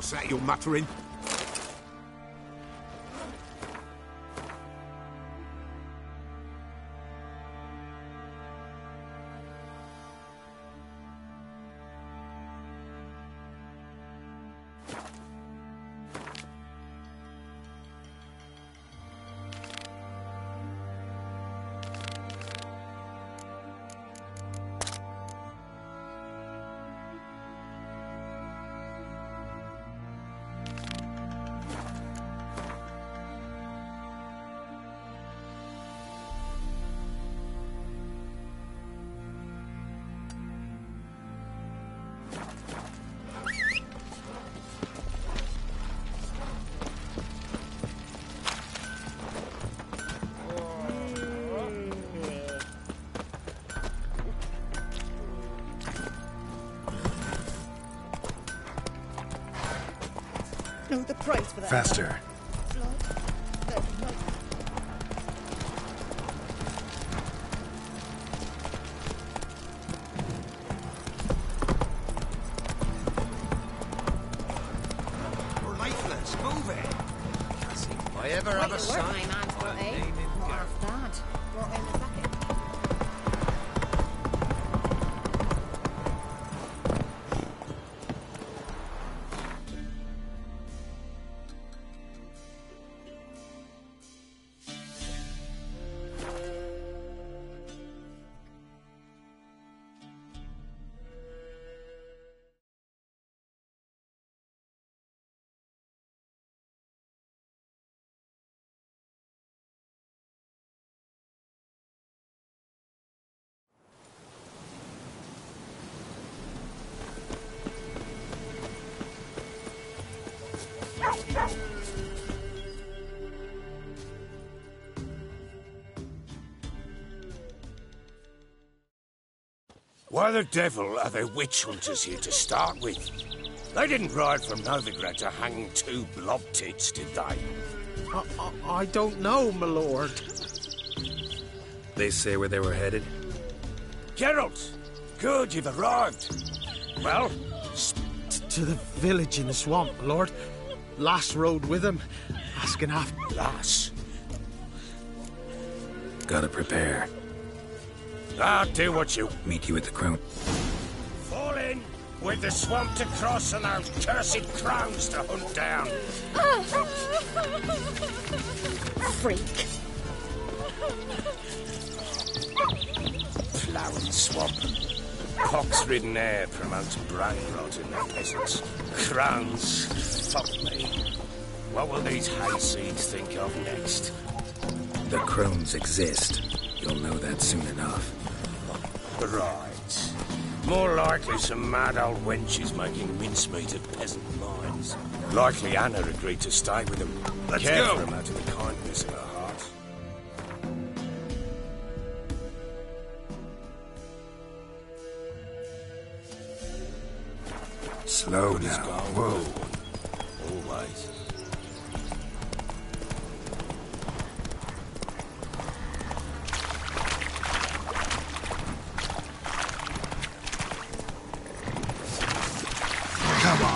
What's that you're muttering? No, the price for that. Faster. We're lifeless. Move it. If I ever have a sign, What of that? Brought in the bucket. Why the devil are there witch hunters here to start with? They didn't ride from Novigrad to hang two blob tits, did they? I don't know, my lord. They say where they were headed? Geralt! Good, you've arrived. Well? To the village in the swamp, my lord. Lass rode with him, asking after... Lass? Gotta prepare. Do what you... Meet you at the crown. Fall in with the swamp to cross and those cursed crowns to hunt down. Freak. Ploughing swamp. Pox-ridden air promotes brain rot in their peasants. Crowns, fuck me. What will these hayseeds think of next? The crones exist. You'll know that soon enough. Right. More likely some mad old wenches making mincemeat of peasant minds. Likely Anna agreed to stay with them. Let's Care go. for them out of the kindness of her heart. Slow Good as now. gold. Whoa. Always. Come on.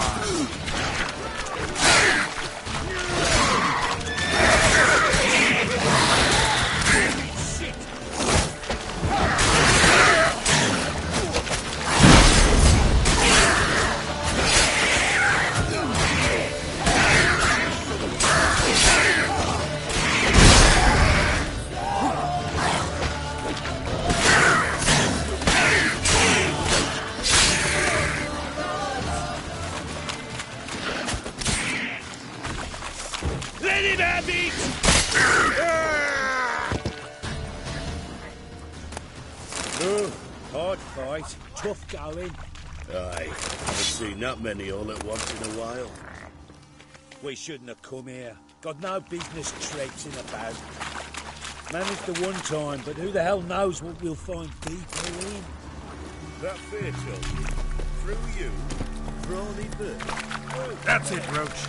Let him have it! Hard fight, tough going. Aye, haven't seen that many all at once in a while. We shouldn't have come here. Got no business traipsing about. Managed the one time, but who the hell knows what we'll find deeper in. That fear tells you, through you, brawny bird. That's it, Roach.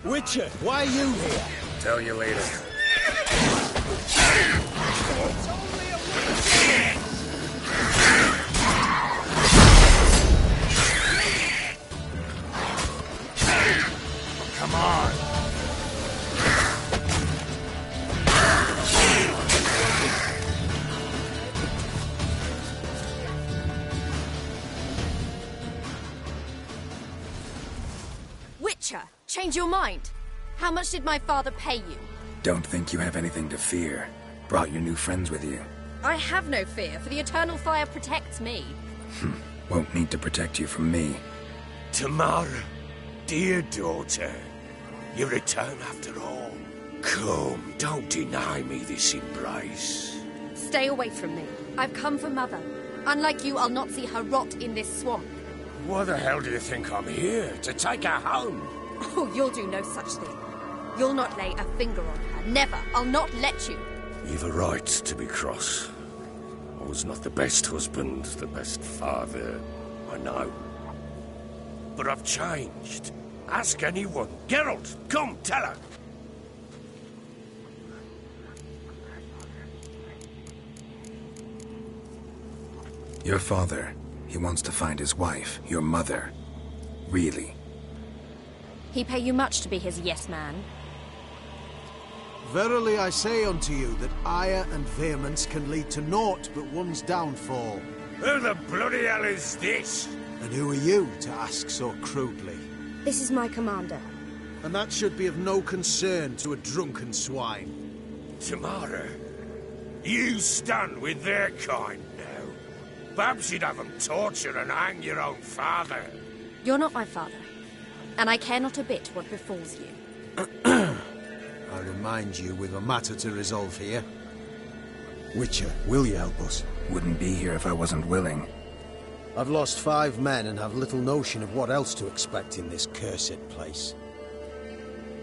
Witcher, why are you here? Tell you later. Come on. Witcher, change your mind. How much did my father pay you? Don't think you have anything to fear. Brought your new friends with you. I have no fear, for the eternal fire protects me. Won't need to protect you from me. Tamara, dear daughter, you return after all. Come, don't deny me this embrace. Stay away from me. I've come for Mother. Unlike you, I'll not see her rot in this swamp. Why the hell do you think I'm here? To take her home? Oh, you'll do no such thing. You'll not lay a finger on her. Never. I'll not let you. You've a right to be cross. I was not the best husband, the best father, I know. But I've changed. Ask anyone. Geralt, come, tell her. Your father, he wants to find his wife, your mother. Really. He pay you much to be his yes man. Verily I say unto you that ire and vehemence can lead to naught but one's downfall. Who the bloody hell is this? And who are you to ask so crudely? This is my commander. And that should be of no concern to a drunken swine. Tamara, you stand with their kind now. Perhaps you'd have them torture and hang your own father. You're not my father, and I care not a bit what befalls you. I remind you we've a matter to resolve here. Witcher, will you help us? Wouldn't be here if I wasn't willing. I've lost 5 men and have little notion of what else to expect in this cursed place.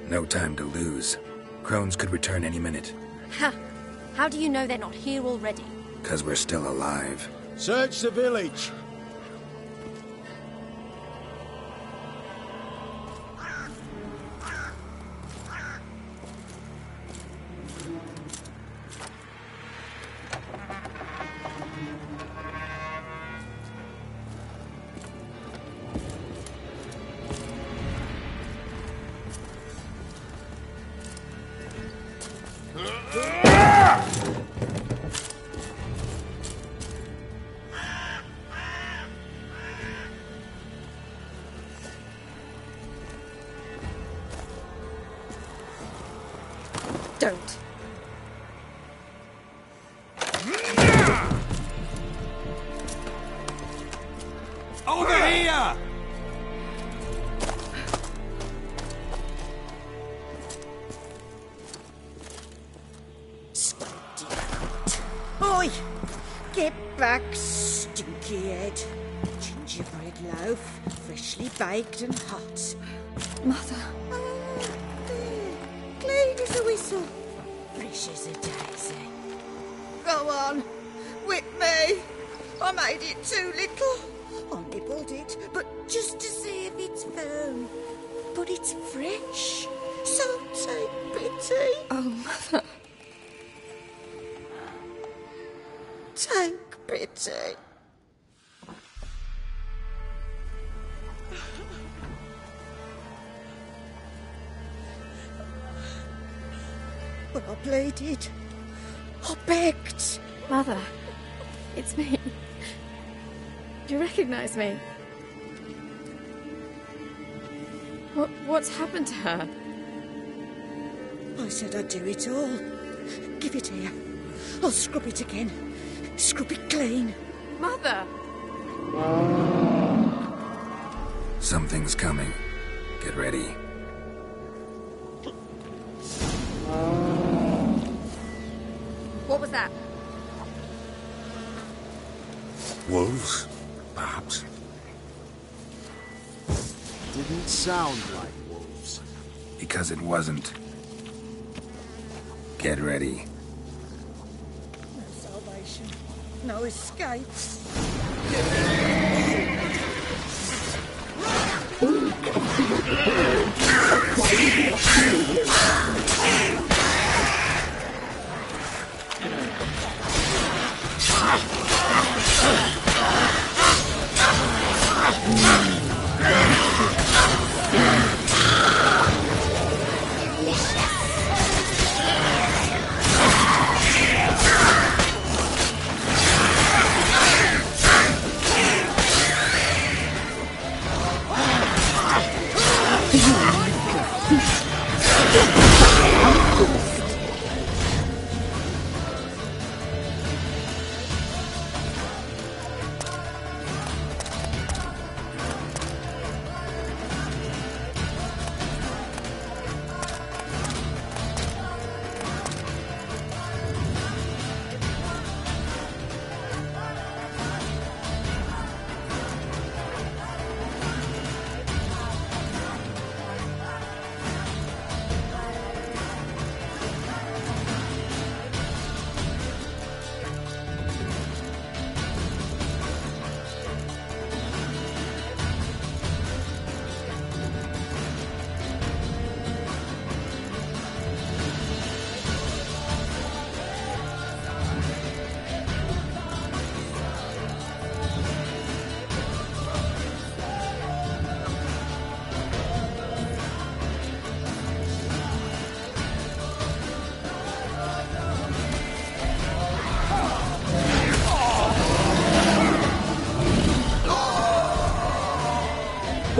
No time to lose. Crones could return any minute. Ha! How do you know they're not here already? 'Cause we're still alive. Search the village! Don't. Over here! Oi! Get back, stinky head. Gingerbread loaf, freshly baked and hot. Mother. There. Clean as a whistle. Fresh as a daisy. Go on. Whip me. I made it too little. I nibbled it, but just to see if it's firm. But it's fresh. So take pity. Oh, Mother. Take pity. But I pleaded. I begged. Mother. It's me. Do you recognize me? What's happened to her? I said I'd do it all. Give it here. I'll scrub it again. Scrub it clean. Mother! Something's coming. Get ready. What was that? Wolves, perhaps. Didn't sound like wolves. Because it wasn't. Get ready. No salvation. No escape.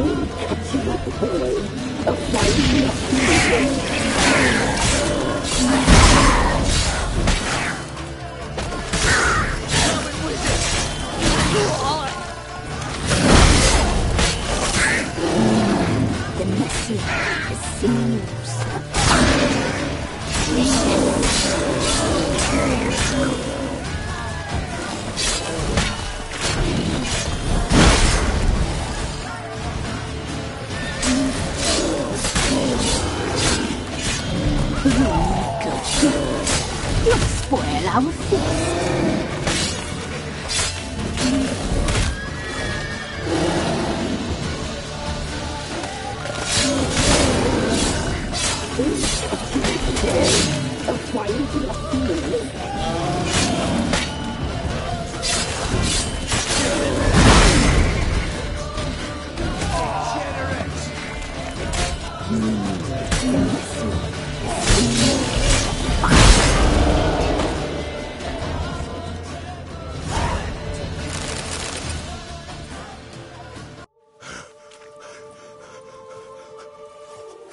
The Messiah is sinews. You'll spoil our feast.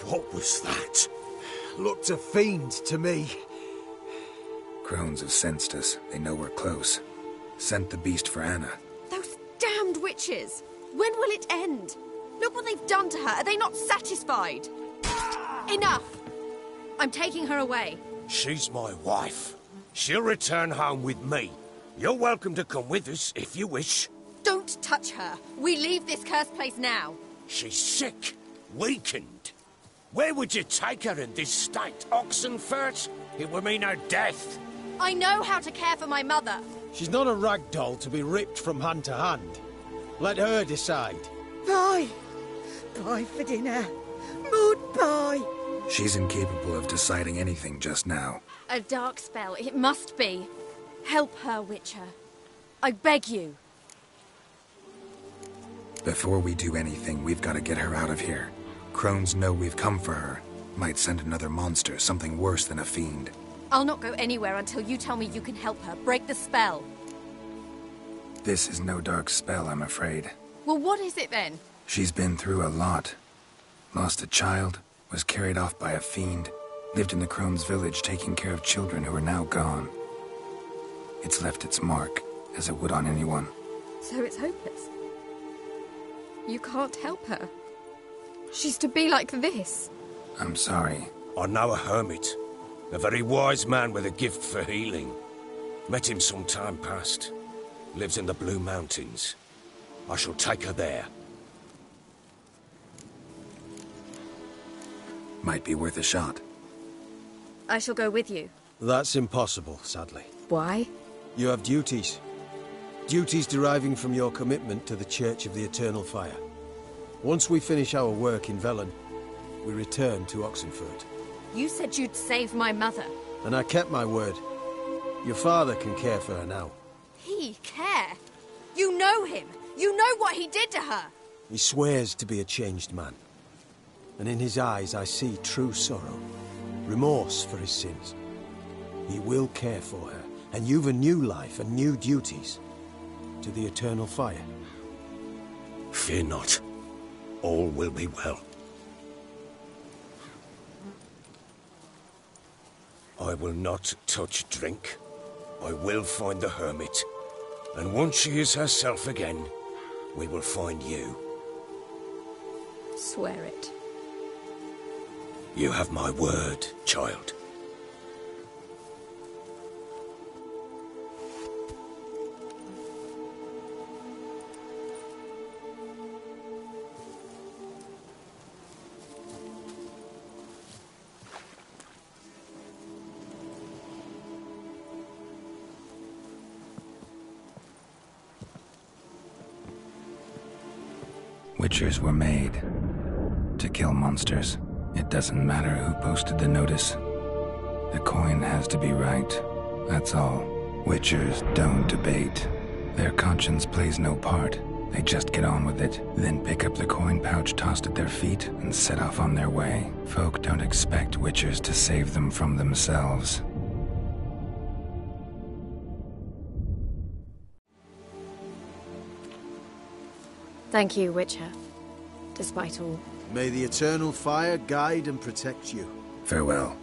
What was that? Looked a fiend to me. Crones have sensed us. They know we're close. Sent the beast for Anna. Those damned witches! When will it end? Look what they've done to her. Are they not satisfied? Enough! I'm taking her away. She's my wife. She'll return home with me. You're welcome to come with us if you wish. Don't touch her. We leave this cursed place now. She's sick, weakened. Where would you take her in this state? Oxenfurt? It would mean her death. I know how to care for my mother. She's not a rag doll to be ripped from hand to hand. Let her decide. Pie. Pie for dinner. Mud pie. She's incapable of deciding anything just now. A dark spell, it must be. Help her, Witcher. I beg you. Before we do anything, we've got to get her out of here. Crones know we've come for her. Might send another monster, something worse than a fiend. I'll not go anywhere until you tell me you can help her. Break the spell. This is no dark spell, I'm afraid. Well, what is it then? She's been through a lot. Lost a child, was carried off by a fiend, lived in the Crones village taking care of children who are now gone. It's left its mark, as it would on anyone. So it's hopeless. You can't help her. She's to be like this. I'm sorry. I know a hermit. A very wise man with a gift for healing. Met him some time past. Lives in the Blue Mountains. I shall take her there. Might be worth a shot. I shall go with you. That's impossible, sadly. Why? You have duties. Duties deriving from your commitment to the Church of the Eternal Fire. Once we finish our work in Velen, we return to Oxenfurt. You said you'd save my mother. And I kept my word. Your father can care for her now. He care? You know him. You know what he did to her. He swears to be a changed man. And in his eyes I see true sorrow. Remorse for his sins. He will care for her. And you've a new life and new duties. To the Eternal Fire. Fear not. All will be well. I will not touch drink. I will find the hermit. And once she is herself again, we will find you. Swear it. You have my word, child. Witchers were made to kill monsters. It doesn't matter who posted the notice. The coin has to be right. That's all. Witchers don't debate. Their conscience plays no part. They just get on with it, then pick up the coin pouch tossed at their feet and set off on their way. Folk don't expect Witchers to save them from themselves. Thank you, Witcher. despite all. May the eternal fire guide and protect you. Farewell.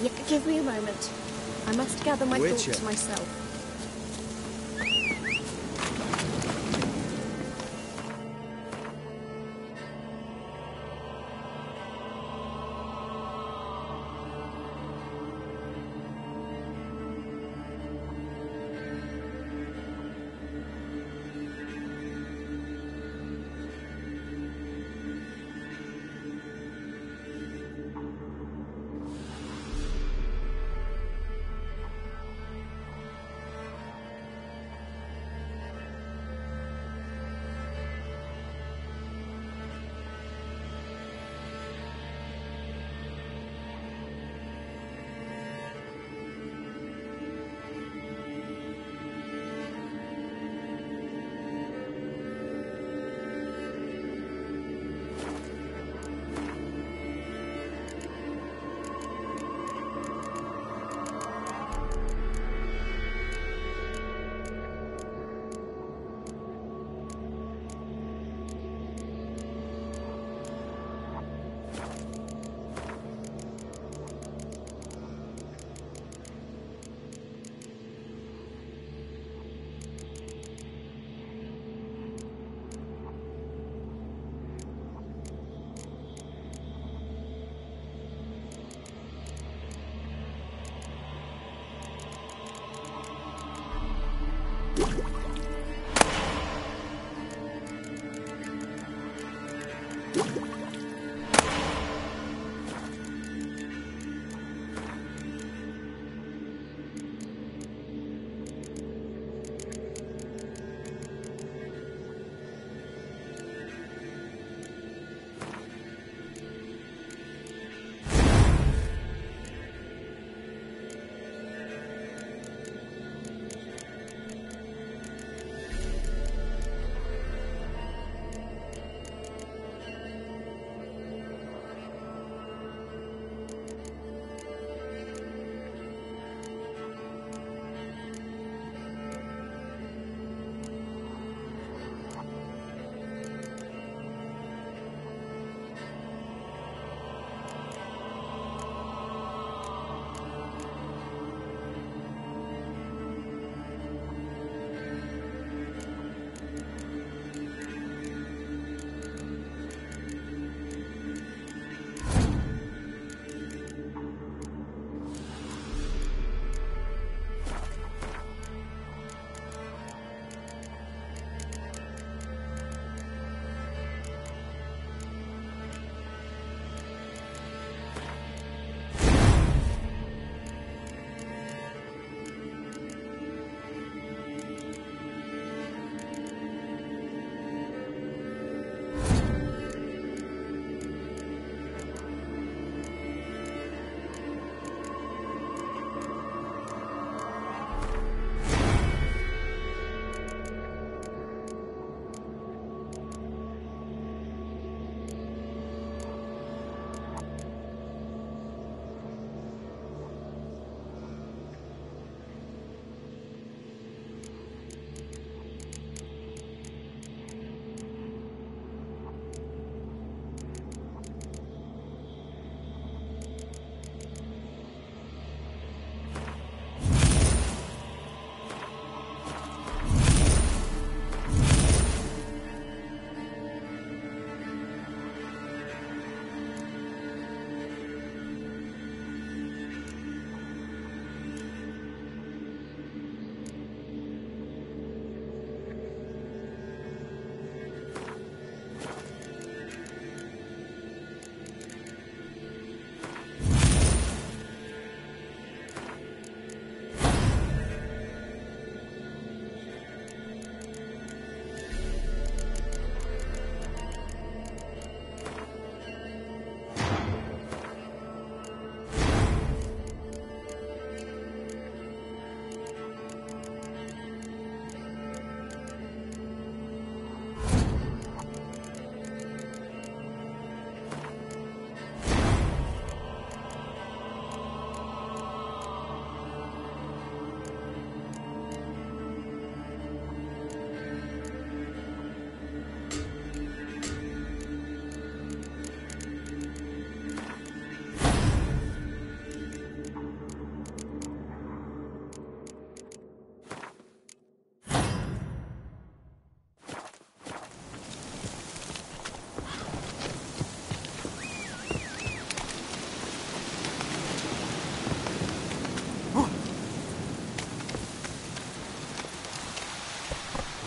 Yeah, give me a moment. I must gather my Witcher. thoughts myself.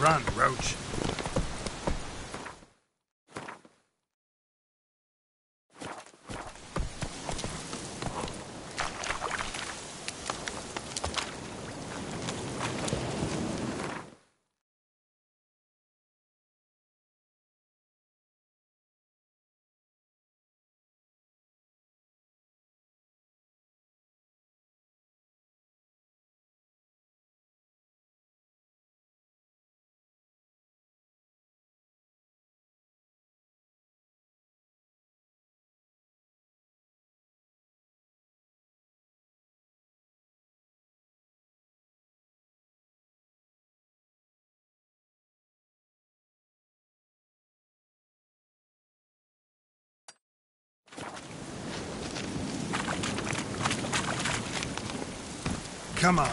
Run, Roach. Come on.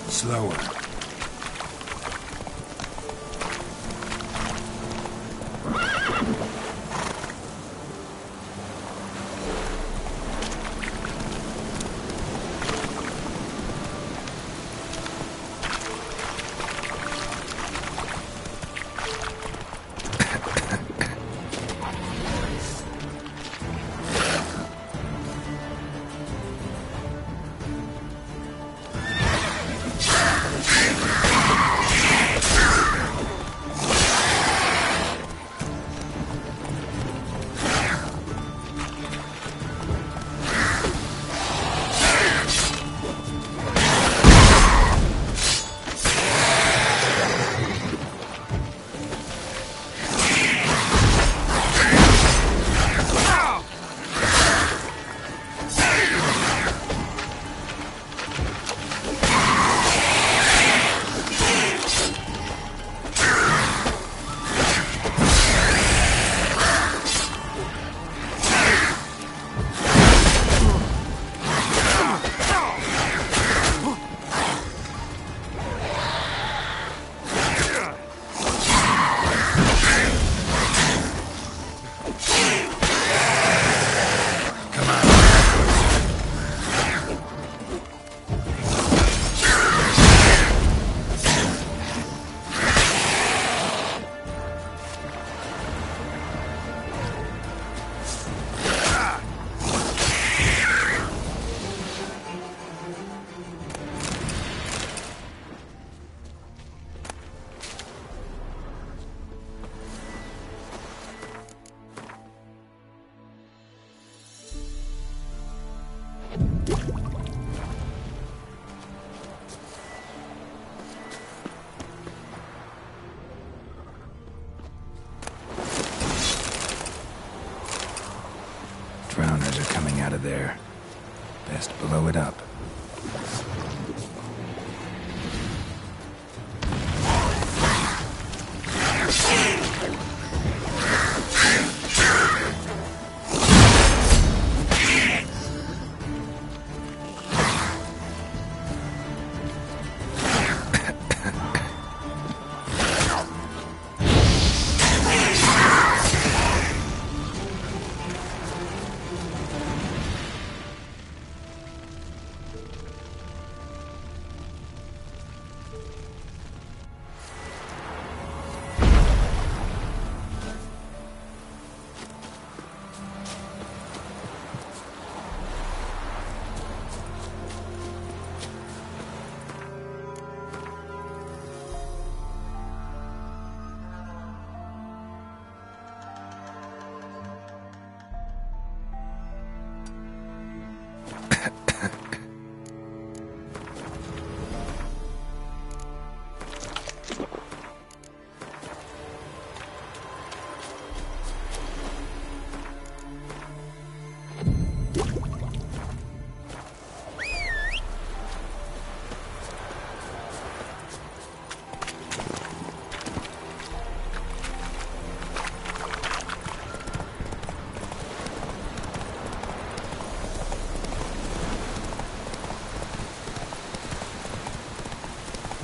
Slower. Drowners are coming out of there. Best blow it up.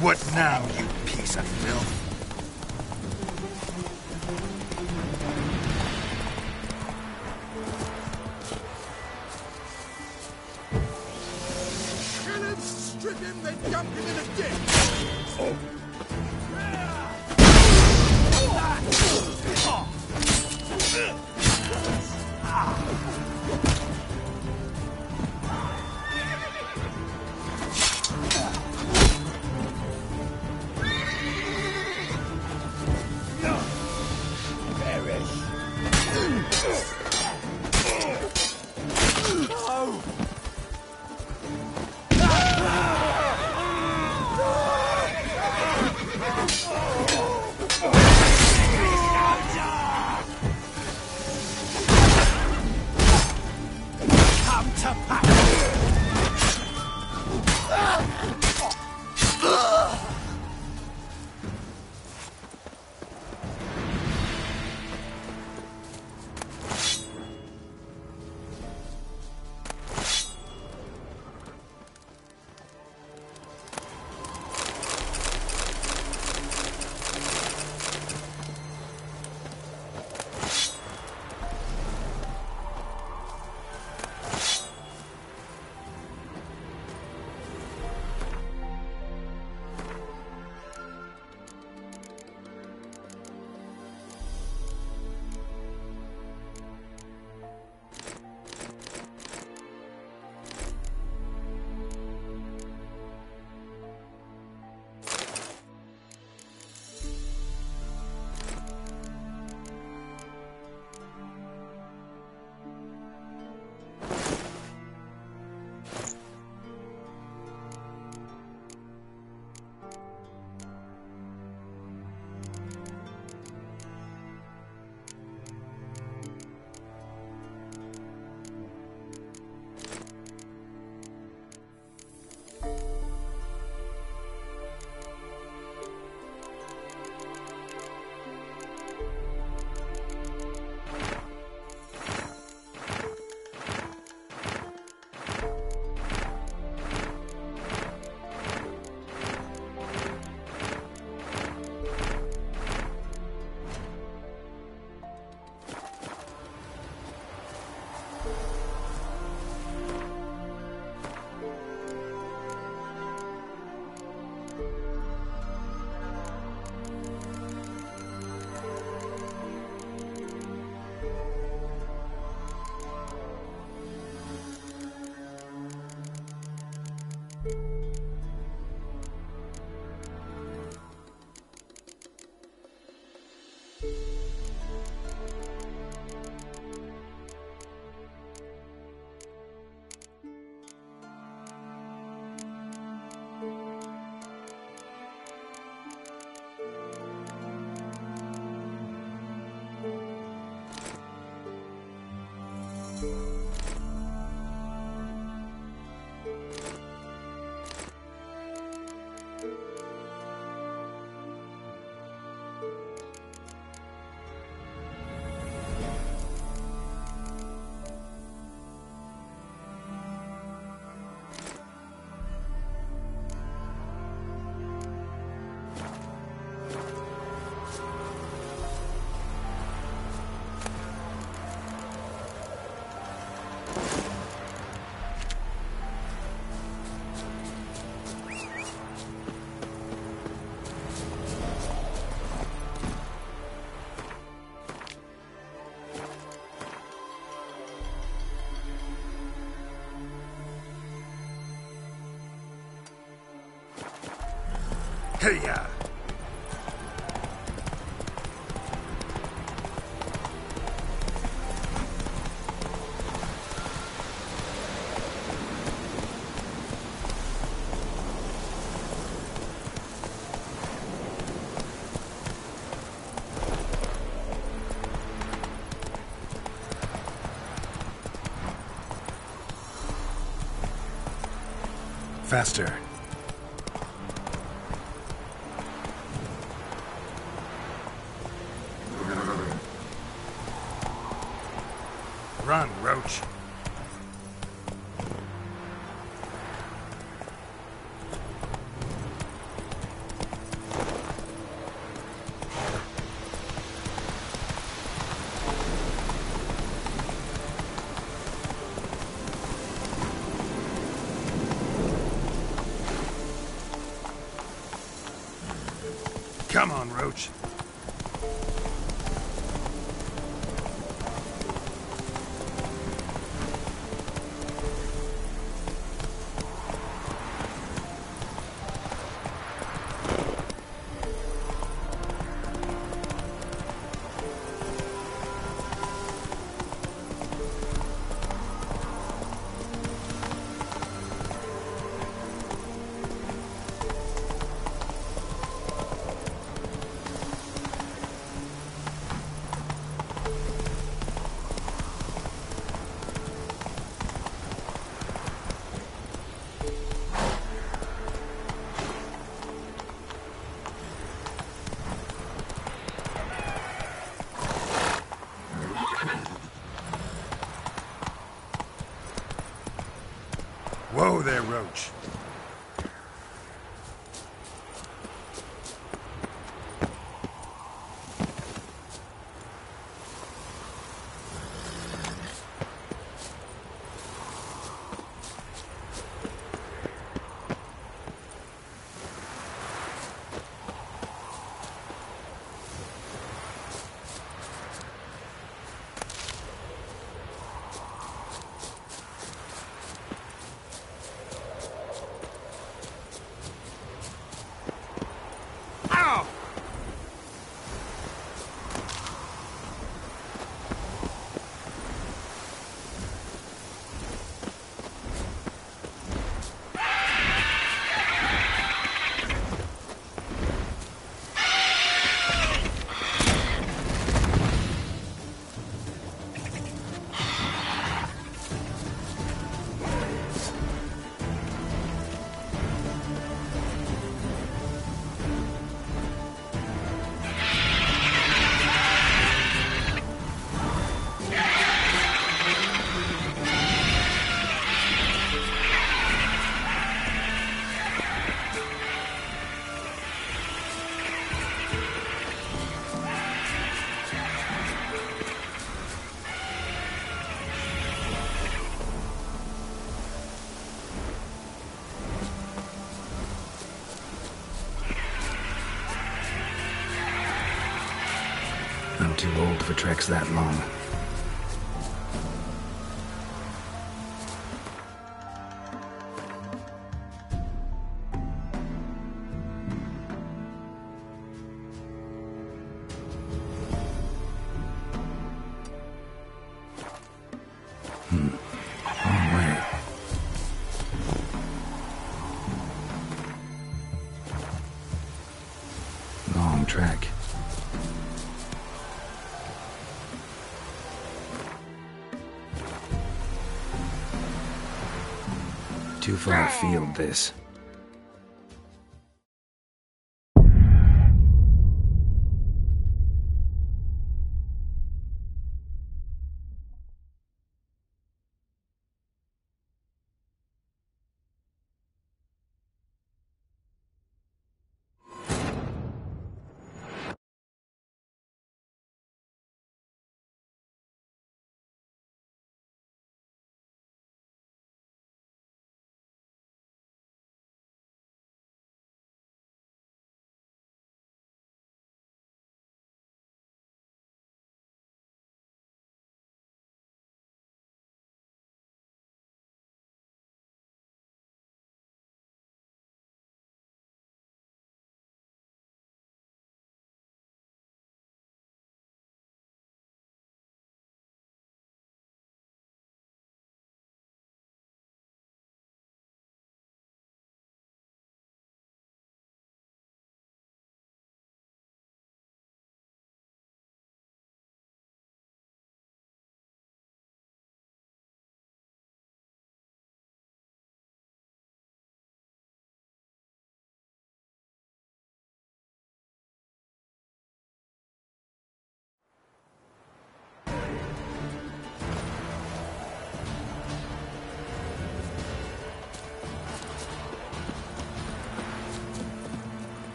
What now, you piece of filth? Kill him, strip him, then dump him in a ditch! Oh. Hey-ya! Faster. Run, Roach. Come on, Roach. Whoa there, Roach. I'm too old for treks that long. Wrong way. Long trek. Too far afield, this.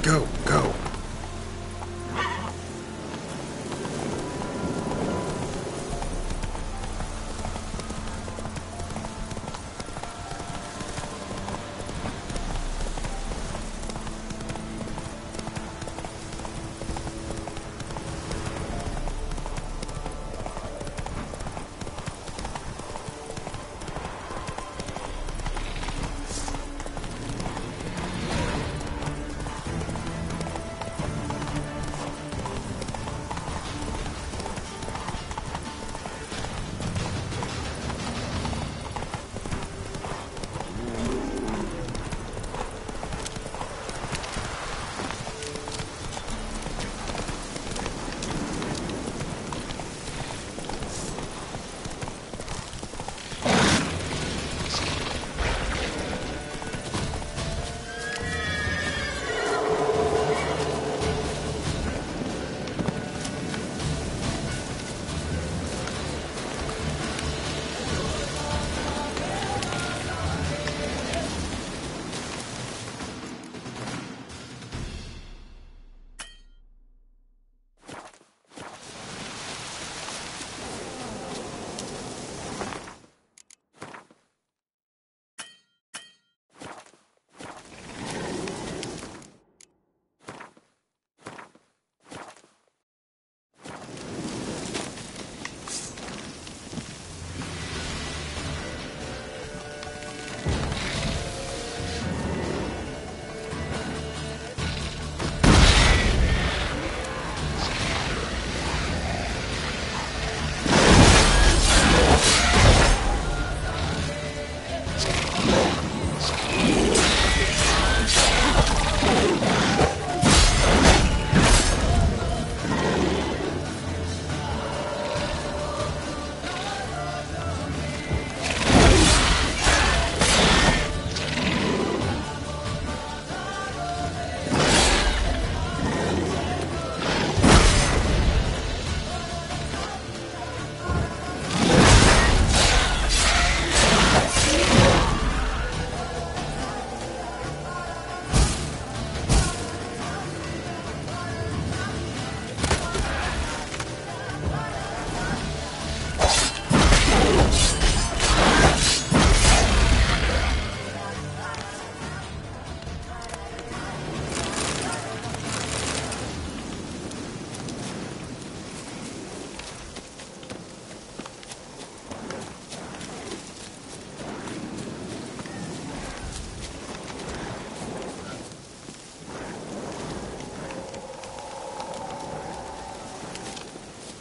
Go, go.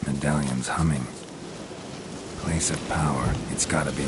Medallion's humming. Place of power, it's gotta be.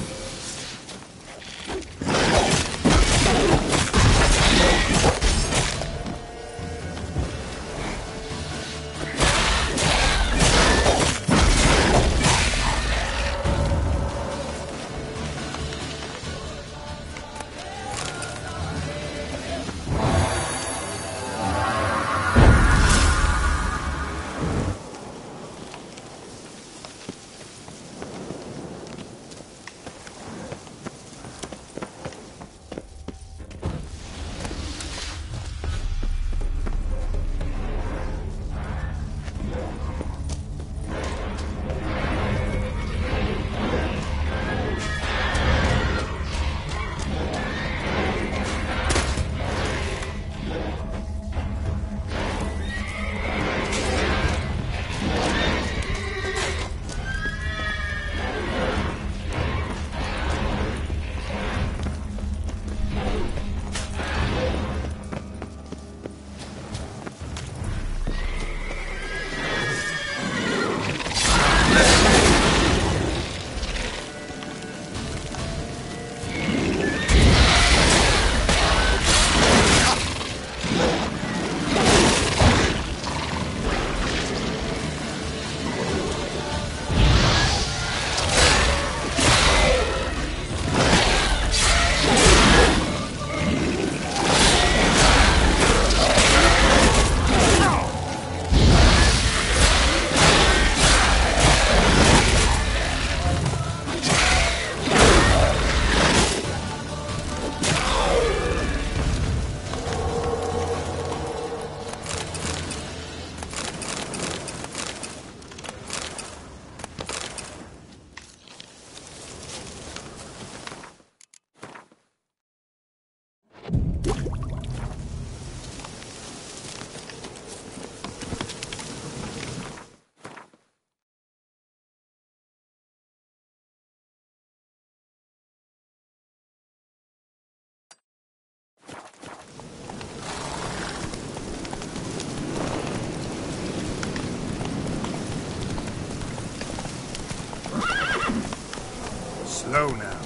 Slow now.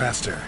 Faster.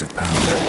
of power.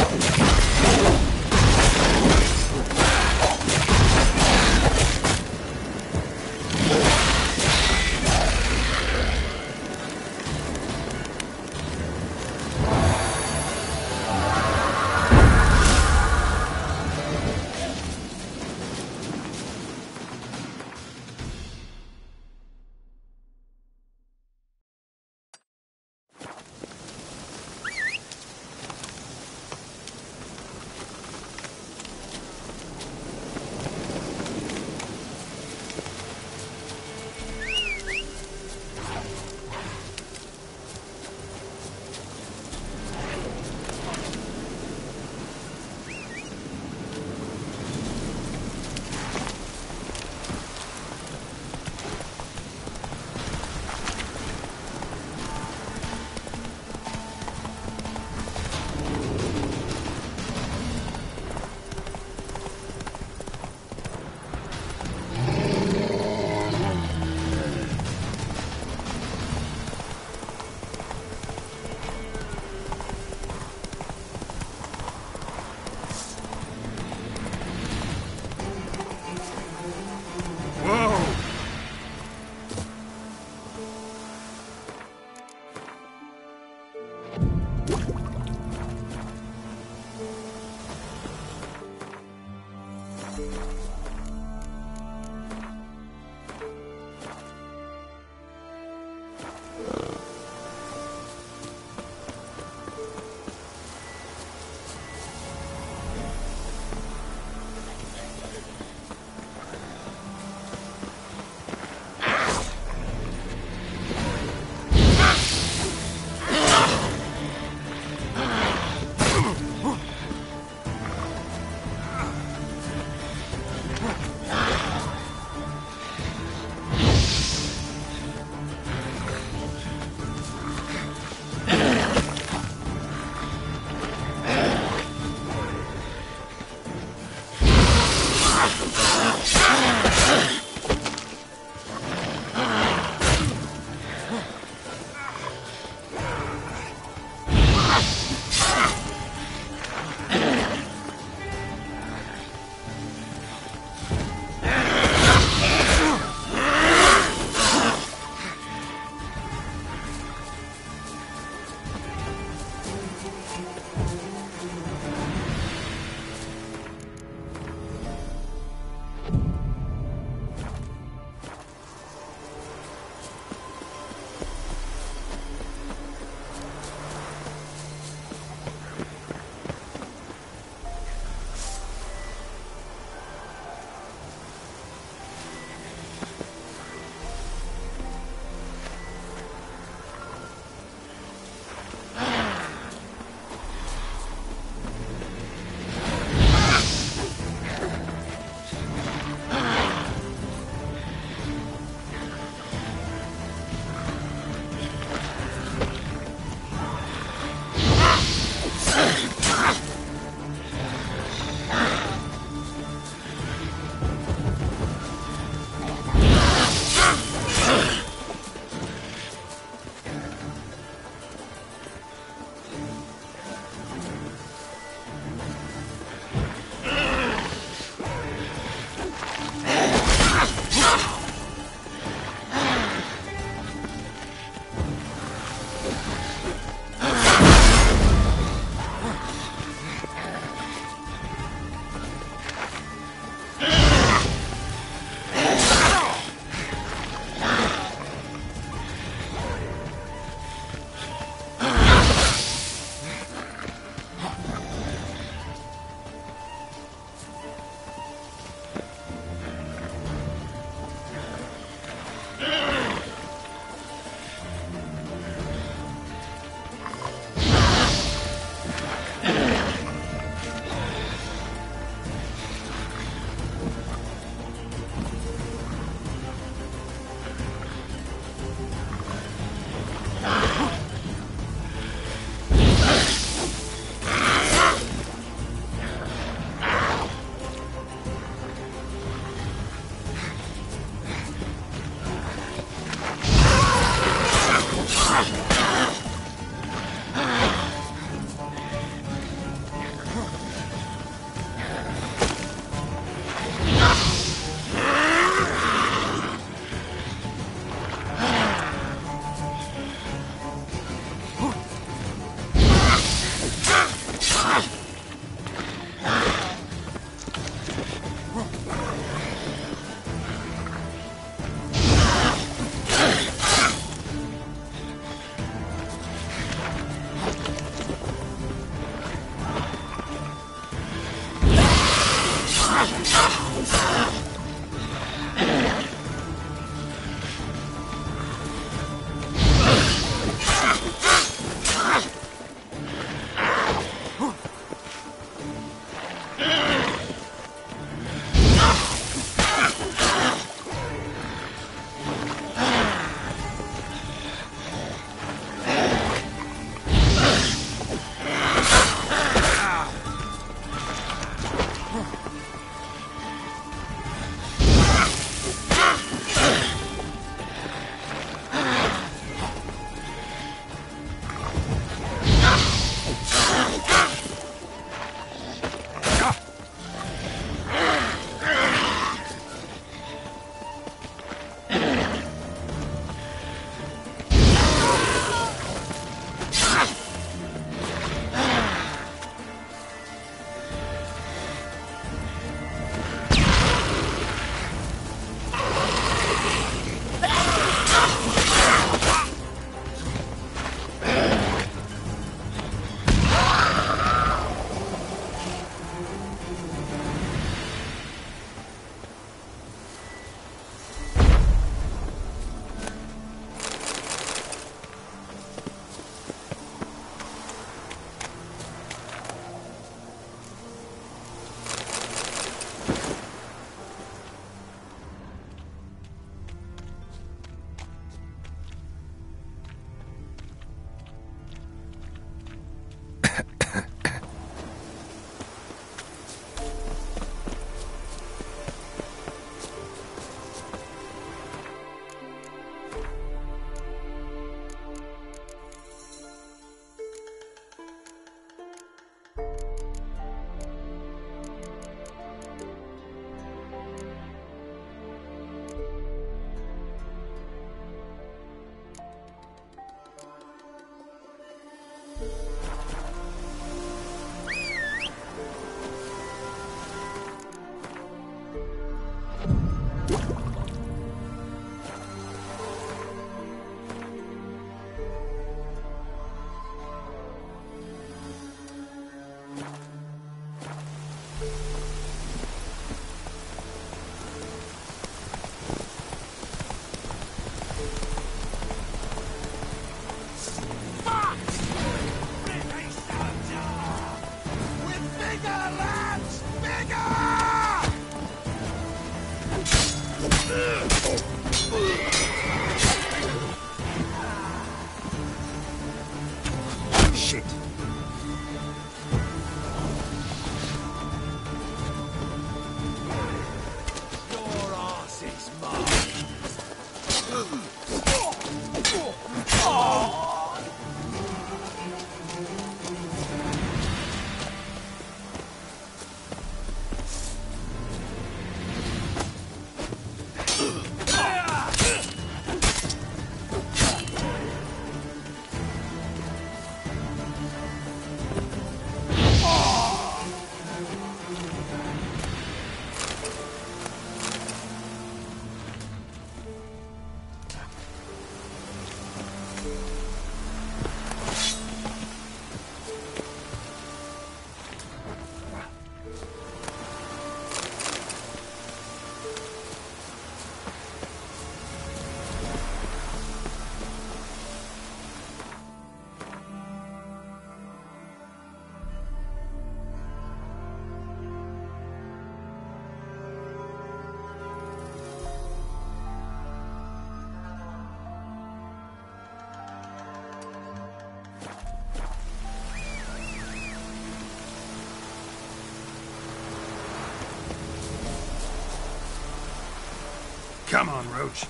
Come on, Roach.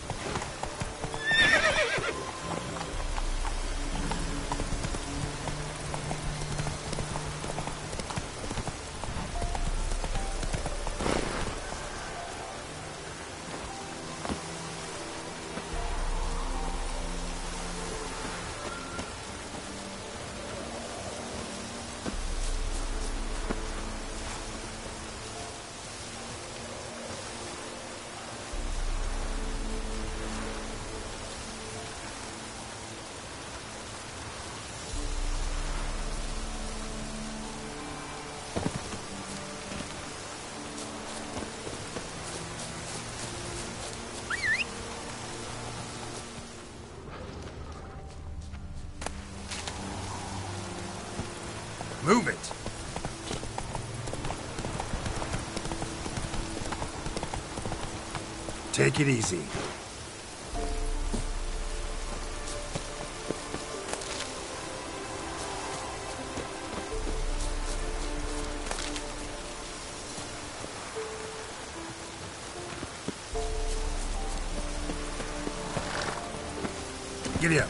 Move it. Take it easy. Giddy up.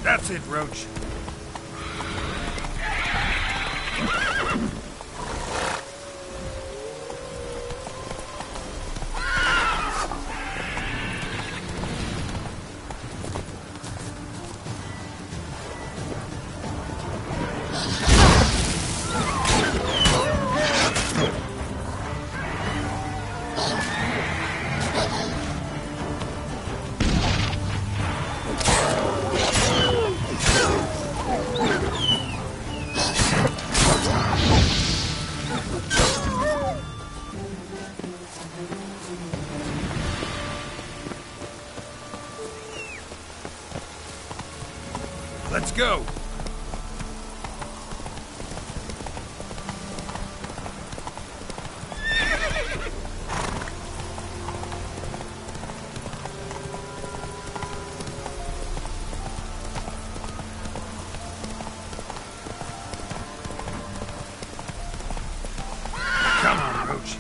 That's it, Roach. Let's go. Come on, Roach.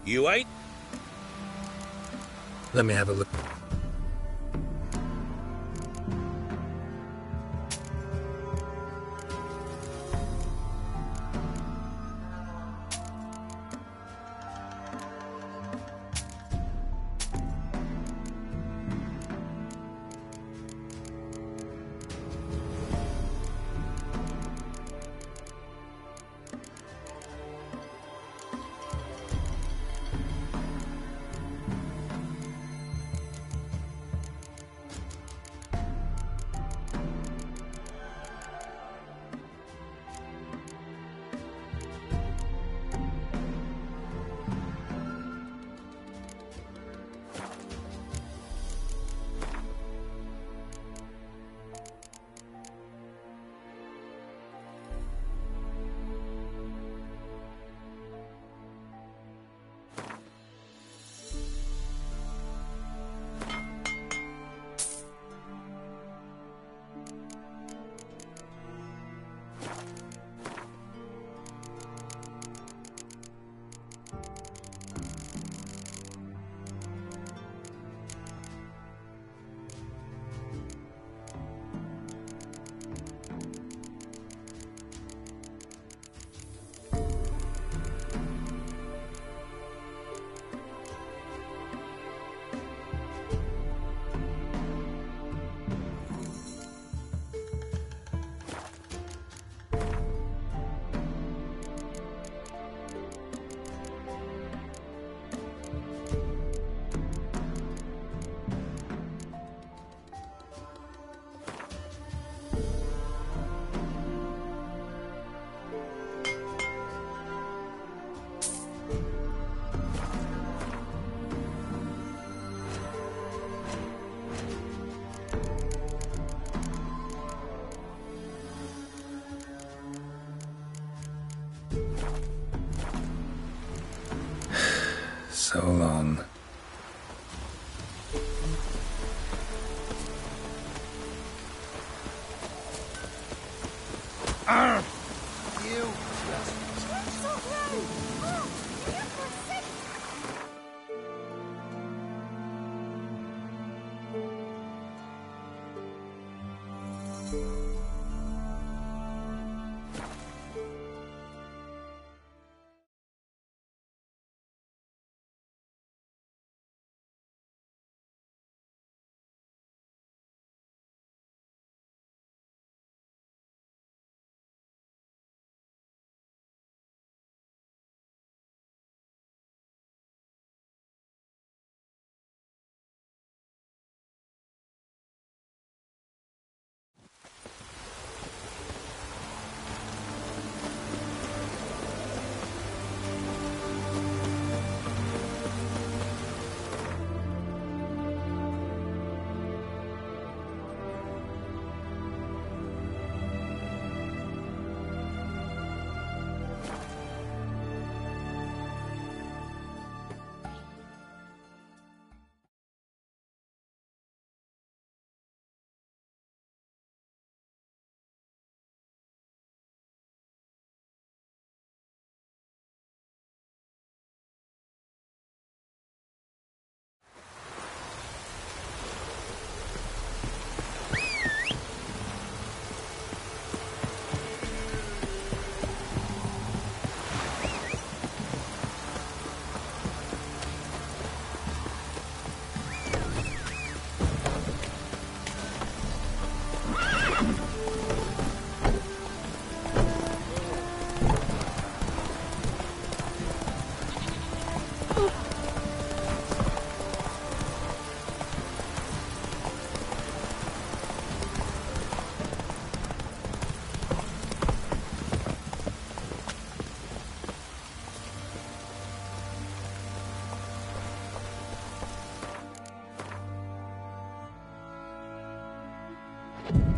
You ain't? Let me have a look. So long.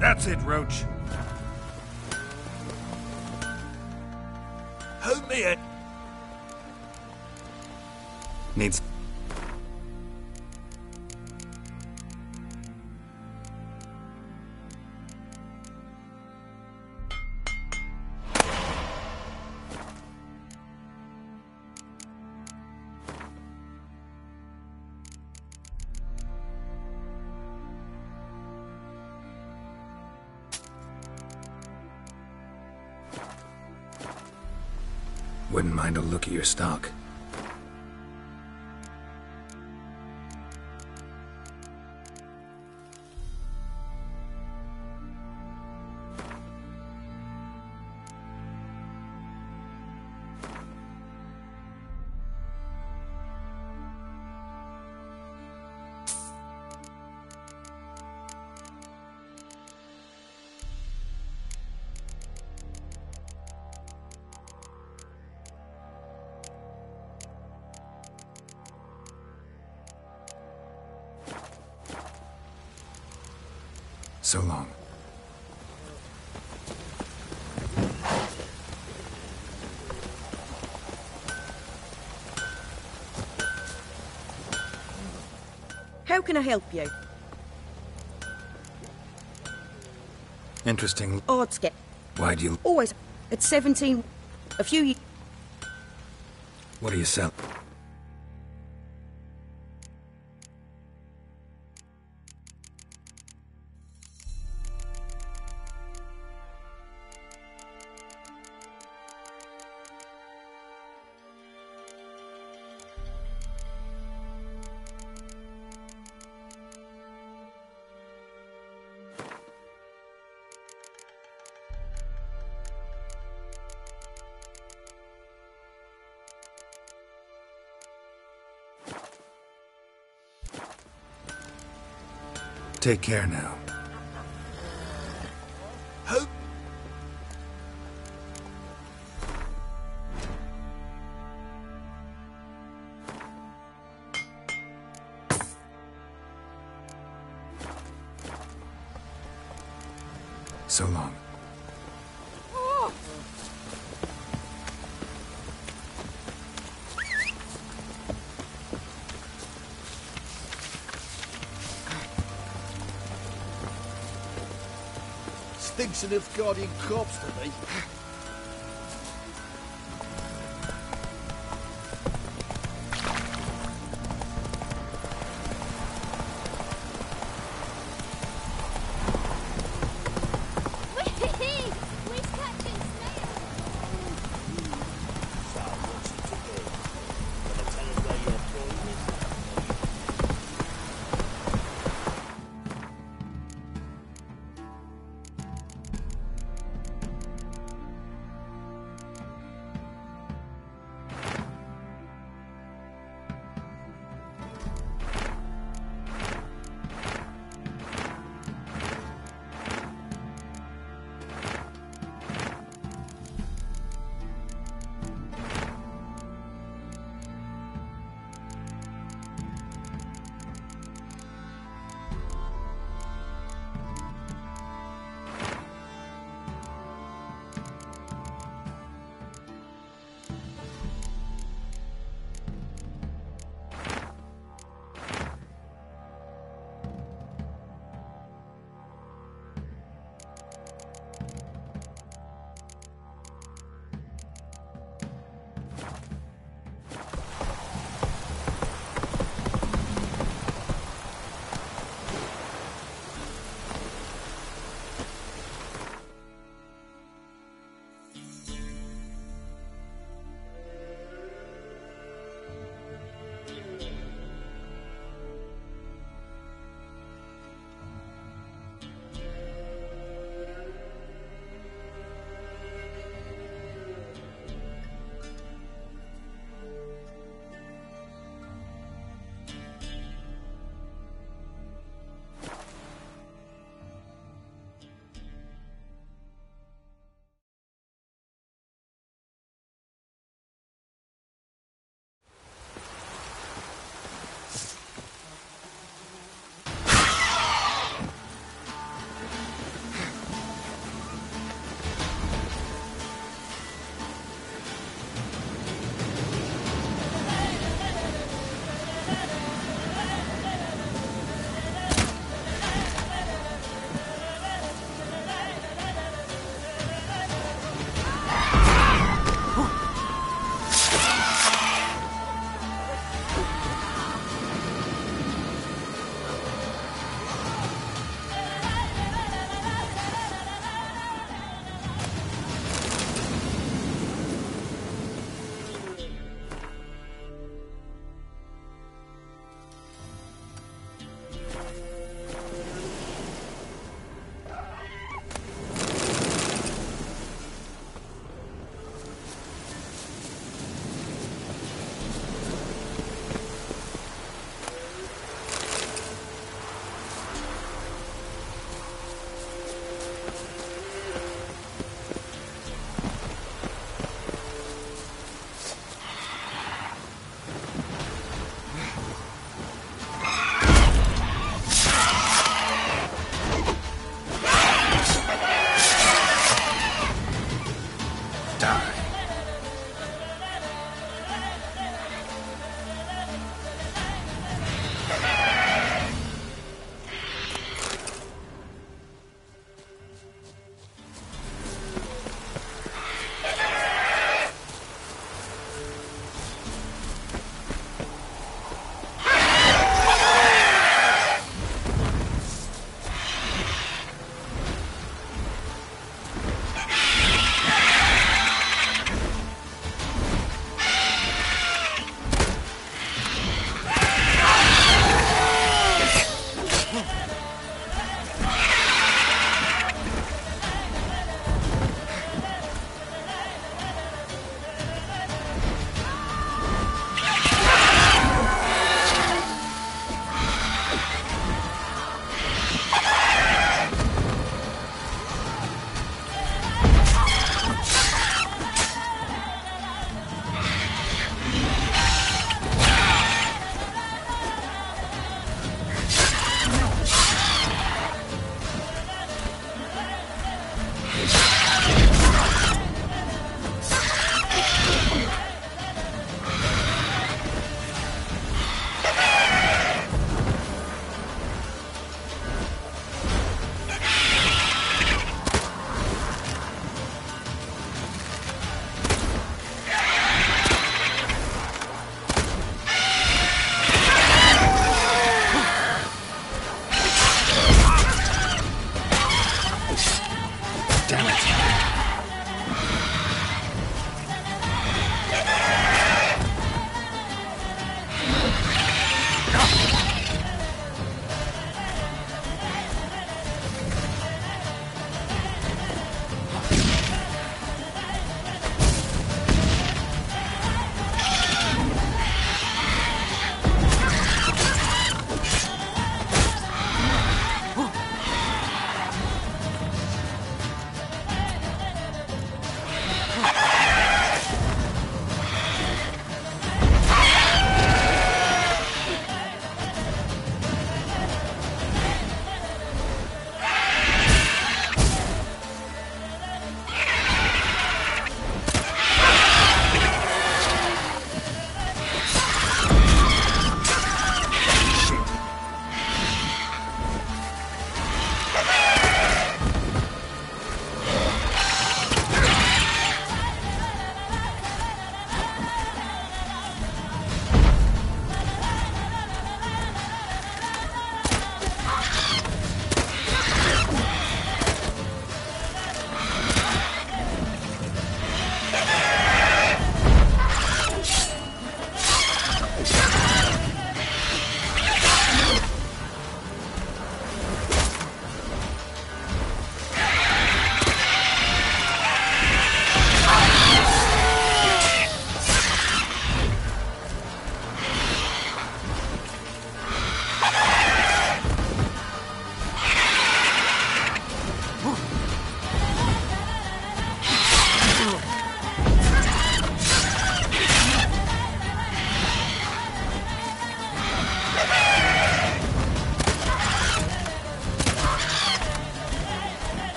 That's it, Roach. Help me it. Needs... Wouldn't mind a look at your stock. So long. How can I help you? Interesting. Odds get Why'd you... always at 17. A few years. What do you sell? Take care now. So long. Stinks of Nilfgaardian corpse to me.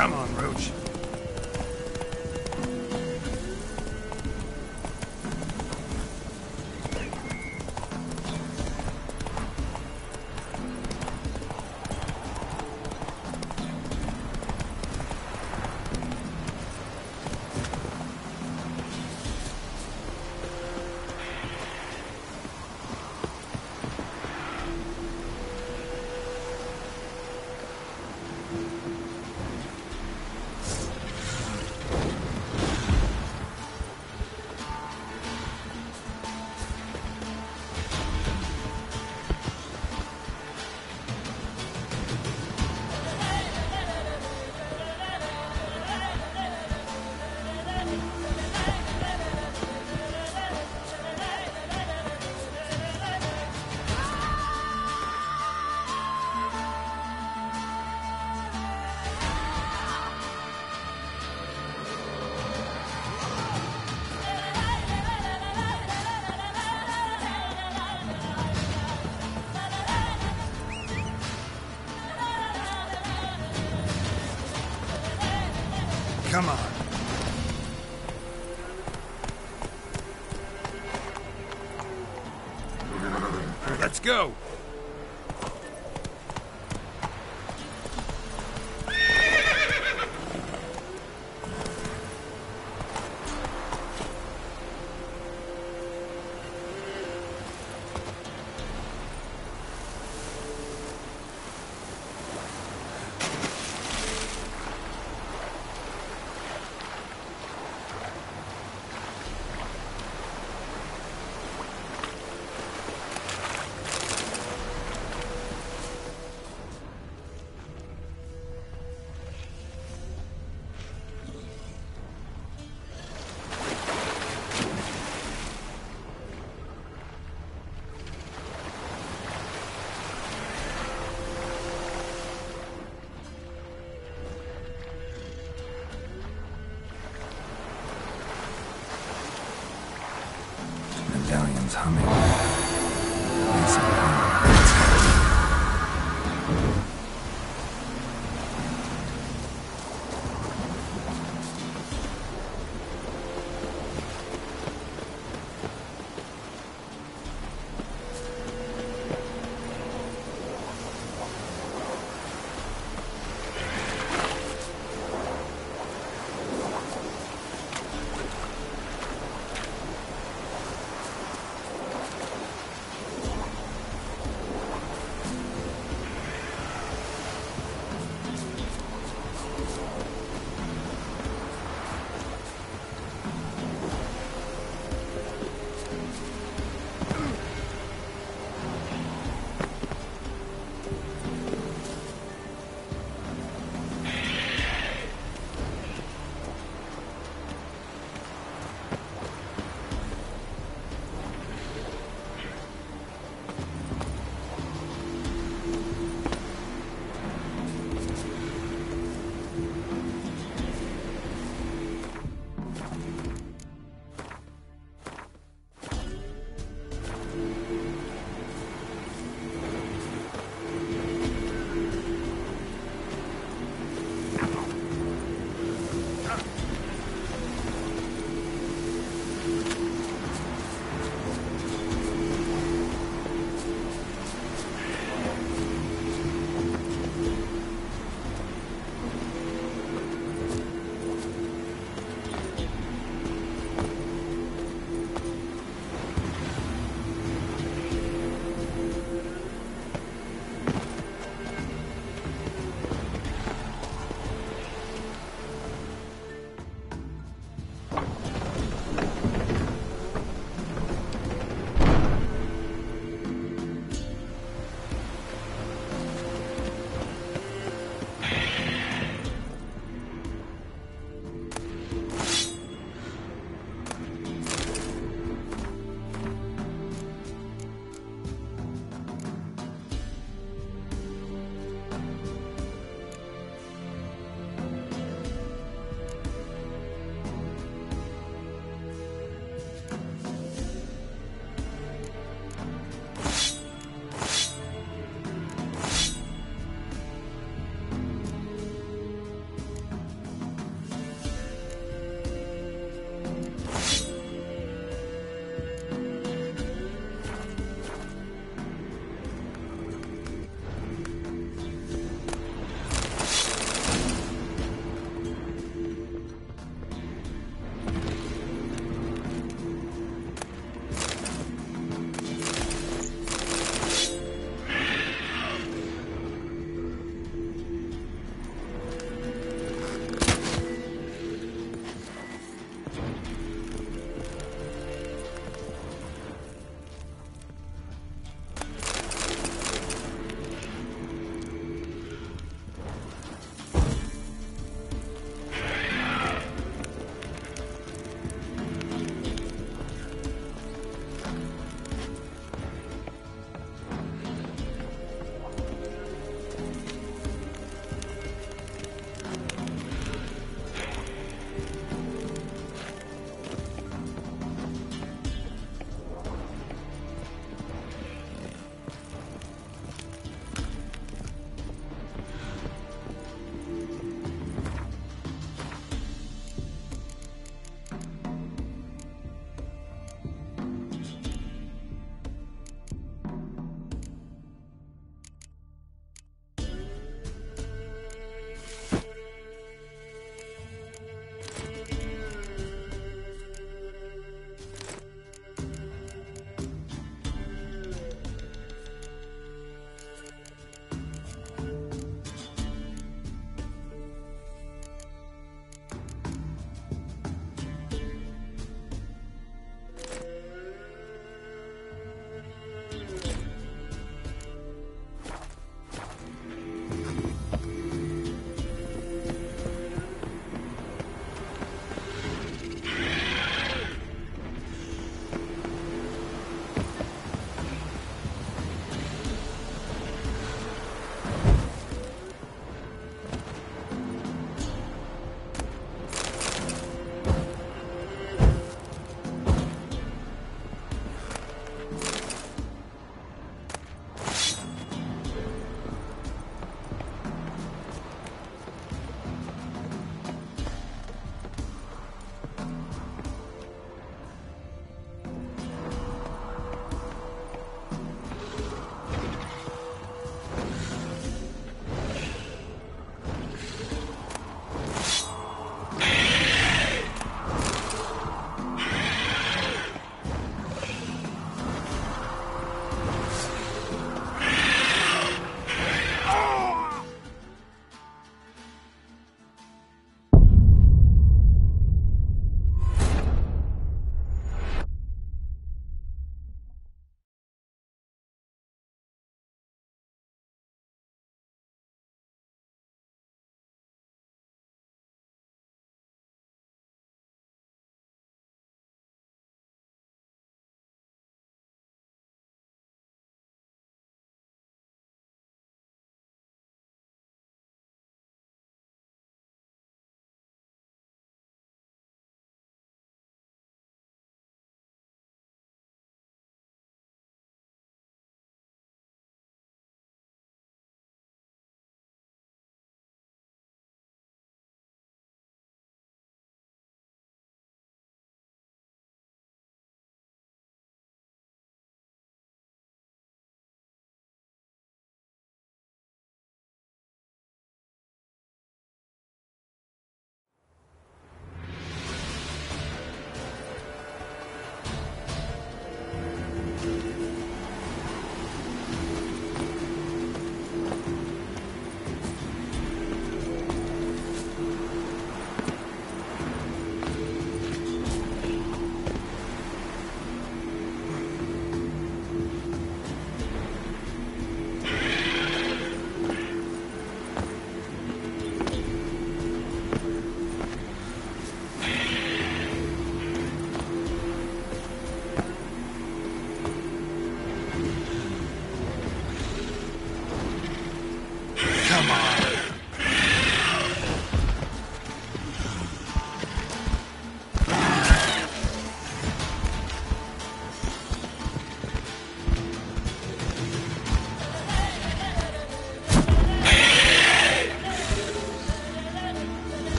Come on, Roach. Come on. Let's go. Medallion's humming. Nice and loud.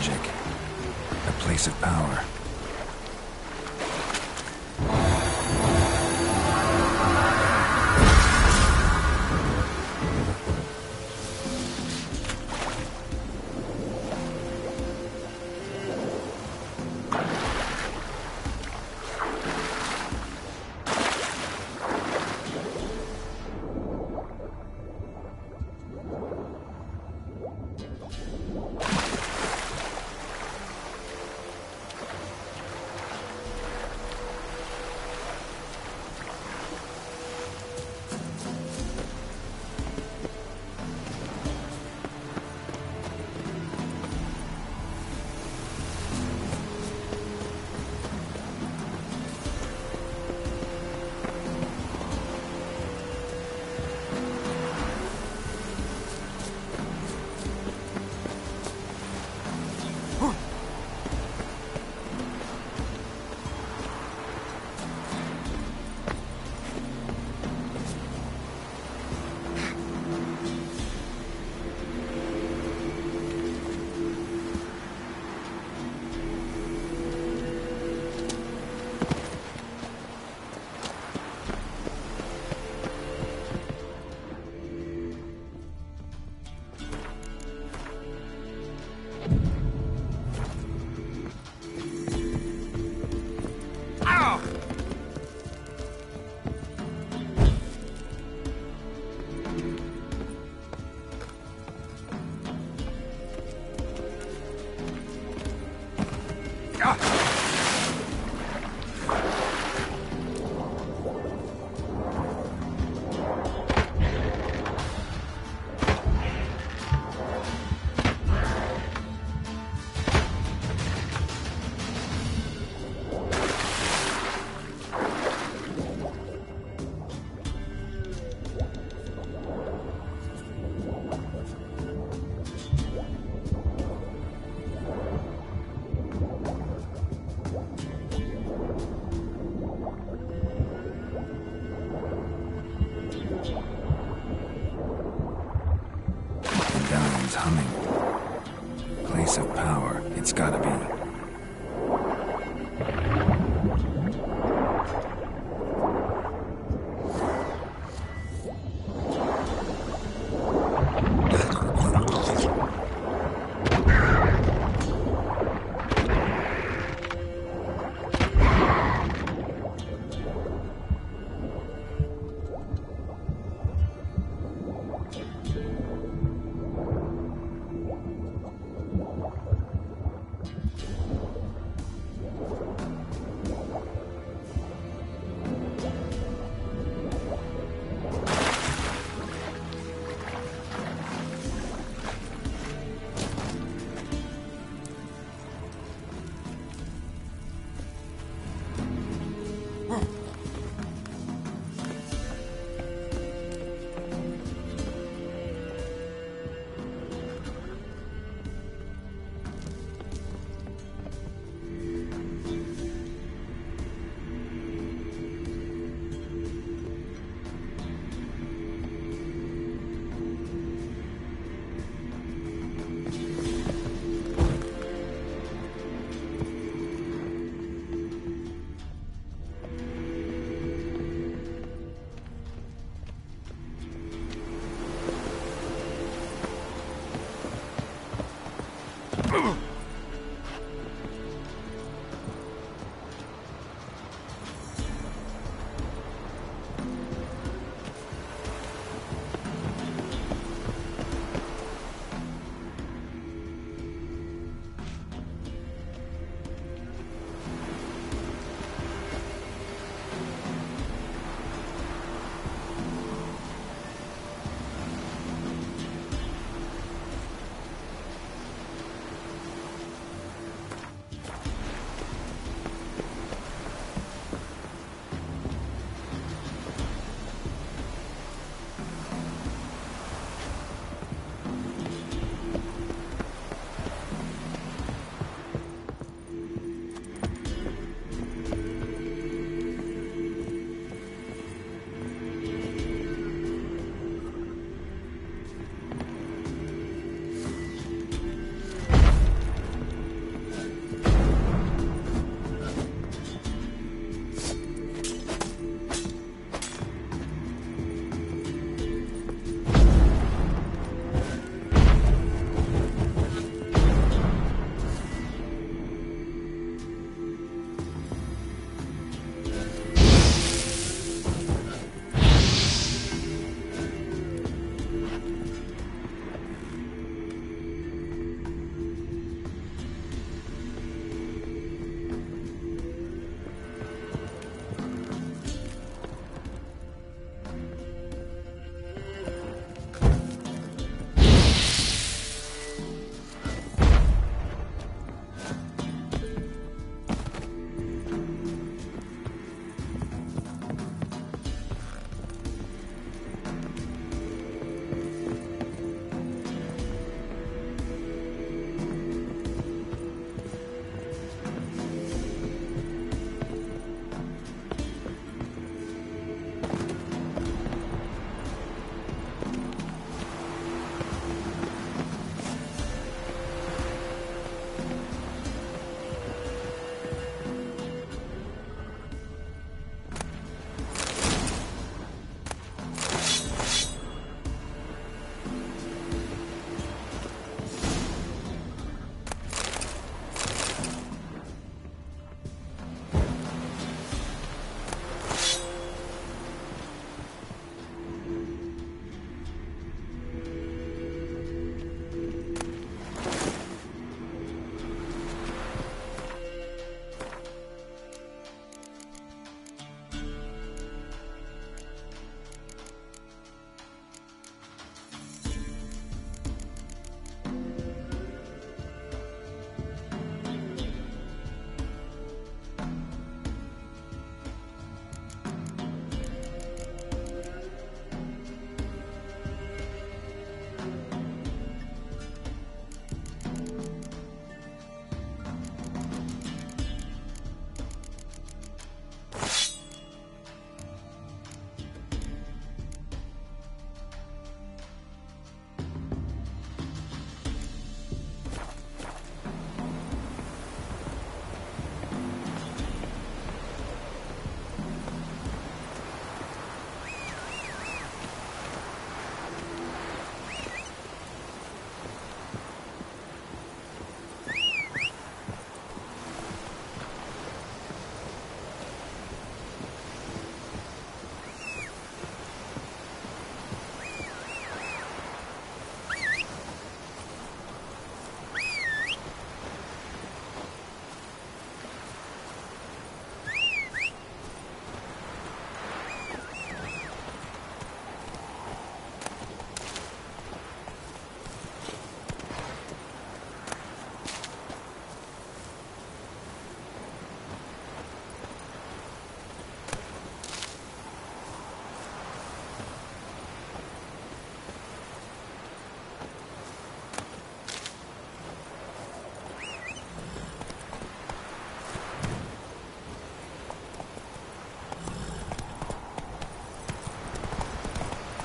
magic. A place of power. Humming. Place of power, it's gotta be.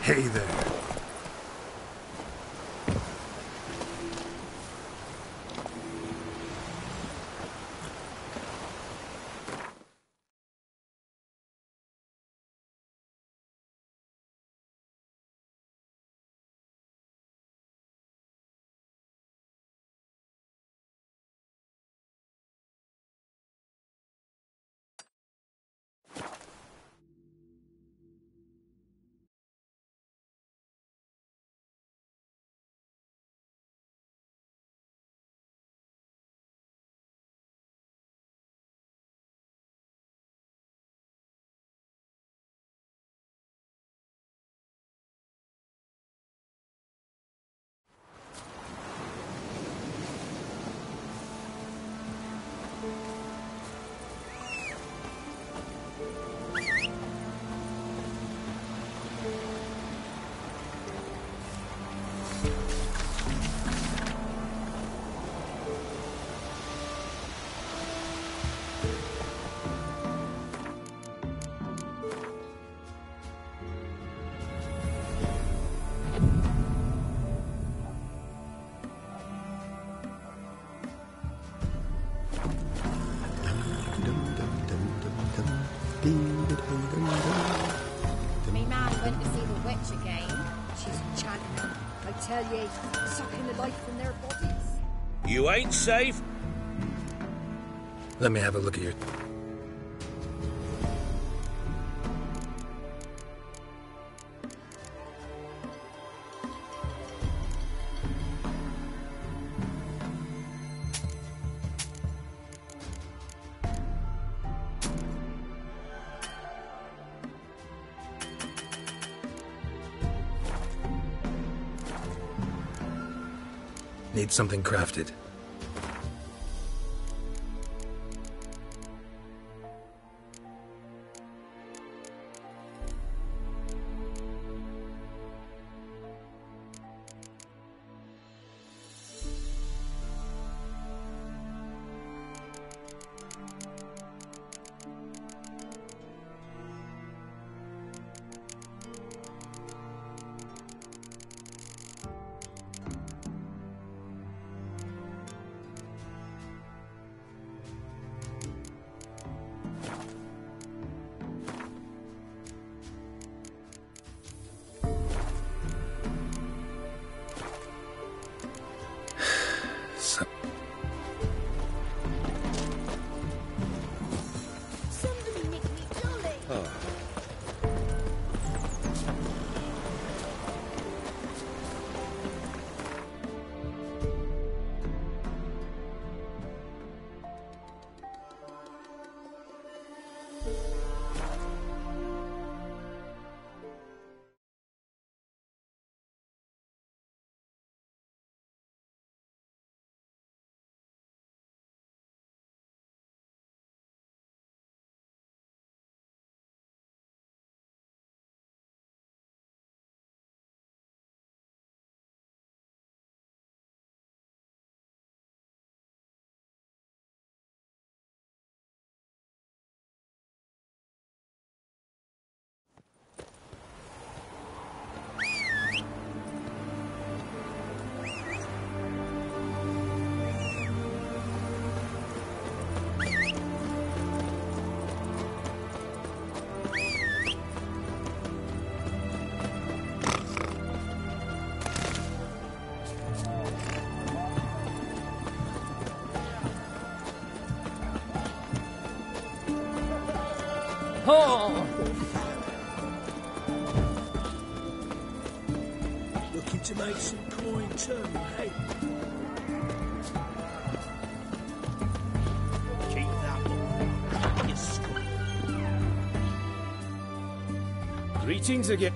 Hey there. Me man went to see the witch again. She's enchanting them. I tell ye, sucking the life from their bodies. You ain't safe? Let me have a look at your... Need something crafted. Somebody make me jolly. Looking to make some coin too, hey? Keep that up, you scum. Greetings again.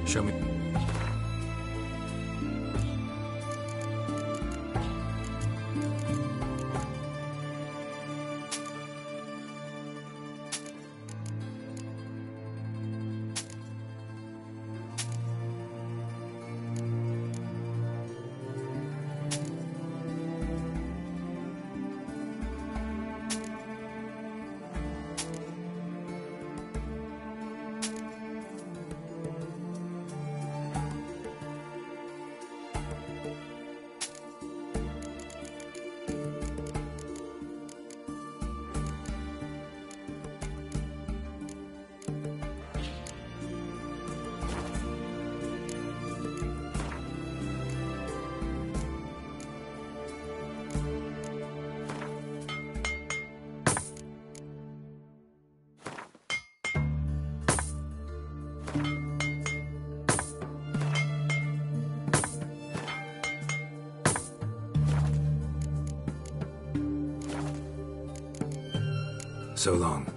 Show me. So long.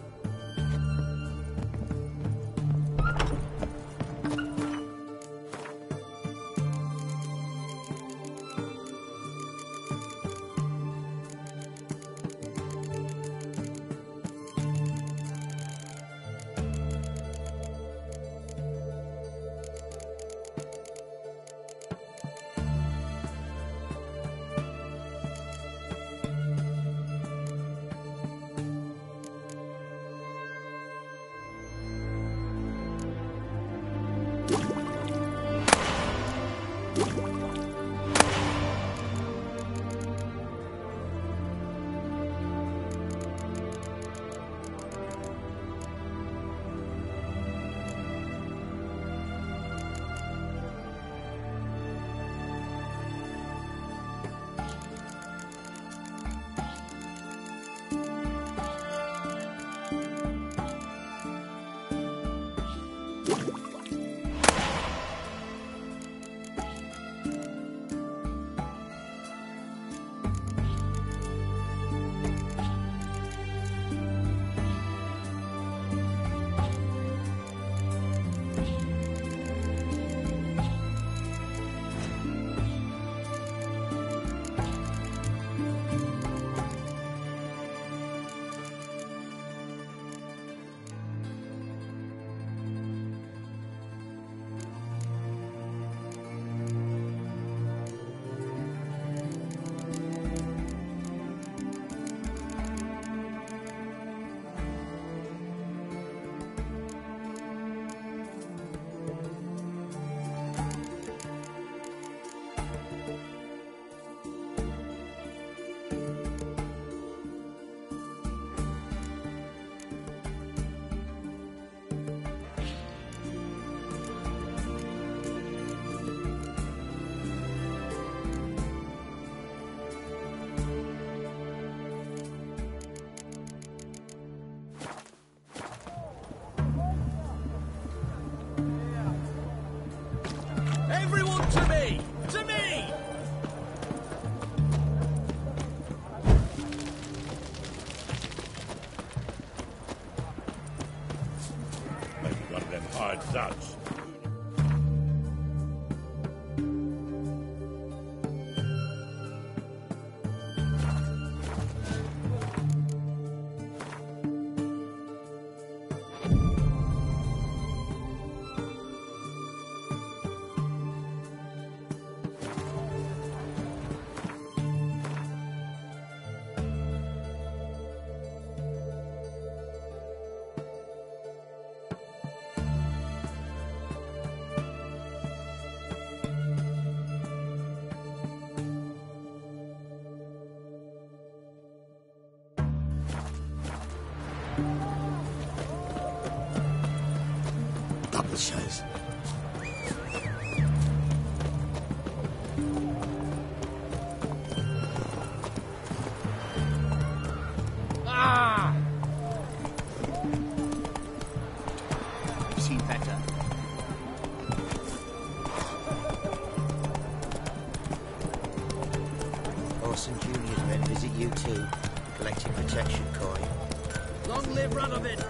Everyone to me! To me! Maybe one of them hired thugs. Publishers. Ah! You've seen better. Orson Jr.'s men visit you too, collecting protection coin. Long live Radovid!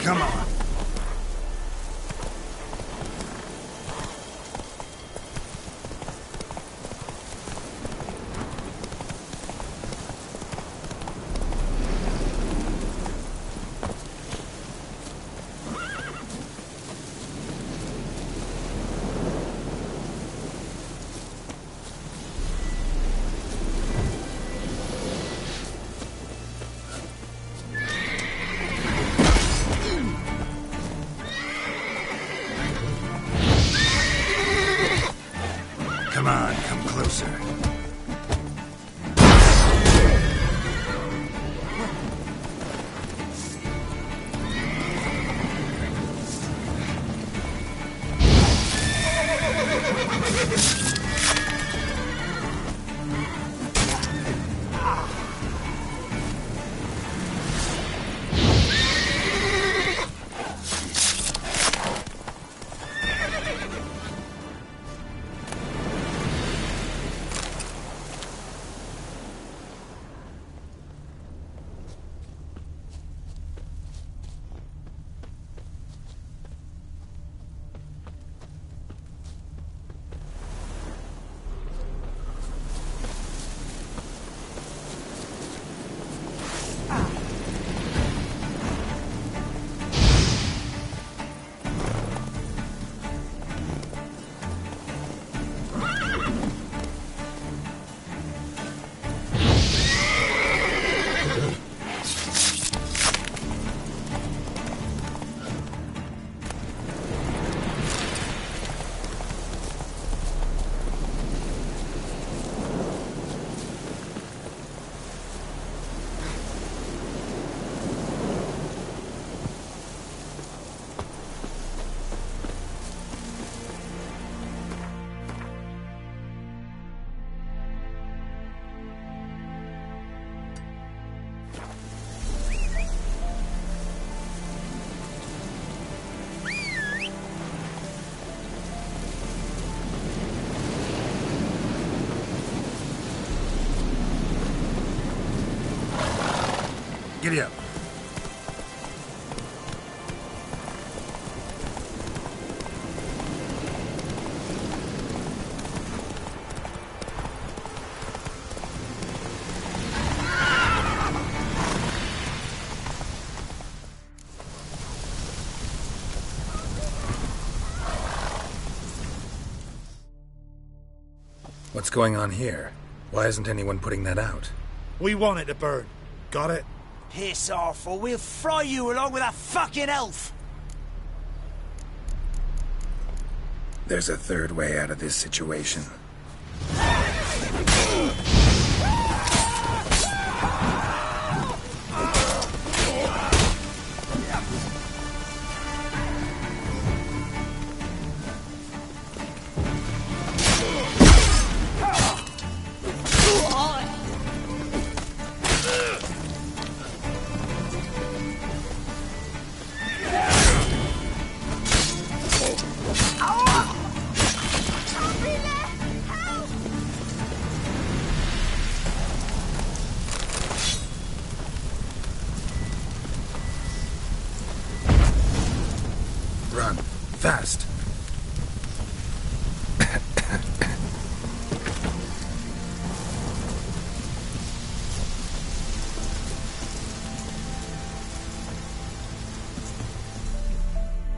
Come on. Come on, come closer. Giddy up. What's going on here? Why isn't anyone putting that out? We want it to burn. Got it? Piss off, or we'll fry you along with a fucking elf! There's a third way out of this situation. Run. Fast.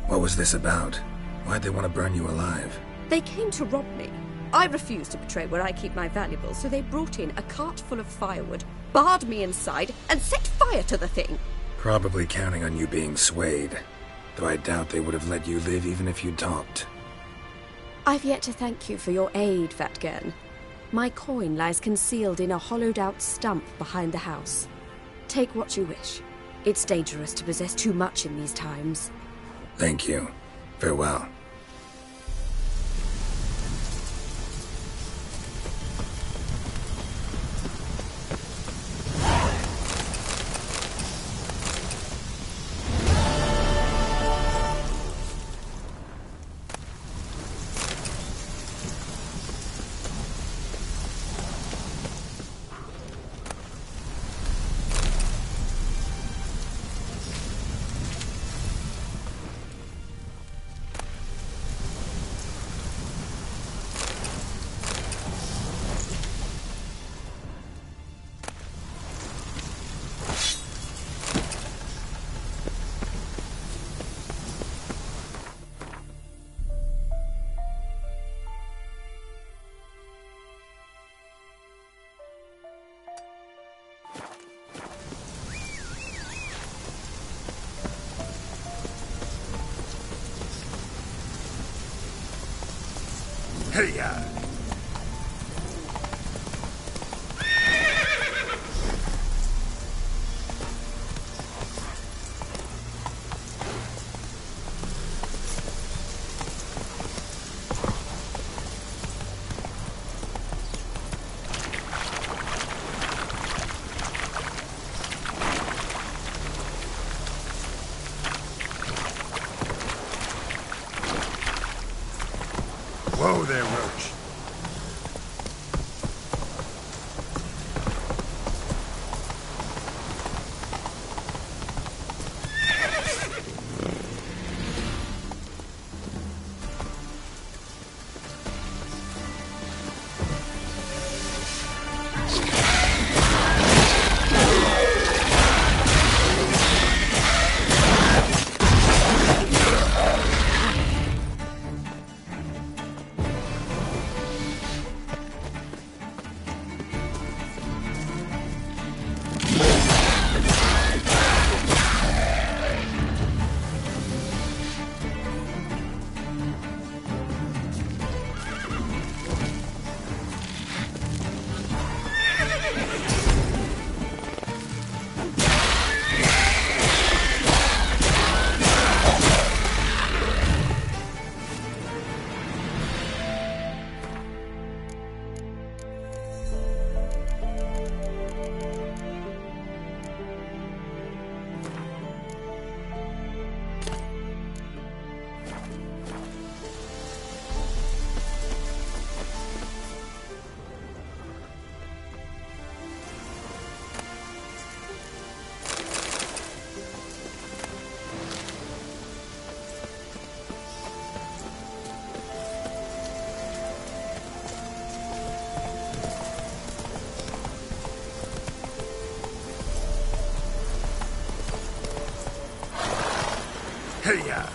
What was this about? Why'd they want to burn you alive? They came to rob me. I refused to betray where I keep my valuables, so they brought in a cart full of firewood, barred me inside, and set fire to the thing. Probably counting on you being swayed. Though I doubt they would have let you live even if you talked. I've yet to thank you for your aid, Vatgern. My coin lies concealed in a hollowed-out stump behind the house. Take what you wish. It's dangerous to possess too much in these times. Thank you. Farewell. Hey-ya! Whoa there, Roach. Hey-ya!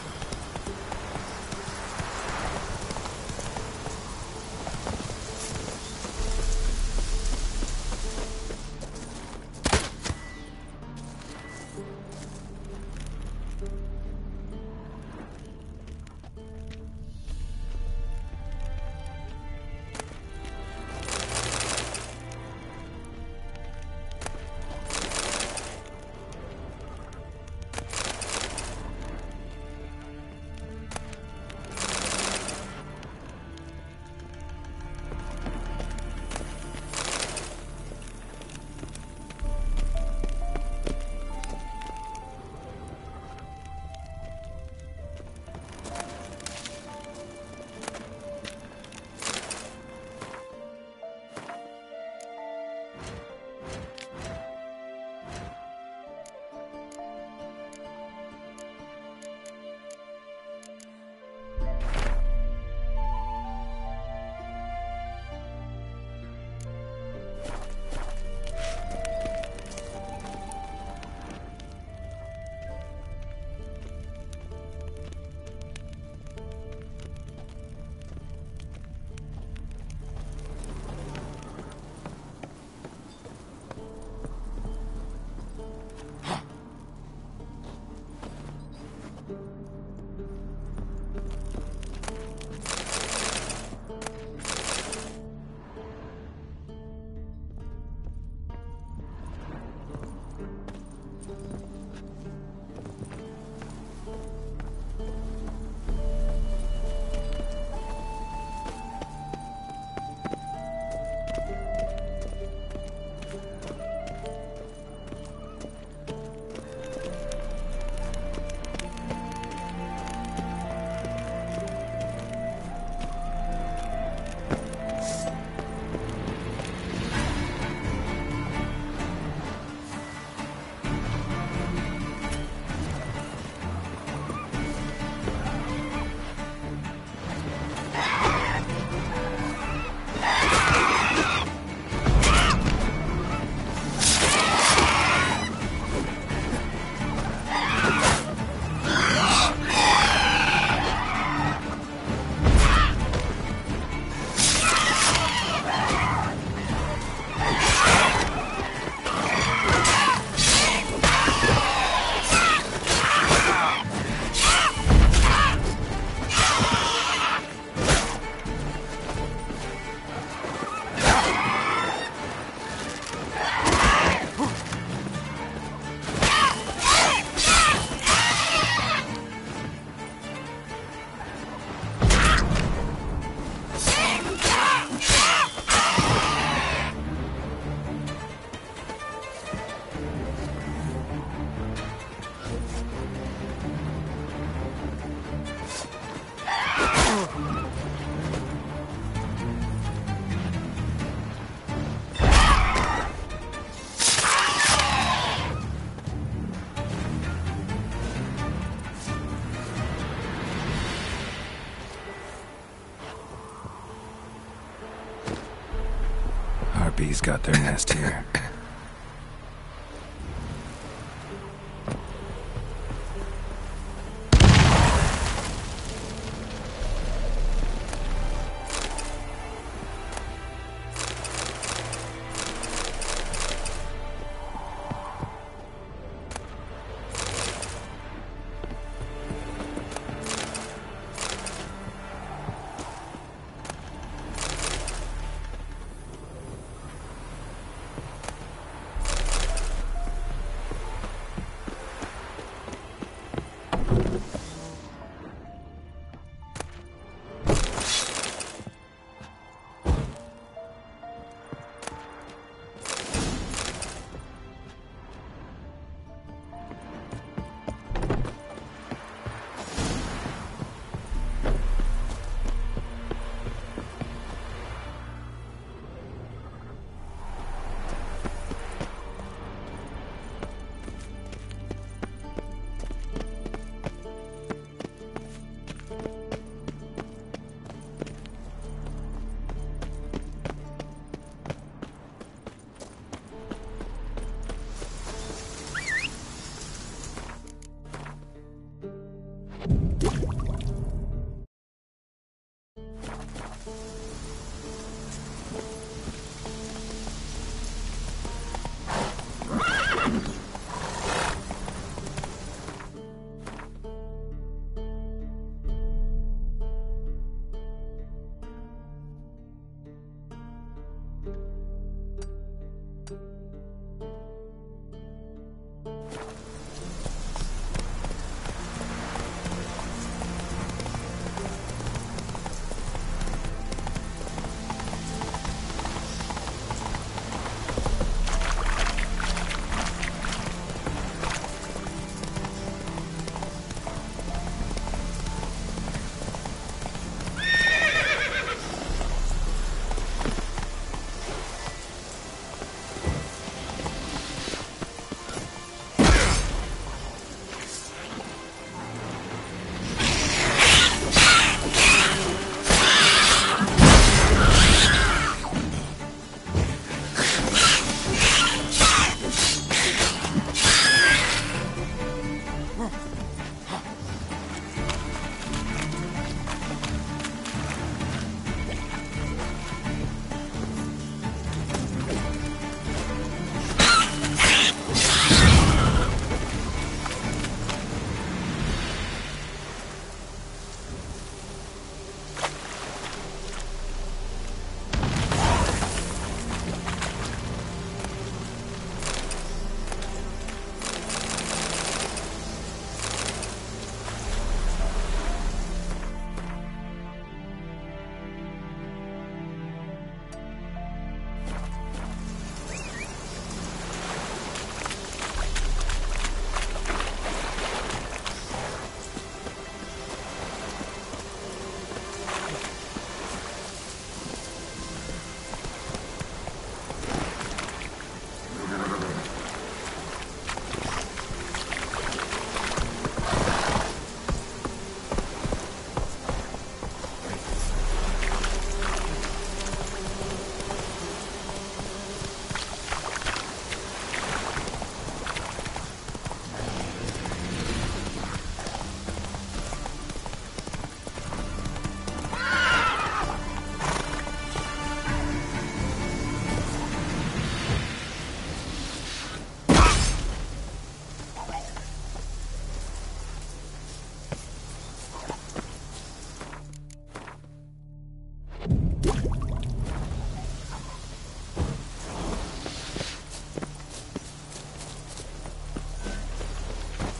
Harpies got their nest here.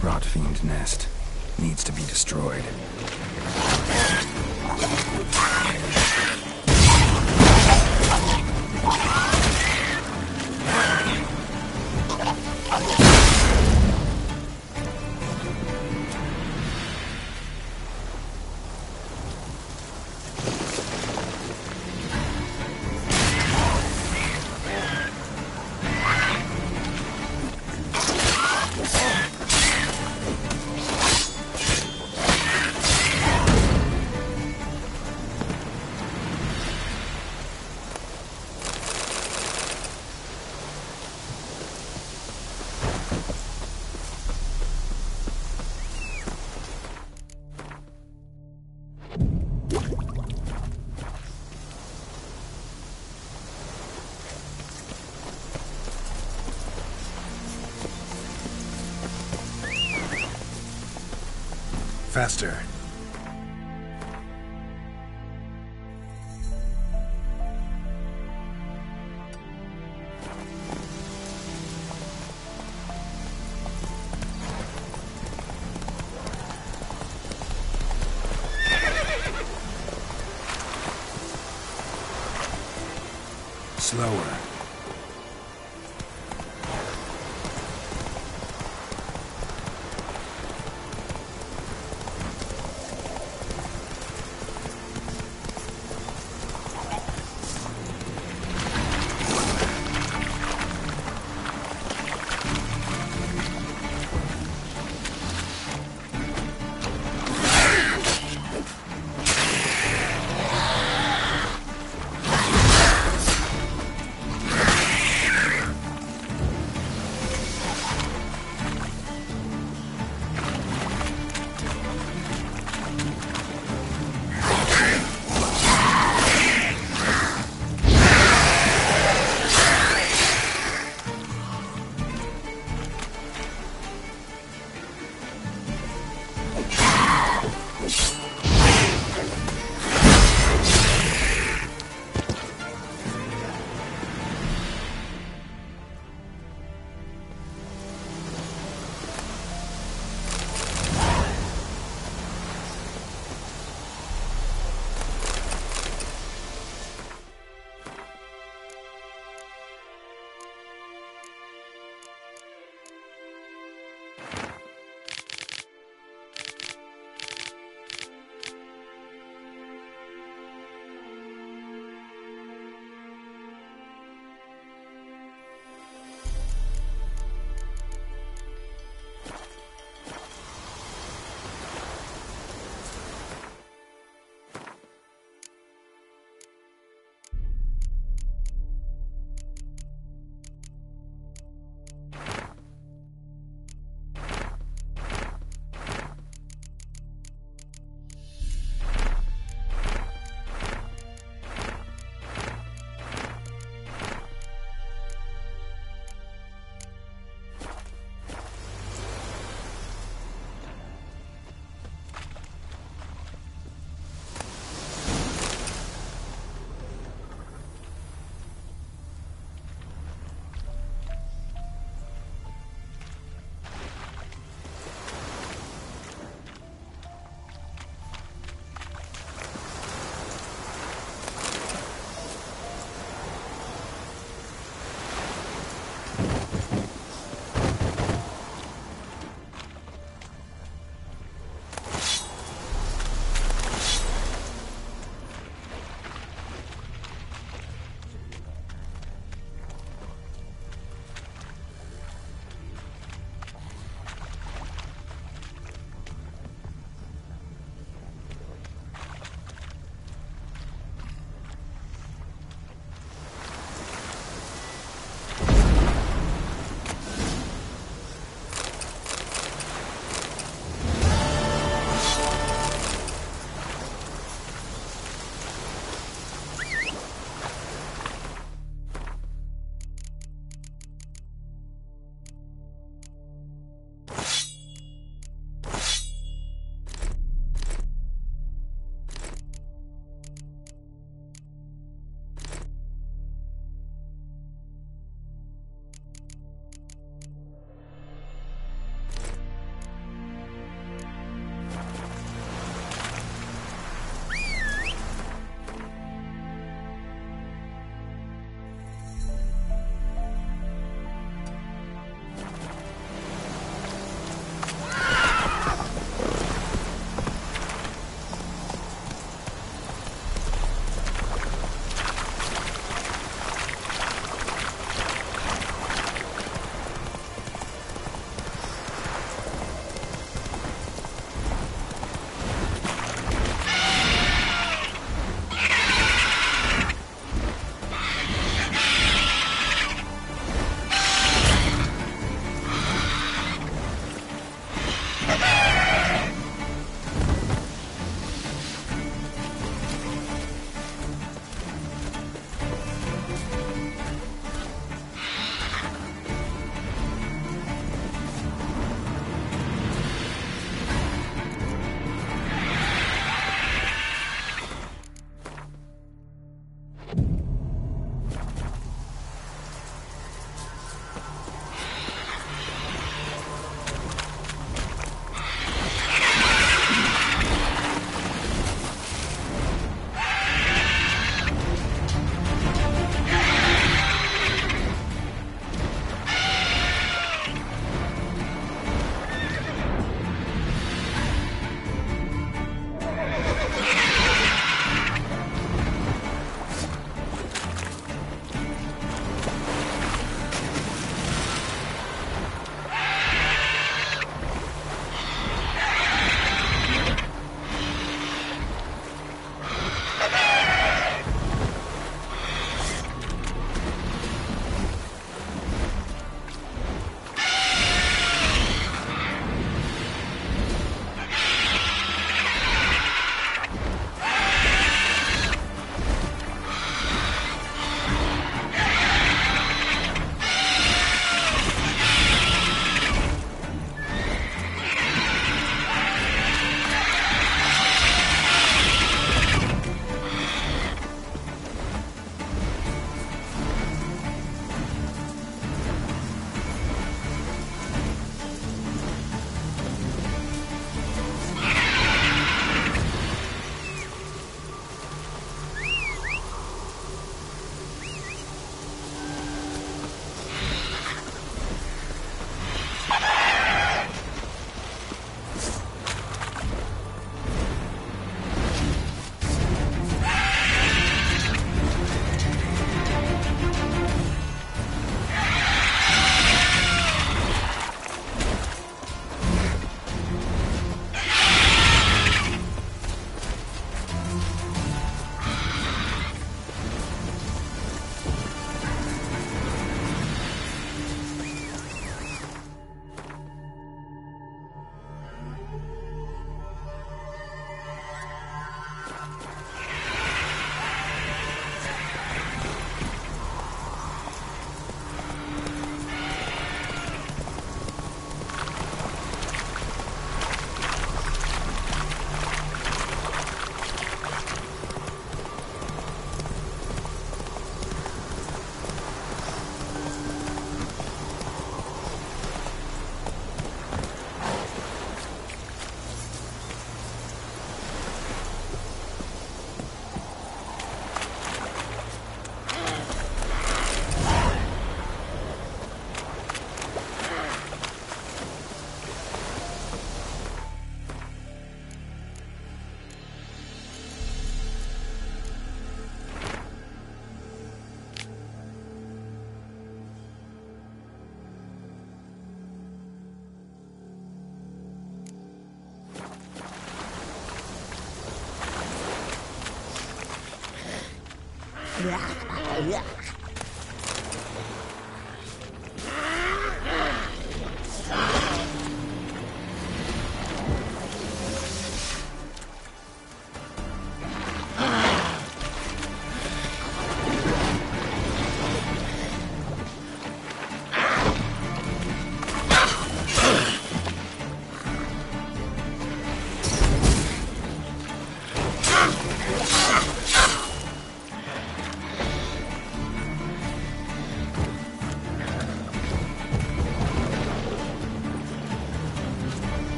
Rotfiend nest needs to be destroyed. faster. Slower.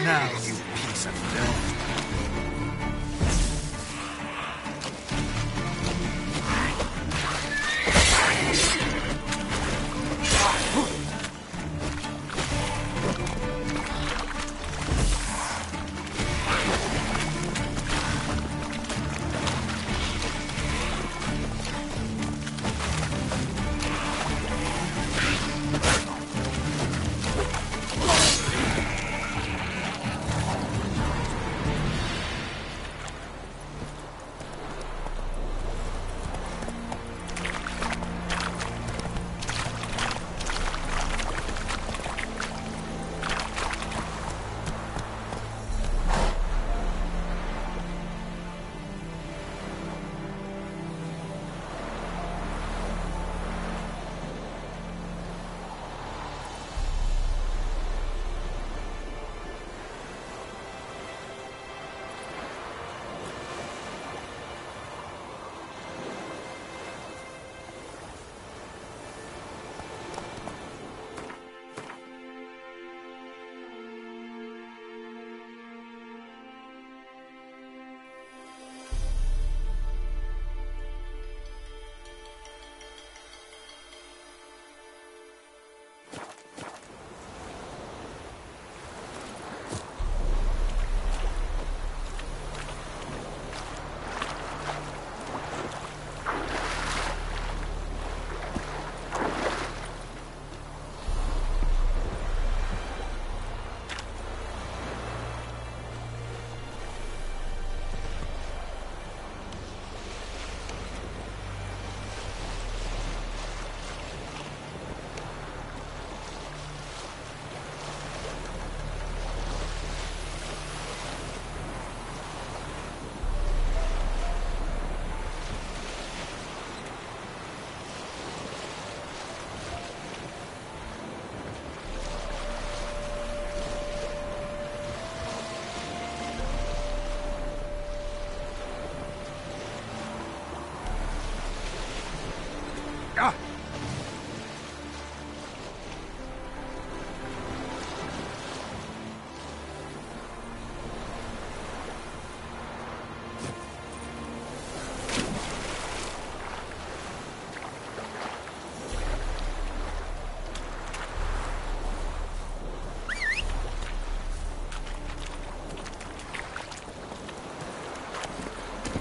Now, you piece of filth.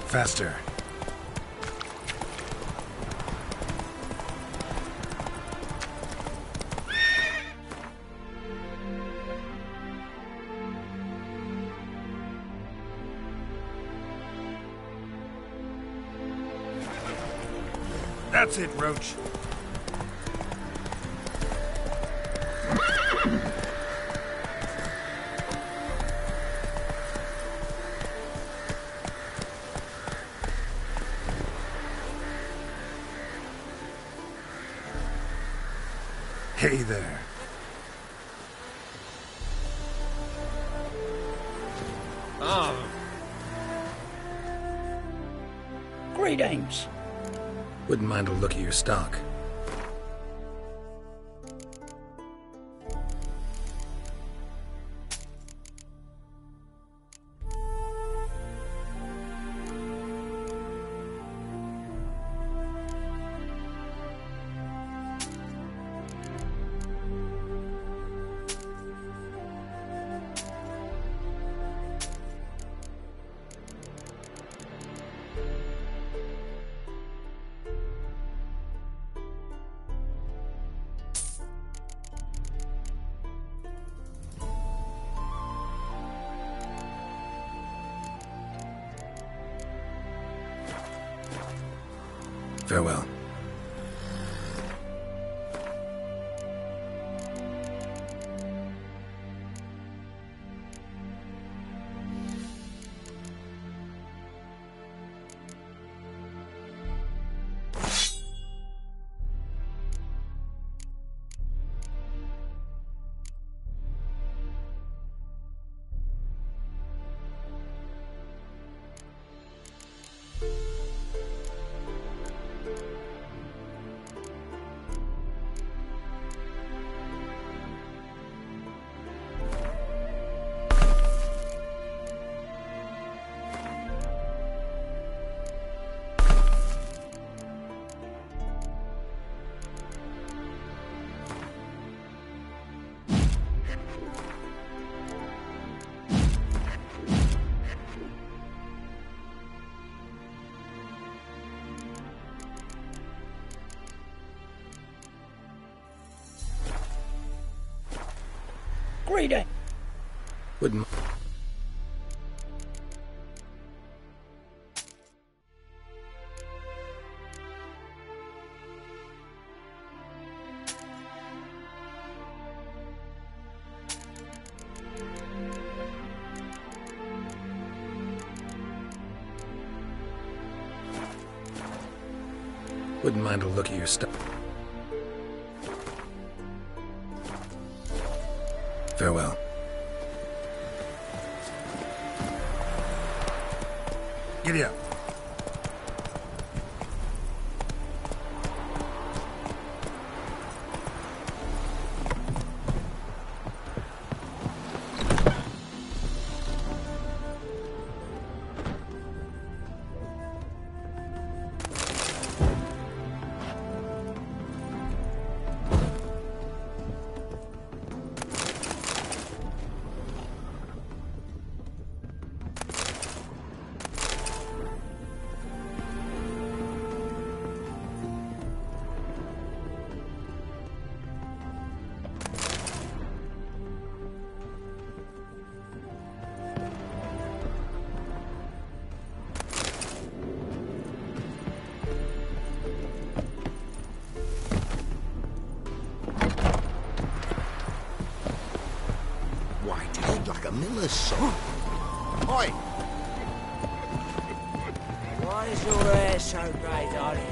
Faster. That's it, Roach. Hey there. Oh. Greetings. Wouldn't mind a look at your stock. Farewell. Greedy. Wouldn't... Wouldn't mind a look at your stuff. Farewell. Giddy up. Miller's son. Oi! Why is your hair so grey, darling?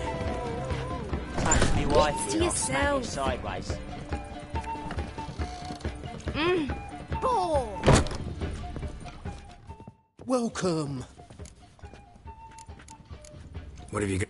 Touch me wife to yourself. Sideways. Oh. Welcome. What have you got?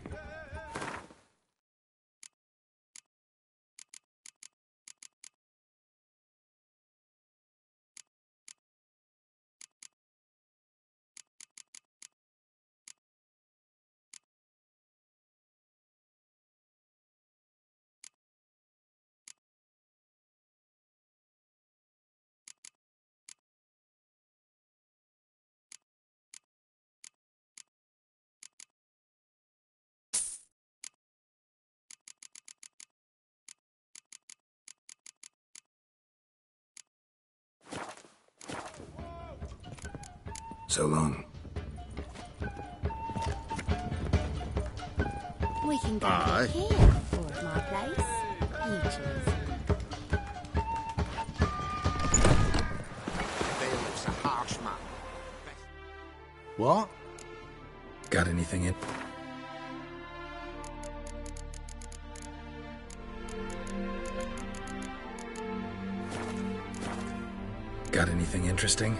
So long. We can go Aye. here or at my place. You choose. Bailiff's a harsh man. What? Got anything in? Got anything interesting?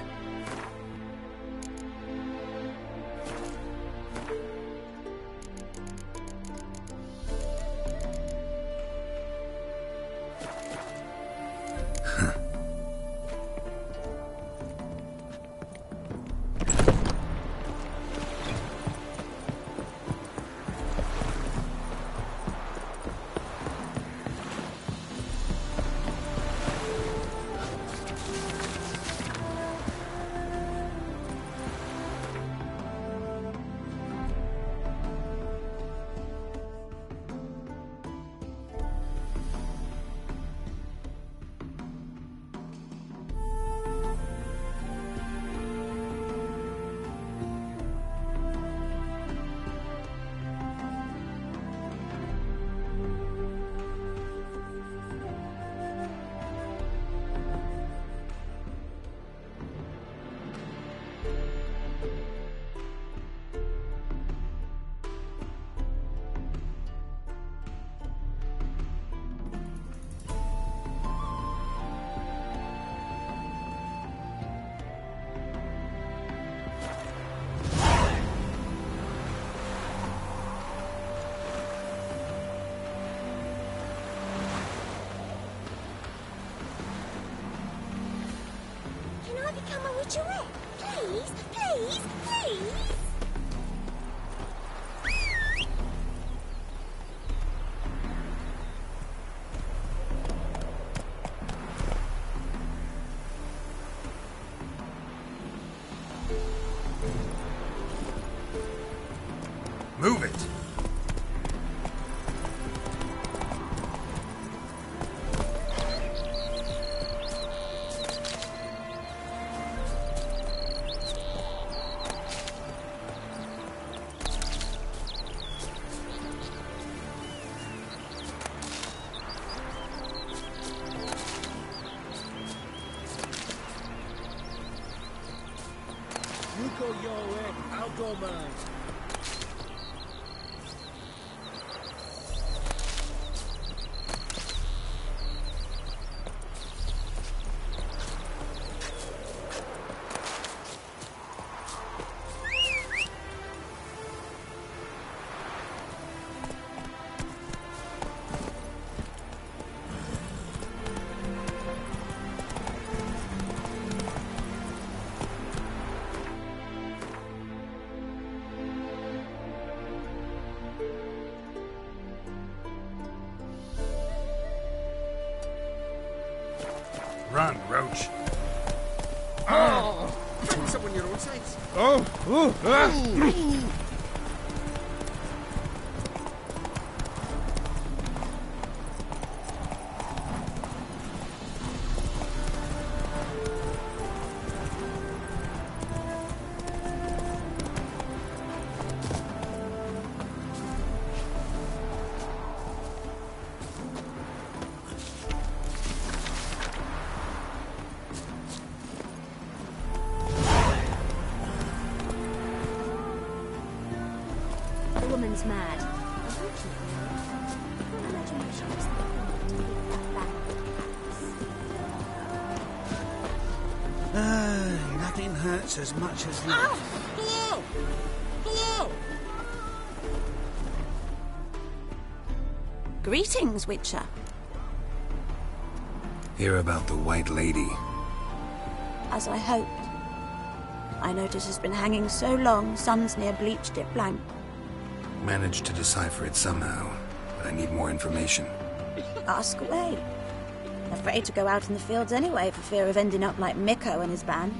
Become a witcherette. Please, please, please. Move it! You go your way, I'll go mine. Run, Roach. Oh! Someone your own sides. The woman's mad. Unfortunately, I can't imagine what she was thinking to keep that back. Nothing hurts as much as love. Ah! Hello! Hello! Greetings, Witcher. Hear about the White Lady. As I hoped. I notice it's been hanging so long, sun's near bleached it blank. Managed to decipher it somehow, but I need more information. Ask away. Afraid to go out in the fields anyway for fear of ending up like Mikko and his band.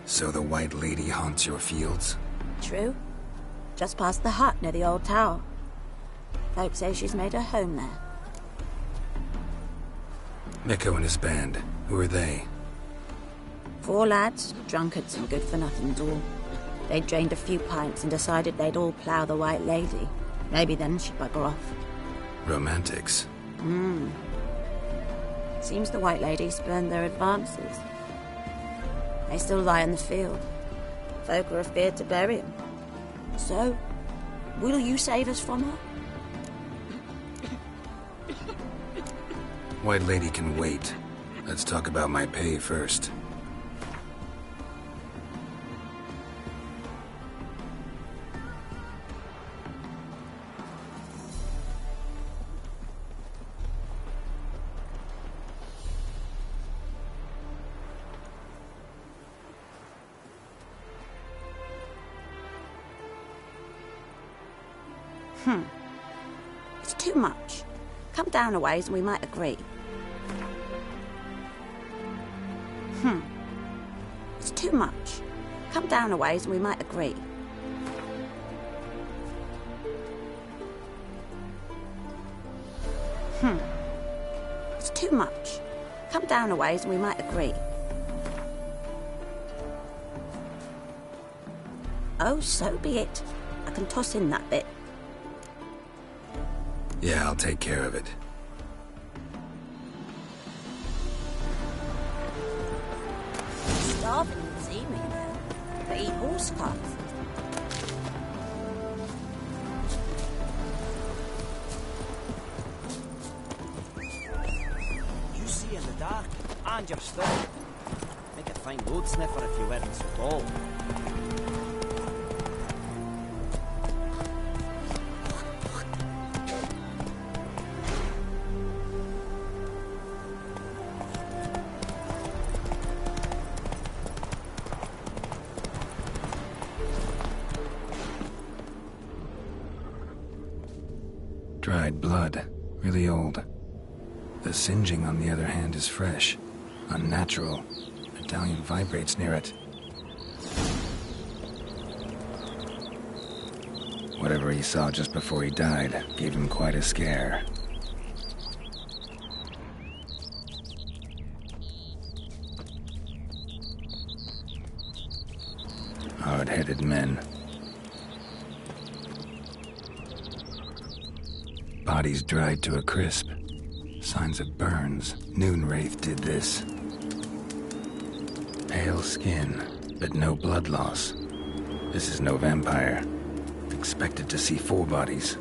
So the White Lady haunts your fields? True. Just past the hut near the old tower. Folks say she's made her home there. Mikko and his band, who are they? 4 lads, drunkards and good-for-nothings all. They'd drained a few pints and decided they'd all plough the White Lady. Maybe then she'd bugger off. Romantics. Seems the White Lady spurned their advances. They still lie in the field. Folk are afeard to bury them. So, will you save us from her? White Lady can wait. Let's talk about my pay first. It's too much. Come down a ways and we might agree. It's too much. Come down a ways and we might agree. It's too much. Come down a ways and we might agree. Oh, so be it. I can toss in that bit. Yeah, I'll take care of it. Starving this evening, though. But eat horse carts. You see in the dark, and you're still. Make a fine road sniffer if you weren't so tall. Dried blood. Really old. The singeing, on the other hand, is fresh. Unnatural. Medallion vibrates near it. Whatever he saw just before he died gave him quite a scare. Hard-headed men. Bodies dried to a crisp. Signs of burns. Noonwraith did this. Pale skin, but no blood loss. This is no vampire. Expected to see 4 bodies.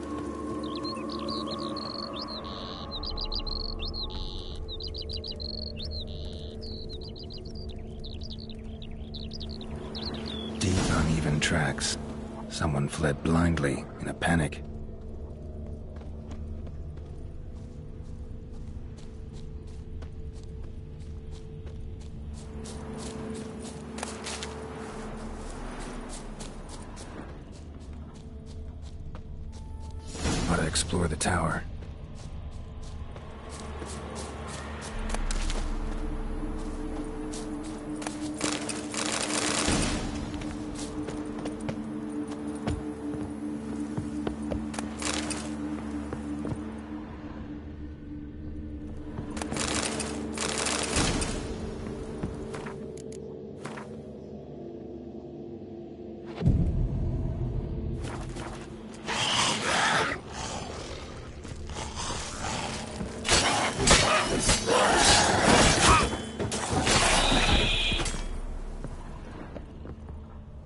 Deep, uneven tracks. Someone fled blindly in a panic. Gotta explore the tower.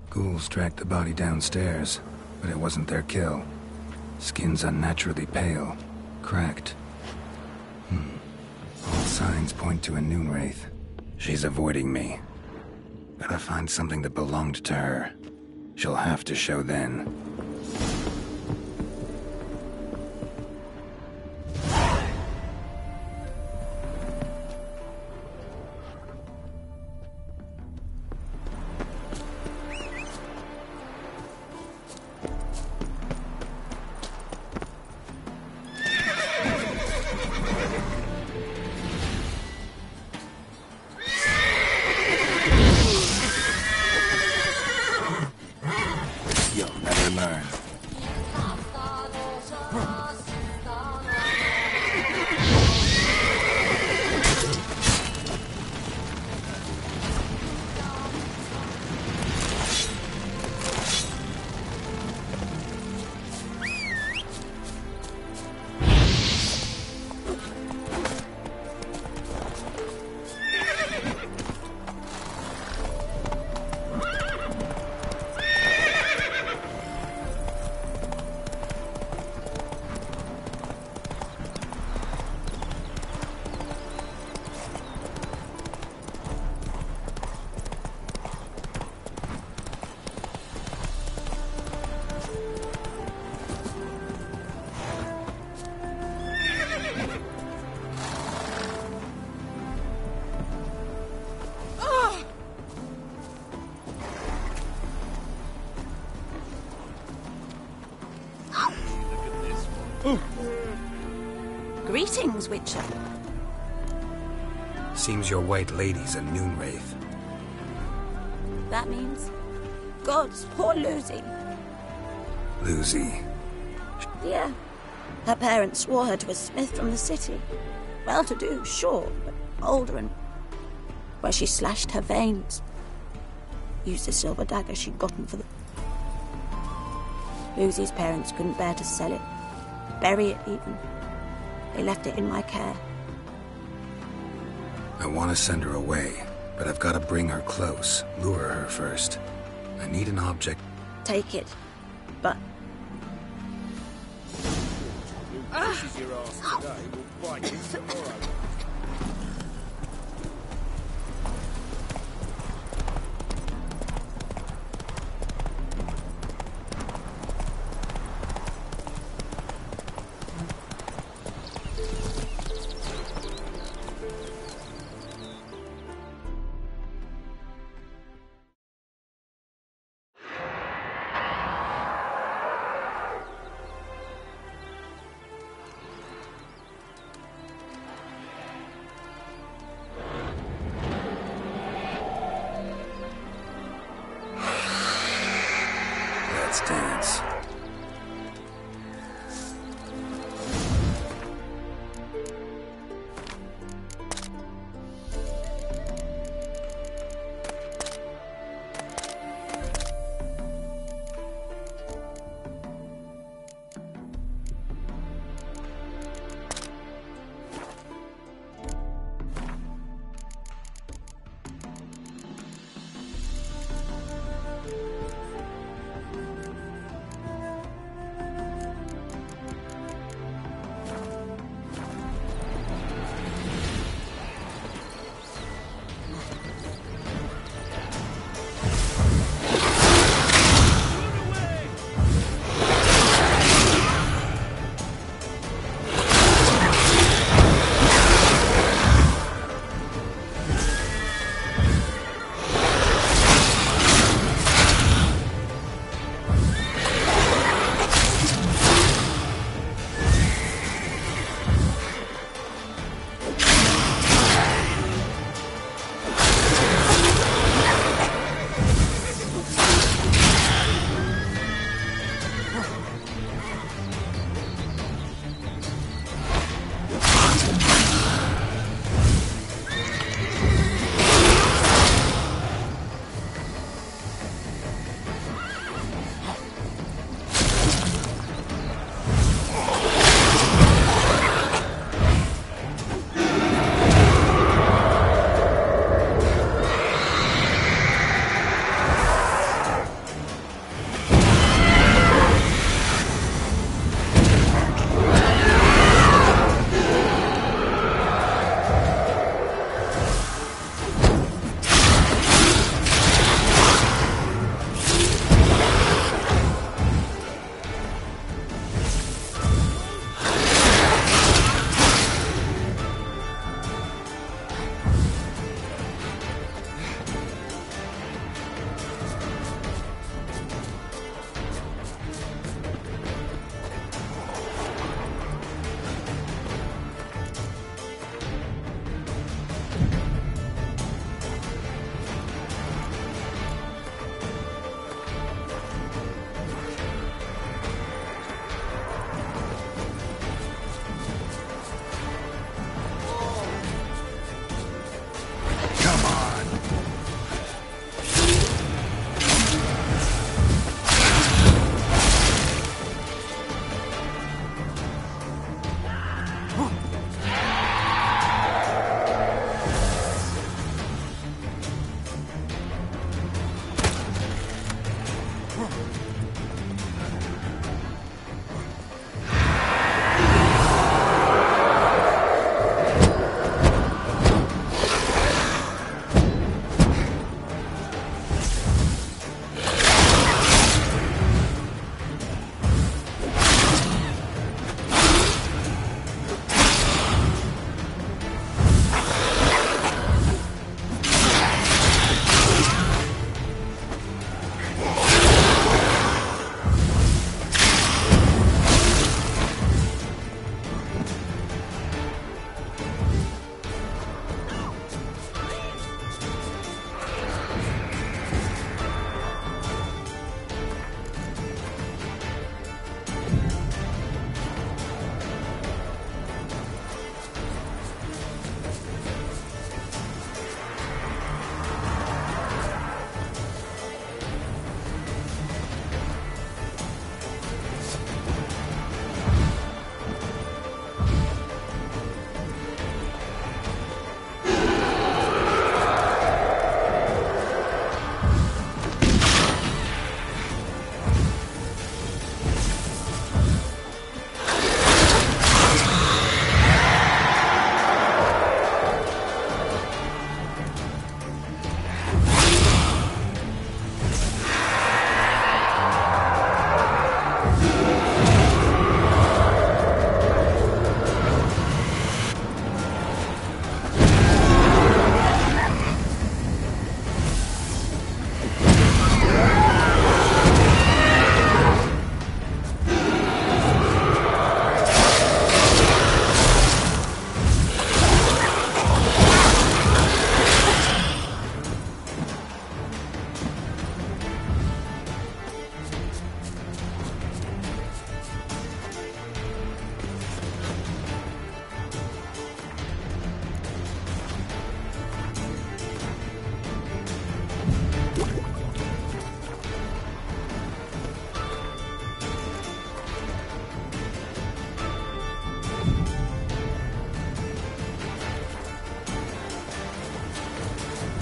Ghouls tracked the body downstairs, but it wasn't their kill. Skin's unnaturally pale, cracked. All signs point to a Noonwraith. She's avoiding me. Gotta find something that belonged to her. She'll have to show then. Greetings, Witcher. Seems your white lady's a Noonwraith. That means... Gods, poor Lucy. Lucy. Yeah. Her parents swore her to a smith from the city. Well-to-do, sure, but older and... where she slashed her veins. Used a silver dagger she'd gotten for the... Lucy's parents couldn't bear to sell it. Bury it, even. They left it in my care. I want to send her away, but I've got to bring her close, lure her first. I need an object. Take it, but... This is your ass today, we'll bite you tomorrow. Let's dance.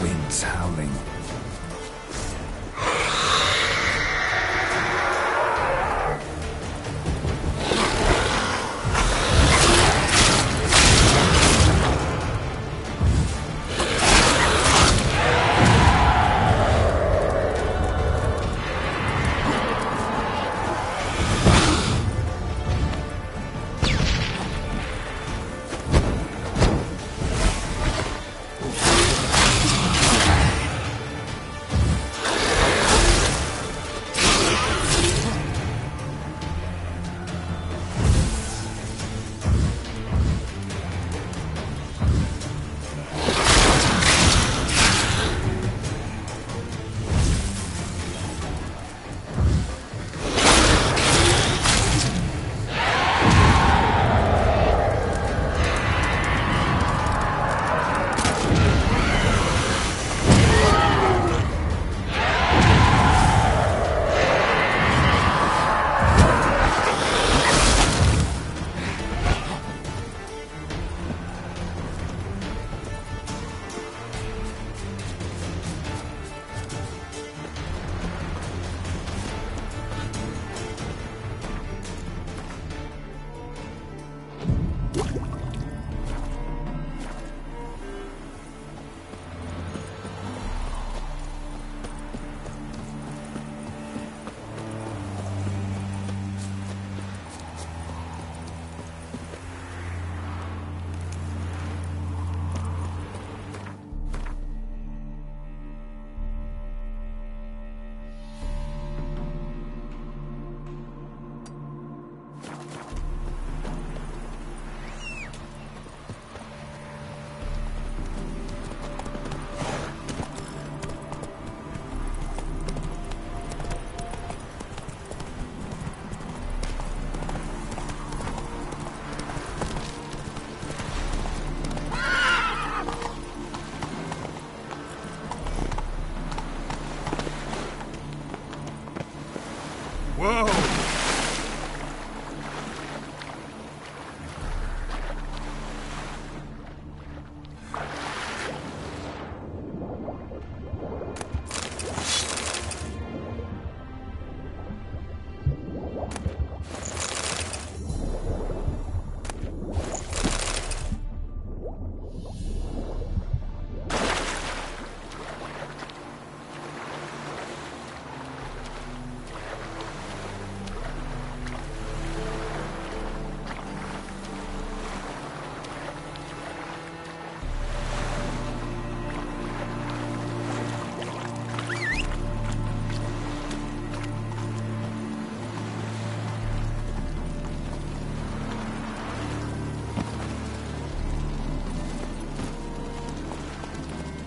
Wind's howling.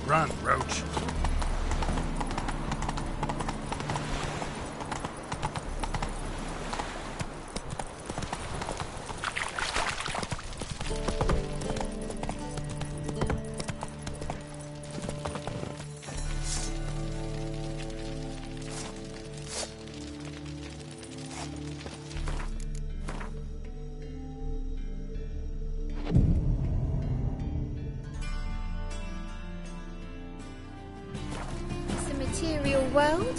Run, Roach. Material world,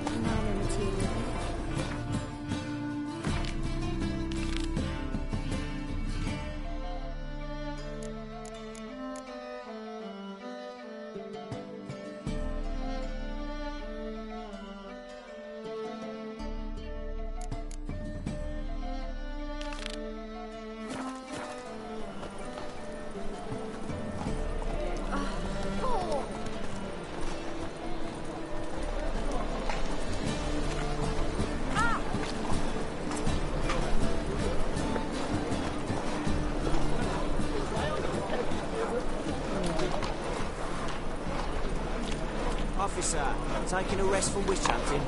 and I'm a material. Officer, taking a rest from witch hunting.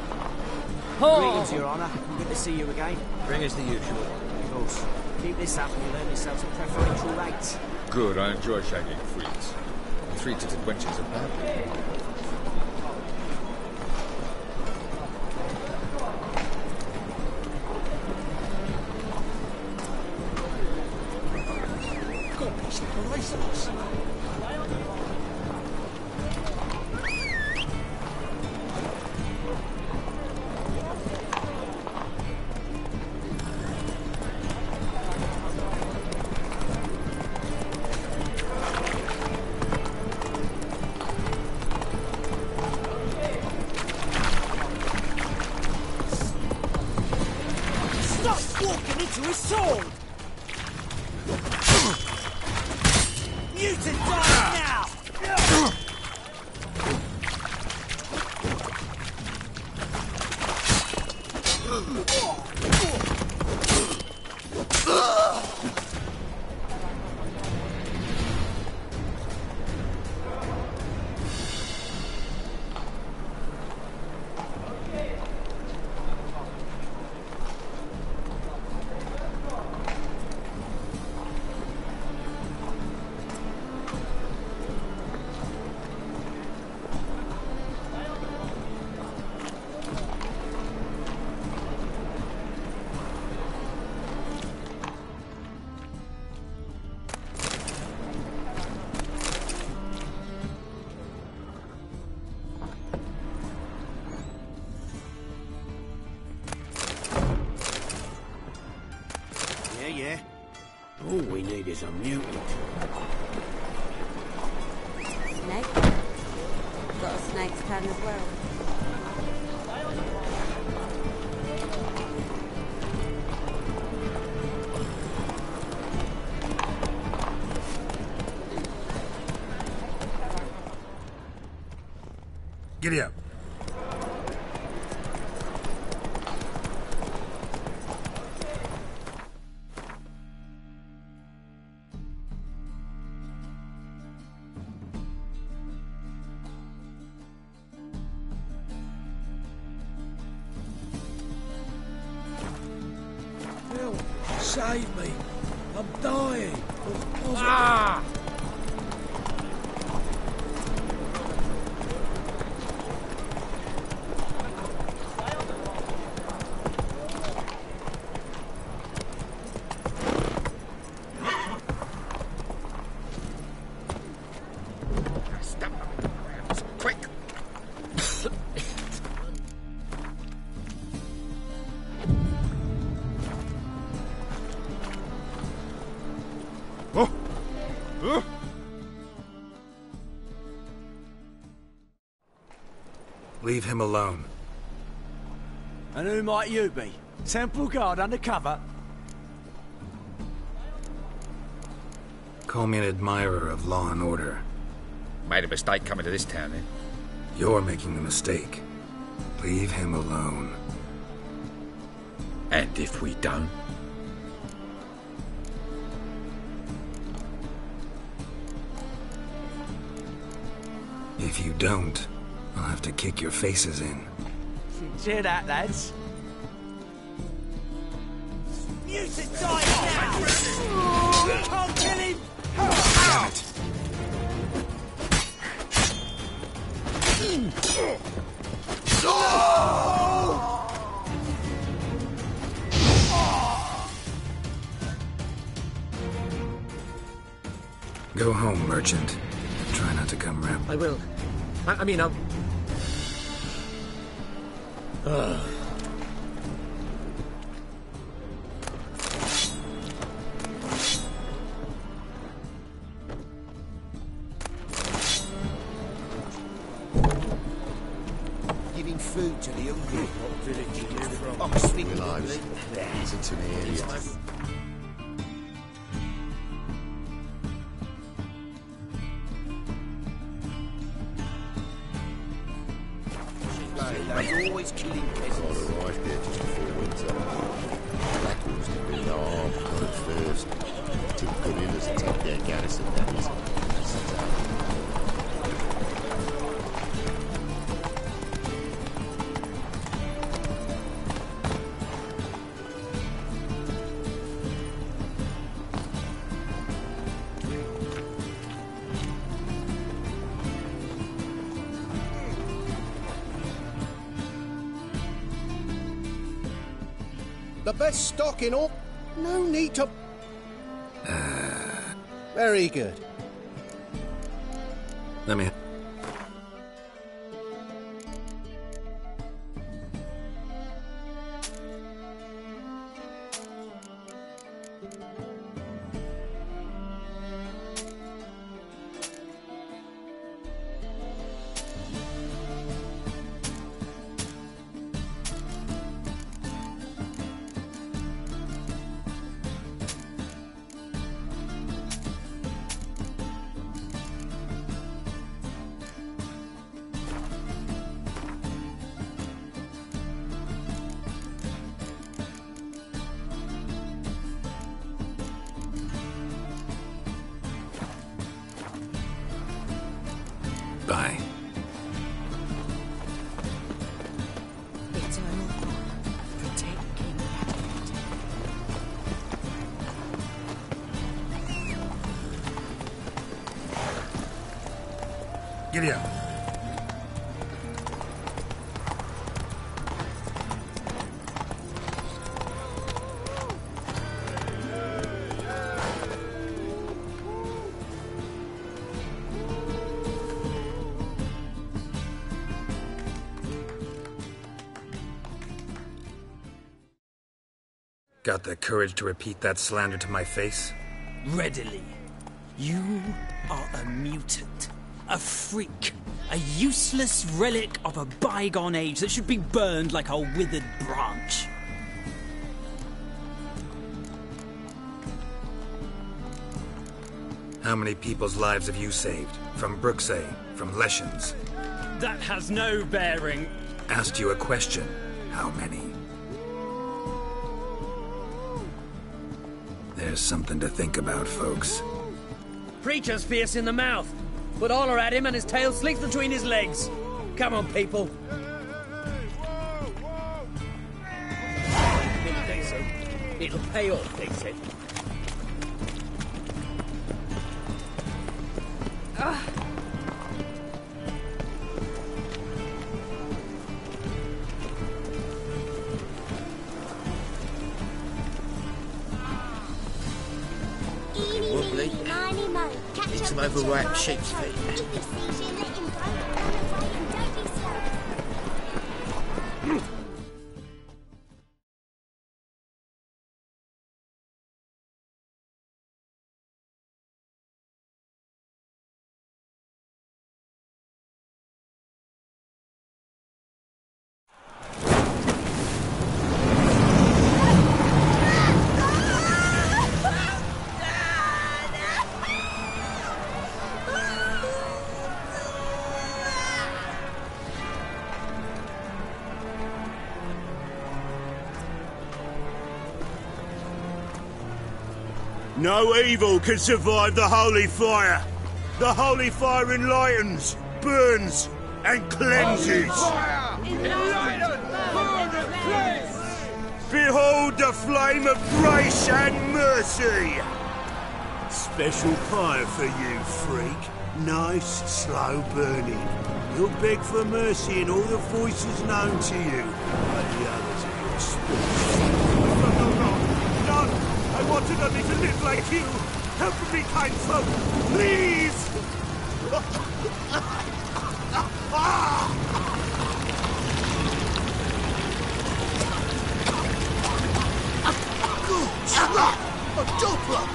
Oh. Greetings, Your Honour. Good to see you again. Bring us the usual. Of course. Keep this up and you'll earn yourselves a preferential rate. Good, I enjoy shagging freaks. 3-titted wenches are bad. walking into his sword! Mutant die now! Yeah. All we need is a mutant. Snake? Got a snake's pen as well. Giddy up. Phil, save me. I'm dying. Ah! Quick! Leave him alone. And who might you be? Temple Guard undercover? Call me an admirer of law and order. Made a mistake coming to this town, then. You're making the mistake. Leave him alone. And if we don't? If you don't, I'll have to kick your faces in. Cheer that, lads. Mutant die now! Can't kill him! Damn it! Go home, merchant. Try not to come round. I will. I mean, I'll... Giving food to the hungry. What village you live from? Oxford, Lives. It's an area. He's always killing peasants. God arrived there just before winter. Black Wolves can be armed, got it first. Till guerrillas attack their garrison, that is. The best stock in all. No need to... Very good. Let me... Giddy up. Got the courage to repeat that slander to my face? Readily. You are a mutant. A freak. A useless relic of a bygone age that should be burned like a withered branch. How many people's lives have you saved? From Brooksay? From Leshens? That has no bearing. Asked you a question. How many? There's something to think about, folks. Preacher's fierce in the mouth, but all are at him and his tail slinks between his legs. Come on, people. It'll pay off, they said. Wobbly. Need some overripe sheep's feet. No evil can survive the holy fire. The holy fire enlightens, burns, and cleanses. Behold the flame of grace and mercy. Special fire for you, freak. Nice, slow burning. You'll beg for mercy in all the voices known to you, like the others of your species. No! I wanted only to live like you. Help me, kind folk, please! Good slap! A doppler!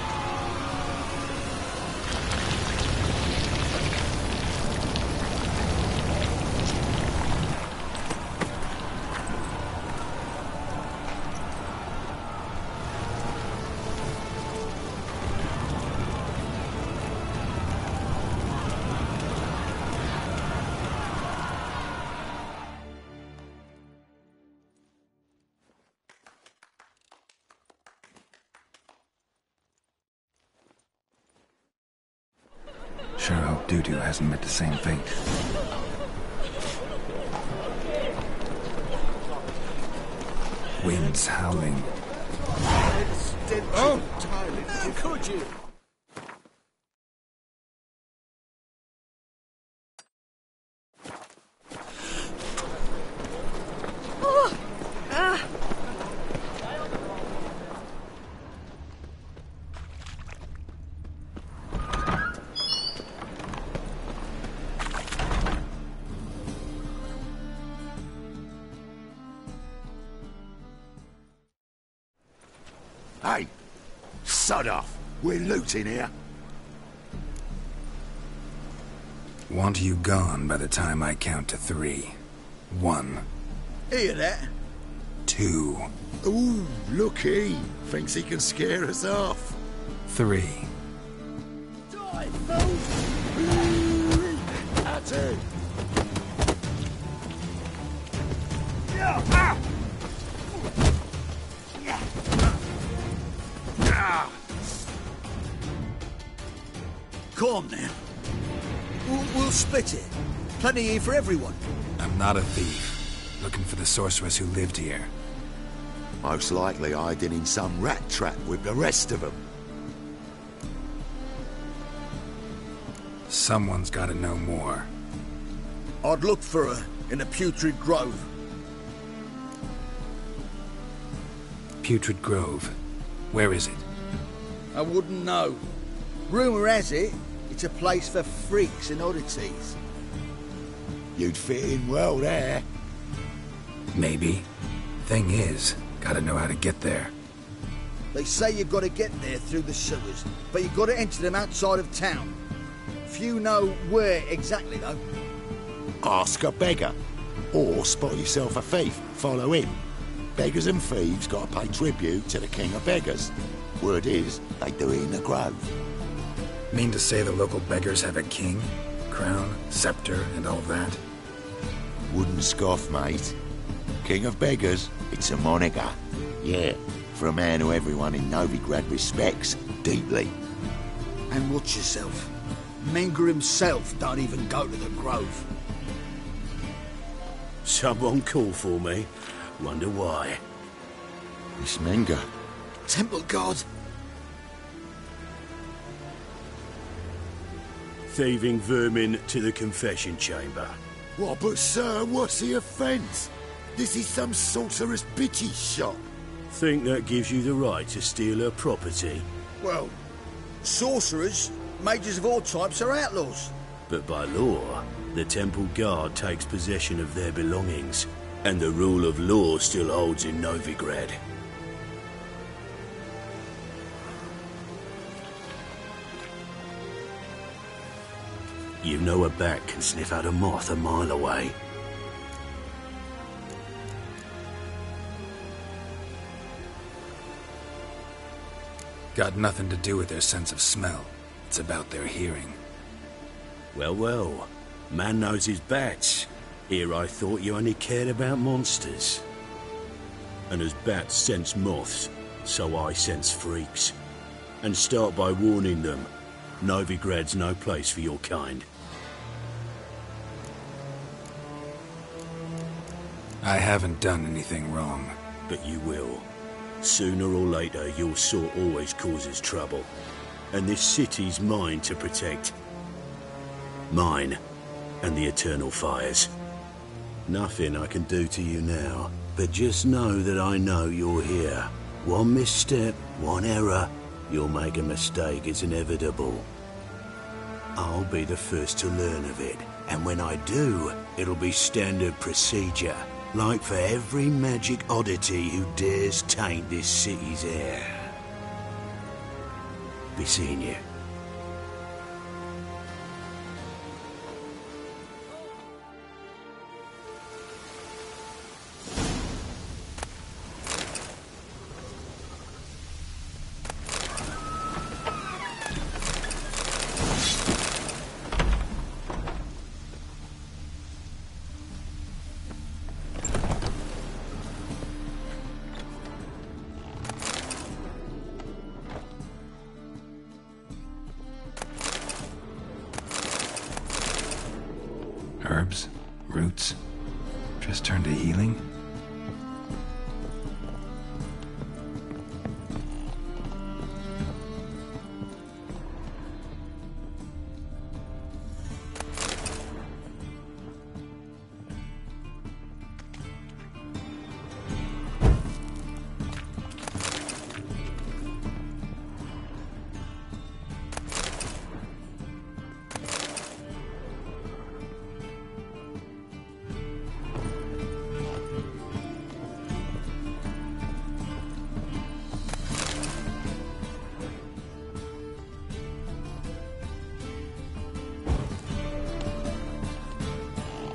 Sure hope Doo-Doo hasn't met the same fate. Winds howling. Oh, how could you? Hey, sod off. We're looting here. Want you gone by the time I count to 3. 1. Hear that? 2. Ooh, looky. Thinks he can scare us off. 3. Die, fool! That's it. Come on now. We'll split it. Plenty here for everyone. I'm not a thief. Looking for the sorceress who lived here. Most likely hiding in some rat trap with the rest of them. Someone's gotta know more. I'd look for her in the Putrid Grove. Putrid Grove. Where is it? I wouldn't know. Rumour has it, it's a place for freaks and oddities. You'd fit in well there. Maybe. Thing is, gotta know how to get there. They say you've got to get there through the sewers, but you've got to enter them outside of town. Few know where exactly, though. Ask a beggar. Or spot yourself a thief. Follow him. Beggars and thieves got to pay tribute to the king of beggars. Word is, they do it in the grove. Mean to say the local beggars have a king? Crown, scepter, and all that? Wouldn't scoff, mate. King of beggars, it's a moniker. Yeah, for a man who everyone in Novigrad respects deeply. And watch yourself. Menger himself don't even go to the Grove. Someone called for me. Wonder why. It's Menger. Temple God. Thieving vermin to the confession chamber. What, but sir, what's the offence? This is some sorceress bitch's shop. Think that gives you the right to steal her property? Well, sorcerers, mages of all types are outlaws. But by law, the temple guard takes possession of their belongings, and the rule of law still holds in Novigrad. You know a bat can sniff out a moth a mile away. Got nothing to do with their sense of smell. It's about their hearing. Well, well. Man knows his bats. Here I thought you only cared about monsters. And as bats sense moths, so I sense freaks. And start by warning them. Novigrad's no place for your kind. I haven't done anything wrong. But you will. Sooner or later, your sort always causes trouble. And this city's mine to protect. Mine and the eternal fires. Nothing I can do to you now, but just know that I know you're here. One misstep, one error, you'll make a mistake, it's inevitable. I'll be the first to learn of it, and when I do, it'll be standard procedure, like for every magic oddity who dares taint this city's air. Be seeing you. Herbs? Roots? Just turn to healing?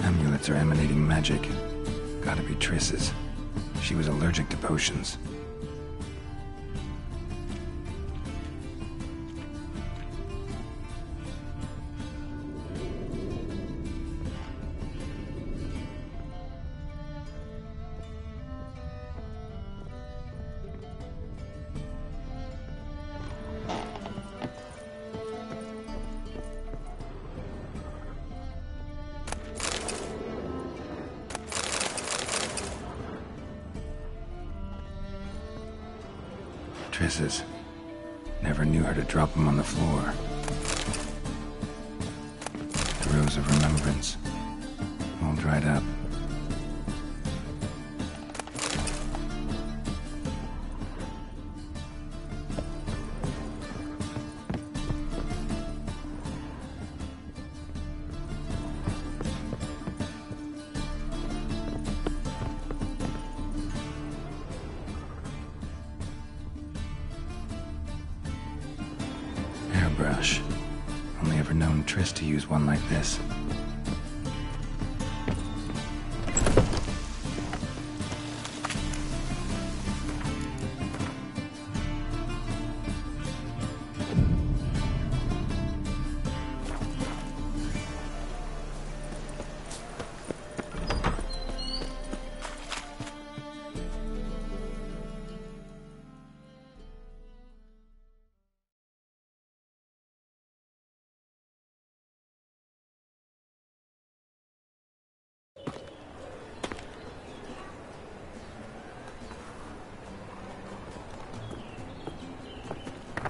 Amulets are emanating magic. Gotta be Triss's. She was allergic to potions. Triss's. Never knew her to drop them on the floor. The Rose of Remembrance. right up. Airbrush. Only ever known Triss to use one like this.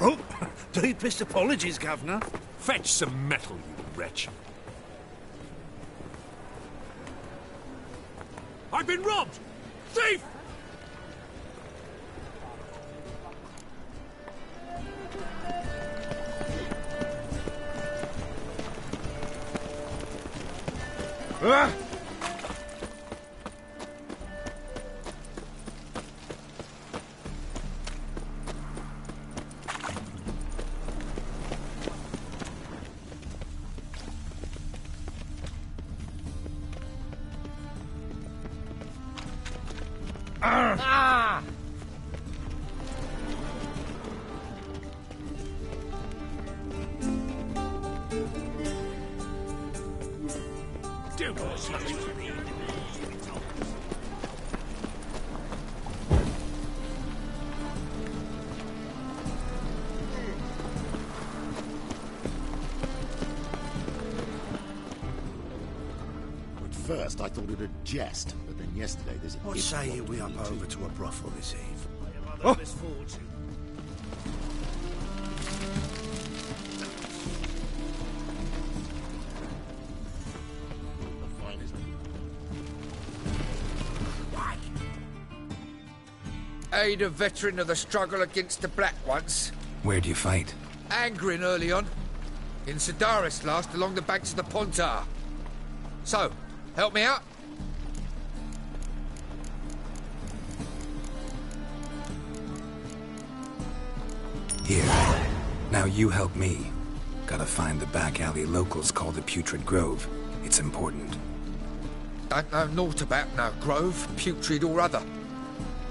Oh, deepest apologies, Governor. Fetch some metal, you wretch. I've been robbed! Thief! Ah! Ah! At first, I thought it a jest, but then yesterday there's an... What say you we up over to a brothel this eve? Oh. Aid a veteran of the struggle against the Black Ones. Where do you fight? Angering early on. In Sedaris last, along the banks of the Pontar. So, help me out? Here. Now you help me. Gotta find the back alley locals call the Putrid Grove. It's important. Don't know naught about no grove, putrid or other.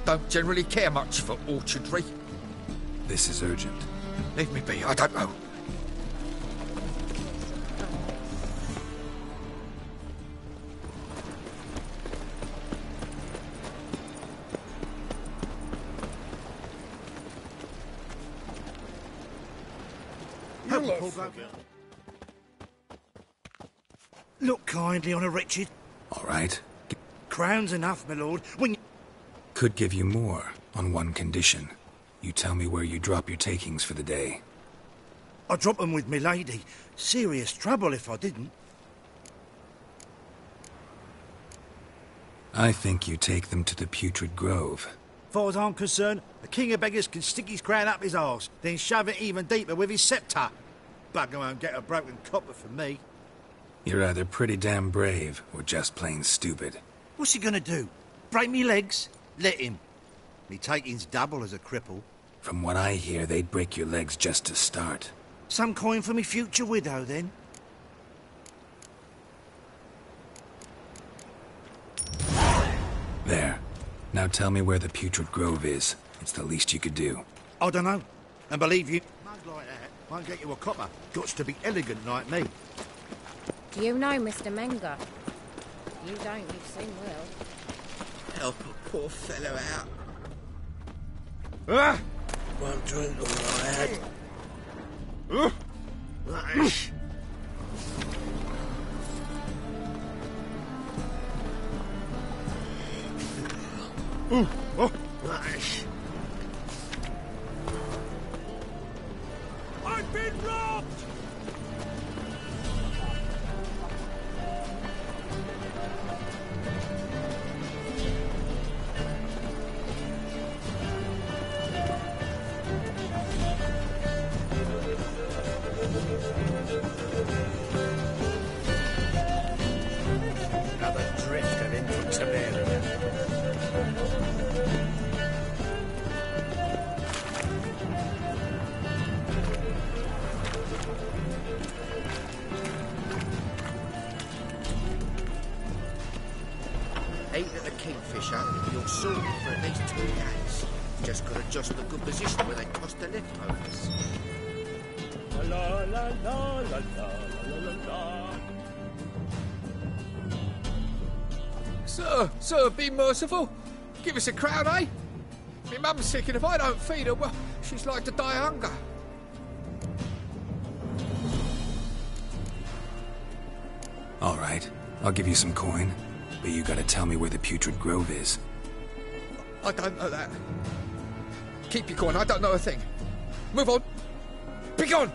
Don't generally care much for orchardry. This is urgent. Leave me be, I don't know. Look kindly on a wretched. All right. Crown's enough, my lord. When you... Could give you more, on one condition. You tell me where you drop your takings for the day. I drop them with me lady. Serious trouble if I didn't. I think you take them to the Putrid Grove. Far as I'm concerned, the king of beggars can stick his crown up his arse, then shove it even deeper with his sceptre. Bugger won't get a broken copper from me. You're either pretty damn brave, or just plain stupid. What's he gonna do? Break me legs? Let him. Me taking's double as a cripple. From what I hear, they'd break your legs just to start. Some coin for me future widow, then? There. Now tell me where the Putrid Grove is. It's the least you could do. I don't know. And believe you, mug like that won't get you a copper. Gots to be elegant like me. Do you know Mr. Menger? You don't, you soon will. Help a poor fellow out. Ah! One drink all I had. I've been robbed! Eat at the Kingfisher, you'll sorted for at least 2 days. Just got to adjust the good position where they toss the leftovers. La la la la la la la la. Sir, be merciful. Give us a crown, eh? My mum's sick, and if I don't feed her, well, she's like to die of hunger. All right, I'll give you some coin, but you gotta tell me where the Putrid Grove is. I don't know that. Keep your coin, I don't know a thing. Move on. Be gone!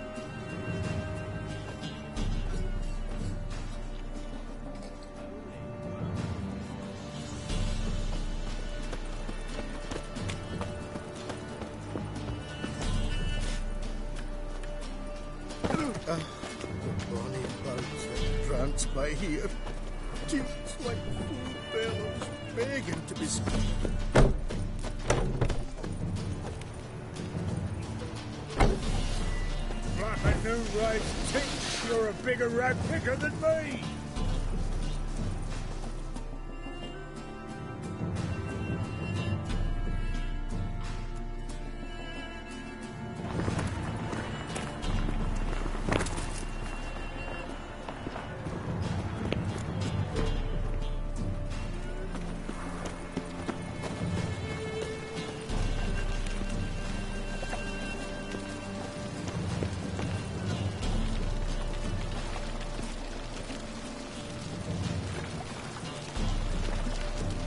Bonnie boats that prance by here. Dukes like fool fellows begging to be... Like a new race thinks you're a bigger rat picker than me.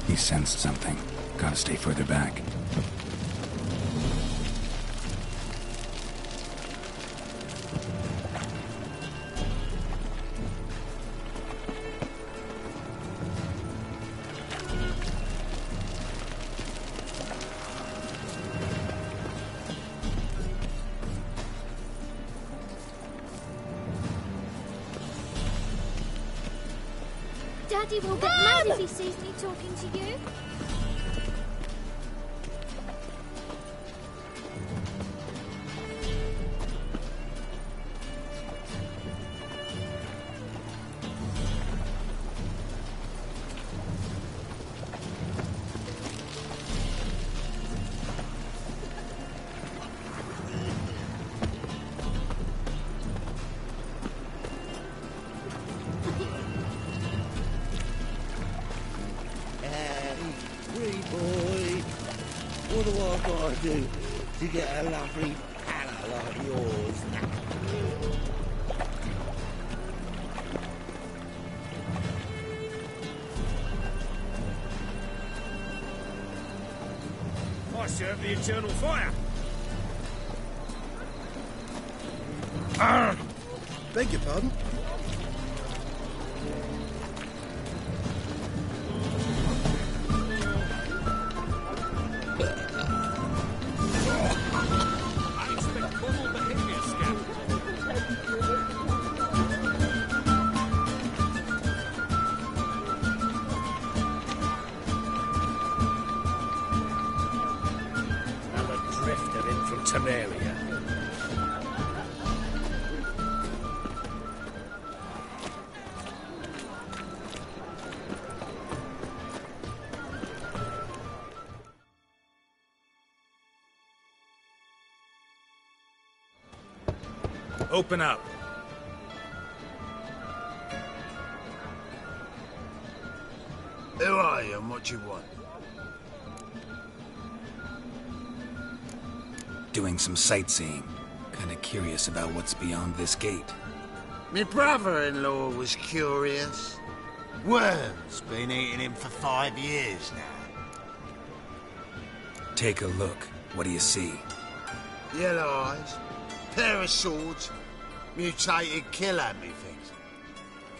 He sensed something. Gotta stay further back. Daddy will get mad if he sees me talking to you. What do I gotta do to get a lovely palate like yours? I serve the eternal fire. Beg your pardon? Open up. Who are you and what you want? Doing some sightseeing. Kinda curious about what's beyond this gate. My brother-in-law was curious. Worm's been eating him for 5 years now. Take a look. What do you see? Yellow eyes, pair of swords, mutated killer, methinks.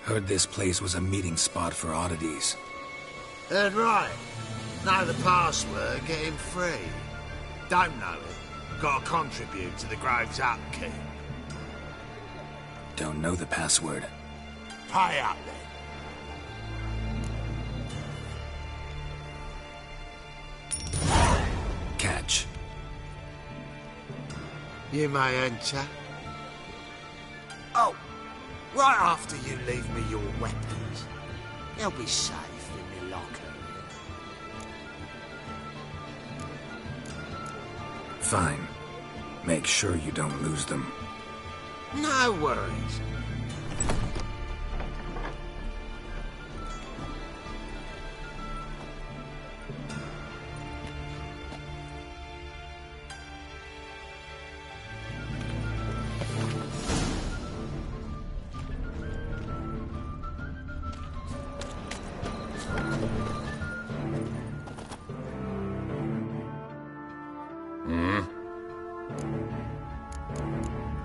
Heard this place was a meeting spot for oddities. Heard right. Know the password, get him free. Don't know it, gotta contribute to the Grove's upkeep. Don't know the password. Pay up then. Catch. You may enter. Oh, right after you leave me your weapons. They'll be safe in my locker. Fine. Make sure you don't lose them. No worries.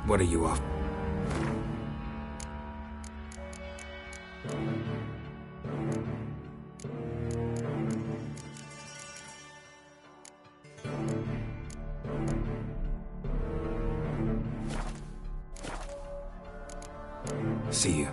What are you off? See you.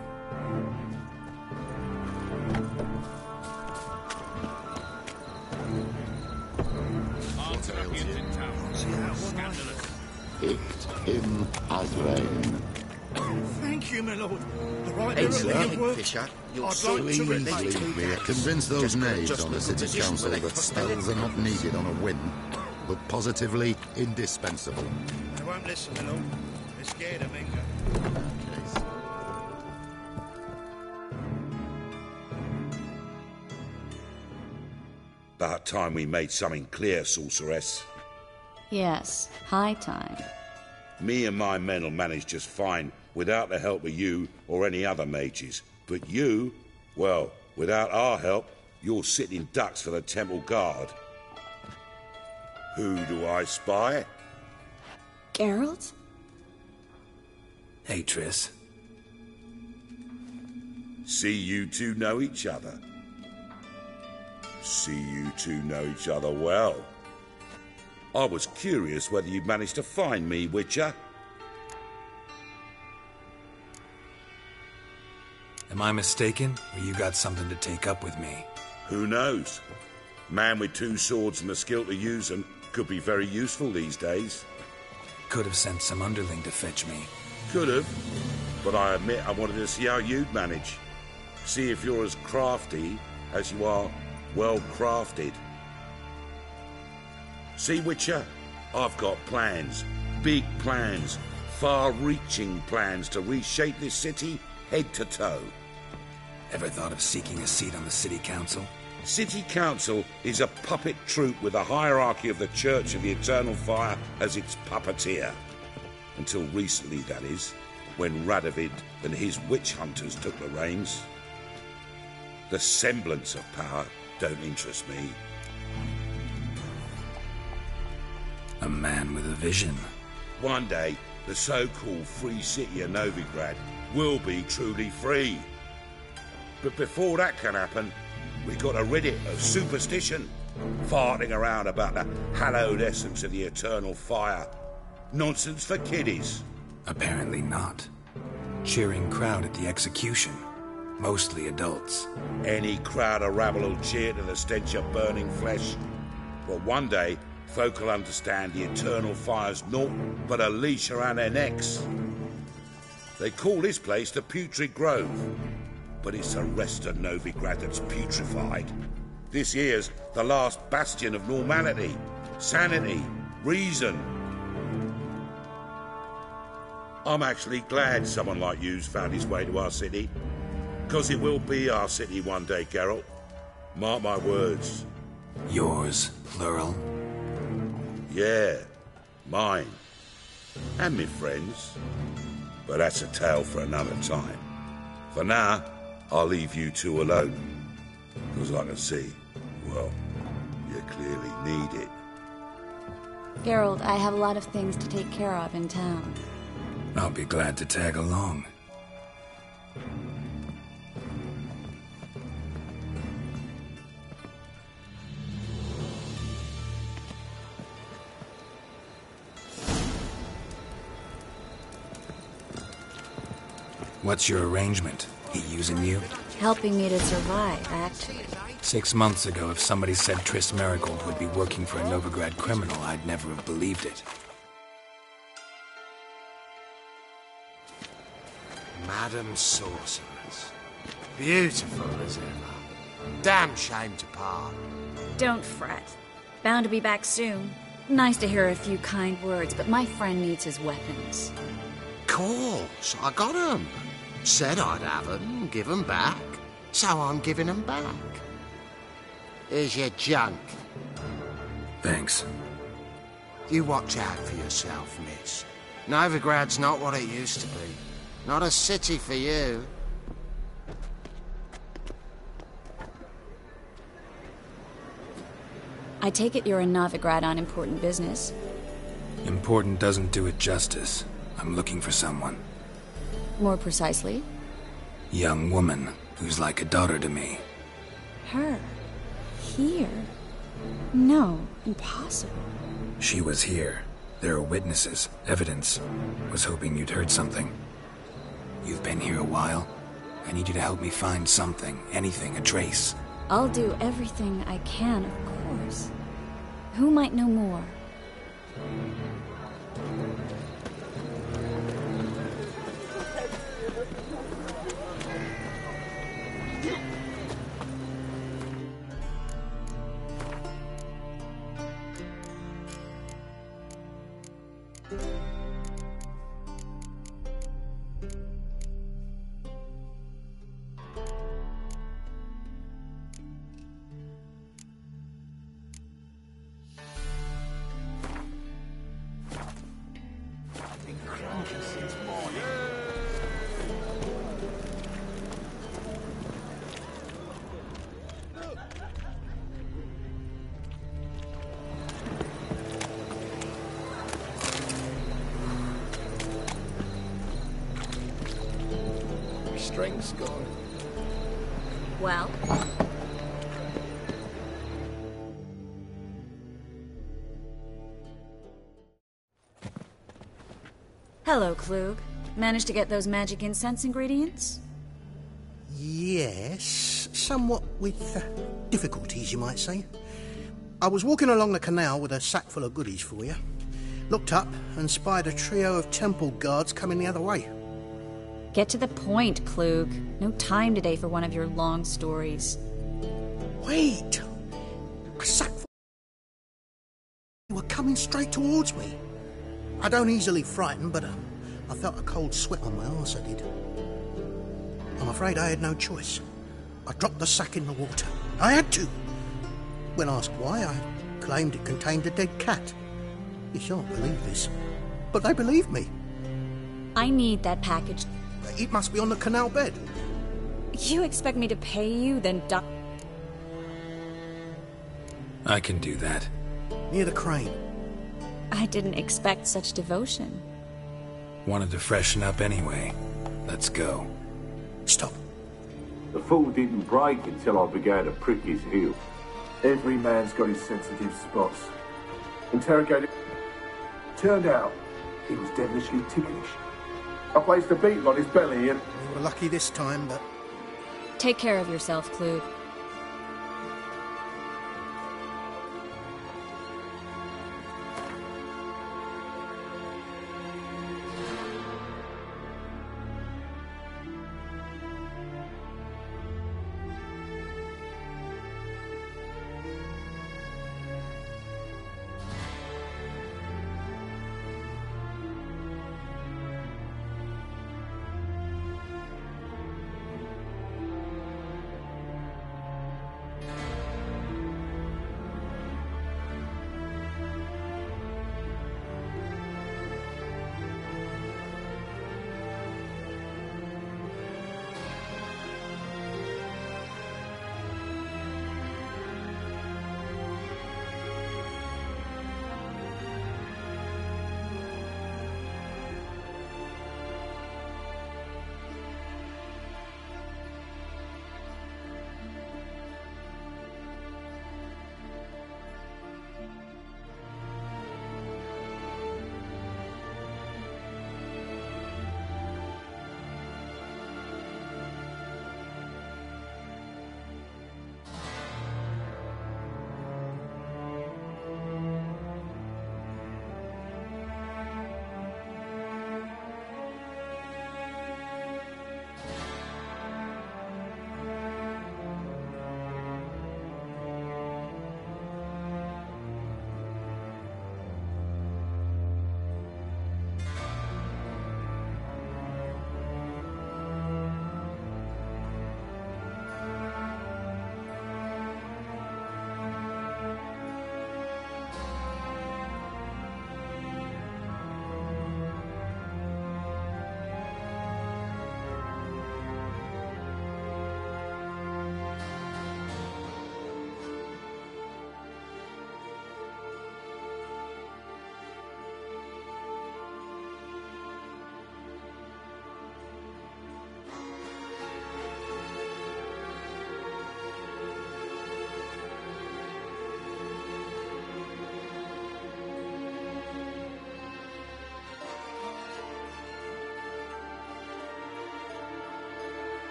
Picked him as rain. Thank you, my lord. The right Hey, direction sir. of work. Fisher, you'll I'd soon like to be repay ready. you. Convince those Just gotta knaves adjust on the the city position council where they that put the spells are not needed on a whim, but positively indispensable. They won't listen, my lord. They're scared of Mingo. About time we made something clear, sorceress. Yes, high time. Me and my men'll manage just fine without the help of you or any other mages. But you, well, without our help, you're sitting ducks for the temple guard. Who do I spy? Geralt? Hey, Triss. See you two know each other. See you two know each other well. I was curious whether you'd managed to find me, Witcher. Am I mistaken, or you got something to take up with me? Who knows? Man with two swords and the skill to use them could be very useful these days. Could have sent some underling to fetch me. Could have, but I admit I wanted to see how you'd manage. See if you're as crafty as you are well crafted. See, Witcher, I've got plans, big plans, far-reaching plans to reshape this city head to toe. Ever thought of seeking a seat on the city council? City council is a puppet troupe with a hierarchy of the Church of the Eternal Fire as its puppeteer. Until recently, that is, when Radovid and his witch hunters took the reins. The semblance of power don't interest me. A man with a vision. One day, the so-called free city of Novigrad will be truly free. But before that can happen, we've got to rid it of superstition, farting around about the hallowed essence of the eternal fire. Nonsense for kiddies. Apparently not. Cheering crowd at the execution. Mostly adults. Any crowd of rabble will cheer to the stench of burning flesh. But one day, folk will understand the eternal fire's naught but a leash around their necks. They call this place the Putrid Grove, but it's the rest of Novigrad that's putrefied. This here's the last bastion of normality, sanity, reason. I'm actually glad someone like you's found his way to our city, because it will be our city one day, Geralt. Mark my words. Yours, plural? Yeah, mine. And me friends. But that's a tale for another time. For now, I'll leave you two alone. Because I can see, well, you clearly need it. Geralt, I have a lot of things to take care of in town. I'll be glad to tag along. What's your arrangement? He using you? Helping me to survive, actually. 6 months ago, if somebody said Triss Merigold would be working for a Novigrad criminal, I'd never have believed it. Madam Sorceress. Beautiful as ever. Damn shame to part. Don't fret. Bound to be back soon. Nice to hear a few kind words, but my friend needs his weapons. Course, I got 'em. Said I'd have 'em, give 'em back. So I'm giving 'em back. Here's your junk. Thanks. You watch out for yourself, miss. Novigrad's not what it used to be. Not a city for you. I take it you're in Novigrad on important business. Important doesn't do it justice. I'm looking for someone. More precisely? Young woman who's like a daughter to me. Her? Here? No, impossible. She was here. There are witnesses, evidence. Was hoping you'd heard something. You've been here a while? I need you to help me find something, anything, a trace. I'll do everything I can, of course. Who might know more? Strength's gone. Well? Hello, Klug. Managed to get those magic incense ingredients? Yes, somewhat with difficulties, you might say. I was walking along the canal with a sack full of goodies for you. Looked up and spied a trio of temple guards coming the other way. Get to the point, Klug. No time today for one of your long stories. Wait! A sack full were coming straight towards me. I don't easily frighten, but I felt a cold sweat on my arse, I did. I'm afraid I had no choice. I dropped the sack in the water. I had to. When asked why, I claimed it contained a dead cat. You shan't believe this, but they believed me. I need that package. It must be on the canal bed. You expect me to pay you, then I can do that. Near the crane. I didn't expect such devotion. Wanted to freshen up anyway. Let's go. Stop. The fall didn't break until I began to prick his heel. Every man's got his sensitive spots. Interrogated. Turned out he was devilishly ticklish. I placed a beetle on his belly and... We were lucky this time, but... Take care of yourself, Klug.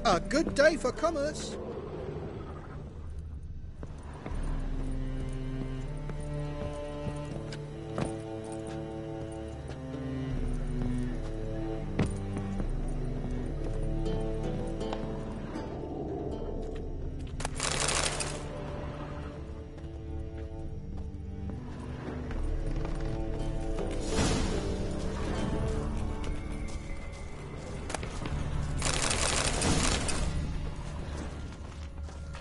A good day for commerce.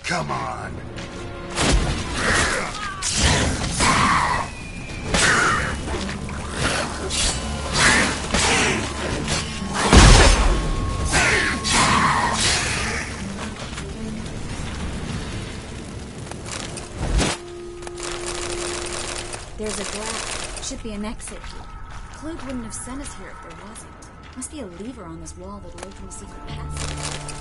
Come on. There's a grab. Should be an exit here. Klug wouldn't have sent us here if there wasn't. Must be a lever on this wall that'll open a secret passage.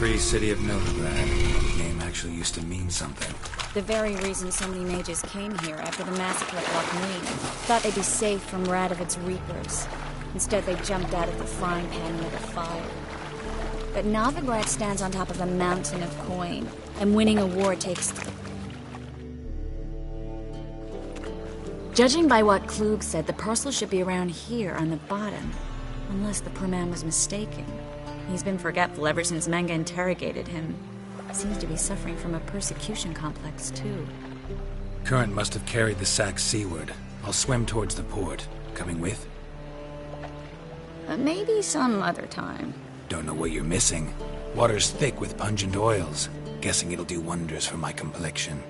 Free City of Novigrad. The name actually used to mean something. The very reason so many mages came here after the massacre at Lochmeen. Thought they'd be safe from Radovid's reapers. Instead, they jumped out of the frying pan into the fire. But Novigrad stands on top of a mountain of coin, and winning a war takes... Judging by what Klug said, the parcel should be around here on the bottom. Unless the poor man was mistaken. He's been forgetful ever since Manga interrogated him. Seems to be suffering from a persecution complex, too. Current must have carried the sack seaward. I'll swim towards the port. Coming with? Maybe some other time. Don't know what you're missing. Water's thick with pungent oils. Guessing it'll do wonders for my complexion.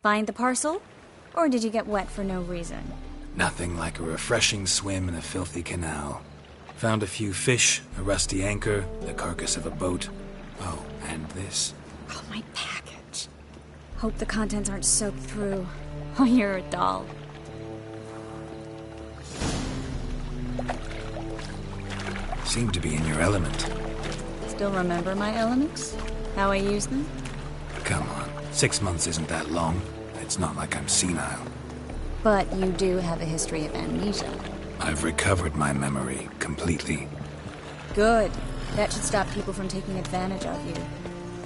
Find the parcel? Or did you get wet for no reason? Nothing like a refreshing swim in a filthy canal. Found a few fish, a rusty anchor, the carcass of a boat. Oh, and this. Oh, my package. Hope the contents aren't soaked through. Oh, you're a doll. Seem to be in your element. Still remember my elements? How I use them? Come on, 6 months isn't that long. It's not like I'm senile. But you do have a history of amnesia. I've recovered my memory completely. Good. That should stop people from taking advantage of you.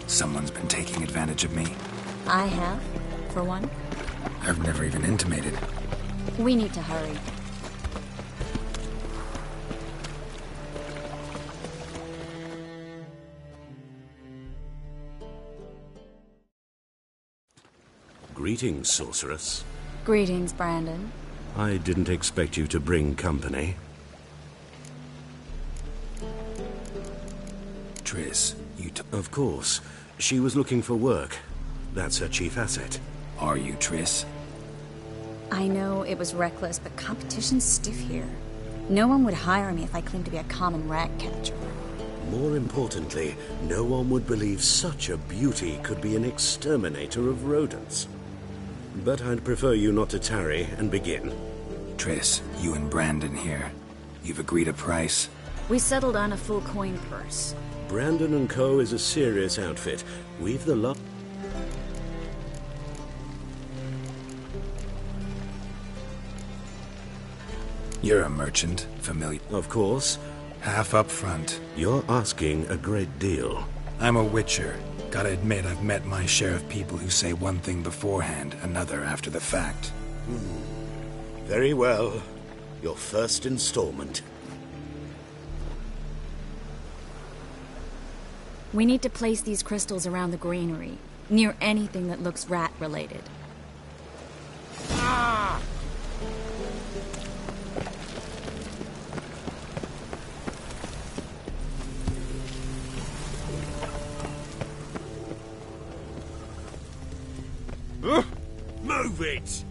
Someone's been taking advantage of me. I have, for one. I've never even intimated. We need to hurry. Greetings, sorceress. Greetings, Brandon. I didn't expect you to bring company. Triss, Of course. She was looking for work. That's her chief asset. Are you Triss? I know it was reckless, but competition's stiff here. No one would hire me if I claimed to be a common rat catcher. More importantly, no one would believe such a beauty could be an exterminator of rodents. But I'd prefer you not to tarry and begin. Triss, you and Brandon here. You've agreed a price? We settled on a full coin purse. Brandon and Co. is a serious outfit. We've the luck. You're a merchant, familiar. Of course. Half up front. You're asking a great deal. I'm a witcher. Gotta admit, I've met my share of people who say one thing beforehand, another after the fact. Very well. Your first installment. We need to place these crystals around the granary, near anything that looks rat-related. Ah! Move it!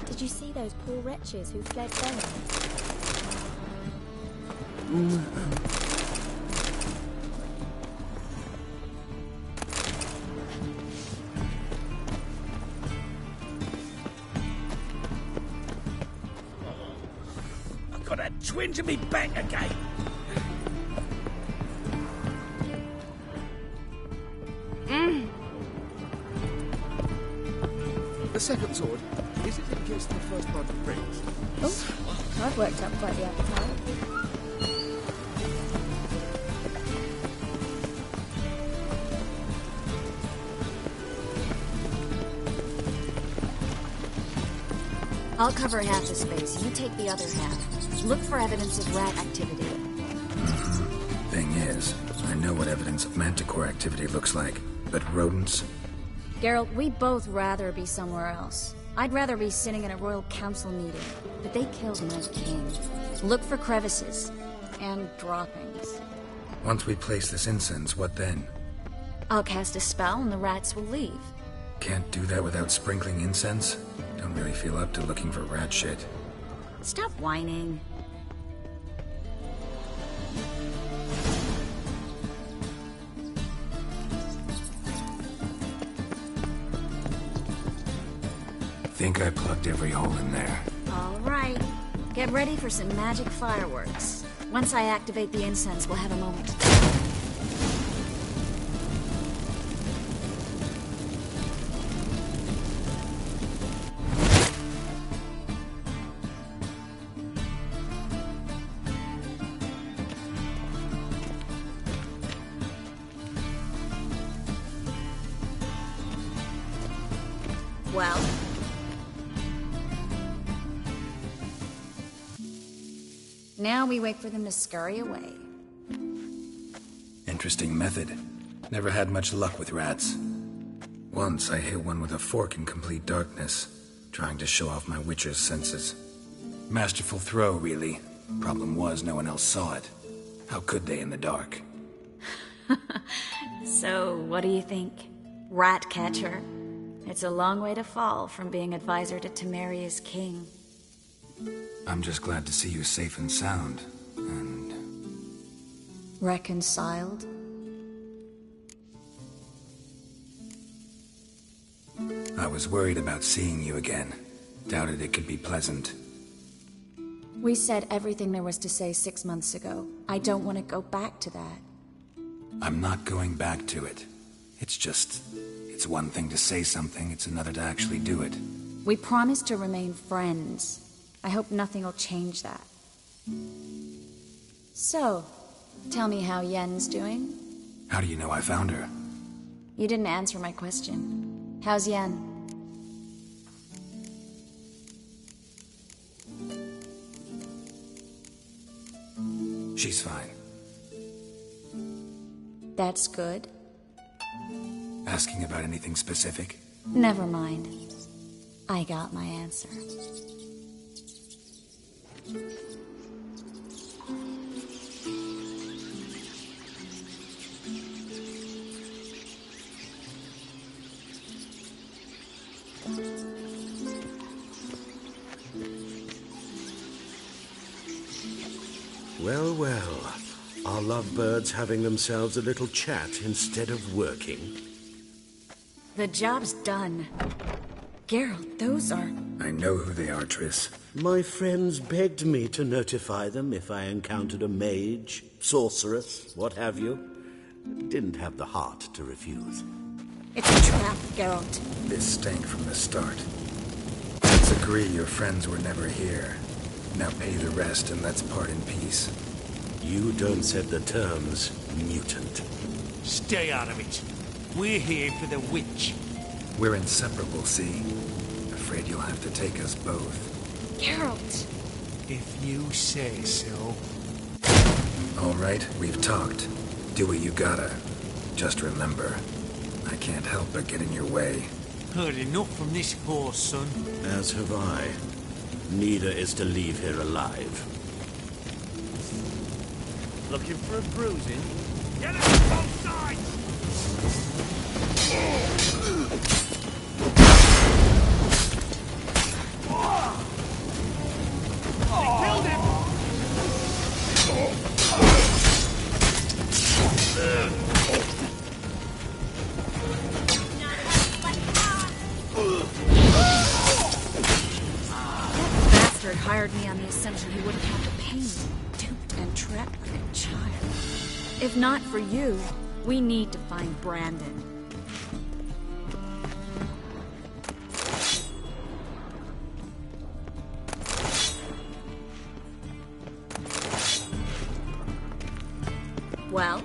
Did you see those poor wretches who fled Bane? I've got a twinge of me back again. The second sword, is it in case the first part breaks? Oh, I've worked up quite the appetite. I'll cover half the space. You take the other half. Look for evidence of rat activity. Thing is, I know what evidence of manticore activity looks like, but rodents? Geralt, we'd both rather be somewhere else. I'd rather be sitting in a royal council meeting, but they killed my king. Look for crevices and droppings. Once we place this incense, what then? I'll cast a spell and the rats will leave. Can't do that without sprinkling incense? Don't really feel up to looking for rat shit. Stop whining. Think I plugged every hole in there. All right. Get ready for some magic fireworks. Once I activate the incense, we'll have a moment to talk. Well? Now we wait for them to scurry away. Interesting method. Never had much luck with rats. Once I hit one with a fork in complete darkness, trying to show off my witcher's senses. Masterful throw, really. Problem was, no one else saw it. How could they in the dark? So, what do you think? Rat catcher? It's a long way to fall from being advisor to Temeria's king. I'm just glad to see you safe and sound, and... Reconciled? I was worried about seeing you again. Doubted it could be pleasant. We said everything there was to say 6 months ago. I don't want to go back to that. I'm not going back to it. It's one thing to say something, it's another to actually do it. We promised to remain friends. I hope nothing will change that. So, tell me how Yen's doing? How do you know I found her? You didn't answer my question. How's Yen? She's fine. That's good. Asking about anything specific? Never mind. I got my answer. Well, well. Are lovebirds having themselves a little chat instead of working? The job's done. Geralt, those are... I know who they are, Triss. My friends begged me to notify them if I encountered a mage, sorceress, what have you. Didn't have the heart to refuse. It's a trap, Geralt. This stank from the start. Let's agree your friends were never here. Now pay the rest and let's part in peace. You don't set the terms, mutant. Stay out of it. We're here for the witch. We're inseparable, see? Afraid you'll have to take us both. Geralt! If you say so. All right, we've talked. Do what you gotta. Just remember, I can't help but get in your way. Heard enough from this horse, son. As have I. Neither is to leave here alive. Looking for a bruising? Get out of both sides! They killed him! That bastard hired me on the assumption he wouldn't have to pay me. Duped and trapped like a child. If not for you, we need to find Brandon. Well?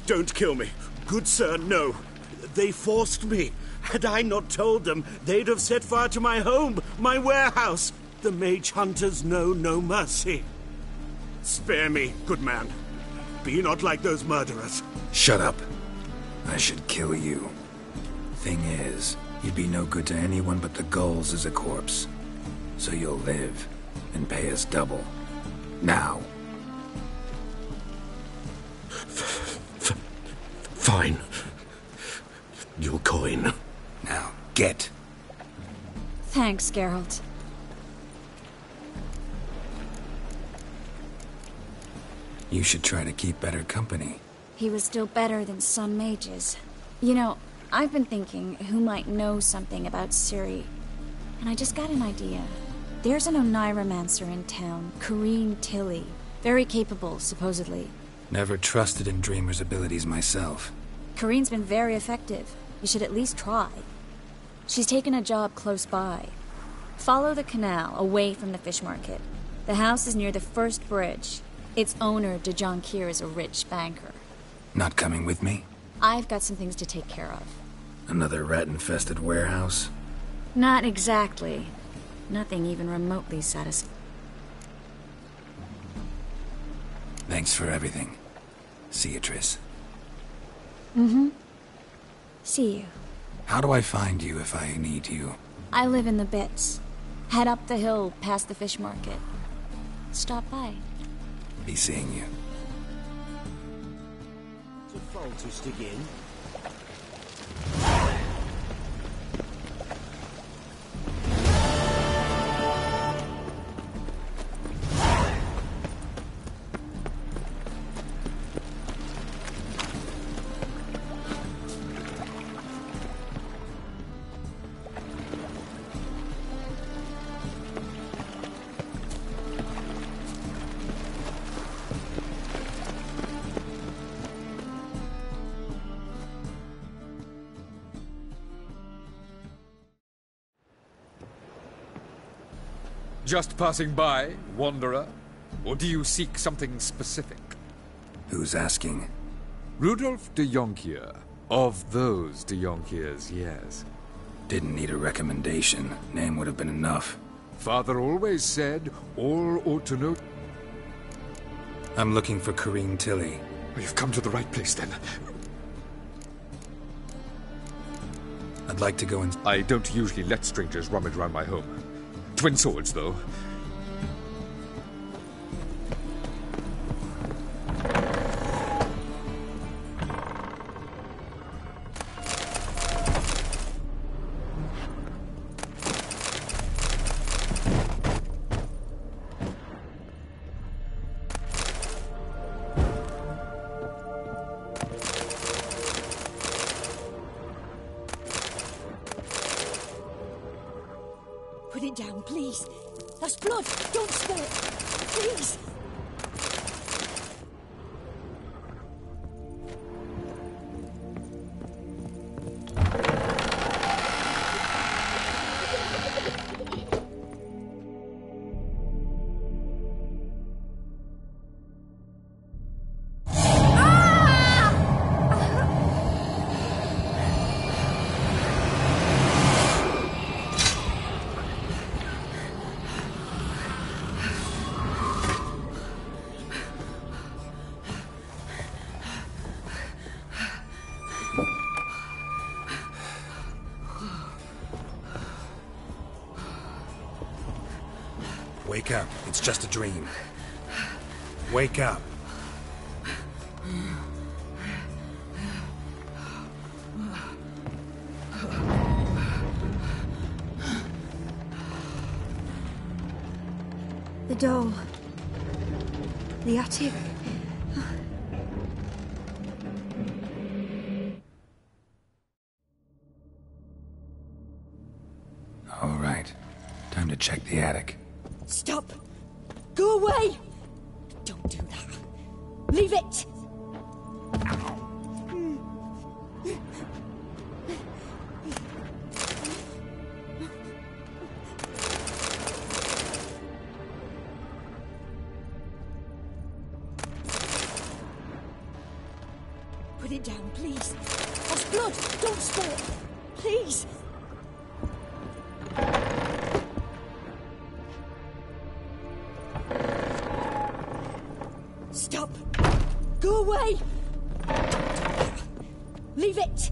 Don't kill me. Good sir, no. They forced me. Had I not told them, they'd have set fire to my home, my warehouse. The mage hunters know no mercy. Spare me, good man. Be not like those murderers. Shut up. I should kill you. Thing is, you'd be no good to anyone but the gulls as a corpse. So you'll live, and pay us double. Now. Fine. Your coin. Now, get. Thanks, Geralt. You should try to keep better company. He was still better than some mages. You know, I've been thinking who might know something about Ciri. And I just got an idea. There's an Oneiromancer in town, Corrine Tilly. Very capable, supposedly. Never trusted in Dreamer's abilities myself. Corrine's been very effective. You should at least try. She's taken a job close by. Follow the canal, away from the fish market. The house is near the first bridge. Its owner, de Jonquier, is a rich banker. Not coming with me? I've got some things to take care of. Another rat-infested warehouse? Not exactly. Nothing even remotely satisfying. Thanks for everything. See you, Triss. Mm-hmm. See you. How do I find you if I need you? I live in the Bits. Head up the hill past the fish market. Stop by. Be seeing you. To fall to stick in. Just passing by, wanderer? Or do you seek something specific? Who's asking? Rudolf de Jonkier. Of those de Jonkiers, yes. Didn't need a recommendation. Name would have been enough. Father always said, all ought to know... I'm looking for Corrine Tilly. You've come to the right place, then. I'd like to go in... I don't usually let strangers rummage around my home. Twin swords, though. Put it down, please. That's blood. Don't spill it. Please. Wake up. It's just a dream. Wake up. The doll. The attic. All right. Time to check the attic. Stop! Go away! Don't do that. Leave it! Put it down, please. That's blood! Don't spill it! Please! Stop! Go away! Leave it!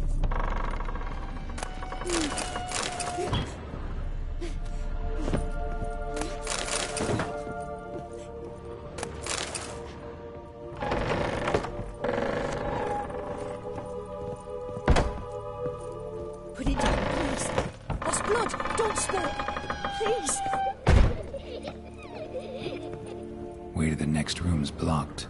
Put it down, please. That's blood! Don't spill it! Please! Way to the next room's blocked.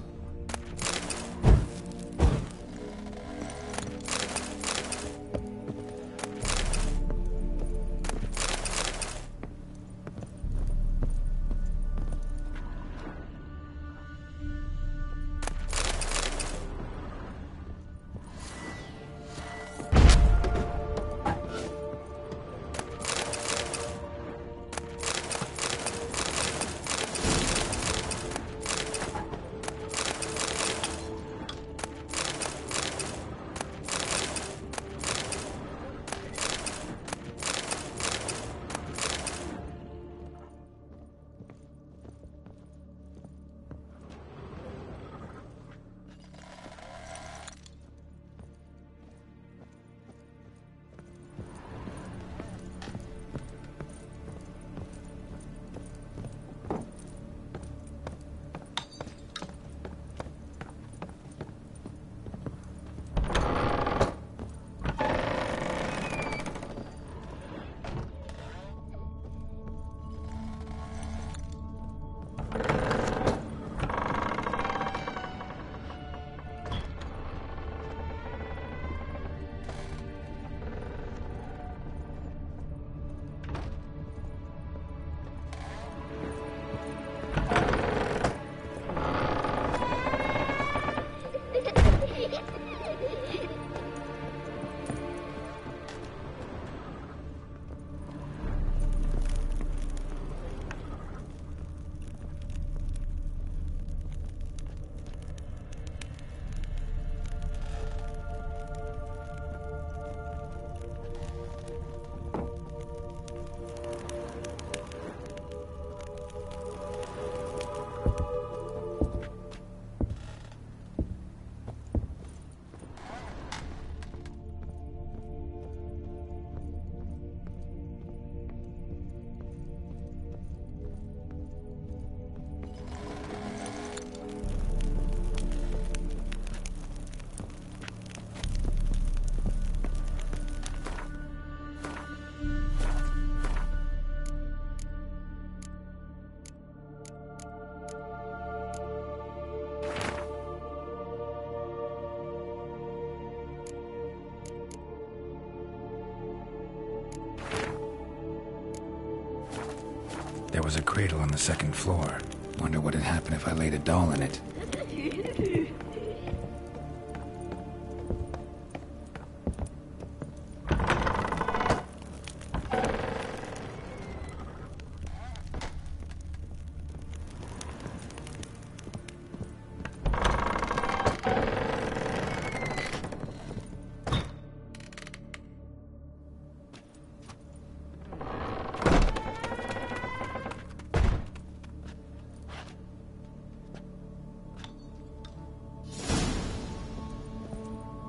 There was a cradle on the second floor. Wonder what had happened if I laid a doll in it.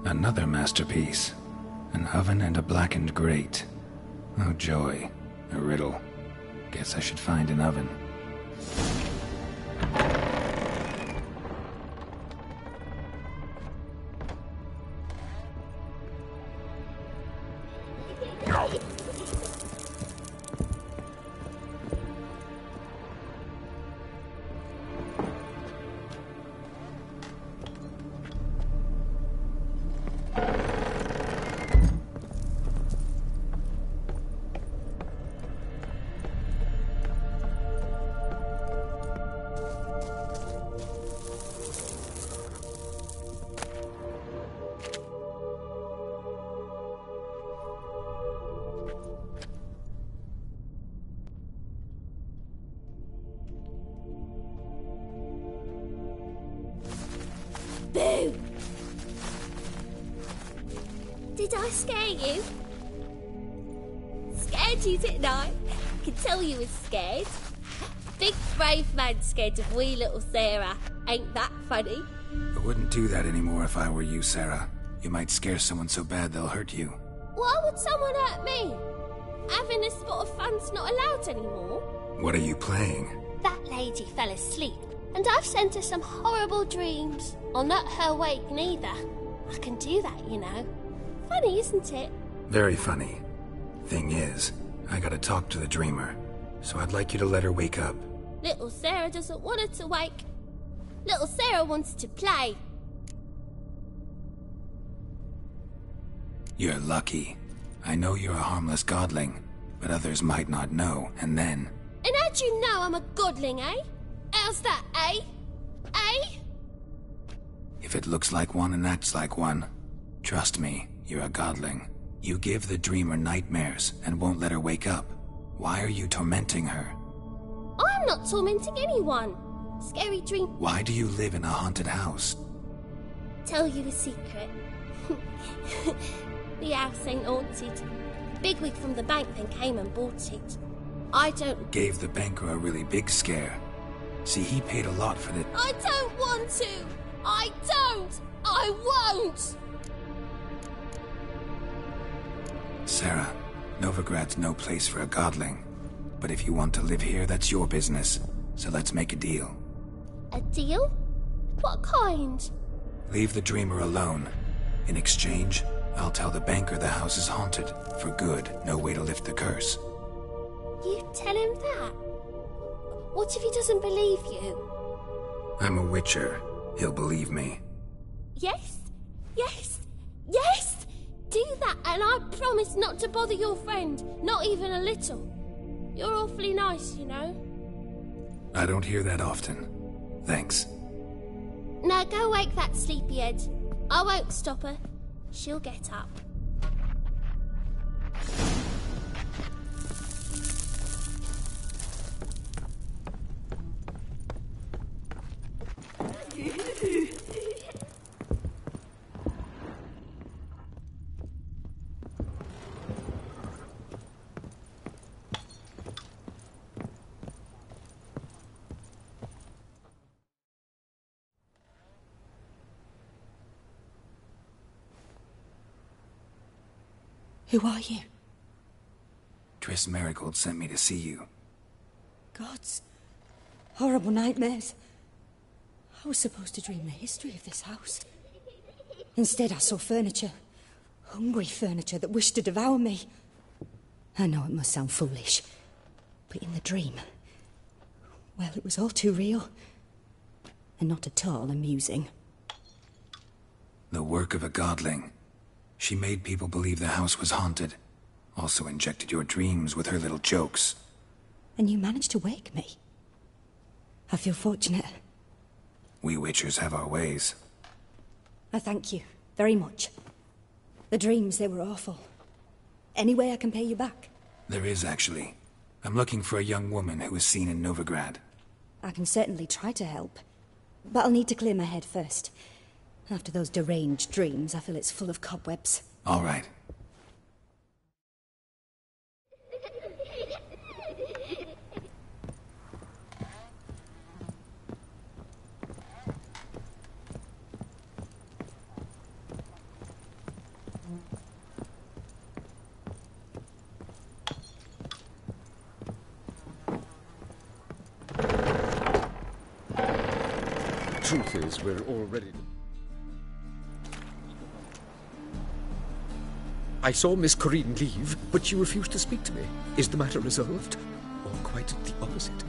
Another masterpiece. An oven and a blackened grate. Oh joy. A riddle. Guess I should find an oven. Boo! Did I scare you? Scared you, didn't I? Could tell you was scared. Big brave man scared of wee little Sarah. Ain't that funny? I wouldn't do that anymore if I were you, Sarah. You might scare someone so bad they'll hurt you. Why would someone hurt me? Having a spot of fun's not allowed anymore. What are you playing? That lady fell asleep, and I've sent her some horrible dreams. I'll not her wake neither. I can do that, you know. Funny, isn't it? Very funny. Thing is, I gotta talk to the dreamer, so I'd like you to let her wake up. Little Sarah doesn't want her to wake. Little Sarah wants to play. You're lucky. I know you're a harmless godling, but others might not know, and then... And how'd you know I'm a godling, eh? How's that, eh? Eh? If it looks like one and acts like one, trust me, you're a godling. You give the dreamer nightmares and won't let her wake up. Why are you tormenting her? I'm not tormenting anyone. Scary dream. Why do you live in a haunted house? Tell you a secret. The house ain't haunted. Bigwig from the bank then came and bought it. I don't... Gave the banker a really big scare. See, he paid a lot for the... I don't want to! I don't! I won't! Sarah, Novigrad's no place for a godling. But if you want to live here, that's your business. So let's make a deal. A deal? What kind? Leave the dreamer alone. In exchange, I'll tell the banker the house is haunted. For good, no way to lift the curse. You tell him that? What if he doesn't believe you? I'm a witcher. He'll believe me. Yes? Yes? Yes! Do that, and I promise not to bother your friend. Not even a little. You're awfully nice, you know. I don't hear that often. Thanks. Now go wake that sleepyhead. I won't stop her. She'll get up. Who are you? Triss Marigold sent me to see you. Gods. Horrible nightmares. I was supposed to dream the history of this house. Instead, I saw furniture. Hungry furniture that wished to devour me. I know it must sound foolish, but in the dream, well, it was all too real. And not at all amusing. The work of a godling. She made people believe the house was haunted. Also injected your dreams with her little jokes. And you managed to wake me. I feel fortunate. We Witchers have our ways. I thank you very much. The dreams, they were awful. Any way I can pay you back? There is, actually. I'm looking for a young woman who was seen in Novigrad. I can certainly try to help. But I'll need to clear my head first. After those deranged dreams, I feel it's full of cobwebs. All right. Truth is, we're already... I saw Miss Corinne leave, but she refused to speak to me. Is the matter resolved? Or quite the opposite?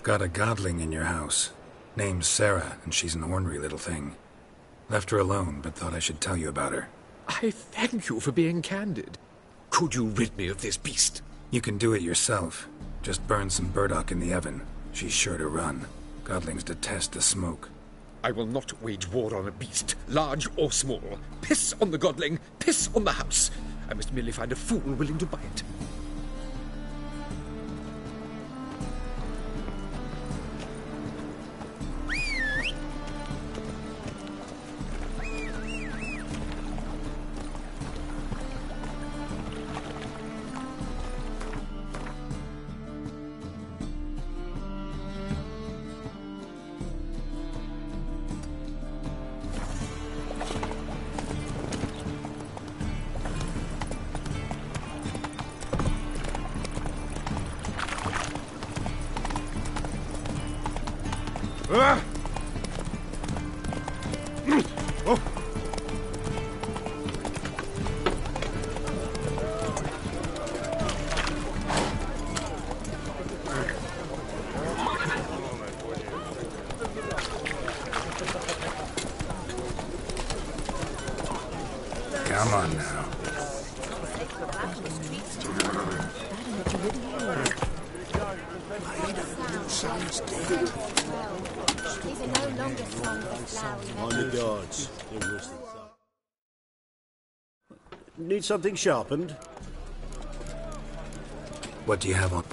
Got a godling in your house. Name's Sarah, and she's an ornery little thing. Left her alone, but thought I should tell you about her. I thank you for being candid. Could you rid me of this beast? You can do it yourself. Just burn some burdock in the oven. She's sure to run. Godlings detest the smoke. I will not wage war on a beast, large or small. Piss on the godling, piss on the house. I must merely find a fool willing to buy it. Come on now. These are no longer songs of flowers. On the guards. They're worse than that. Need something sharpened? What do you have on?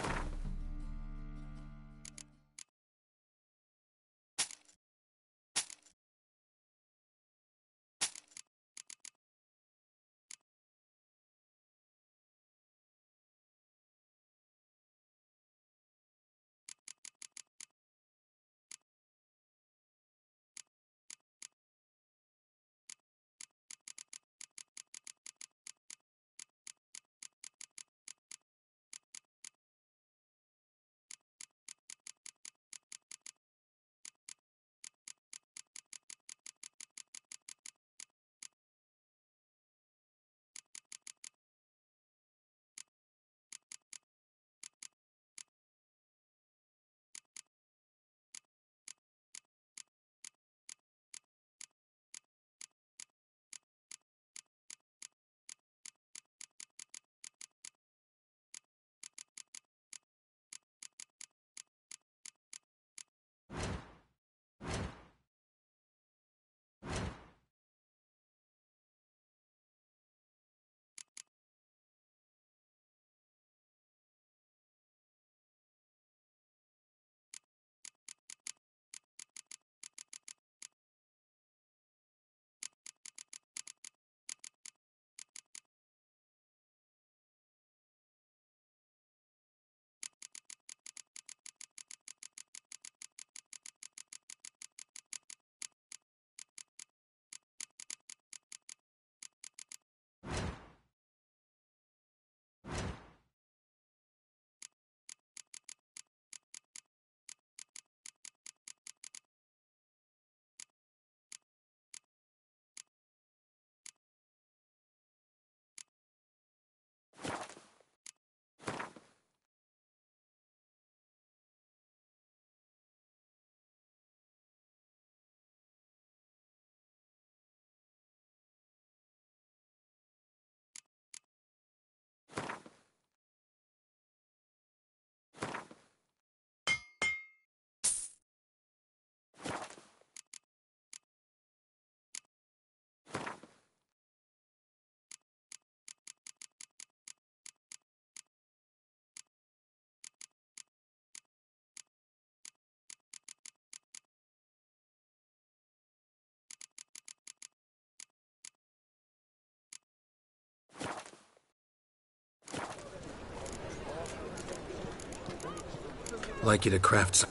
I'd like you to craft some.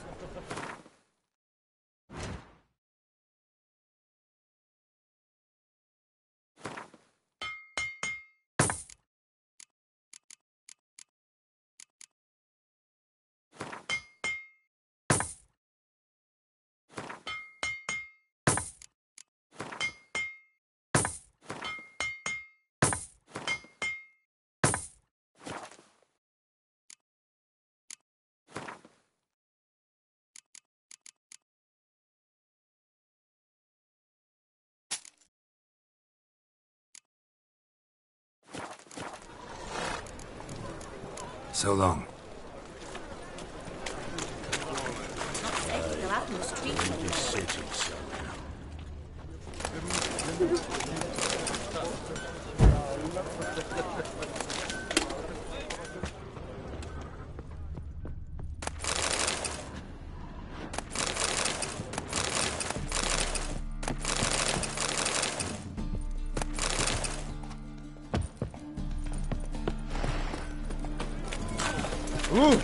So long. Ooh!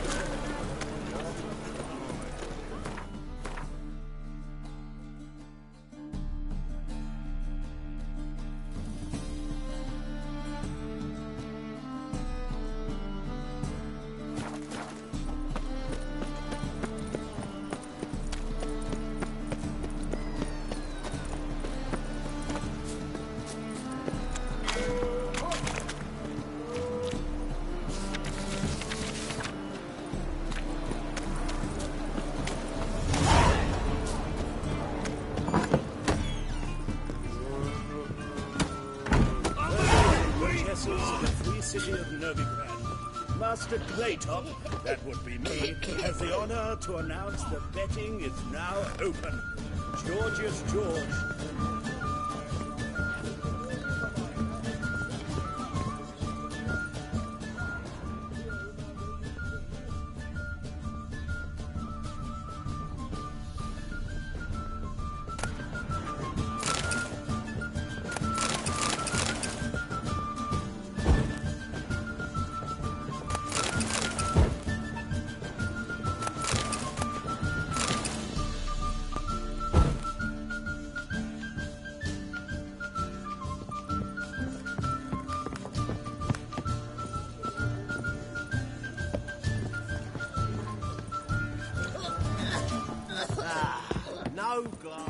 Master Claytop, that would be me, has the honor to announce the betting is now open. Georgius George. No glass.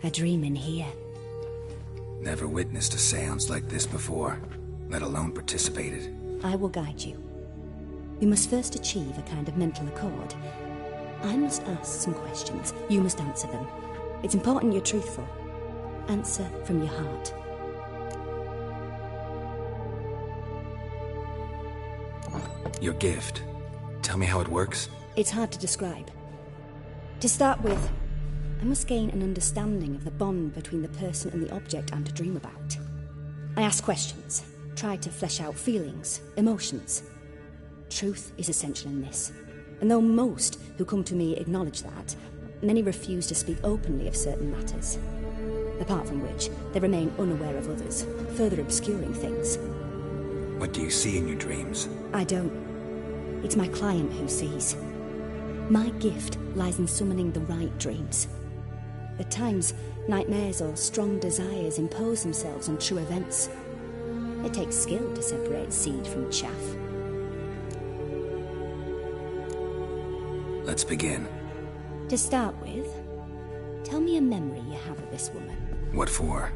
A dream in here. Never witnessed a seance like this before, let alone participated. I will guide you. You must first achieve a kind of mental accord. I must ask some questions. You must answer them. It's important you're truthful. Answer from your heart. Your gift. Tell me how it works. It's hard to describe. To start with, I must gain an understanding of the bond between the person and the object I'm to dream about. I ask questions, try to flesh out feelings, emotions. Truth is essential in this. And though most who come to me acknowledge that, many refuse to speak openly of certain matters. Apart from which, they remain unaware of others, further obscuring things. What do you see in your dreams? I don't. It's my client who sees. My gift lies in summoning the right dreams. At times, nightmares or strong desires impose themselves on true events. It takes skill to separate seed from chaff. Let's begin. To start with, tell me a memory you have of this woman. What for?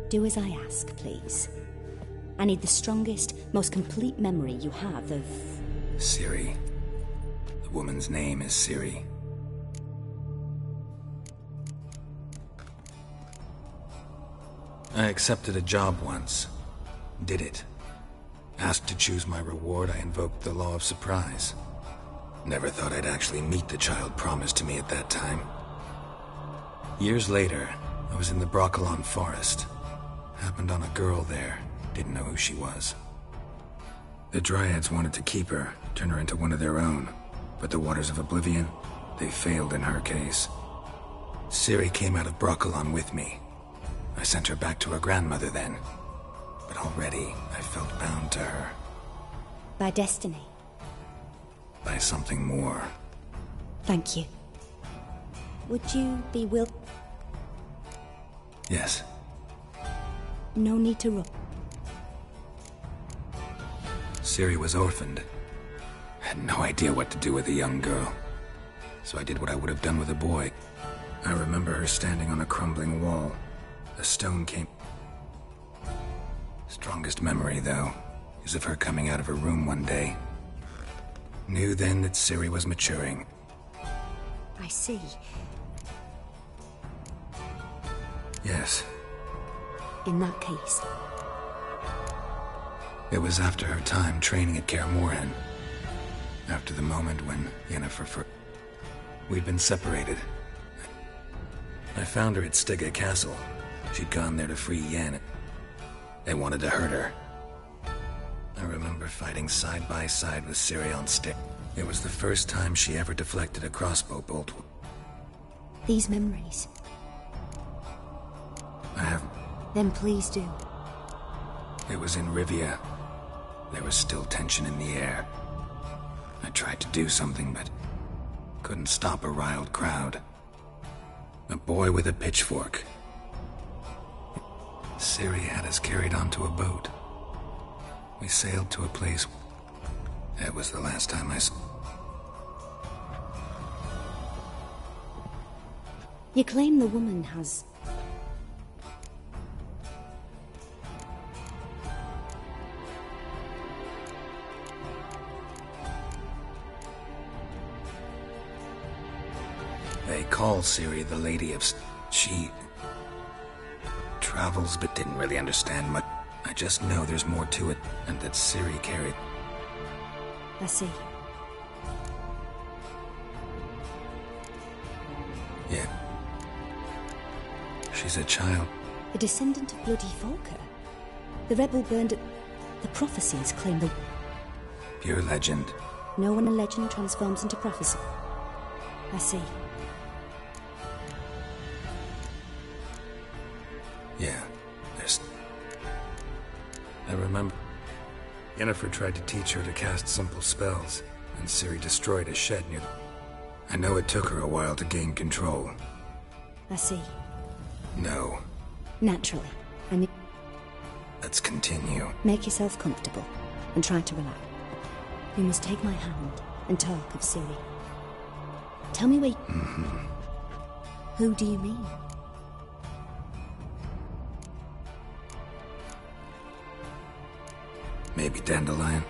Do as I ask, please. I need the strongest, most complete memory you have of... Ciri. The woman's name is Ciri. I accepted a job once. Did it. Asked to choose my reward, I invoked the law of surprise. Never thought I'd actually meet the child promised to me at that time. Years later, I was in the Broccolon forest. Happened on a girl there. Didn't know who she was. The Dryads wanted to keep her, turn her into one of their own. But the Waters of Oblivion, they failed in her case. Ciri came out of Broccolon with me. I sent her back to her grandmother then. But already I felt bound to her. By destiny. By something more. Thank you. Would you be Yes. No need to run. Ciri was orphaned. Had no idea what to do with a young girl. So I did what I would have done with a boy. I remember her standing on a crumbling wall. A stone came... Strongest memory, though, is of her coming out of her room one day. Knew then that Ciri was maturing. I see. Yes. In that case. It was after her time training at Kaer Morhen. After the moment when Yennefer we'd been separated. I found her at Stygga Castle. She'd gone there to free Yen. They wanted to hurt her. I remember fighting side by side with Ciri on stick. It was the first time she ever deflected a crossbow bolt. These memories. I have... Then please do. It was in Rivia. There was still tension in the air. I tried to do something, but couldn't stop a riled crowd. A boy with a pitchfork. Ciri had us carried onto a boat. We sailed to a place... That was the last time I saw... You claim the woman has... They call Ciri the Lady of... She... travels but didn't really understand much. I just know there's more to it, and that Ciri carried... I see. Yeah. She's a child. A descendant of bloody Volker. The rebel burned at... The prophecies claim the... Pure legend. No one a legend transforms into prophecy. I see. Yeah, there's... I remember... Yennefer tried to teach her to cast simple spells, and Ciri destroyed a shed near... I know it took her a while to gain control. I see. No. Naturally. I mean... Let's continue. Make yourself comfortable, and try to relax. You must take my hand, and talk of Ciri. Tell me where... Who do you mean? Maybe Dandelion.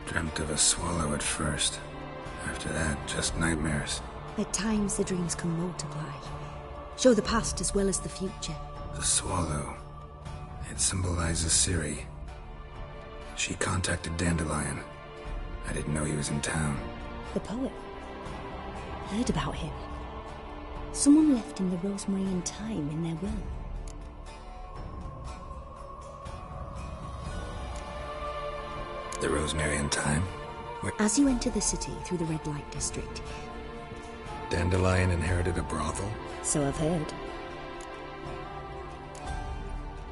Dreamt of a swallow at first. After that, just nightmares. At times the dreams can multiply. Show the past as well as the future. The swallow. It symbolizes Ciri. She contacted Dandelion. I didn't know he was in town. The poet. Heard about him. Someone left him the rosemary and thyme in their will. The rosemary and thyme? As you enter the city through the red light district. Dandelion inherited a brothel? So I've heard.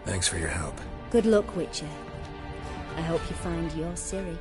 Thanks for your help. Good luck, Witcher. I hope you find your Ciri.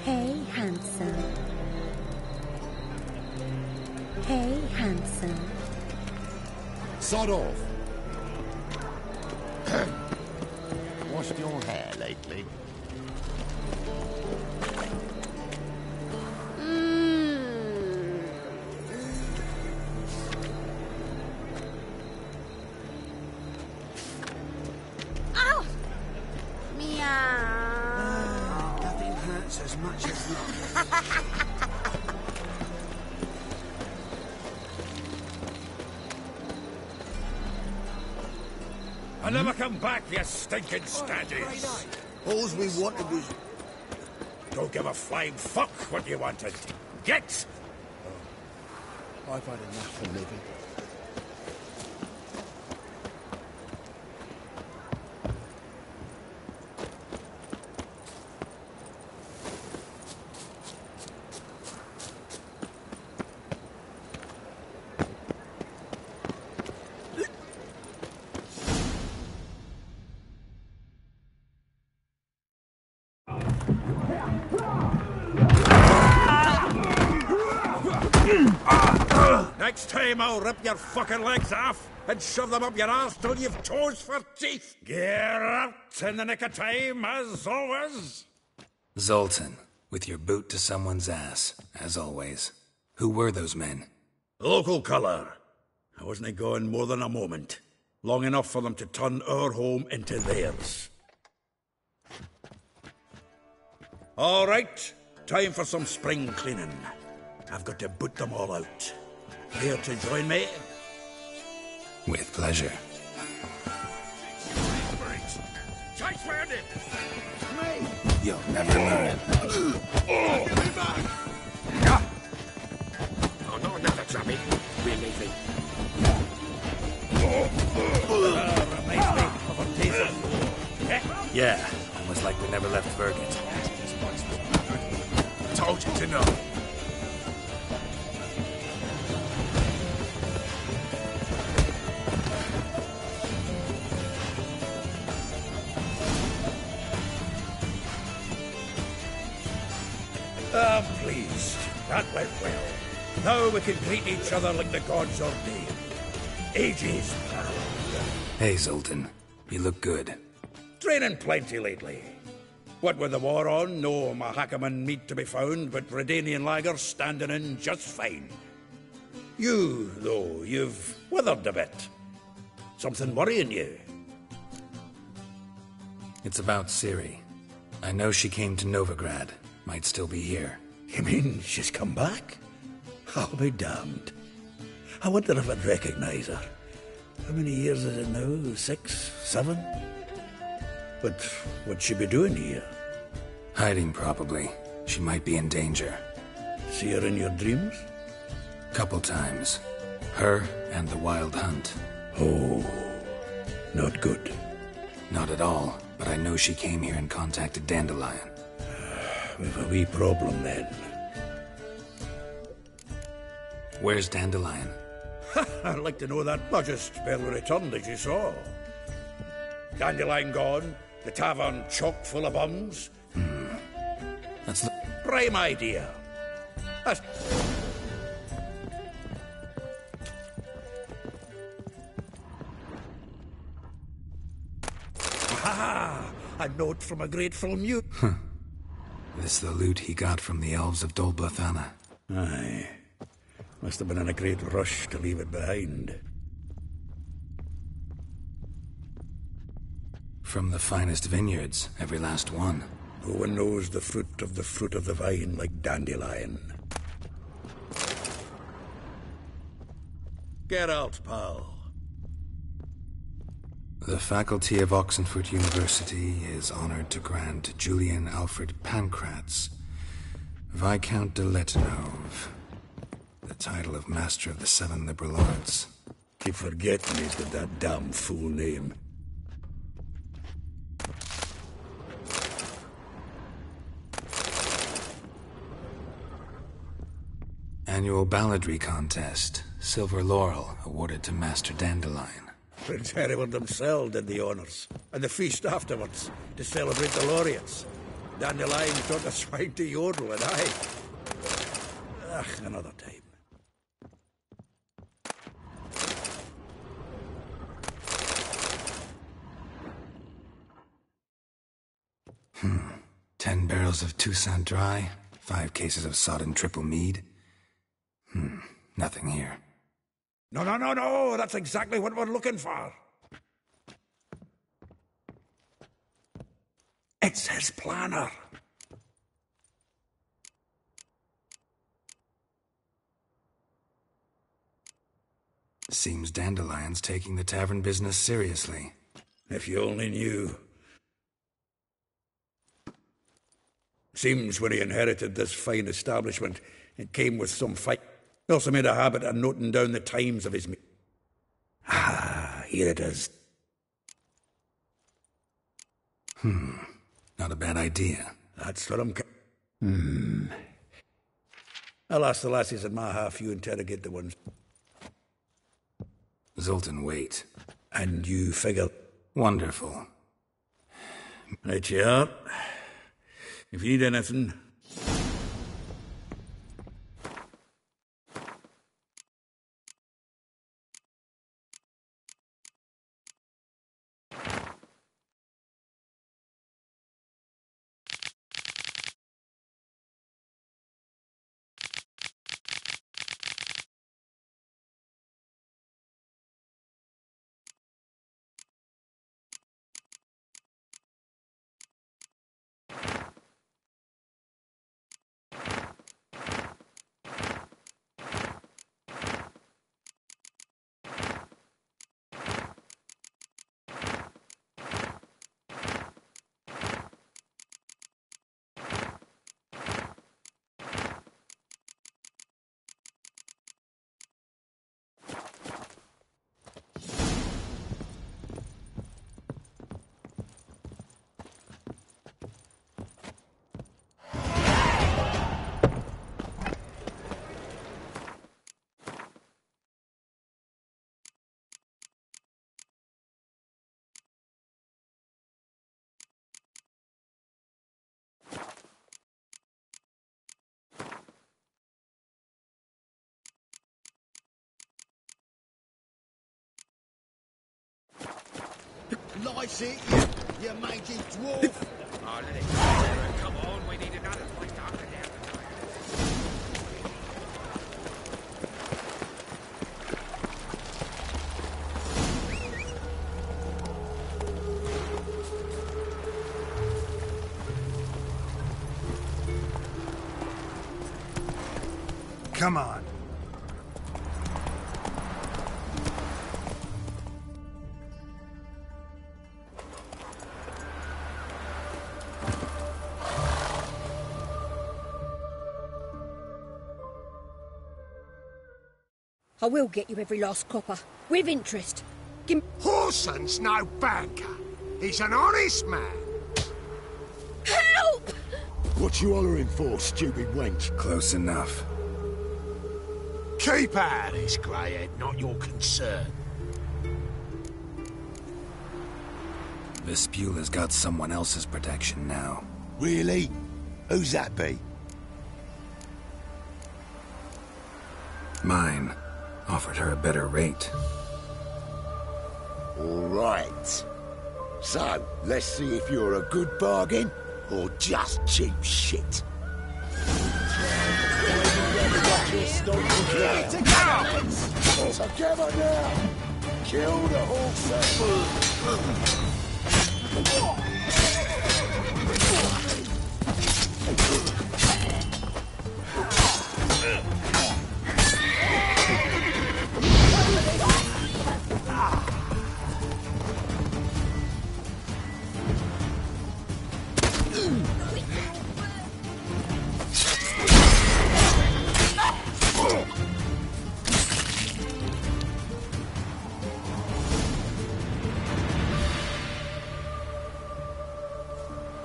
Hey, handsome. Hey, handsome. Sod off. Washed your hair lately? Ow! Meow. Nothing hurts as much as love. I never come back, you stinking staddies. All we wanted was... Don't give a flying fuck what you wanted. Get! I've had enough of living. Next time I'll rip your fucking legs off and shove them up your arse till you've toes for teeth. Get out in the nick of time, as always. Zoltan, with your boot to someone's ass, as always. Who were those men? Local colour. I wasn't gone more than a moment. Long enough for them to turn our home into theirs. All right, time for some spring cleaning. I've got to boot them all out. Here to join me? With pleasure. You'll never learn. Oh, not another drummy. We're leaving. Reminds me of a days of war. Yeah, almost like they never left Vergant. Told you to know. Pleased. That went well. Now we can greet each other like the gods ordained. Ages, pal. Hey, Zoltan. You look good. Training plenty lately. What with the war on, no Mahakaman meat to be found, but Redanian lagers standing in just fine. You, though, you've withered a bit. Something worrying you? It's about Ciri. I know she came to Novigrad. Might still be here. You mean she's come back? I'll be damned. I wonder if I'd recognise her. How many years is it now? 6, 7? But what'd she be doing here? Hiding, probably. She might be in danger. See her in your dreams? Couple times. Her and the Wild Hunt. Oh, not good. Not at all, but I know she came here and contacted Dandelion. We've a wee problem then. Where's Dandelion? I'd like to know that. I just barely returned, as you saw. Dandelion gone, the tavern chock full of bums. That's Prime idea. That's... Ah, a note from a grateful mute. This the loot he got from the elves of Dol Blathanna. Aye. Must have been in a great rush to leave it behind. From the finest vineyards, every last one. No one knows the fruit of the vine like Dandelion. Get out, pal. The faculty of Oxenford University is honored to grant Julian Alfred Pancratz, Viscount de Letenhove, the title of Master of the Seven Liberal Arts. Keep forgetting he's got that damn fool name. Annual balladry contest. Silver Laurel awarded to Master Dandelion. Prince Hereward himself did the honours, and the feast afterwards, to celebrate the laureates. Dandelion taught the swine to yodel, and I... another time. Hmm. 10 barrels of Toussaint Dry, 5 cases of sodden triple mead. Nothing here. No, that's exactly what we're looking for. It's his planner. Seems Dandelion's taking the tavern business seriously. If you only knew. Seems when he inherited this fine establishment, it came with some fight. He also made a habit of noting down the times of his here it is. Not a bad idea. That's what I'm... I'll ask the lassies at my half, you interrogate the ones. Zoltan, wait. And you figure... Wonderful. Right you are. If you need anything... Lice it, you mangy dwarf! Oh, let it go. Come on, we need another place to hunker down. Come on. I will get you every last copper, with interest. Horson's no banker. He's an honest man. Help! What you hollering for, stupid wench? Close enough. Keep out of this, greyhead, not your concern. Vespula's got someone else's protection now. Really? Who's that be? Mine offered her a better rate. All right. So, let's see if you're a good bargain or just cheap shit. Together now! Kill the horse!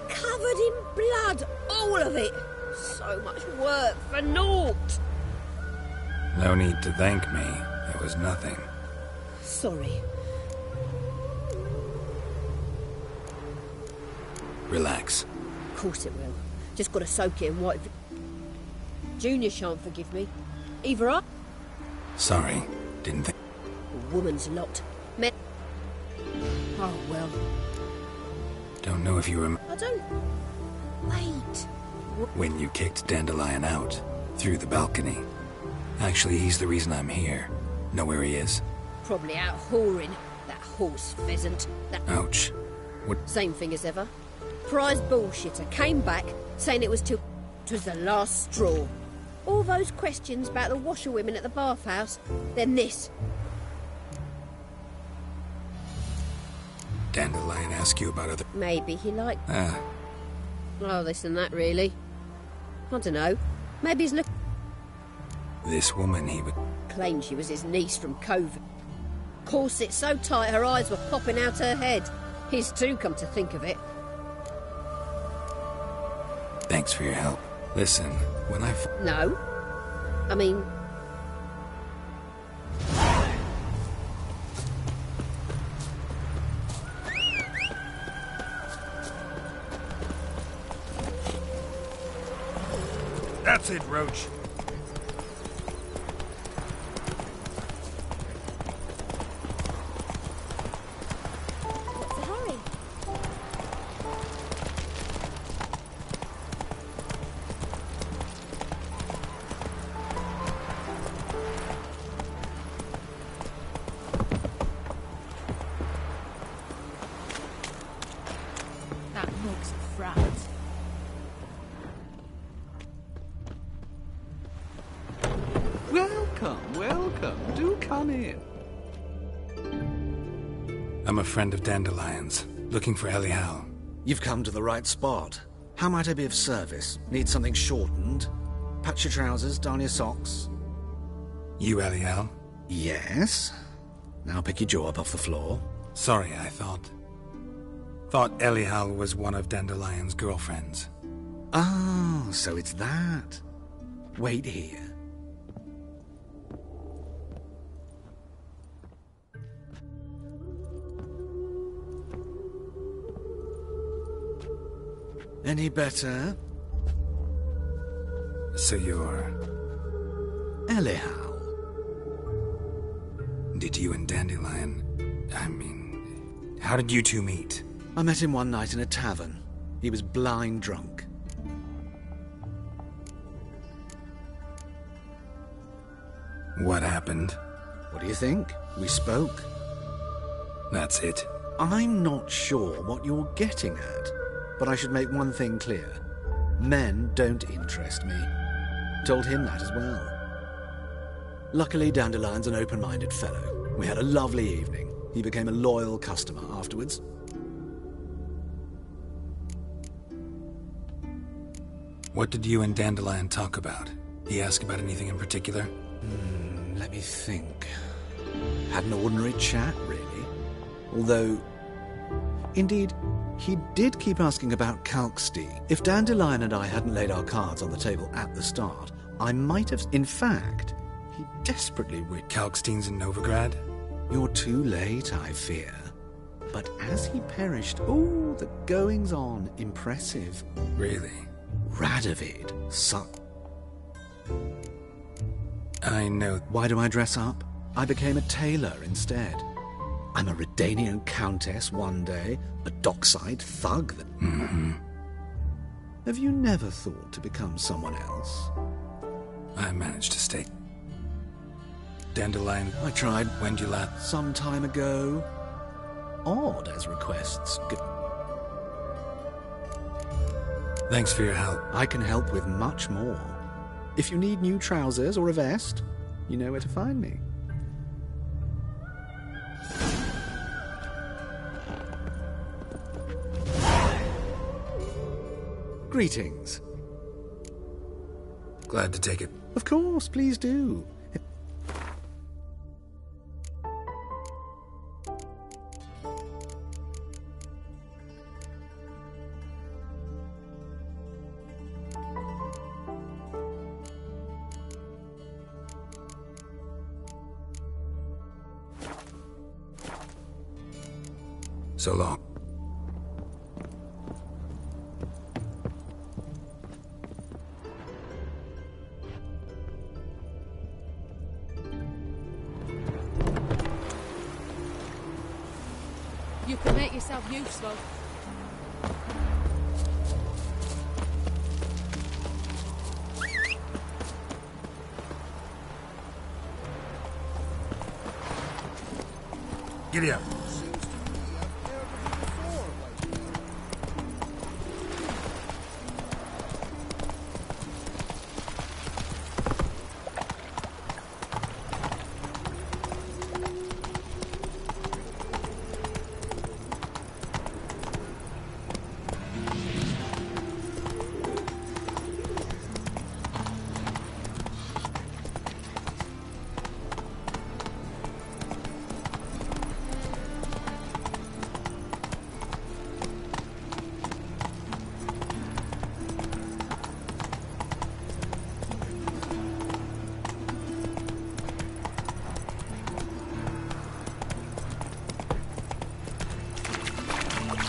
Covered in blood, all of it. So much work for naught. No need to thank me. It was nothing. Sorry. Relax. Of course it will. Just got to soak it in white. Junior shan't forgive me. Either I. Sorry. Didn't think. A woman's lot. Oh well. Don't know if you remember I don't. Wait. when you kicked Dandelion out through the balcony. Actually, he's the reason I'm here. Know where he is? Probably out whoring. That horse pheasant. That. Ouch. What? Same thing as ever. Prize bullshitter came back saying it was too. It was the last straw. All those questions about the washerwomen at the bathhouse. Then this. Dandelion ask you about other... Maybe he liked... Oh, this and that, really. I don't know. Maybe he's looking... This woman he would... Claimed she was his niece from Cove. Corset so tight her eyes were popping out her head. His too, come to think of it. Thanks for your help. Listen, when I... No. I mean... That's it, Roach. What's the hurry? That looks frat. Welcome. Do come in. I'm a friend of Dandelion's, looking for Elial. You've come to the right spot. How might I be of service? Need something shortened? Patch your trousers, darn your socks. You Elial? Yes. Now pick your jaw up off the floor. Sorry, I thought Elial was one of Dandelion's girlfriends. Oh, so it's that. Wait here. Any better? So you're... Elial. Did you and Dandelion... I mean... How did you two meet? I met him one night in a tavern. He was blind drunk. What happened? What do you think? We spoke. That's it. I'm not sure what you're getting at, but I should make one thing clear. Men don't interest me. Told him that as well. Luckily, Dandelion's an open-minded fellow. We had a lovely evening. He became a loyal customer afterwards. What did you and Dandelion talk about? He asked about anything in particular? Let me think. Had an ordinary chat, really. Although, indeed, he did keep asking about Kalkstein. If Dandelion and I hadn't laid our cards on the table at the start, I might have... In fact, he desperately wished... Kalkstein's in Novigrad? You're too late, I fear. But as he perished, oh, the goings-on, impressive. Really? Radovid, I know. Why do I dress up? I became a tailor instead. I'm a Redanian countess one day, a dockside thug. Have you never thought to become someone else? I managed to stay. Dandelion, I tried. When'd you last? Some time ago. Odd as requests go. Thanks for your help. I can help with much more. If you need new trousers or a vest, you know where to find me. Greetings. Glad to take it. Of course, please do. So long. You can make yourself useful. Giddy up.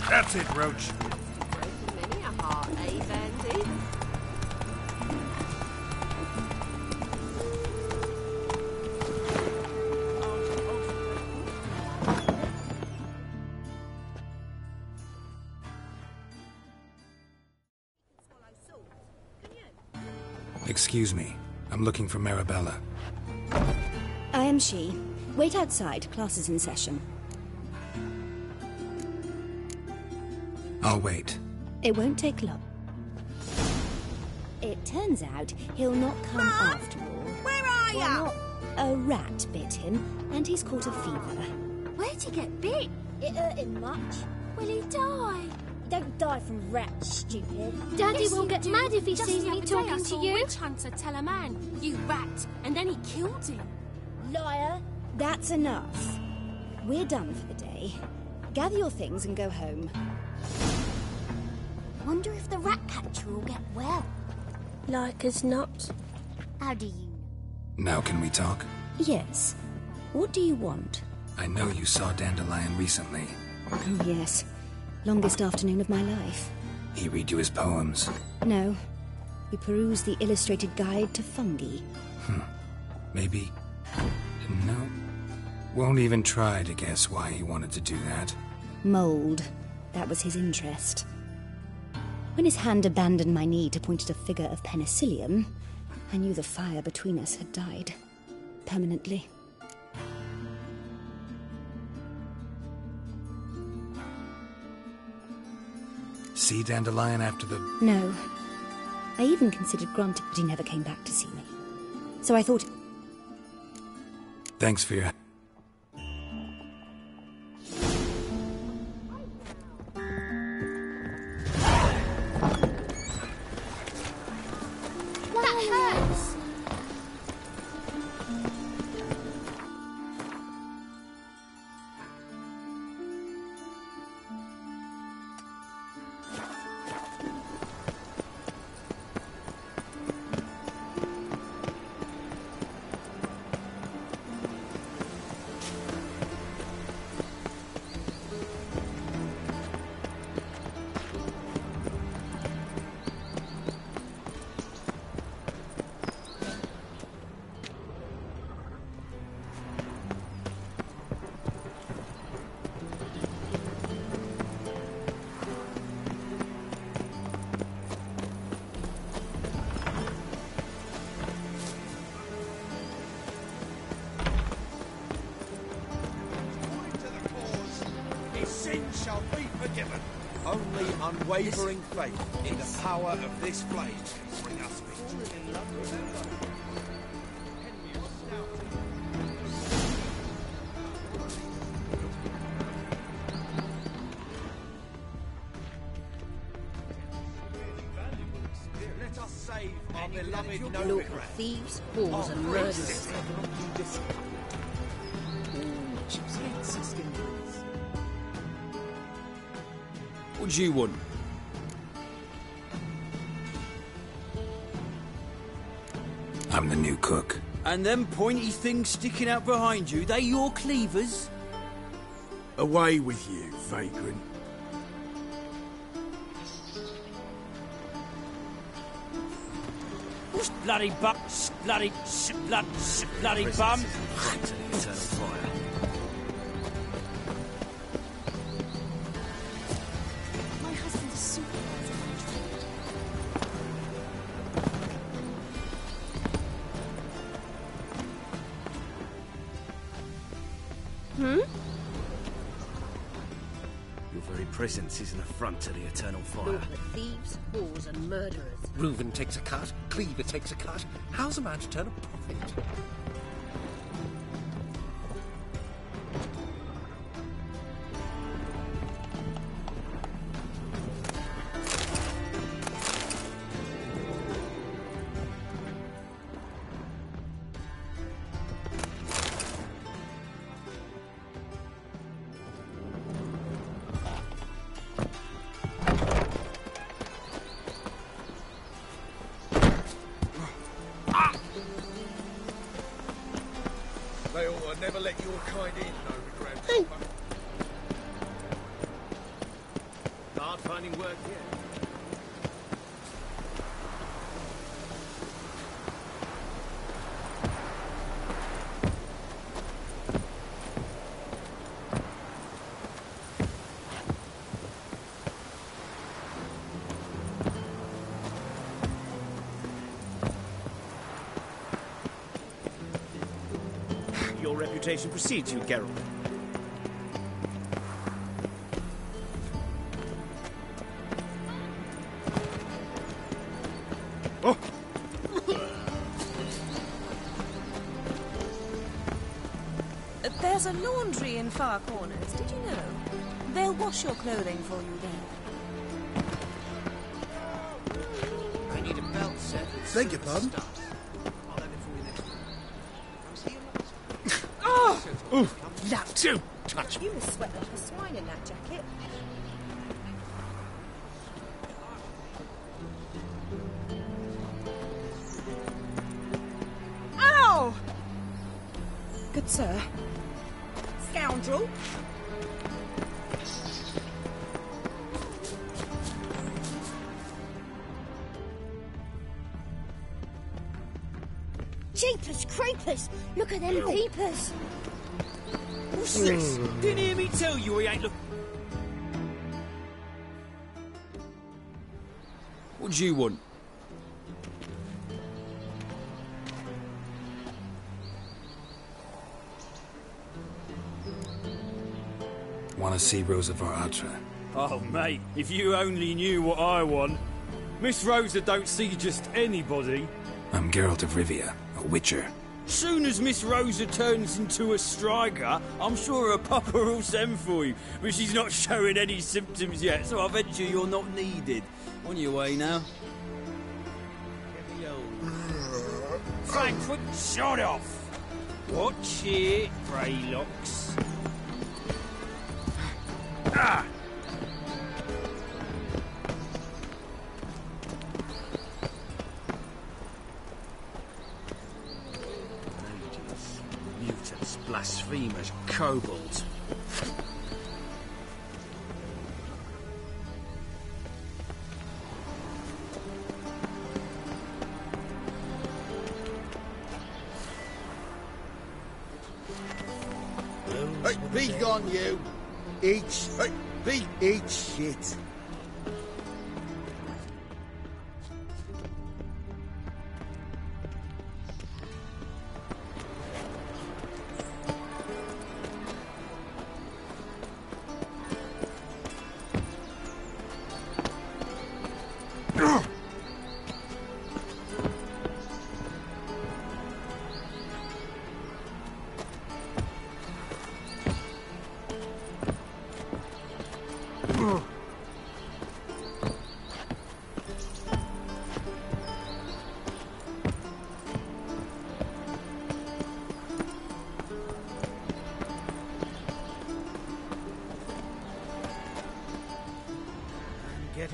That's it, Roach. Broken many a heart, eh, Bandy? Excuse me. I'm looking for Marabella. I am she. Wait outside. Class is in session. I'll wait. It won't take long. It turns out he'll not come after all. Where are ya? A rat bit him, and he's caught a fever. Where'd he get bit? It hurt him much. Will he die? You don't die from rats, stupid. Daddy Yes, will you get do. mad if he Just sees the me other day I talking to saw a you. witch hunter tell a man, "You rat," and then he killed him. Liar. That's enough. We're done for the day. Gather your things and go home. Wonder if the rat catcher will get well. Like as not. How do you? Now can we talk? Yes. What do you want? I know you saw Dandelion recently. Oh, yes. Longest afternoon of my life. He read you his poems. No. We perused the illustrated guide to fungi. Maybe... No. Won't even try to guess why he wanted to do that. Mold. That was his interest. When his hand abandoned my knee to point at a figure of penicillium, I knew the fire between us had died. Permanently. See Dandelion after the... No. I even considered granting, but he never came back to see me. So I thought... Thanks for your... That hurts. shall be forgiven. Only unwavering faith in the power of this flame can bring us victory. Let us save our beloved Look, Novigrad. thieves, whores, and murderers. What do you want? I'm the new cook. And them pointy things sticking out behind you, they your cleavers? Away with you, vagrant. Bloody bloody bum. To the eternal fire. My husband's a supervisor. Your very presence is an affront to the eternal fire. Look, thieves, whores, and murderers. Reuven takes a cut, Cleaver takes a cut. How's a man to turn a profit? They ought to never let your kind in, Novigrad. Hard finding work here. Your reputation precedes you, Geralt. Oh! There's a laundry in far corners, did you know? They'll wash your clothing for you there. I need a belt set. Beg your pardon? Oh, that too. Touch me. You must sweat like a swine in that jacket. Ow! Good sir. Scoundrel. Jeepers creepers! Look at them peepers! What's this? Didn't hear me tell you he ain't look. What do you want? Want to see Rosa Atra? Oh, mate, if you only knew what I want. Miss Rosa don't see just anybody. I'm Geralt of Rivia, a witcher. Soon as Miss Rosa turns into a striker, I'm sure her papa will send for you. But she's not showing any symptoms yet, so I venture you're not needed. On your way now. Frankfurt, shot off. Watch it, Greylocks. Ah! Mutants, blasphemers, kobolds. Hey, be gone, you! Eat shit!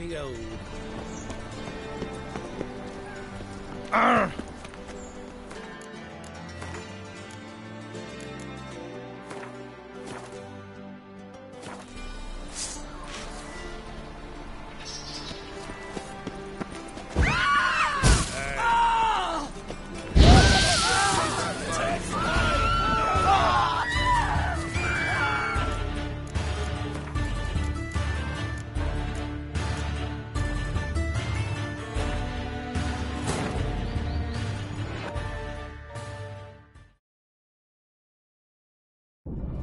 me old. Arr!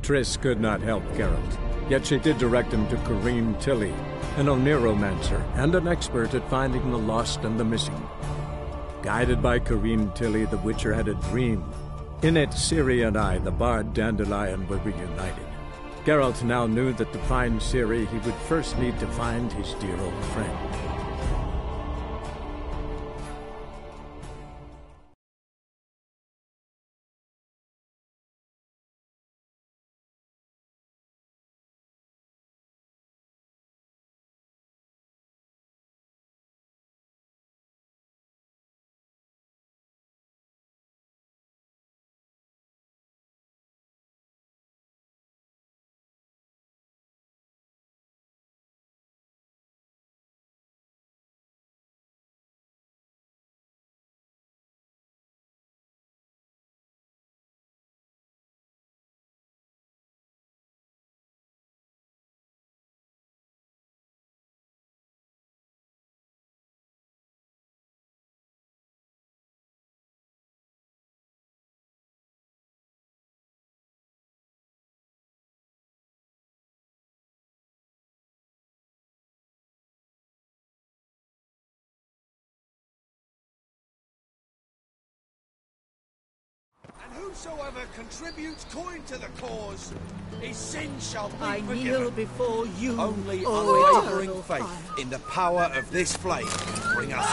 Triss could not help Geralt, yet she did direct him to Corrine Tilly, an oneiromancer and an expert at finding the lost and the missing. Guided by Corrine Tilly, the Witcher had a dream. In it, Ciri and I, the bard Dandelion, were reunited. Geralt now knew that to find Ciri, he would first need to find his dear old friend. And whosoever contributes coin to the cause, his sins shall be I forgiven. kneel before you, Only O unwavering eternal faith fire. in the power of this flame bring us.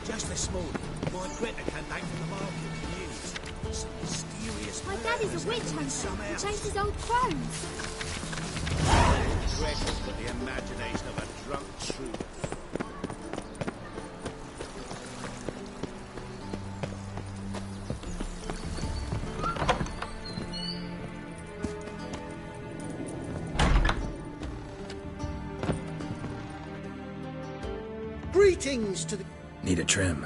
Just this morning, my critter came back from the market with news. Some mysterious My daddy's a witch hunter. He changed his old clothes. Dreadful for the imagination of a drunk troubadour. Greetings to the... Need a trim.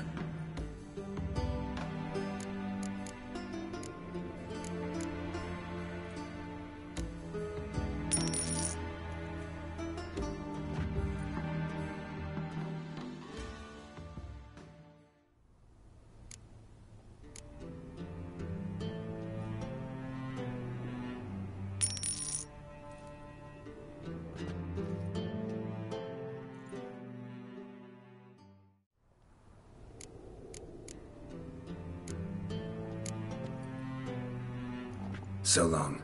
So long.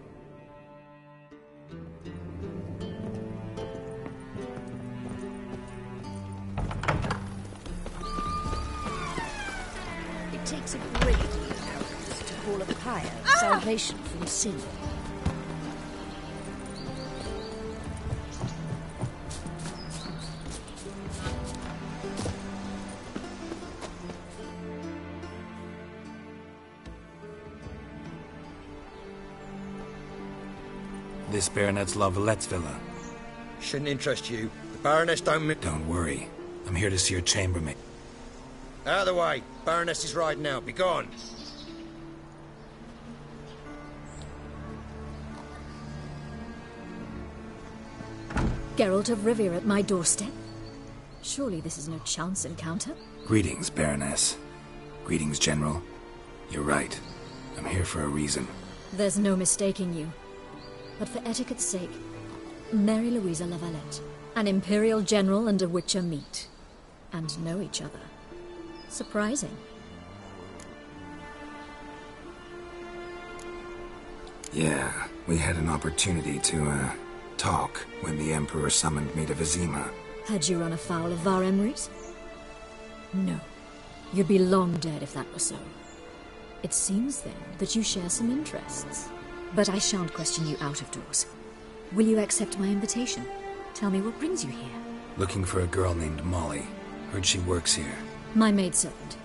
It takes a great deal of arrogance to call a pyre salvation from sin. This baronet's La Vallette's villa. Shouldn't interest you. The Baroness don't... Don't worry. I'm here to see your chambermaid. Out of the way. Baroness is riding out. Be gone. Geralt of Rivia at my doorstep? Surely this is no chance encounter? Greetings, Baroness. Greetings, General. You're right. I'm here for a reason. There's no mistaking you. But for etiquette's sake, Mary Louisa Lavalette, an Imperial General and a Witcher meet. And know each other. Surprising. Yeah, we had an opportunity to, talk when the Emperor summoned me to Vizima. Had you run afoul of Var Emrys? No. You'd be long dead if that were so. It seems, then, that you share some interests. But I shan't question you out of doors. Will you accept my invitation? Tell me what brings you here. Looking for a girl named Molly. Heard she works here. My maidservant.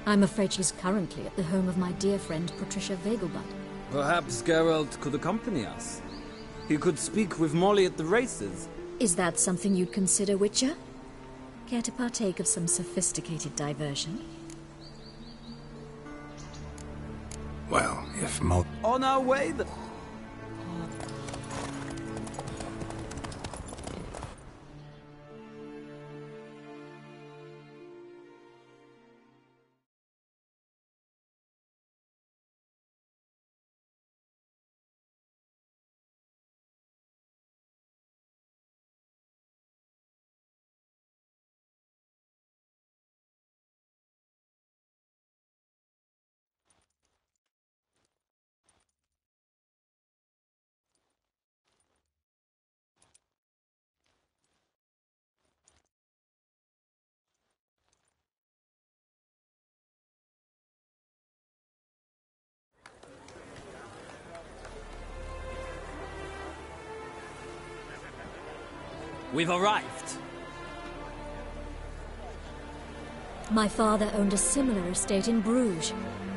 I'm afraid she's currently at the home of my dear friend Patricia Vegelbud. Perhaps Geralt could accompany us. He could speak with Molly at the races. Is that something you'd consider, Witcher? Care to partake of some sophisticated diversion? Well, if Molly... On our way then. We've arrived. My father owned a similar estate in Bruges.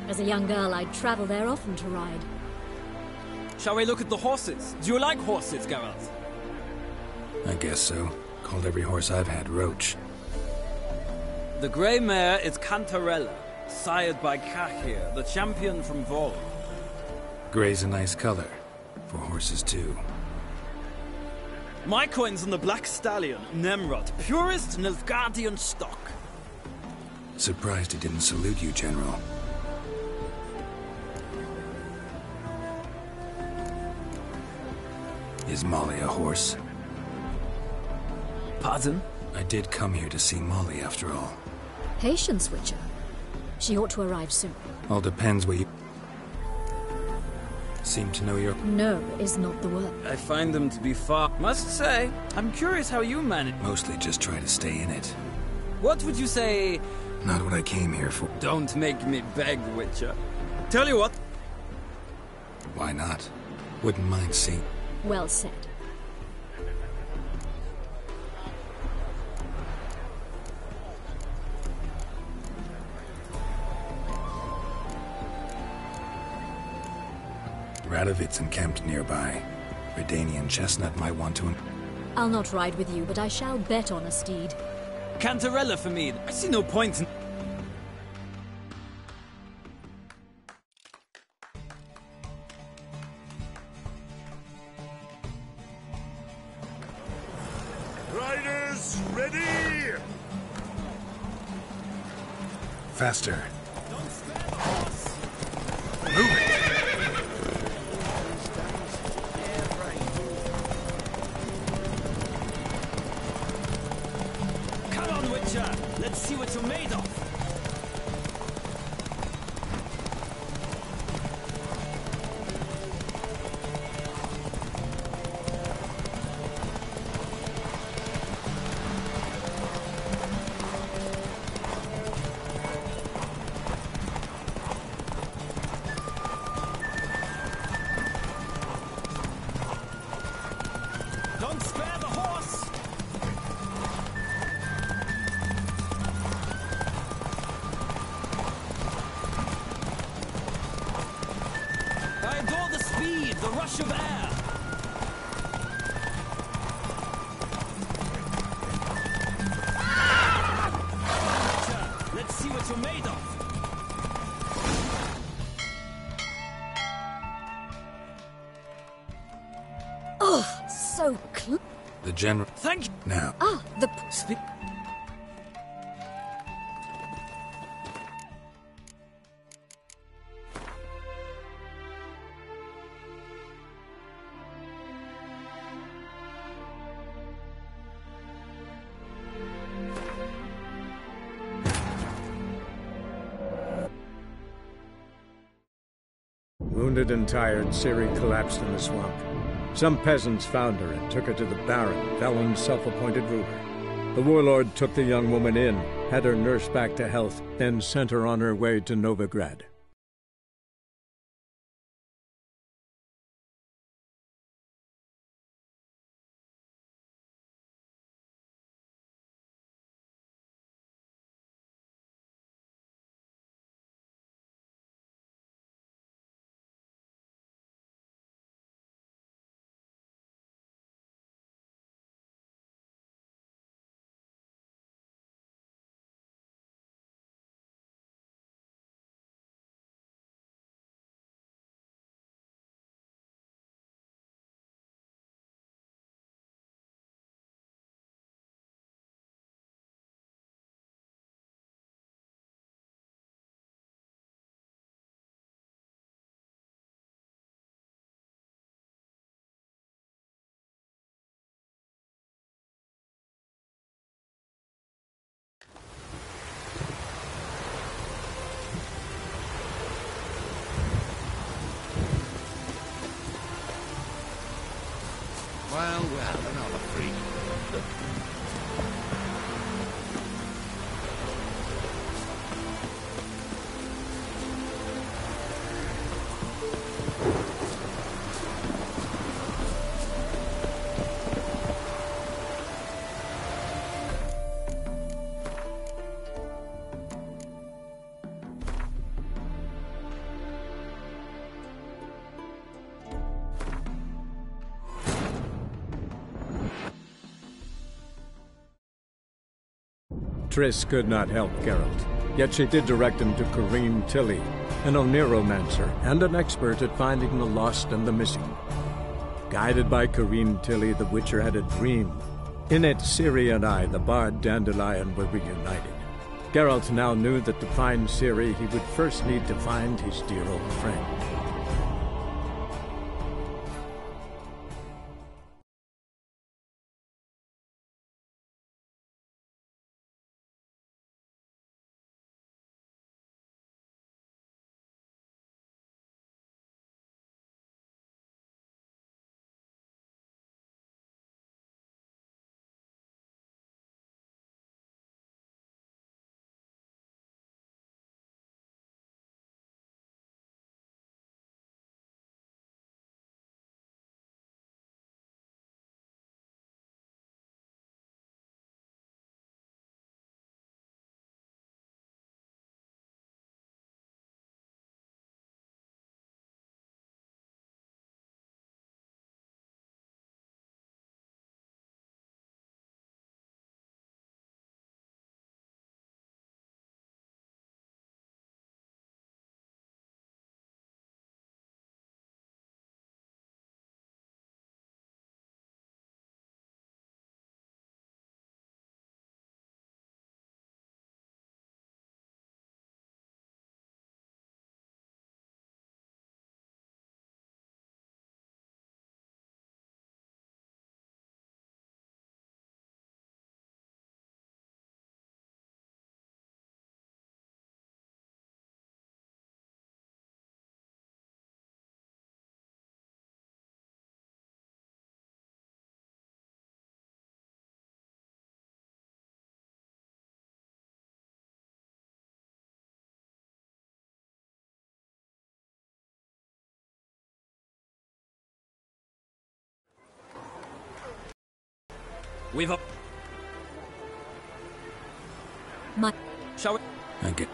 As a young girl, I'd travel there often to ride. Shall we look at the horses? Do you like horses, Geralt? I guess so. Called every horse I've had Roach. The grey mare is Cantarella, sired by Cahir, the champion from Vol. Grey's a nice color. For horses, too. My coin's on the Black Stallion, Nemrod, purest Nilfgaardian stock. Surprised he didn't salute you, General. Is Molly a horse? Pardon? I did come here to see Molly, after all. Patience, Witcher. She ought to arrive soon. All depends what you... Seem to know your... No is not the word. I find them to be far... Must say, I'm curious how you manage... Mostly just try to stay in it. What would you say... Not what I came here for. Don't make me beg, Witcher. Tell you what... Why not? Wouldn't mind seeing... Well said. Radovid's encamped nearby. Redanian Chestnut might want to... I'll not ride with you, but I shall bet on a steed. Cantarella for me. I see no point in... Riders, ready! Faster. Move it! Come on, Witcher! Let's see what you're made of! Don't spare the horse! I adore the speed, the rush of air. Oh, so close. The general... Thank you. Now. Ah, the... Wounded and tired, Ciri collapsed in the swamp. Some peasants found her and took her to the Baron, Velen's self-appointed ruler. The warlord took the young woman in, had her nursed back to health, then sent her on her way to Novigrad. Well, another freak. Triss could not help Geralt, yet she did direct him to Corrine Tilly, an Oneiromancer and an expert at finding the lost and the missing. Guided by Corrine Tilly, the Witcher had a dream. In it, Ciri and I, the bard Dandelion, were reunited. Geralt now knew that to find Ciri, he would first need to find his dear old friend. We've up. My. Shall we? Thank you.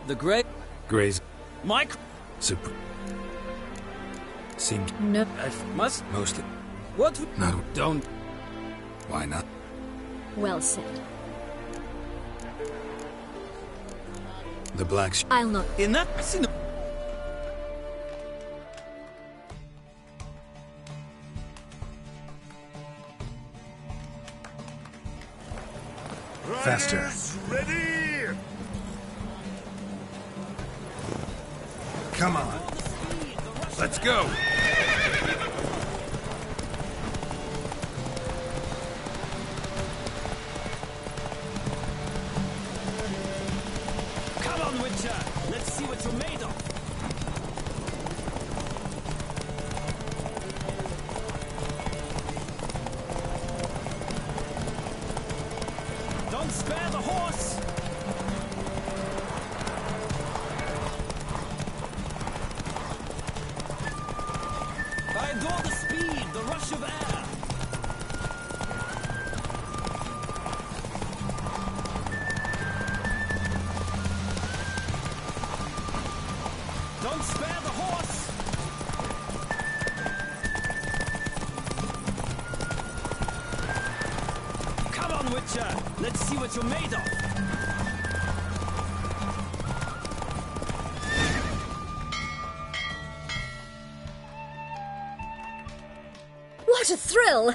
The Grey. Grey's. Mike. Super. Seems. No. Must. Mostly. What? Not. Don't. Why not? Well said. The black. I'll not. In that. Faster. Ready! Come on. Let's go! Come on, Witcher! Let's see what you're made of! Don't spare the horse! I adore the speed, the rush of air! Don't spare the horse! Come on, Witcher! Let's see what you're made of! What a thrill!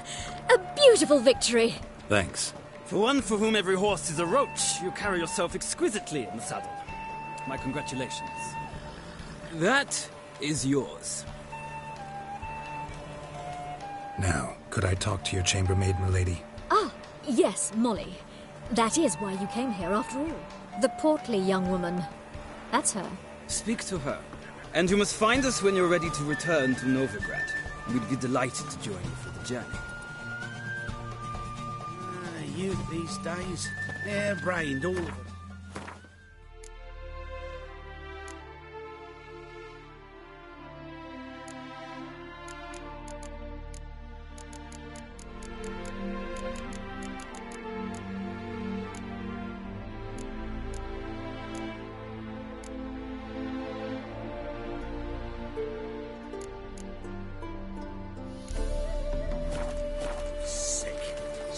A beautiful victory! Thanks. For one for whom every horse is a roach, you carry yourself exquisitely in the saddle. My congratulations. That is yours. Now, could I talk to your chambermaid, milady? Ah, yes, Molly. That is why you came here after all. The portly young woman. That's her. Speak to her. And you must find us when you're ready to return to Novigrad. We'd be delighted to join you for the journey. Youth these days. Hair-brained, all of them.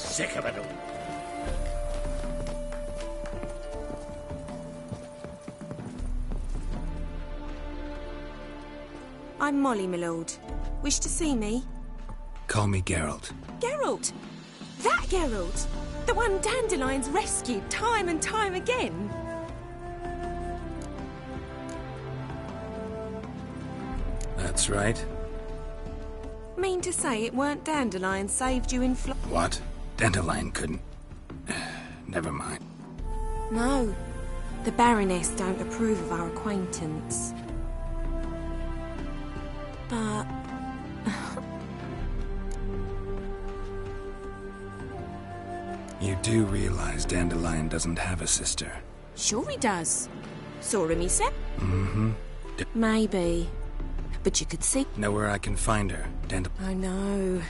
Sick of it all. I'm Molly, my lord. Wish to see me? Call me Geralt. Geralt! That Geralt! The one Dandelion's rescued time and time again! That's right. Mean to say it weren't Dandelion saved you in What? Dandelion couldn't. Never mind. No. The Baroness don't approve of our acquaintance. But... You do realize Dandelion doesn't have a sister. Sure he does. Saw him, he said. Mm-hmm. Maybe. But you could see... Know where I can find her, I know.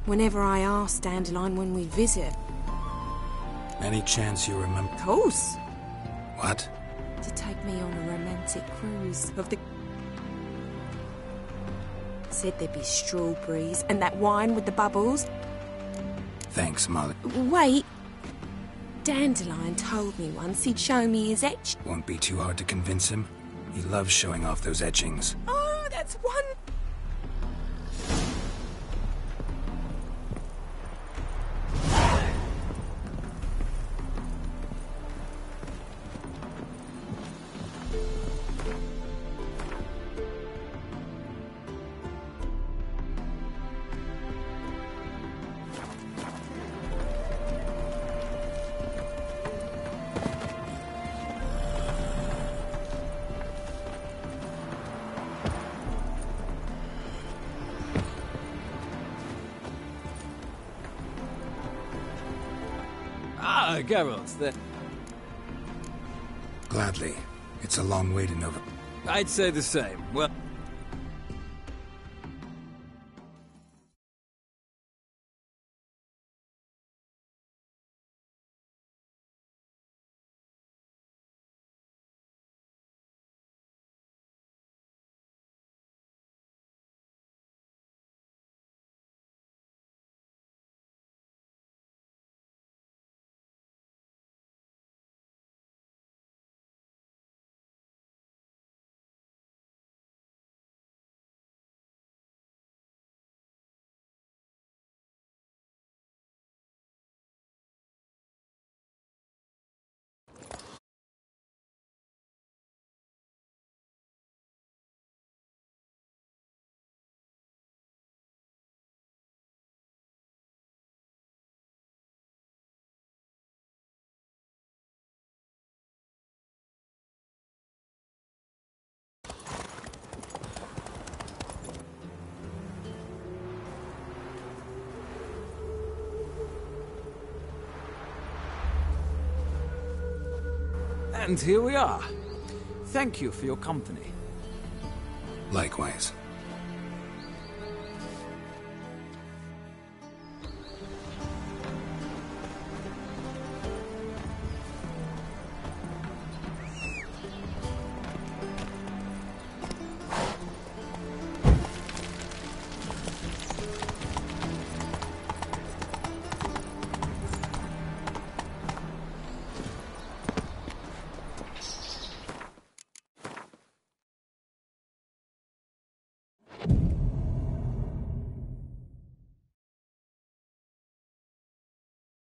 Whenever I ask Dandelion when we visit. Any chance you remember? Of course. What? To take me on a romantic cruise of the... Said there'd be strawberries and that wine with the bubbles. Thanks, Molly. Wait. Dandelion told me once he'd show me his etch. Won't be too hard to convince him. He loves showing off those etchings. Oh, that's one... Ah, Geralt, there. Gladly. It's a long way to Nova. I'd say the same. Well... And here we are. Thank you for your company. Likewise.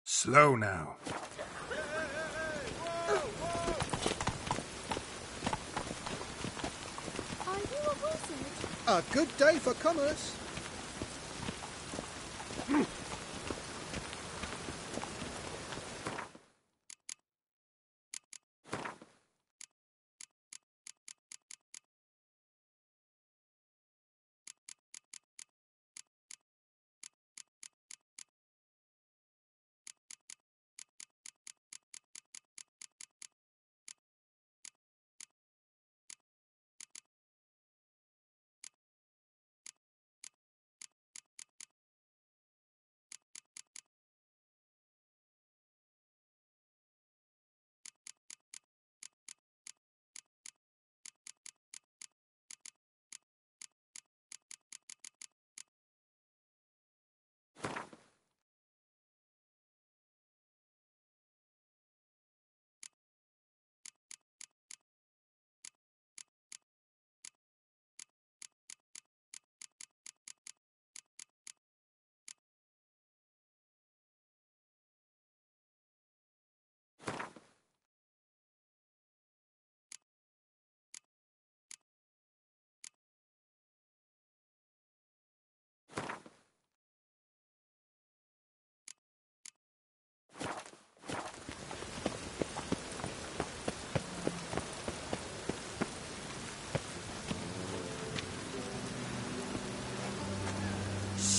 Slow now. Are you a wizard? A good day for commerce.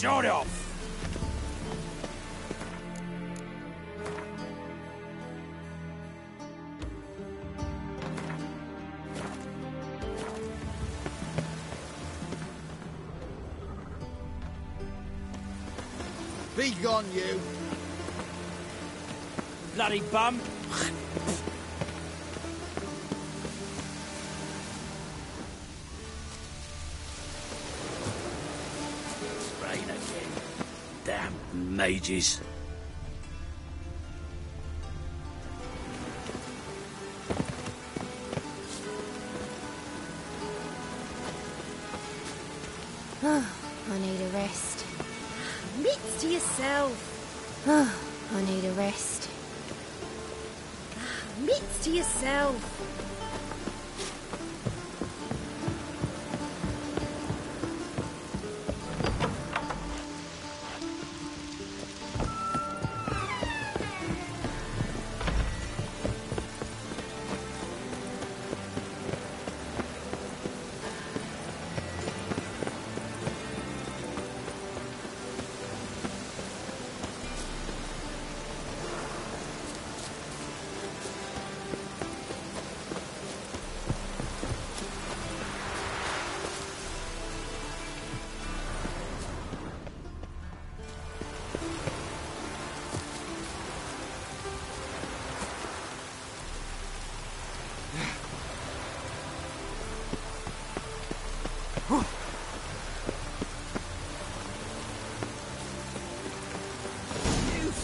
Shut off! Be gone, you. Bloody bum! Rain again. Damn mages. I need a rest. Mitts to yourself. I need a rest. Mitts to yourself.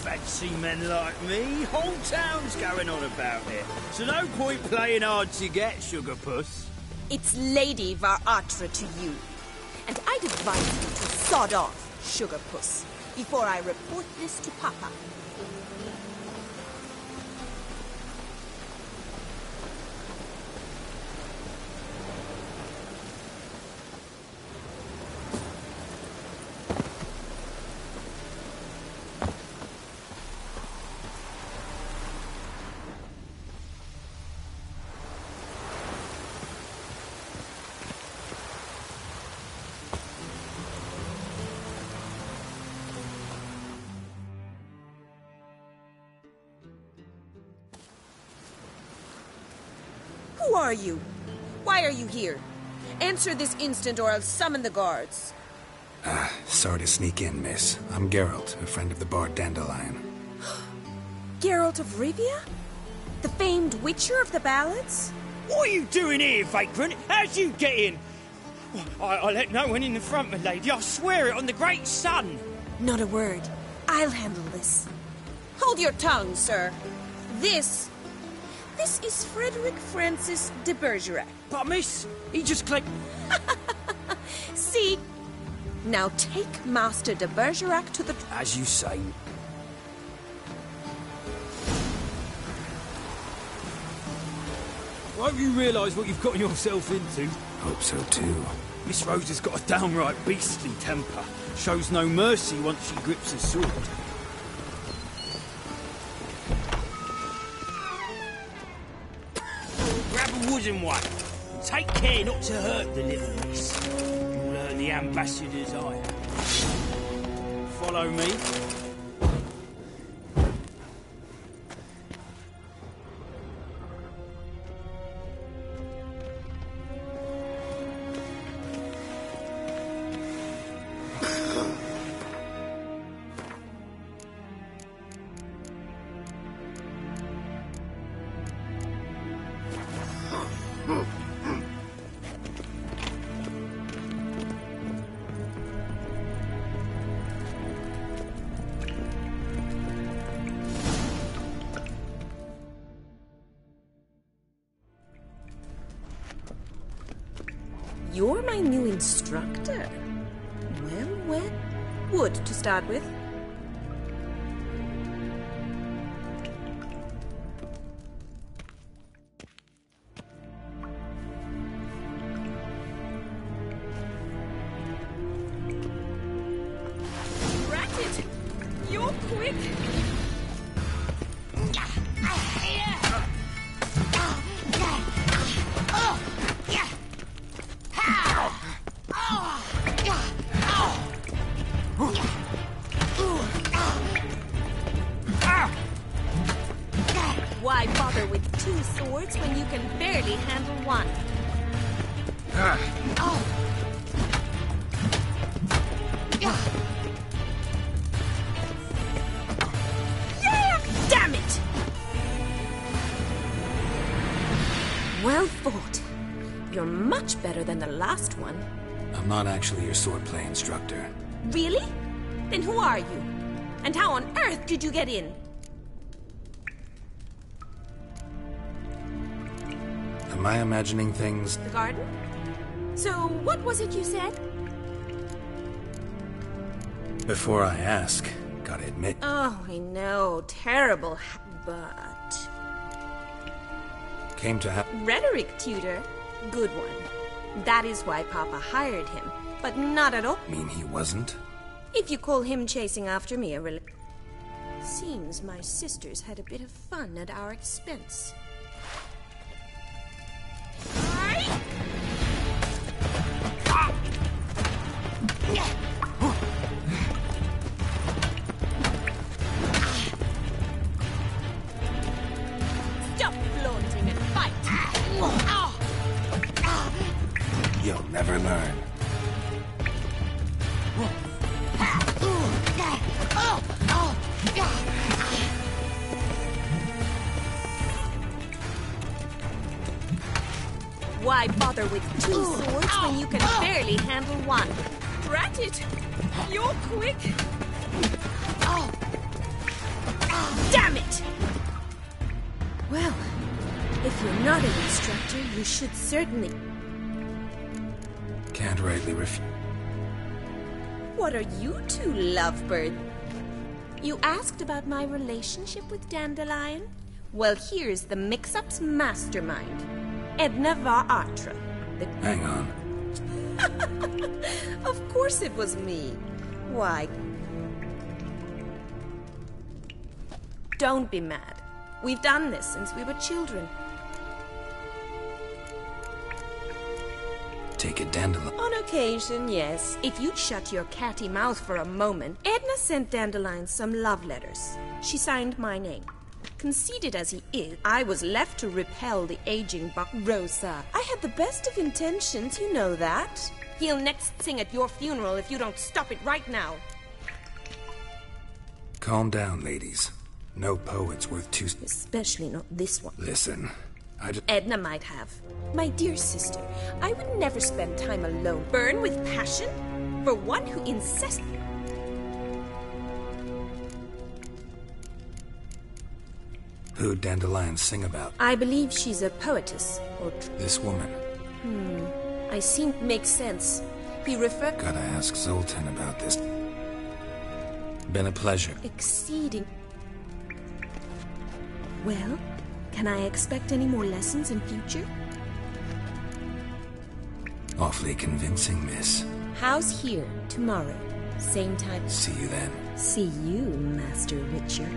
Fancy men like me, whole town's going on about it. So no point playing hard to get, sugar puss. It's Lady Varatra to you. And I'd advise you to sod off, sugar puss, before I report this to Papa. Who are you? Why are you here? Answer this instant or I'll summon the guards. Sorry to sneak in, miss. I'm Geralt, a friend of the bard Dandelion. Geralt of Rivia? The famed witcher of the ballads? What are you doing here, vagrant? How'd you get in? I let no one in the front, my lady. I swear it on the great sun. Not a word. I'll handle this. Hold your tongue, sir. This is Frederick Francis de Bergerac. But, miss, he just clicked... See? Now take Master de Bergerac to the... As you say. Won't you realise what you've gotten yourself into? Hope so, too. Miss Rose has got a downright beastly temper. Shows no mercy once she grips a sword. Grab a wooden one. And take care not to hurt the little miss. You'll earn the ambassador's ire. Follow me. You're my new instructor. Well. Wood to start with. Rat it! You're quick! Why bother with two swords when you can barely handle one? Yeah! Damn it! Well fought. You're much better than the last one. I'm not actually your swordplay instructor. Really? Then who are you? And how on earth did you get in? Am I imagining things? The garden? So, what was it you said? Before I ask, gotta admit. Oh, I know. Terrible, but... Came to have... Rhetoric tutor? Good one. That is why Papa hired him, but not at all. Mean he wasn't? If you call him chasing after me a Seems my sisters had a bit of fun at our expense. Stop flaunting and fight! You'll never learn. Why bother with two swords when you can barely handle one? Drat it! You're quick! Damn it! Well, if you're not an instructor, you should certainly... Can't rightly refuse. What are you two, lovebird? You asked about my relationship with Dandelion? Well, here's the mix-up's mastermind. Edna var Atra. Hang on. Of course it was me. Why? Don't be mad. We've done this since we were children. Take a Dandelion. On occasion, yes. If you'd shut your catty mouth for a moment. Edna sent Dandelion some love letters. She signed my name. Conceited as he is, I was left to repel the aging buck. Rosa, I had the best of intentions, you know that. He'll next sing at your funeral if you don't stop it right now. Calm down, ladies. No poet's worth two... Especially not this one. Listen, I just... Edna might have. My dear sister, I would never spend time alone. Burn with passion? For one who incests... Who'd Dandelion sing about? I believe she's a poetess, or... This woman. I seem to make sense. He referred... Gotta ask Zoltan about this. Been a pleasure. Exceeding... Well, can I expect any more lessons in future? Awfully convincing, miss. How's here, tomorrow? Same time? See you then. See you, Master Witcher.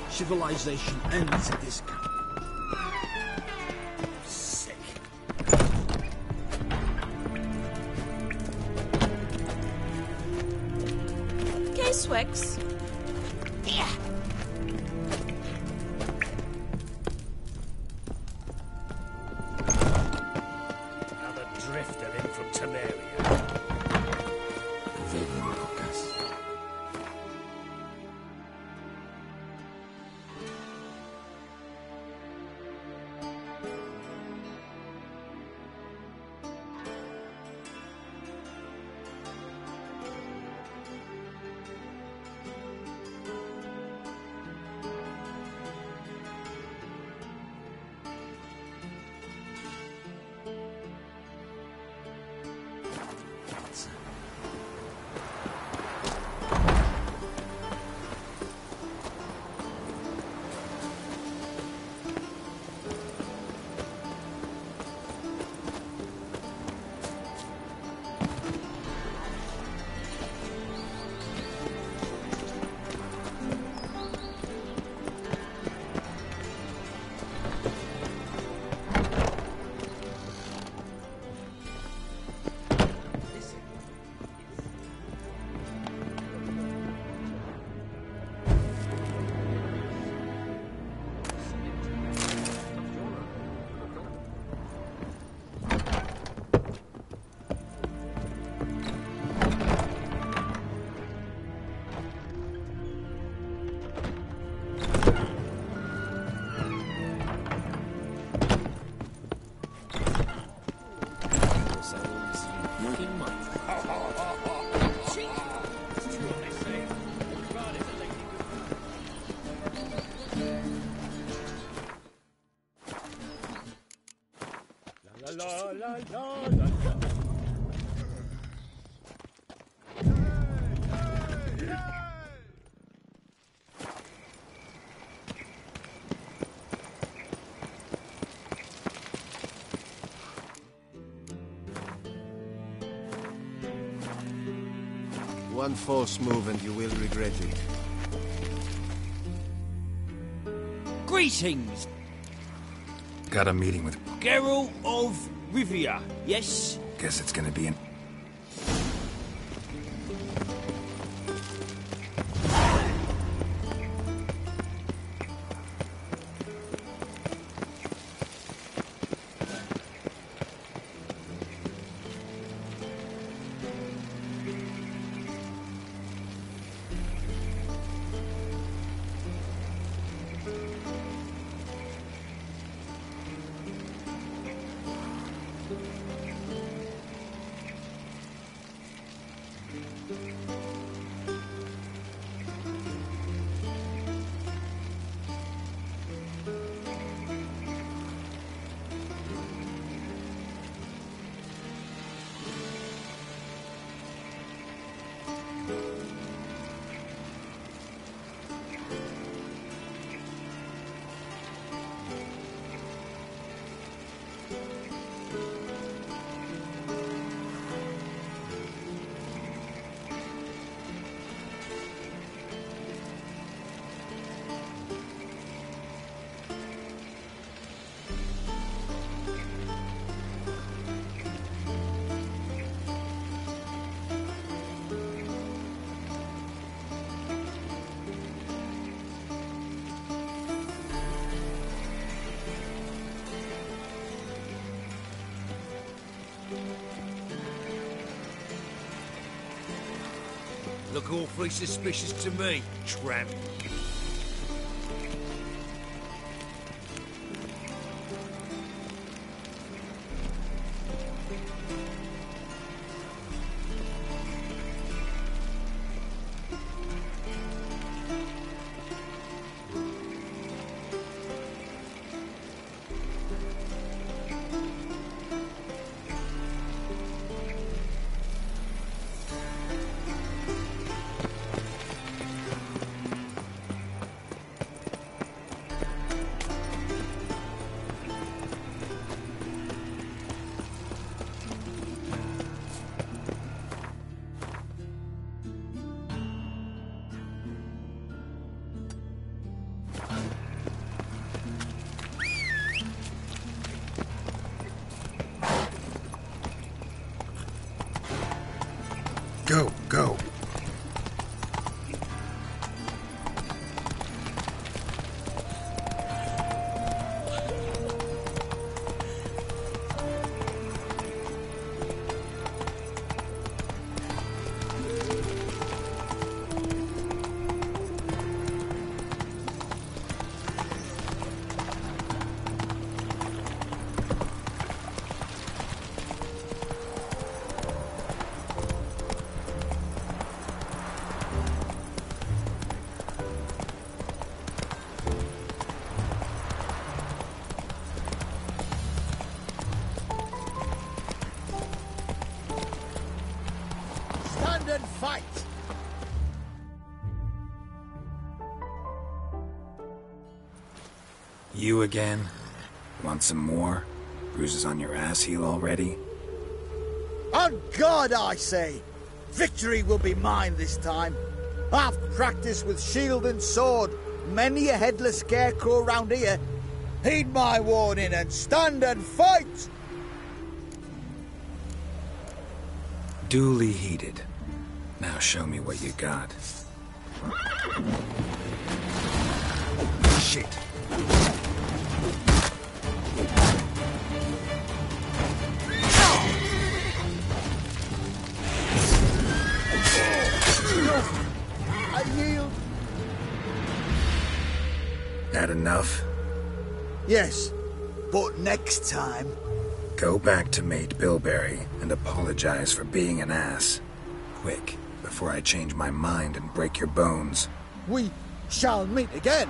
Civilization ends at this camp. Sick. K-Swex. Yeah. Another drifter in from Temeria. One false move and you will regret it. Greetings. Got a meeting with... Geralt of Rivia, yes? Guess it's gonna be an... Look awfully suspicious to me, tramp. Go, go. And fight! You again? Want some more? Bruises on your ass heel already? On God, I say! Victory will be mine this time. I've practiced with shield and sword. Many a headless scarecrow round here. Heed my warning and stand and fight! Duly heeded. Now show me what you got. Shit. I yield. That enough? Yes, but next time... Go back to mate Bilberry and apologize for being an ass. Quick, before I change my mind and break your bones. We shall meet again.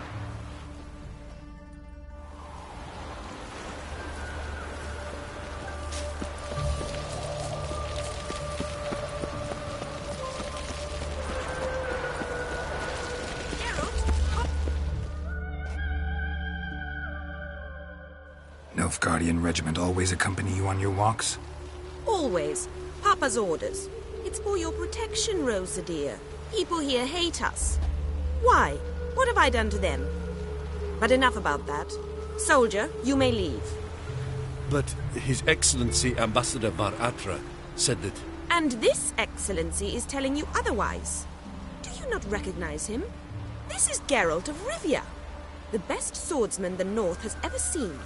Nilfgaardian regiment always accompany you on your walks? Always. Papa's orders. It's for your protection, Rosa dear. People here hate us. Why? What have I done to them? But enough about that. Soldier, you may leave. But His Excellency Ambassador Var Atra said that... And this excellency is telling you otherwise. Do you not recognize him? This is Geralt of Rivia, the best swordsman the North has ever seen.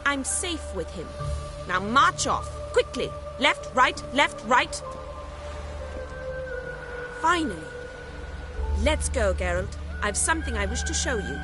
I'm safe with him. Now march off, quickly. Left, right, left, right. Finally. Let's go, Geralt. I've something I wish to show you.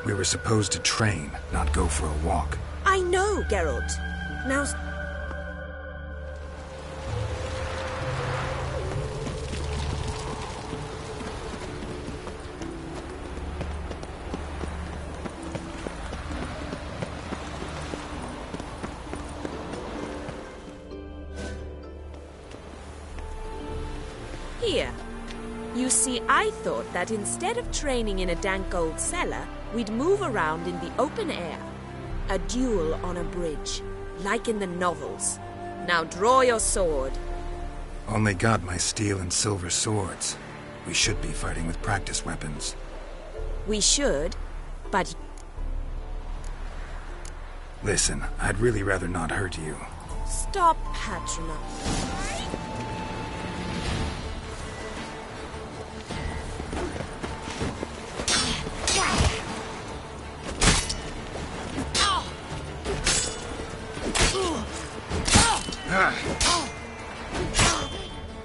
We were supposed to train, not go for a walk. I know, Geralt. Now... Here. You see, I thought that instead of training in a dank old cellar, we'd move around in the open air. A duel on a bridge, like in the novels. Now draw your sword. Only got my steel and silver swords. We should be fighting with practice weapons. We should, but... Listen, I'd really rather not hurt you. Stop patronizing.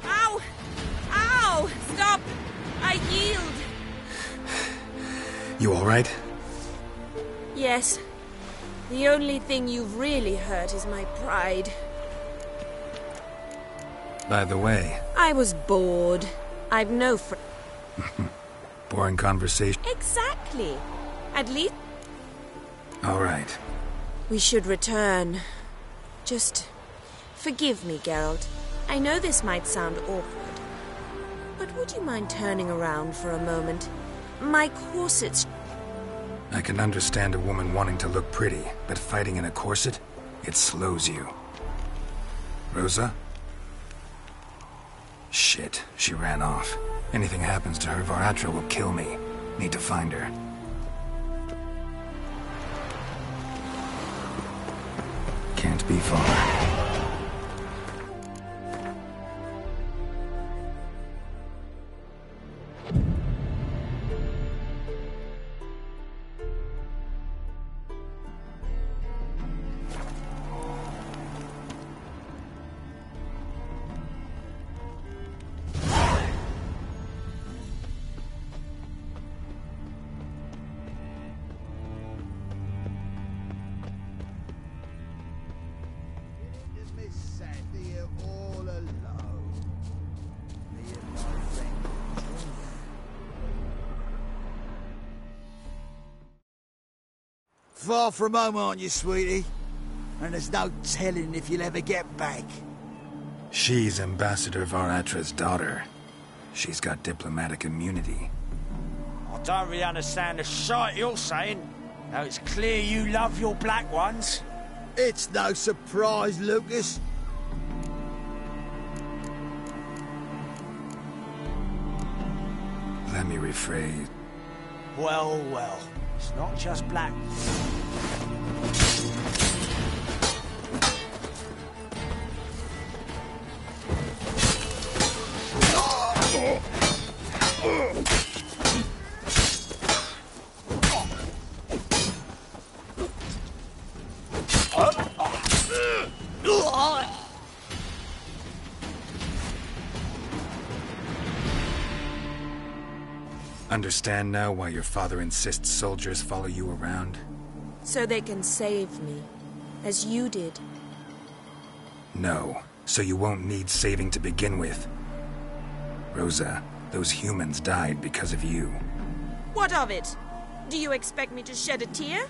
Ow! Ow! Stop! I yield! You all right? Yes. The only thing you've really hurt is my pride. By the way... I was bored. I've no boring conversation. Exactly. At least... All right. We should return. Just... forgive me, Geralt. I know this might sound awkward. But would you mind turning around for a moment? My corset's... I can understand a woman wanting to look pretty, but fighting in a corset, it slows you. Rosa? Shit, she ran off. Anything happens to her, Varatra will kill me. Need to find her. Can't be far. Far from home, aren't you, sweetie? And there's no telling if you'll ever get back. She's Ambassador Varatra's daughter. She's got diplomatic immunity. I don't really understand the shite you're saying. Now it's clear you love your black ones. It's no surprise, Lucas. Let me rephrase. Well, well. It's not just black. Understand now why your father insists soldiers follow you around? So they can save me, as you did. No, so you won't need saving to begin with. Rosa, those humans died because of you. What of it? Do you expect me to shed a tear?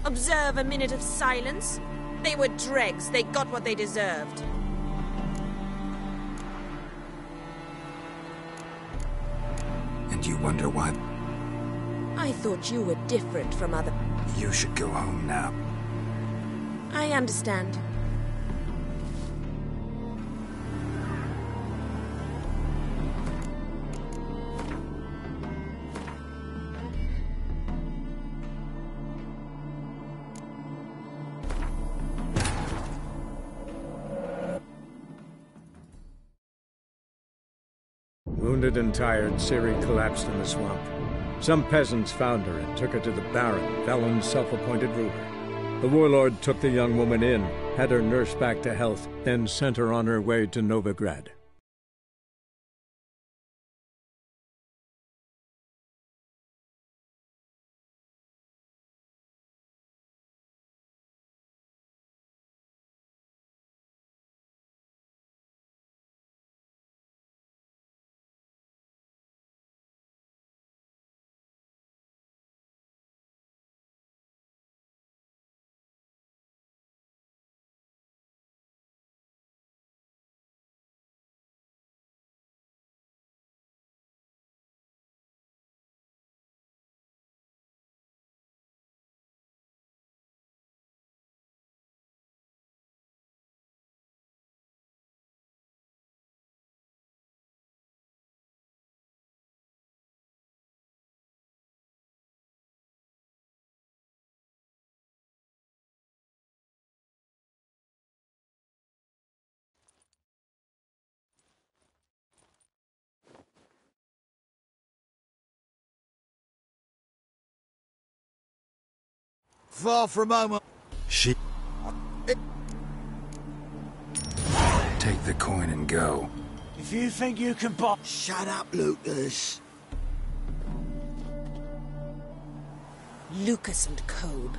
Observe a minute of silence? They were dregs. They got what they deserved. And you wonder why? I thought you were different from other... You should go home now. I understand. Wounded and tired, Ciri collapsed in the swamp. Some peasants found her and took her to the Baron, Velen's self-appointed ruler. The warlord took the young woman in, had her nursed back to health, then sent her on her way to Novigrad. Far from home. She... Take the coin and go. If you think you can buy... Shut up, Lucas. Lucas and Cobe.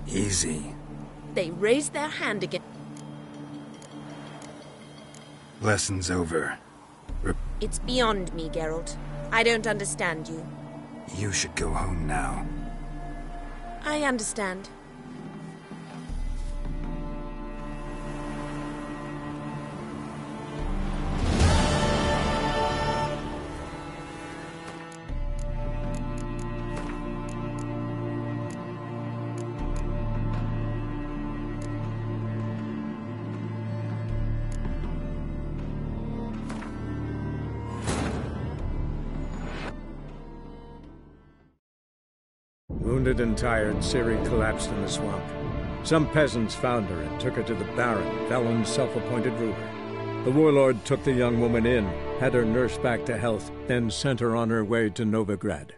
Easy. They raised their hand again. Lesson's over. It's beyond me, Geralt. I don't understand you. You should go home now. I understand. Wounded and tired, Ciri collapsed in the swamp. Some peasants found her and took her to the Baron, Valen's self-appointed ruler. The warlord took the young woman in, had her nursed back to health, then sent her on her way to Novigrad.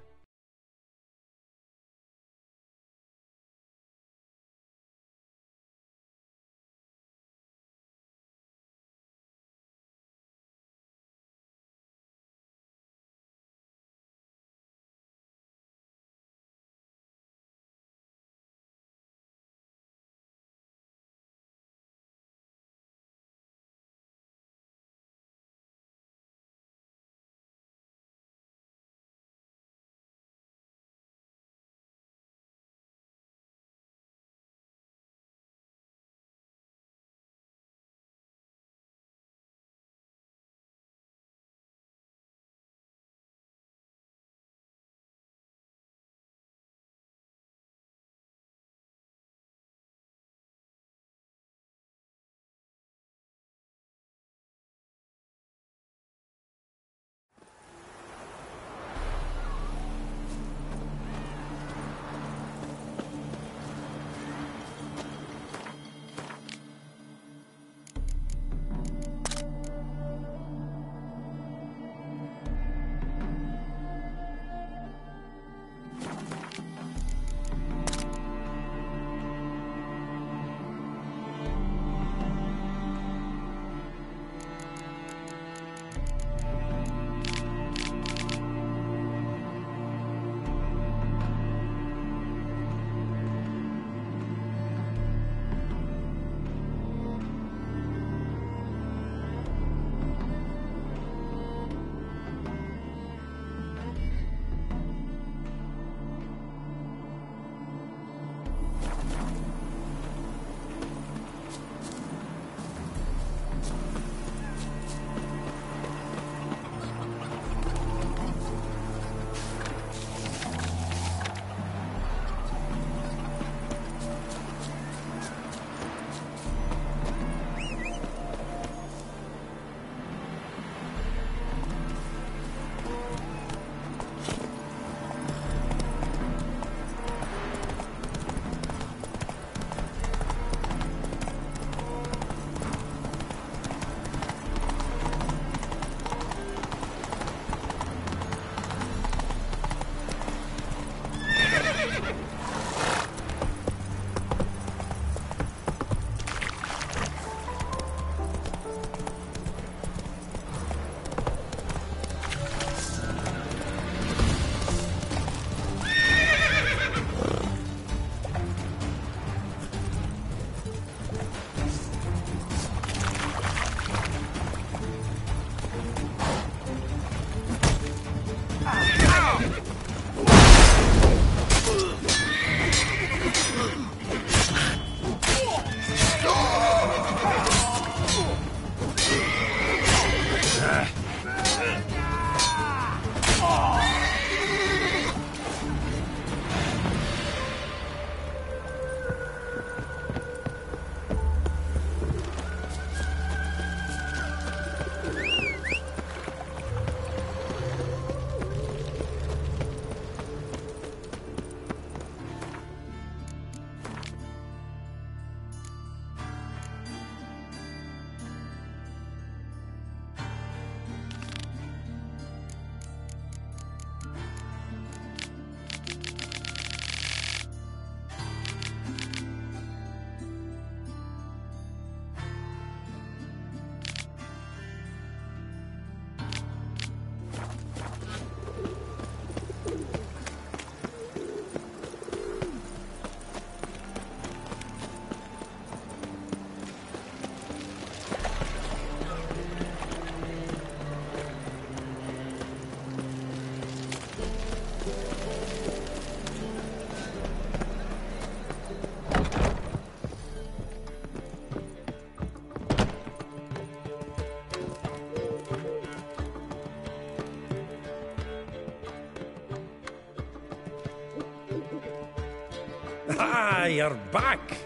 Ah, you're back.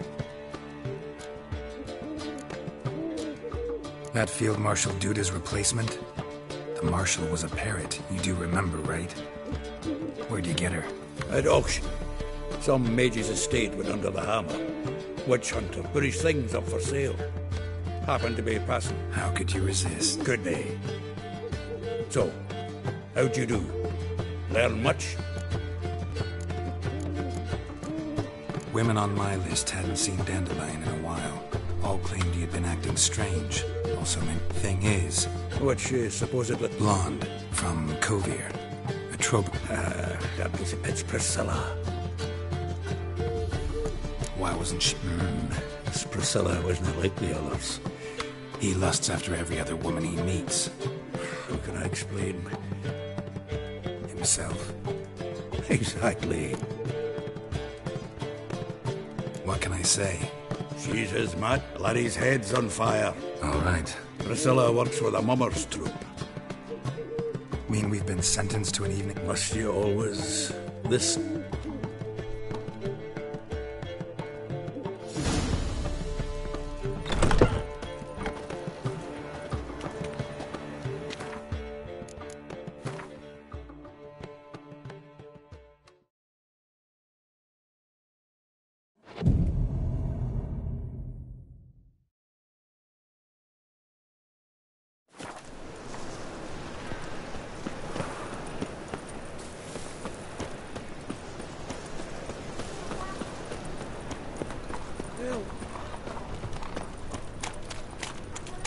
That Field Marshal Duda's replacement? The Marshal was a parrot, you do remember, right? Where'd you get her? At auction. Some mage's estate went under the hammer. Witch hunter put his things up for sale. Happened to be passing. How could you resist? Could they? So, how'd you do? Learn much? Women on my list hadn't seen Dandelion in a while. All claimed he had been acting strange. Also meant thing is... Which is supposedly... Blonde, from Kovir. A trope... it's Priscilla. Why wasn't she... This Priscilla wasn't like the others. He lusts after every other woman he meets. How can I explain? Himself. Exactly. What can I say? She's his mat. Larry's head's on fire. All right. Priscilla works with a mummer's troop. Mean we've been sentenced to an evening? Must you always listen?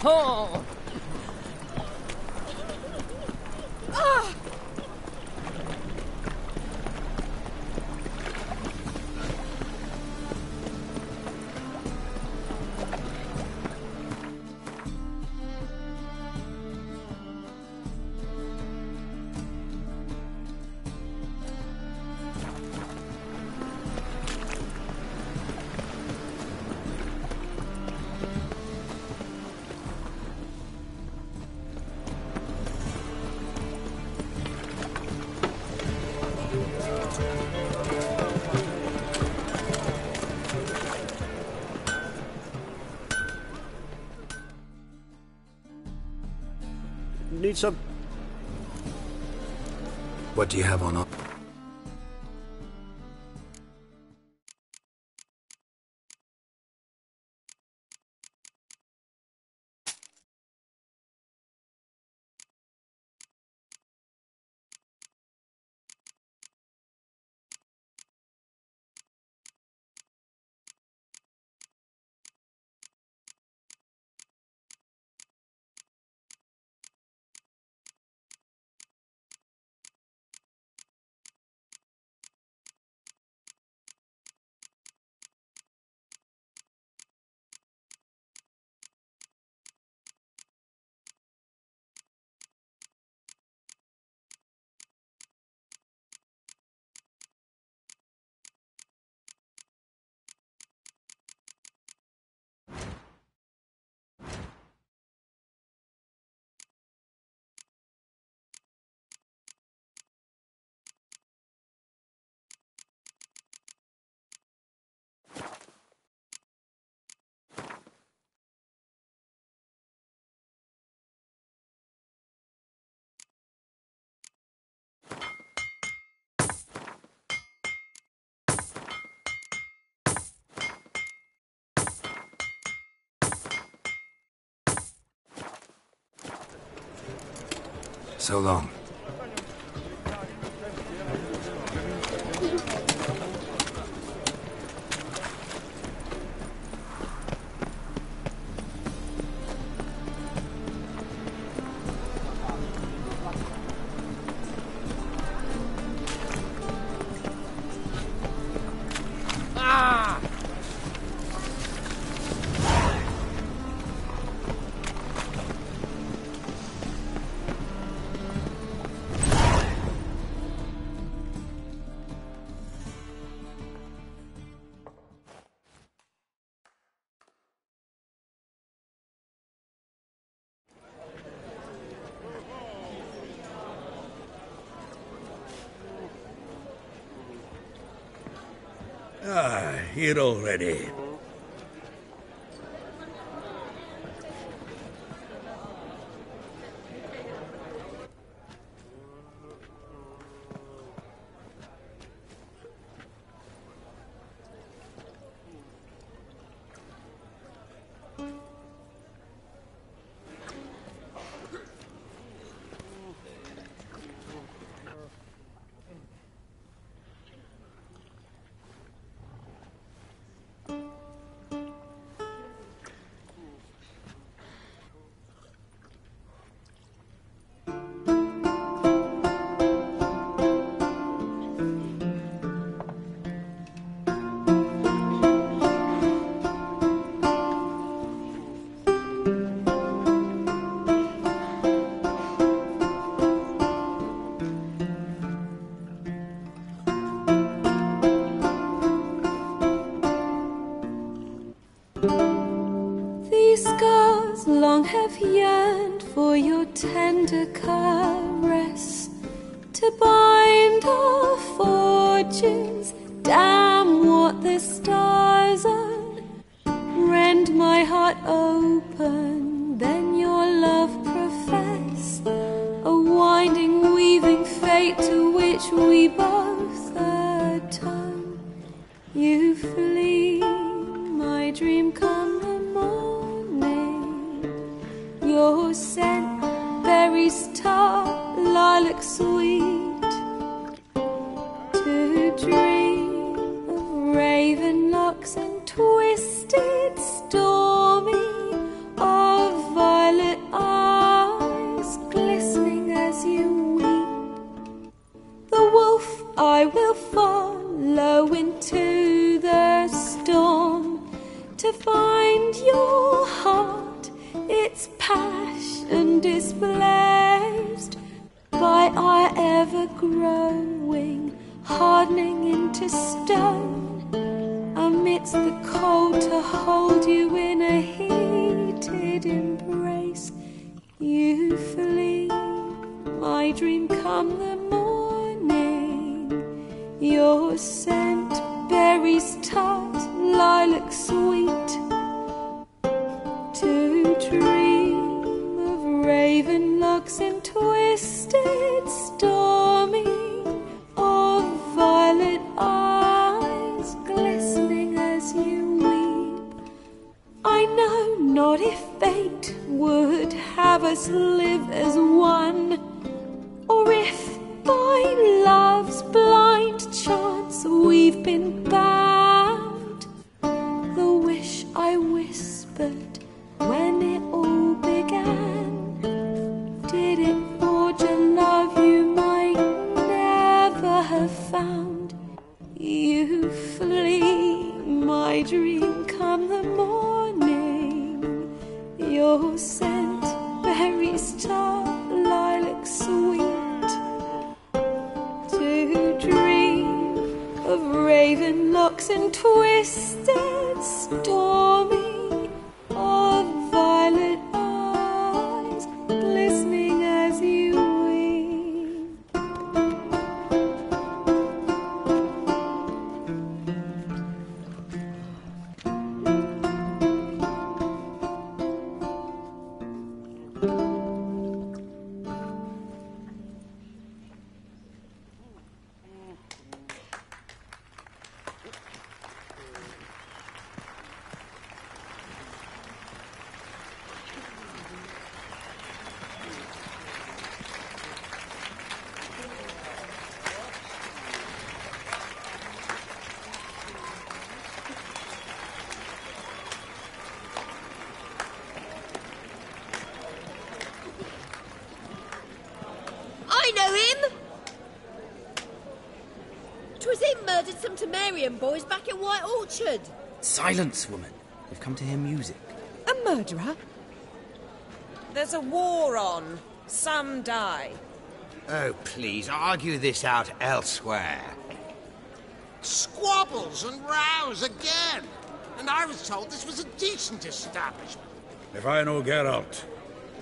Oh! Ah! Need some... What do you have on... So long. Aye, here already. These scars long have yearned for your tender caress, to bind our fortunes. Damn what the stars are. Rend my heart open, then your love profess, a winding, weaving fate to which we both atone. You flee, my dream come the morning. Your scent, berries tart, lilac sweet. To dream of raven locks and twisted, stormy, of violet eyes glistening as you weep. The wolf I will follow into the storm, to find your heart, its passion displaced by our ever-growing, hardening into stone, amidst the cold to hold you in a heated embrace. You flee, my dream come the morning, your scent, berries tart, lilac sweet. To dream of raven locks and twisted, stormy, of violet eyes glistening as you weep. I know not if fate would have us live as one, or if by love's blind chance we've been bound. The wish I whispered when it all began, did it forge a love you might never have found? You flee, my dream come the morning, your scent, berries tart, lilac sweet. To dream of raven locks and twisted, stormy, of violet eyes glistening as you weep. I know him! 'Twas him murdered some Temerian boys back in White Orchard. Silence, woman. We've come to hear music. A murderer? There's a war on. Some die. Oh, please, argue this out elsewhere. Squabbles and rows again! And I was told this was a decent establishment. If I know Geralt,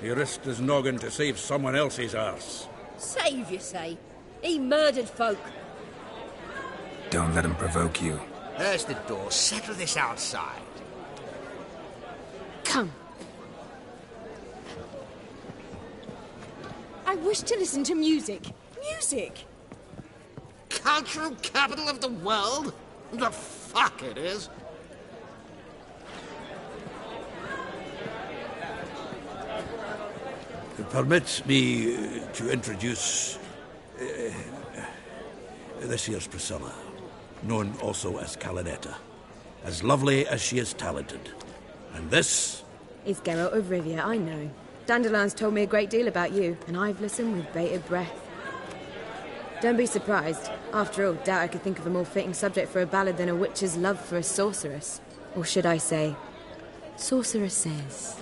he risked his noggin to save someone else's arse. Save, you say? He murdered folk. Don't let him provoke you. There's the door. Settle this outside. Come. I wish to listen to music. Music! Cultural capital of the world? The fuck it is. Permit me to introduce this here's Priscilla, known also as Calinetta. As lovely as she is talented. And this... is Geralt of Rivia, I know. Dandelion's told me a great deal about you, and I've listened with bated breath. Don't be surprised. After all, doubt I could think of a more fitting subject for a ballad than a witch's love for a sorceress. Or should I say, sorceresses.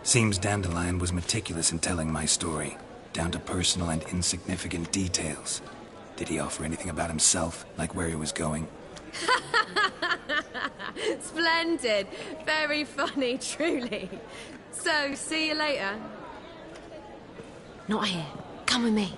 Seems Dandelion was meticulous in telling my story, down to personal and insignificant details. Did he offer anything about himself, like where he was going? Splendid. Very funny, truly. So, see you later. Not here. Come with me.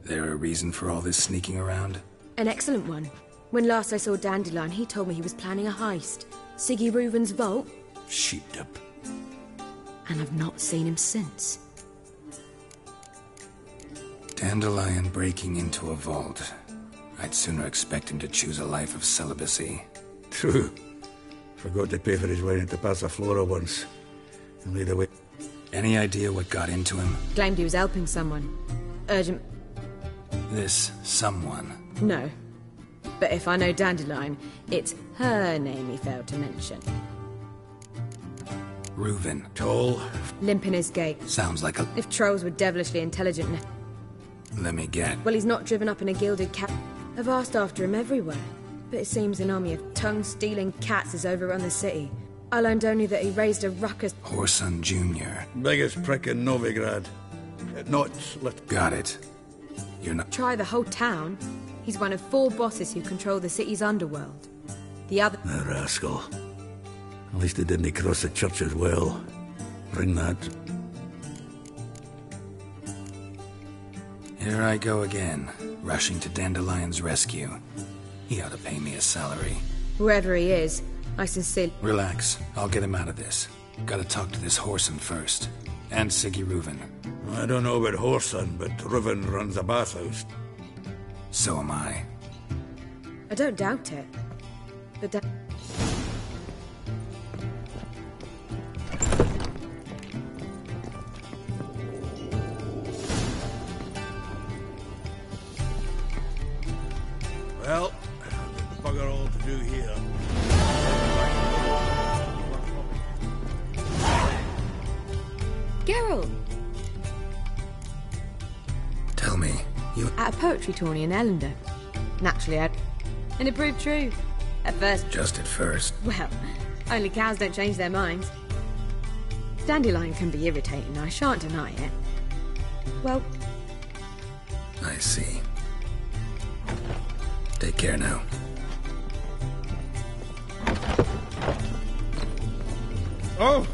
There a reason for all this sneaking around? An excellent one. When last I saw Dandelion, he told me he was planning a heist. Siggy Reuven's vault. Sheeped up. And I've not seen him since. Dandelion breaking into a vault. I'd sooner expect him to choose a life of celibacy. True. Forgot to pay for his wine at the ps4 once. And laid away. Any idea what got into him? Claimed he was helping someone. Urgent. This someone? No. But if I know Dandelion, it's her name he failed to mention. Reuven. Tall. Limp in his gait. Sounds like a... If trolls were devilishly intelligent... Let me get... Well, he's not driven up in a gilded cat. I've asked after him everywhere. But it seems an army of tongue-stealing cats has overrun the city. I learned only that he raised a ruckus... Whoreson Jr. Biggest prick in Novigrad. Not... Got it. You're not... Try the whole town. He's one of 4 bosses who control the city's underworld. The other... The rascal. At least he didn't cross the church as well. Bring that. Here I go again, rushing to Dandelion's rescue. He ought to pay me a salary. Whoever he is, I sincerely... Relax. I'll get him out of this. Gotta talk to this Whoreson first. And Siggy Reuven. I don't know about Whoreson, but Reuven runs a bathhouse. So am I. I don't doubt it. But well, bugger all to do here. Geralt! Tell me, you... At a poetry tourney in Ellender. Naturally, and it proved true. At first... Just at first. Well, only cows don't change their minds. Dandelion can be irritating, I shan't deny it. Well... I see. Take care now. Oh!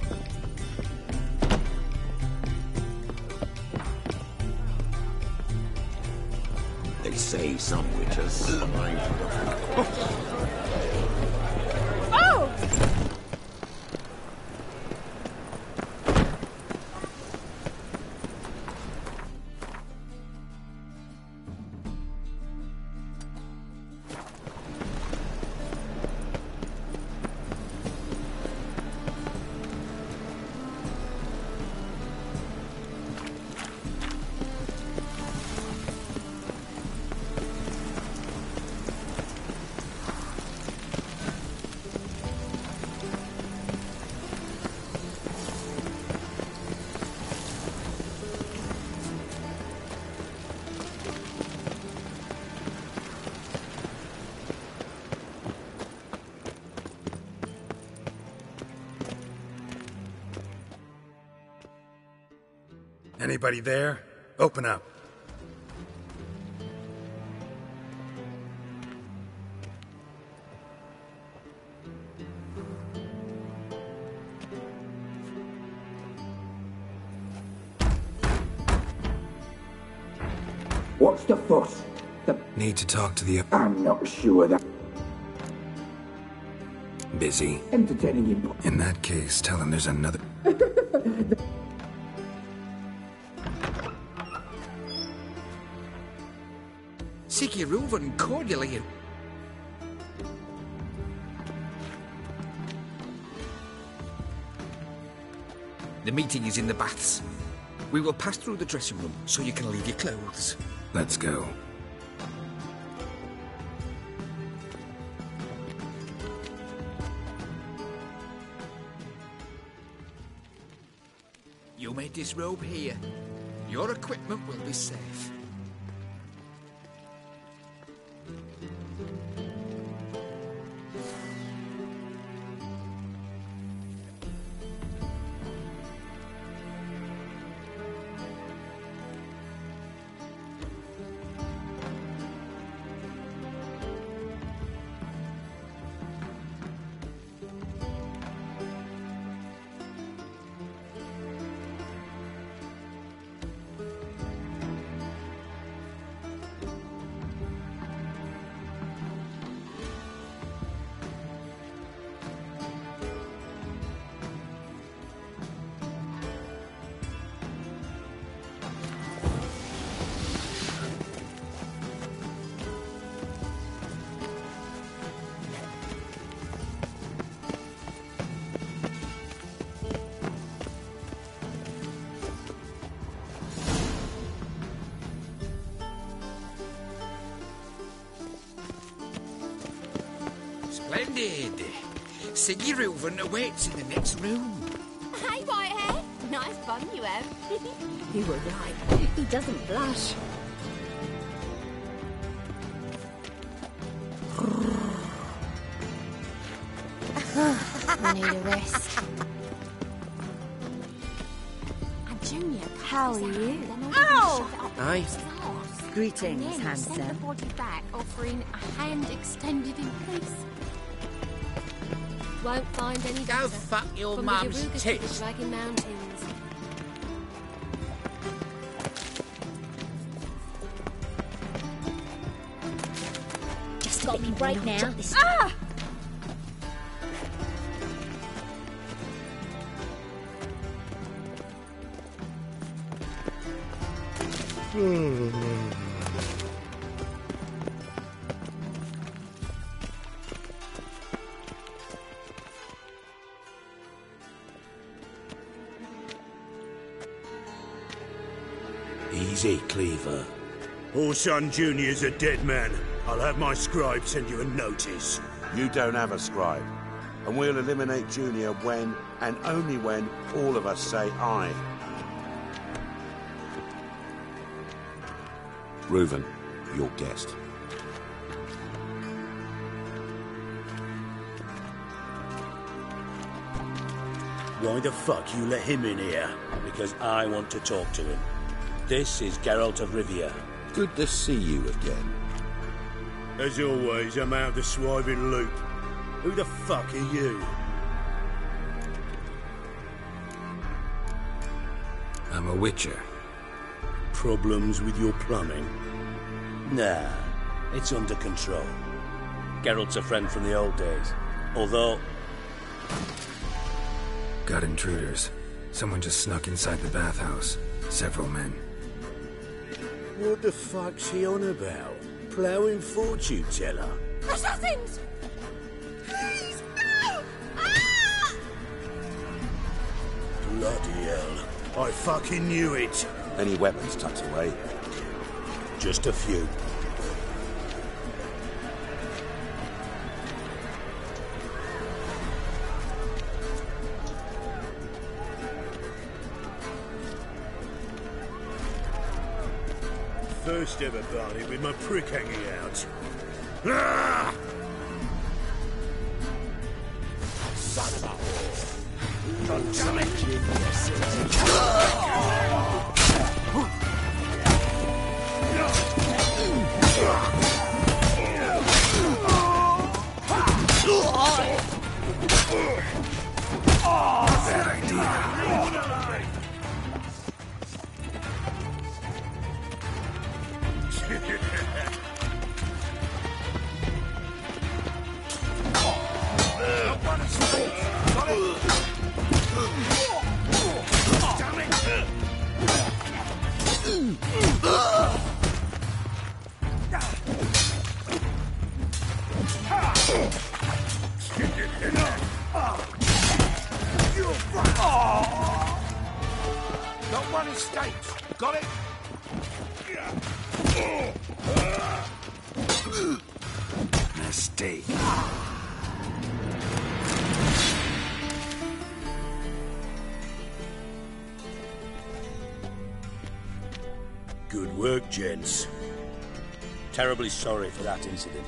They say some witches survive. Oh! Anybody there? Open up. What's the fuss? Need to talk to the... I'm not sure that... Busy? Entertaining you. In that case, tell him there's another... Siggy Reuven cordially. The meeting is in the baths. We will pass through the dressing room so you can leave your clothes. Let's go. You may disrobe here. Your equipment will be safe. Splendid. Siggy Reuven awaits in the next room. Hey, Whitehair. Nice bum you have. You were right. He doesn't blush. I need a rest. And Junior, how are you? Ow! Aye. Greetings, Send handsome. the body back, offering a hand extended in peace. Won't find any Go better. fuck your From mum's the Yaruga to the tits. Dragon Mountains. Just got me right now. Ah! Easy, Cleaver. Orson Jr.'s a dead man. I'll have my scribe send you a notice. You don't have a scribe. And we'll eliminate Junior when, and only when, all of us say aye. Reuven, your guest. Why the fuck you let him in here? Because I want to talk to him. This is Geralt of Rivia. Good to see you again. As always, I'm out of the swiving loop. Who the fuck are you? I'm a witcher. Problems with your plumbing? Nah, it's under control. Geralt's a friend from the old days. Although... Got intruders. Someone just snuck inside the bathhouse. Several men. What the fuck's he on about? Ploughing fortune teller? Assassins! Please, no! Ah! Bloody hell. I fucking knew it. Any weapons tucked away? Just a few. First ever party with my prick hanging out. Ah! Son of a whore. Got something. mistake. Good work, gents. Terribly sorry for that incident.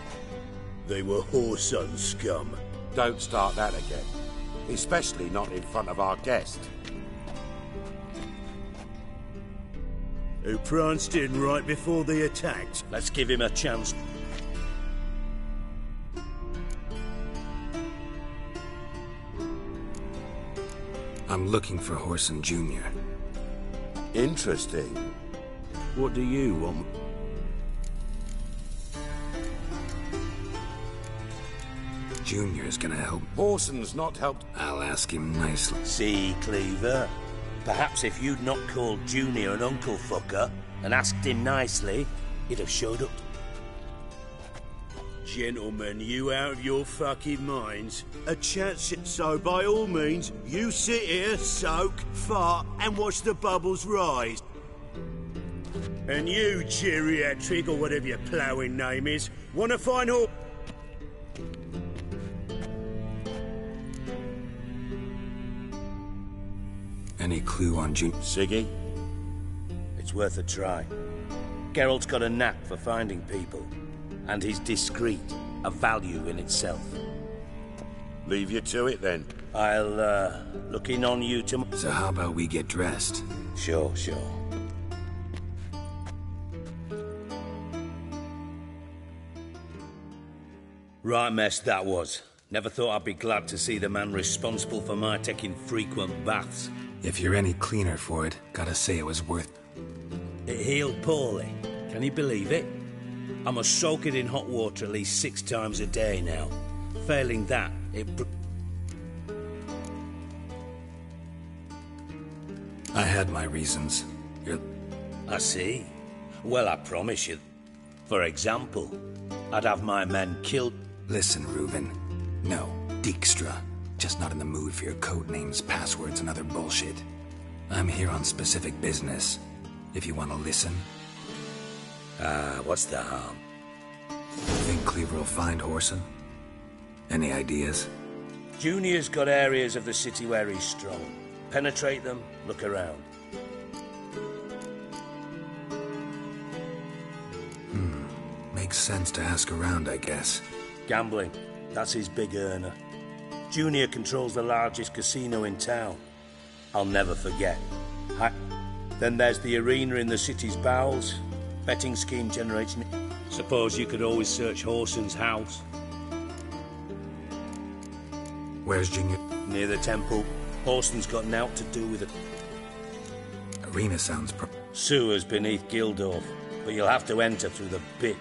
They were whoreson scum. Don't start that again. Especially not in front of our guest. Who pranced in right before they attacked. Let's give him a chance. I'm looking for Horson Jr. Interesting. What do you want? Junior's gonna help. Horson's not helped. I'll ask him nicely. See, Cleaver? Perhaps if you'd not called Junior an uncle fucker and asked him nicely, he'd have showed up. Gentlemen, you out of your fucking minds? A chat so by all means, you sit here, soak, fart, and watch the bubbles rise. And you, geriatric, or whatever your ploughing name is, wanna find all... Any clue on Junior? Siggy? It's worth a try. Geralt's got a knack for finding people. And he's discreet, a value in itself. Leave you to it, then. I'll, look in on you tomorrow. So how about we get dressed? Sure. Right mess that was. Never thought I'd be glad to see the man responsible for my taking frequent baths. If you're any cleaner for it, gotta say it was worth... It healed poorly. Can you believe it? I must soak it in hot water at least 6 times a day now. Failing that, I had my reasons. I see. Well, I promise you. For example, I'd have my men killed... Listen, Reuben. No, Dijkstra. Just not in the mood for your code names, passwords, and other bullshit. I'm here on specific business. If you want to listen. What's the harm? Think Cleaver will find Horson? Any ideas? Junior's got areas of the city where he's strong. Penetrate them, look around. Makes sense to ask around, I guess. Gambling. That's his big earner. Junior controls the largest casino in town. I'll never forget. Then there's the arena in the city's bowels. Betting scheme generates... Suppose you could always search Horson's house. Where's Junior? Near the temple. Horson's got naught to do with it. Arena sounds Sewers beneath Gildorf, but you'll have to enter through the pit.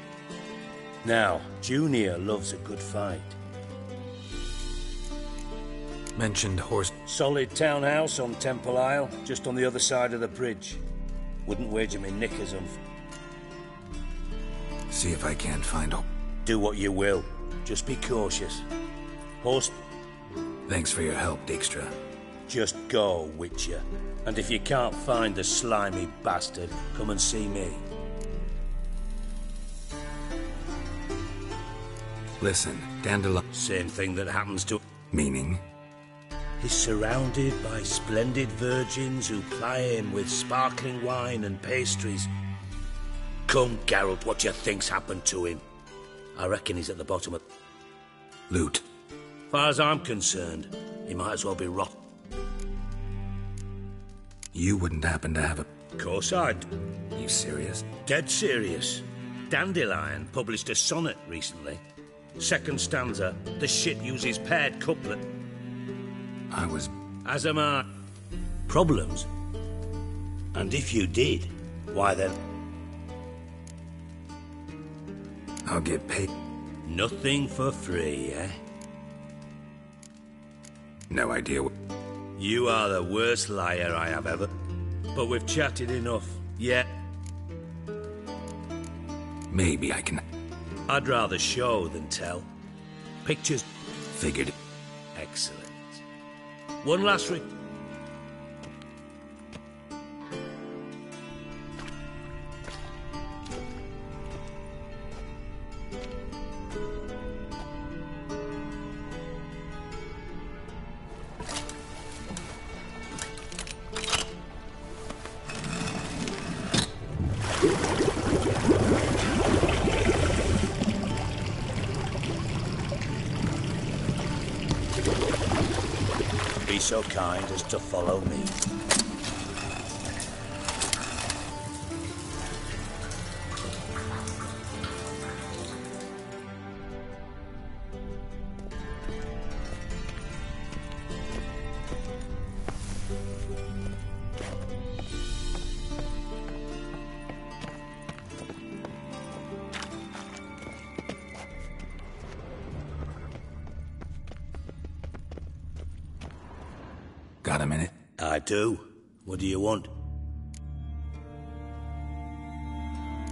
Now, Junior loves a good fight. Mentioned horse... Solid townhouse on Temple Isle, just on the other side of the bridge. Wouldn't wager me knickers on... See if I can't find... Do what you will. Just be cautious. Horse... Thanks for your help, Dijkstra. Just go, Witcher. And if you can't find the slimy bastard, come and see me. Listen, Dandelion... Same thing that happens to... Meaning? He's surrounded by splendid virgins who ply him with sparkling wine and pastries. Come, Geralt, what do you think's happened to him? I reckon he's at the bottom of... Loot. Far as I'm concerned, he might as well be rot. You wouldn't happen to have a... Of course I'd. You serious? Dead serious. Dandelion published a sonnet recently. Second stanza, the shit uses paired couplet. I was... As am I. Problems? And if you did, why then... I'll get paid. Nothing for free, eh? No idea what... You are the worst liar I have ever... But we've chatted enough. Yeah. Maybe I can... I'd rather show than tell. Pictures... Figured it. Excellent. One last Be so kind as to follow me. Got a minute? I do. What do you want?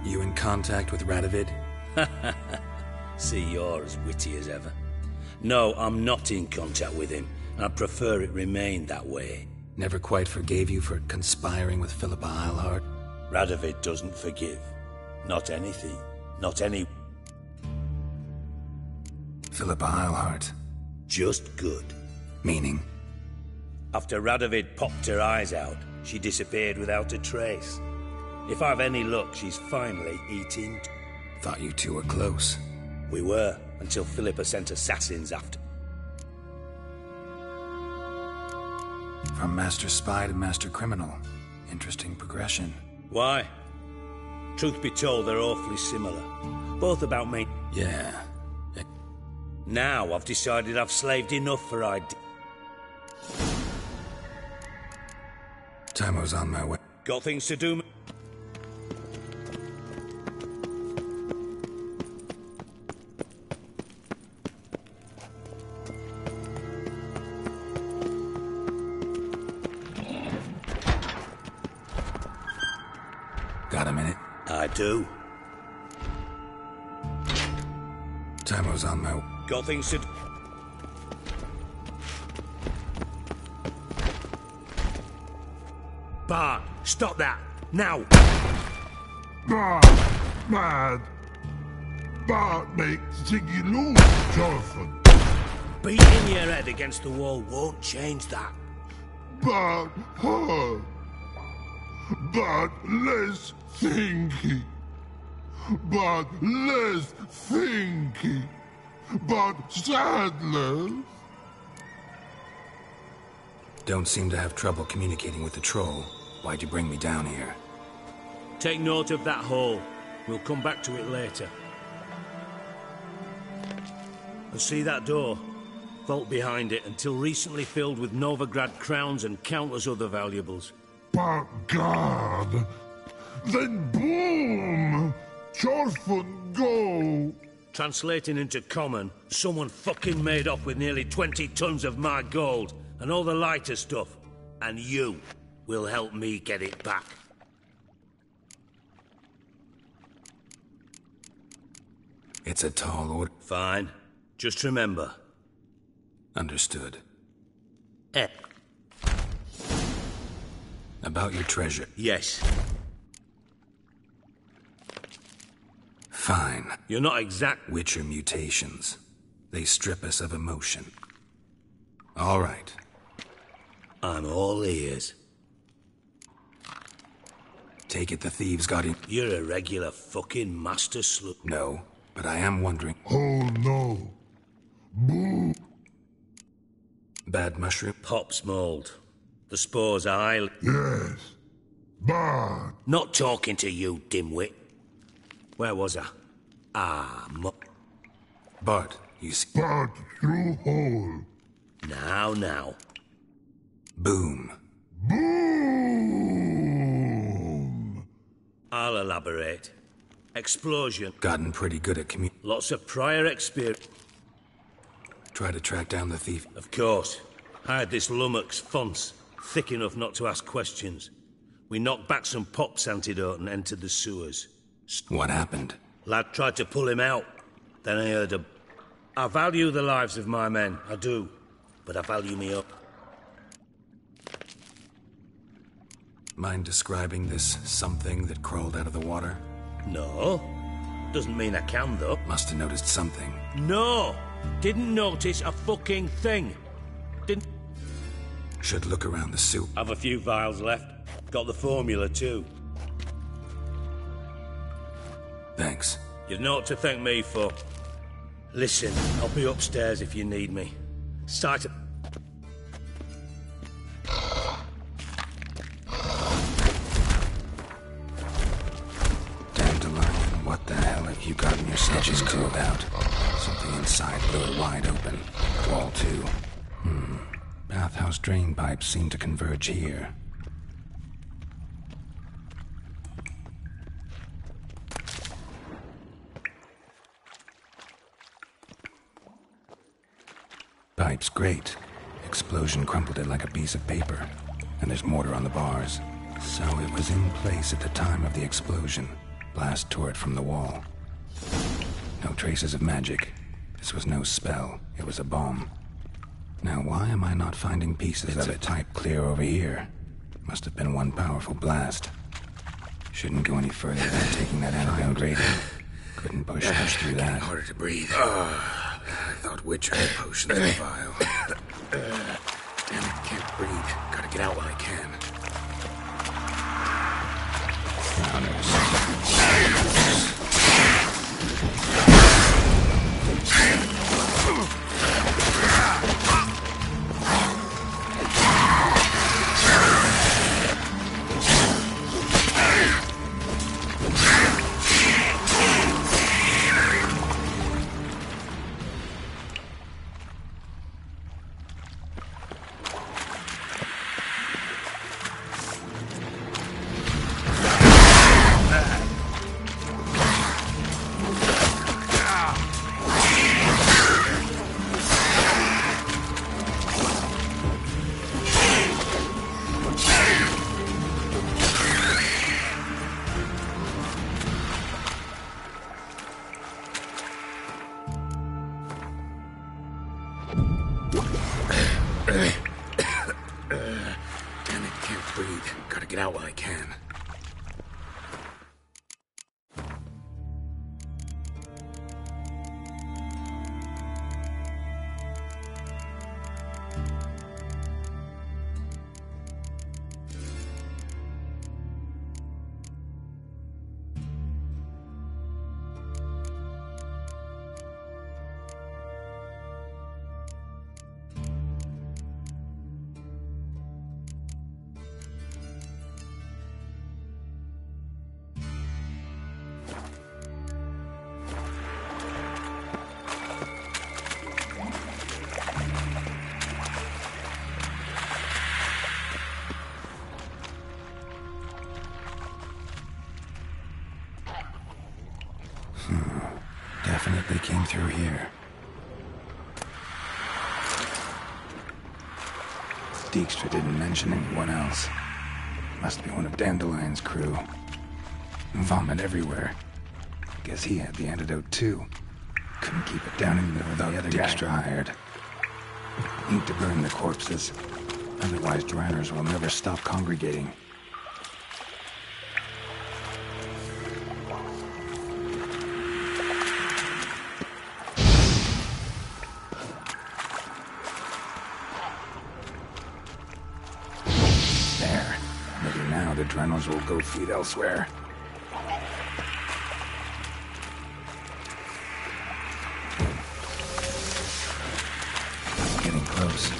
You in contact with Radovid? See, you're as witty as ever. No, I'm not in contact with him. I prefer it remain that way. Never quite forgave you for conspiring with Philippa Eilhart? Radovid doesn't forgive. Not anything. Not any... Philippa Eilhart? Just good. Meaning? After Radovid popped her eyes out, she disappeared without a trace. If I've any luck, she's finally eating. Thought you two were close. We were, until Philippa sent assassins after. From master spy to master criminal. Interesting progression. Why? Truth be told, they're awfully similar. Both about me. Yeah. Now I've decided I've slaved enough for ID. Timo's on my way. Got things to do. Got a minute? I do. Timo's on my way. Got things to do. Bart, stop that! Now! Bart, mad. Bart makes Ziggy lose, Jonathan. Beating your head against the wall won't change that. Bart hurt. Bart less thinky. Bart less thinky. Bart sadless. Don't seem to have trouble communicating with the troll. Why'd you bring me down here? Take note of that hole. We'll come back to it later. And see that door? Vault behind it, until recently filled with Novigrad crowns and countless other valuables. But God! Then boom! Chorfun go! Translating into common, someone fucking made off with nearly 20 tons of my gold, and all the lighter stuff. And you will help me get it back. It's a tall order. Fine. Just remember. Understood. Eh. About your treasure. Yes. Fine. You're not exact... Witcher mutations. They strip us of emotion. All right. I'm all ears. Take it the thieves got in. You're a regular fucking master slut. No, but I am wondering... Oh no. Boo. Bad mushroom? Pop's mold. The spores are highly... Yes. Bad. Not talking to you, dimwit. Where was I? Bart, you see... Bart through hole. Now. Boom. Boom! I'll elaborate. Explosion. Gotten pretty good at Lots of prior experience. Try to track down the thief. Of course. I had this lummox Fonce, thick enough not to ask questions. We knocked back some Pop's antidote and entered the sewers. What happened? Lad tried to pull him out. Then I heard a... I value the lives of my men, I do. But I value me up. Mind describing this something that crawled out of the water? No. Doesn't mean I can, though. Must have noticed something. No! Didn't notice a fucking thing. Didn't... Should look around the soup. Have a few vials left. Got the formula, too. Thanks. You've naught to thank me for. Listen, I'll be upstairs if you need me. Start to... Dandelion, what the hell have you gotten yourself into about? Something inside blew it wide open. Wall 2. Bathhouse drain pipes seem to converge here. Pipe's great. Explosion crumpled it like a piece of paper. And there's mortar on the bars. So it was in place at the time of the explosion. Blast tore it from the wall. No traces of magic. This was no spell. It was a bomb. Now why am I not finding pieces of it? Pipe clear over here. Must have been one powerful blast. Shouldn't go any further than taking that antidote rating. Couldn't push much through that. Harder to breathe. I thought Witcher potions were vile. Damn it, can't breathe. Gotta get out while I can. Damn it, can't breathe. Gotta get out while I can. Definitely came through here. Dijkstra didn't mention anyone else. Must be one of Dandelion's crew. Vomit everywhere. Guess he had the antidote too. Couldn't keep it down in there without the other Dijkstra hired. Need to burn the corpses. Otherwise, Dranners will never stop congregating. The Dranners will go feed elsewhere. Getting close.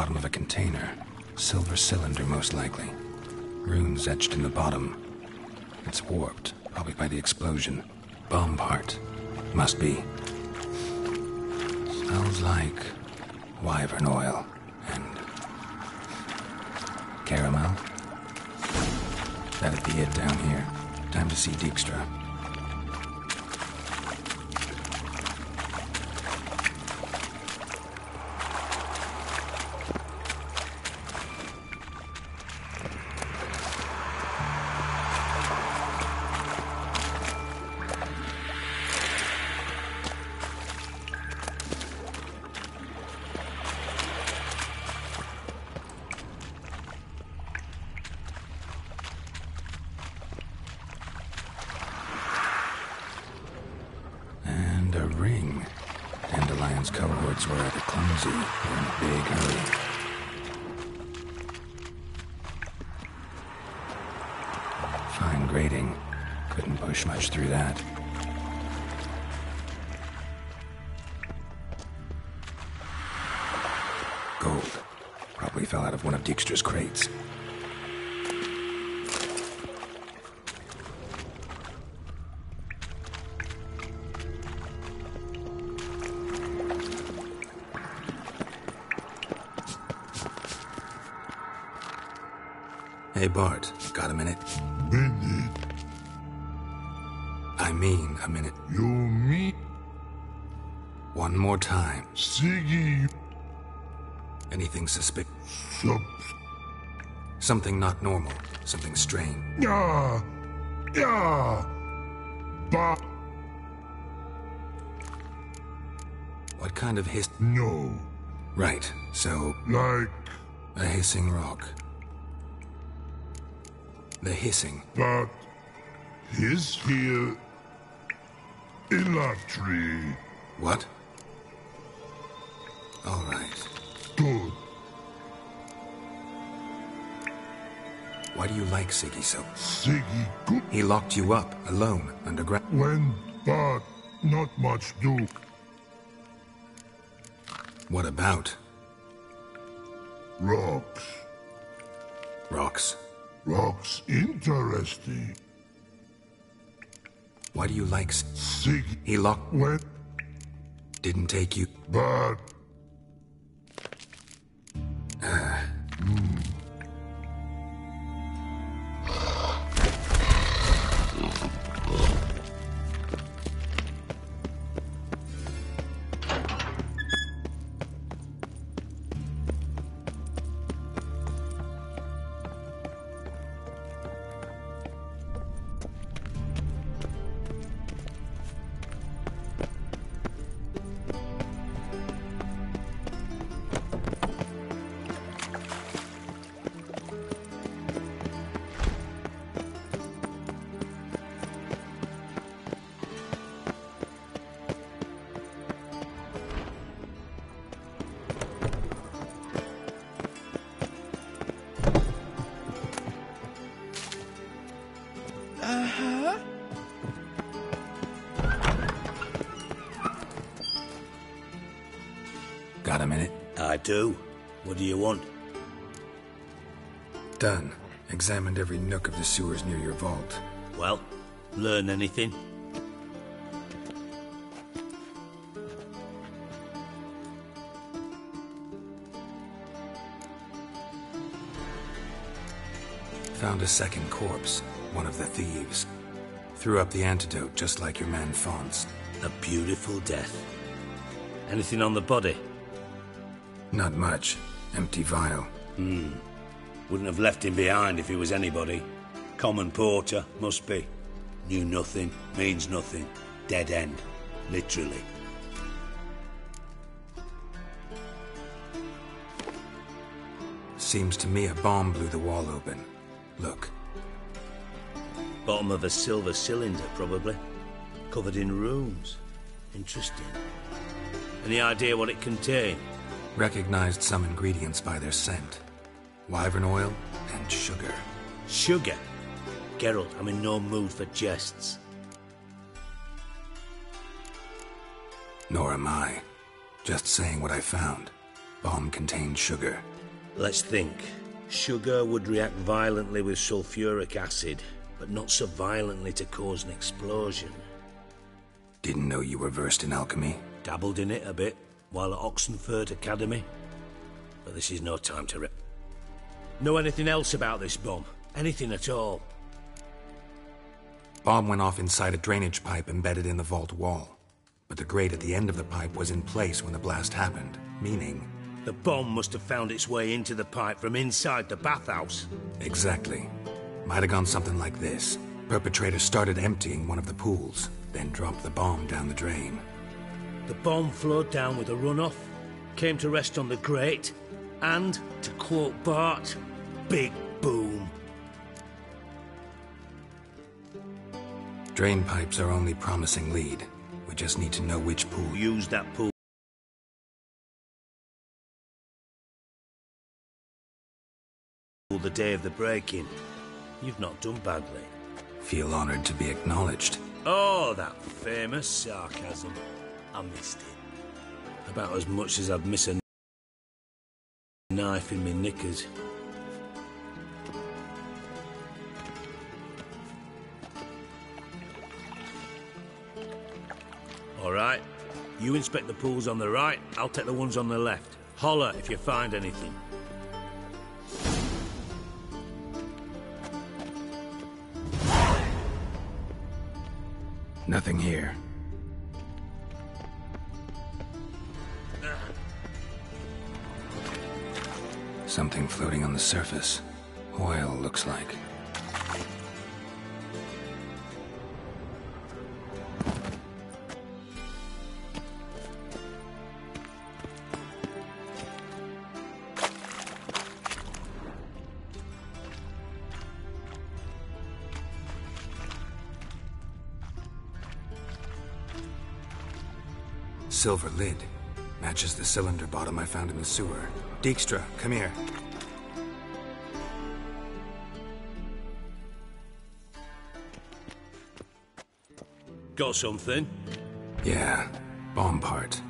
Bottom of a container. Silver cylinder, most likely. Runes etched in the bottom. It's warped, probably by the explosion. Bomb part. Must be. Smells like wyvern oil and caramel. That'd be it down here. Time to see Dijkstra. Cohorts were either clumsy or in a big hurry. Fine grading. Couldn't push much through that. Gold. Probably fell out of one of Dijkstra's crates. Hey, Bart, got a minute? Minute? I mean a minute. You mean? One more time. Siggy. Anything suspicious? Something Something not normal. Something strange. Yeah. What kind of hiss? No. Right, so... Like... a hissing rock. The hissing. But... he's here... in that tree. What? All right. Good. Why do you like Siggy so? Siggy good. He locked you up, alone, underground. When, but not much do. What about? Rocks. Rocks? Rocks interesting. Why do you like Siggy? He locked... When? Didn't take you... But... Got a minute? I do. What do you want? Done. Examined every nook of the sewers near your vault. Well, learn anything? Found a second corpse, one of the thieves. Threw up the antidote just like your man Faunt's. A beautiful death. Anything on the body? Not much. Empty vial. Wouldn't have left him behind if he was anybody. Common porter, must be. Knew nothing, means nothing. Dead end. Literally. Seems to me a bomb blew the wall open. Look. Bottom of a silver cylinder, probably. Covered in runes. Interesting. Any idea what it contained? Recognized some ingredients by their scent. Wyvern oil and sugar. Sugar? Geralt, I'm in no mood for jests. Nor am I. Just saying what I found. Bomb contained sugar. Let's think. Sugar would react violently with sulfuric acid, but not so violently to cause an explosion. Didn't know you were versed in alchemy. Dabbled in it a bit while at Oxenford Academy. But this is no time to rip. Know anything else about this bomb? Anything at all? Bomb went off inside a drainage pipe embedded in the vault wall. But the grate at the end of the pipe was in place when the blast happened, meaning... The bomb must have found its way into the pipe from inside the bathhouse. Exactly. Might have gone something like this. Perpetrator started emptying one of the pools, then dropped the bomb down the drain. The bomb flowed down with a runoff, came to rest on the grate, and, to quote Bart, big boom. Drain pipes are only promising lead. We just need to know which pool. Use that pool the day of the break-in. You've not done badly. Feel honored to be acknowledged. Oh, that famous sarcasm. I missed it. About as much as I'd miss a knife in me knickers. All right. You inspect the pools on the right, I'll take the ones on the left. Holler if you find anything. Nothing here. Something floating on the surface. Oil, looks like. Silver lid. Matches the cylinder bottom I found in the sewer. Dijkstra, come here. Got something? Yeah, bomb part.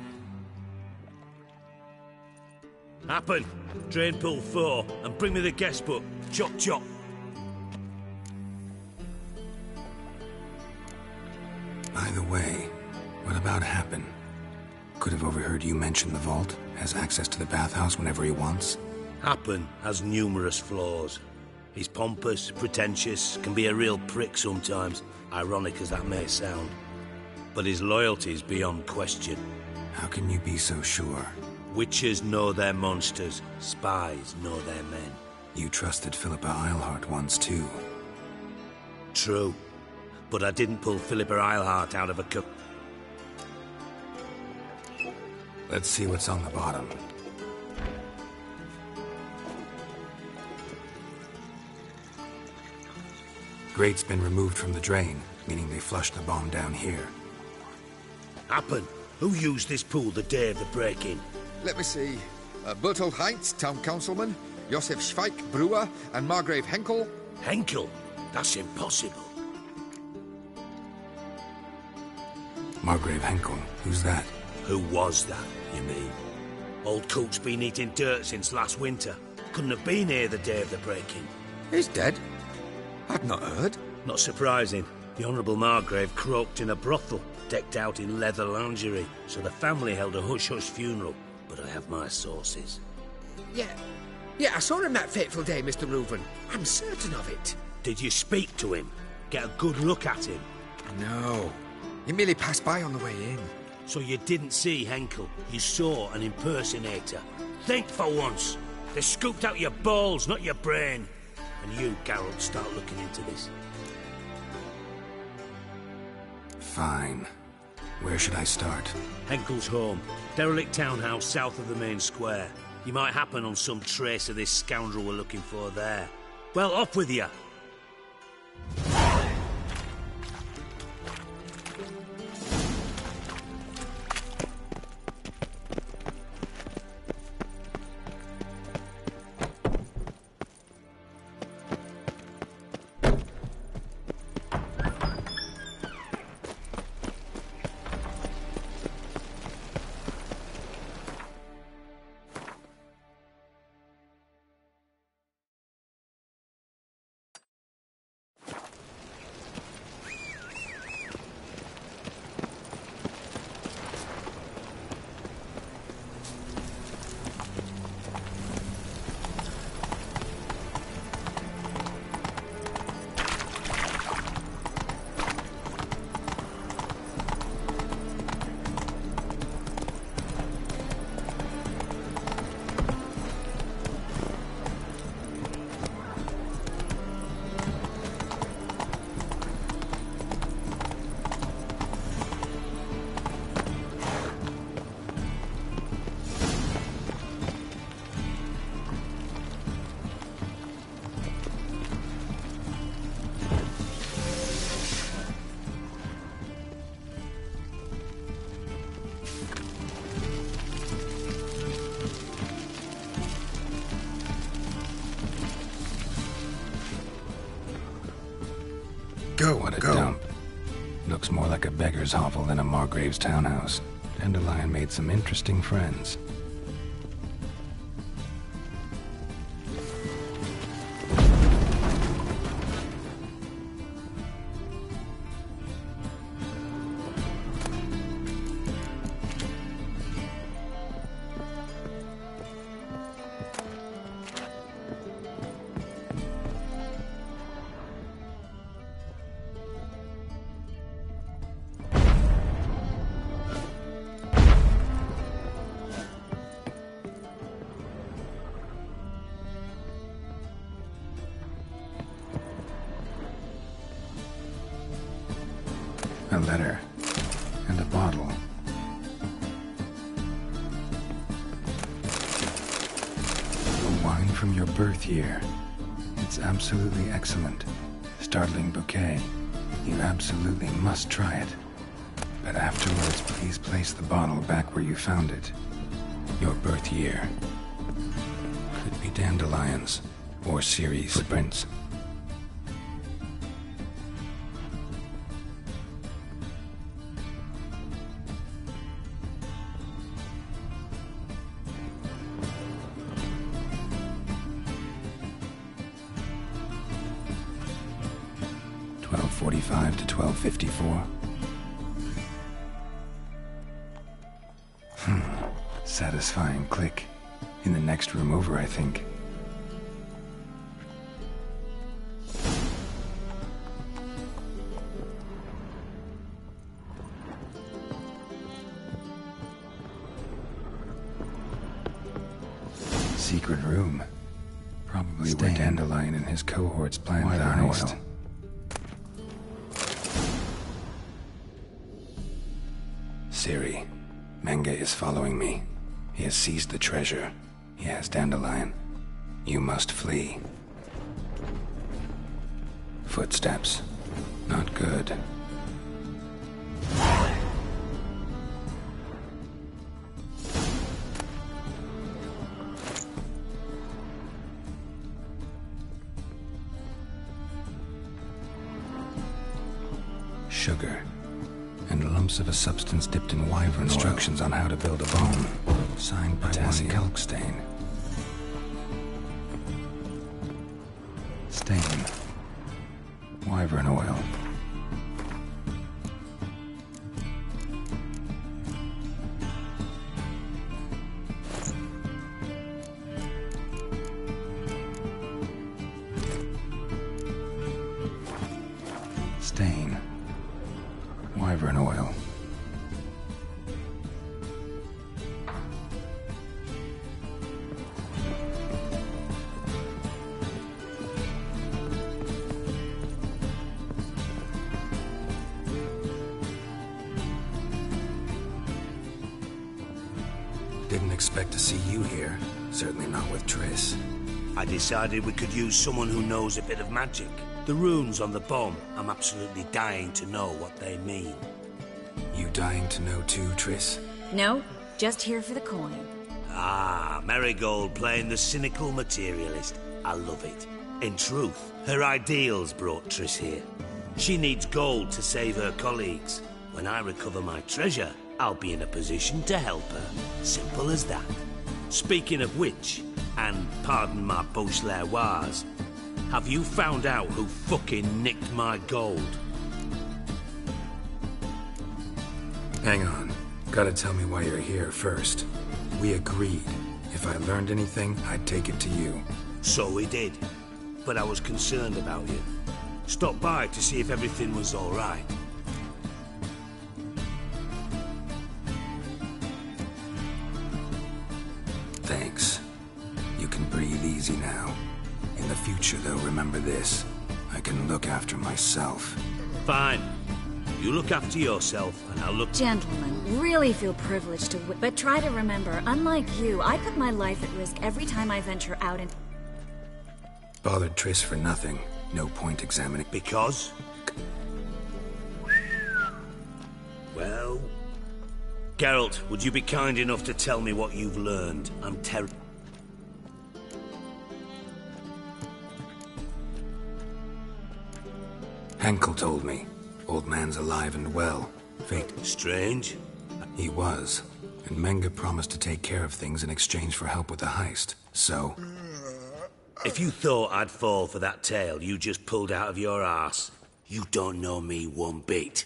Happen. Drain pool 4, and bring me the guest book. Chop chop. By the way, what about Happen? Could have overheard you mention the vault. Has access to the bathhouse whenever he wants. Happen has numerous flaws. He's pompous, pretentious, can be a real prick sometimes, ironic as that may sound. But his loyalty is beyond question. How can you be so sure? Witchers know their monsters, spies know their men. You trusted Philippa Eilhart once too. True. But I didn't pull Philippa Eilhart out of a cup. Let's see what's on the bottom. Grate's been removed from the drain, meaning they flushed the bomb down here. Happen. Who used this pool the day of the break-in? Let me see. Bertold Heinz, town councilman, Josef Schweik, brewer, and Margrave Henkel. Henkel? That's impossible. Margrave Henkel? Who's that? Who was that, you mean? Old cook's been eating dirt since last winter. Couldn't have been here the day of the break-in. He's dead? I'd not heard. Not surprising. The Honourable Margrave croaked in a brothel, decked out in leather lingerie, so the family held a hush-hush funeral. But I have my sources. Yeah, I saw him that fateful day, Mr. Reuven. I'm certain of it. Did you speak to him? Get a good look at him? No. He merely passed by on the way in. So you didn't see Henkel. You saw an impersonator. Think for once. They scooped out your balls, not your brain. And you, Geralt, start looking into this. Fine. Where should I start? Henkel's home. Derelict townhouse south of the main square. You might happen on some trace of this scoundrel we're looking for there. Well, off with you. Go. What a dump. Looks more like a beggar's hovel than a Margrave's townhouse. Dandelion made some interesting friends. A letter. And a bottle. A wine from your birth year. It's absolutely excellent. Startling bouquet. You absolutely must try it. But afterwards, please place the bottle back where you found it. Your birth year. Could be dandelions. Or Ciri's footprints. .45 to 12:54. Satisfying click. In the next room over, I think. Secret room. Probably where Dandelion and his cohorts planned the heist. Ciri, Menge is following me. He has seized the treasure. He has Dandelion. You must flee. Footsteps. Not good. Sugar. And lumps of a substance dipped in wyvern instructions on how to build a bomb. Signed by one Kalkstein. Stain. Wyvern oil. Stain. Wyvern oil. Didn't expect to see you here. Certainly not with Triss. I decided we could use someone who knows a bit of magic. The runes on the bomb, I'm absolutely dying to know what they mean. You dying to know too, Triss? No, just here for the coin. Ah, Marigold playing the cynical materialist. I love it. In truth, her ideals brought Triss here. She needs gold to save her colleagues. When I recover my treasure, I'll be in a position to help her. Simple as that. Speaking of which, and pardon my Beauclervoise, have you found out who fucking nicked my gold? Hang on. Gotta tell me why you're here first. We agreed. If I learned anything, I'd take it to you. So we did. But I was concerned about you. Stopped by to see if everything was all right. Thanks. You can breathe easy now. In the future, though, remember this. I can look after myself. Fine. You look after yourself, and I'll look... Gentlemen, really feel privileged to but try to remember, unlike you, I put my life at risk every time I venture out and... Bothered Triss for nothing. No point examining... Because? Well... Geralt, would you be kind enough to tell me what you've learned? I'm terrible. Henkel told me. Old man's alive and well. Fate. Strange? He was. And Menge promised to take care of things in exchange for help with the heist. So... If you thought I'd fall for that tale you just pulled out of your arse, you don't know me one bit.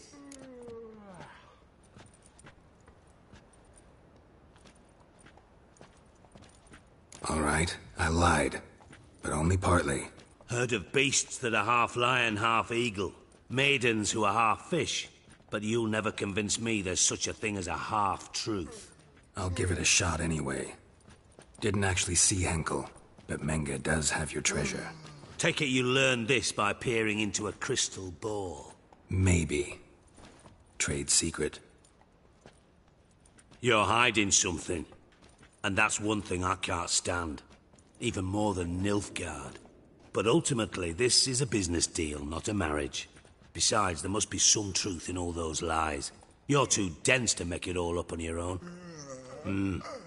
All right, I lied. But only partly. Heard of beasts that are half lion, half eagle. Maidens who are half fish. But you'll never convince me there's such a thing as a half-truth. I'll give it a shot anyway. Didn't actually see Henkel, but Menge does have your treasure. Take it you learned this by peering into a crystal ball. Maybe. Trade secret. You're hiding something. And that's one thing I can't stand. Even more than Nilfgaard. But ultimately, this is a business deal, not a marriage. Besides, there must be some truth in all those lies. You're too dense to make it all up on your own.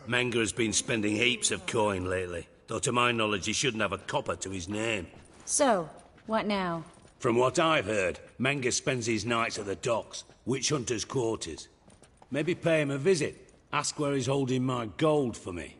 Menge has been spending heaps of coin lately. Though to my knowledge, he shouldn't have a copper to his name. So, what now? From what I've heard, Menge spends his nights at the docks, witch hunters' quarters. Maybe pay him a visit. Ask where he's holding my gold for me.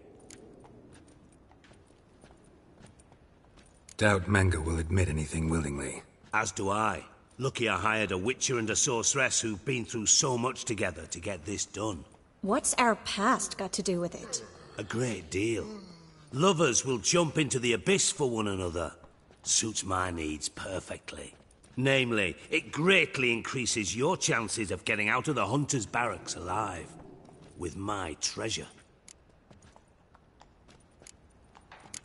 Doubt Menge will admit anything willingly. As do I. Lucky I hired a witcher and a sorceress who've been through so much together to get this done. What's our past got to do with it? A great deal. Lovers will jump into the abyss for one another. Suits my needs perfectly. Namely, it greatly increases your chances of getting out of the hunter's barracks alive. With my treasure.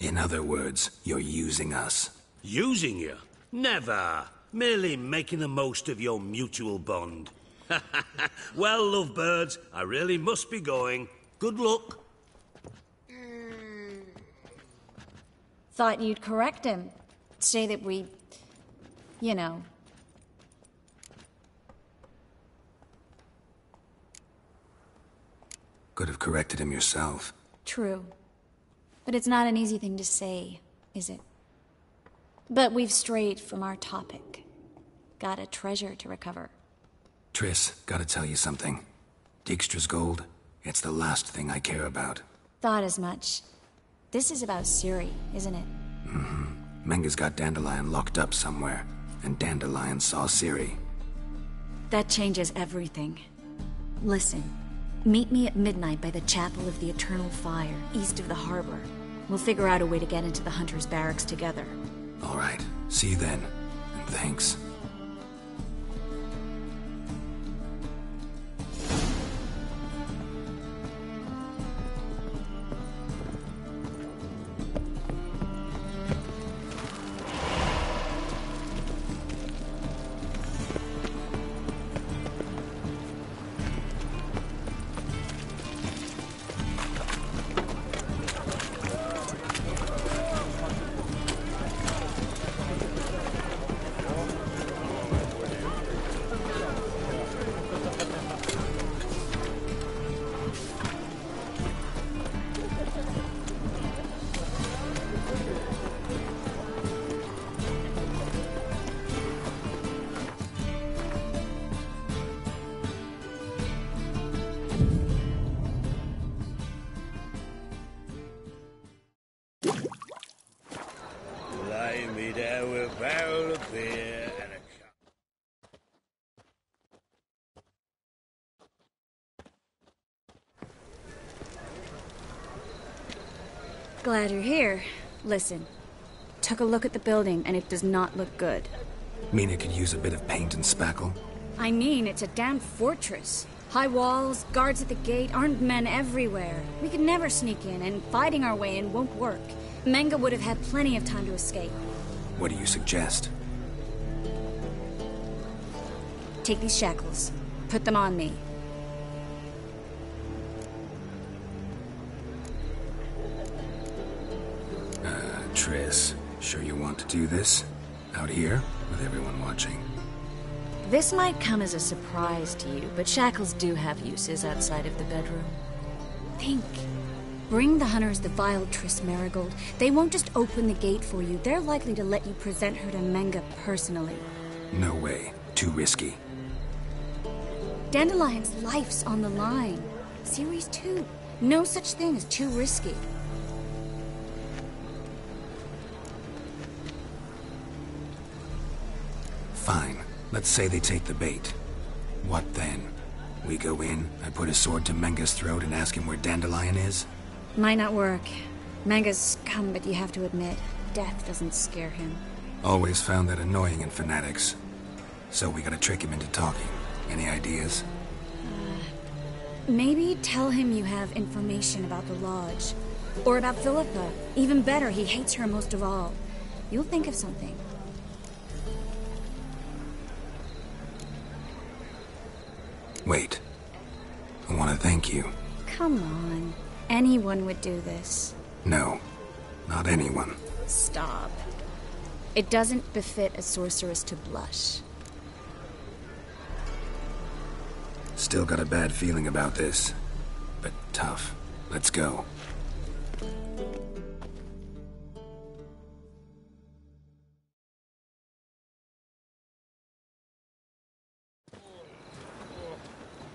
In other words, you're using us. Using you? Never. Merely making the most of your mutual bond. Well, lovebirds, I really must be going. Good luck. Thought you'd correct him. Say that we... you know... Could have corrected him yourself. True. But it's not an easy thing to say, is it? But we've strayed from our topic. Got a treasure to recover. Triss, gotta tell you something. Dijkstra's gold, it's the last thing I care about. Thought as much. This is about Ciri, isn't it? Menge's got Dandelion locked up somewhere, and Dandelion saw Ciri. That changes everything. Listen. Meet me at midnight by the Chapel of the Eternal Fire, east of the harbor. We'll figure out a way to get into the Hunter's barracks together. All right. See you then. And thanks. Lie me down with a barrel of beer and a cup. Glad you're here. Listen. Took a look at the building, and it does not look good. Mean it could use a bit of paint and spackle? I mean, it's a damn fortress. High walls, guards at the gate, armed men everywhere. We could never sneak in, and fighting our way in won't work. Menge would have had plenty of time to escape. What do you suggest? Take these shackles. Put them on me. Triss, sure you want to do this? Out here, with everyone watching? This might come as a surprise to you, but shackles do have uses outside of the bedroom. Think. Bring the hunters the vile Triss Marigold. They won't just open the gate for you. They're likely to let you present her to Menge personally. No way. Too risky. Dandelion's life's on the line. Series 2. No such thing as too risky. Fine. Let's say they take the bait. What then? We go in, I put a sword to Menga's throat and ask him where Dandelion is? Might not work. Manga's scum, but you have to admit, death doesn't scare him. Always found that annoying in fanatics. So we gotta trick him into talking. Any ideas? Maybe tell him you have information about the Lodge. Or about Philippa. Even better, he hates her most of all. You'll think of something. Wait. I want to thank you. Come on. Anyone would do this. No. Not anyone. Stop. It doesn't befit a sorceress to blush. Still got a bad feeling about this. But tough. Let's go.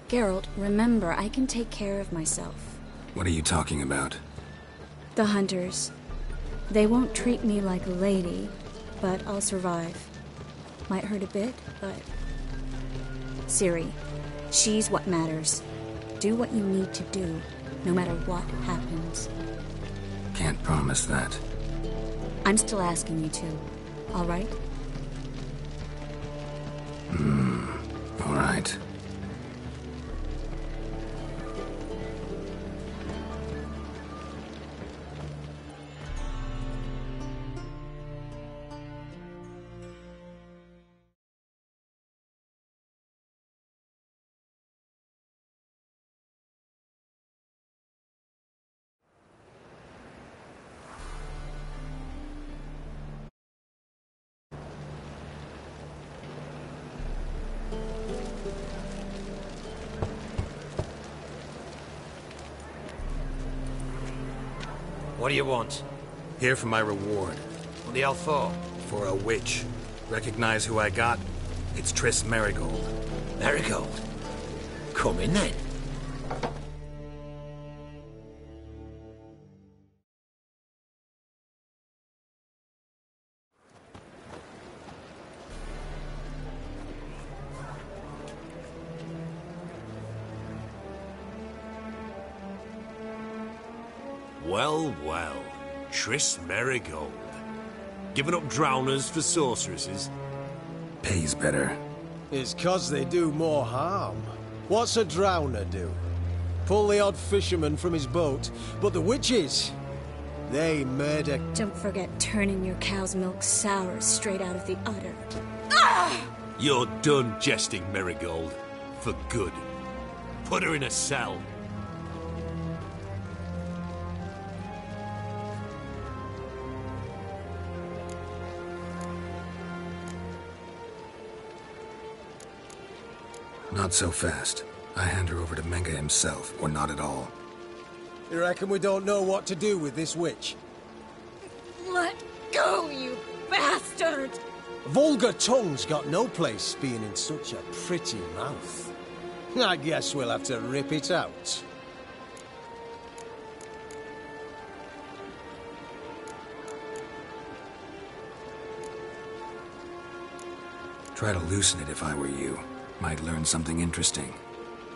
Geralt, remember, I can take care of myself. What are you talking about? The hunters. They won't treat me like a lady, but I'll survive. Might hurt a bit, but... Ciri, she's what matters. Do what you need to do, no matter what happens. Can't promise that. I'm still asking you to, all right? All right. What do you want? Here for my reward. What the hell for? For a witch. Recognize who I got? It's Triss Merigold. Merigold? Come in then. Well, well. Triss Merigold. Giving up drowners for sorceresses? Pays better. It's 'cause they do more harm. What's a drowner do? Pull the odd fisherman from his boat, but the witches, they murder. Don't forget turning your cow's milk sour straight out of the udder. You're done jesting, Merigold. For good. Put her in a cell. Not so fast. I hand her over to Menga himself, or not at all. You reckon we don't know what to do with this witch? Let go, you bastard! Vulgar tongue's got no place being in such a pretty mouth. I guess we'll have to rip it out. Try to loosen it if I were you. Might learn something interesting.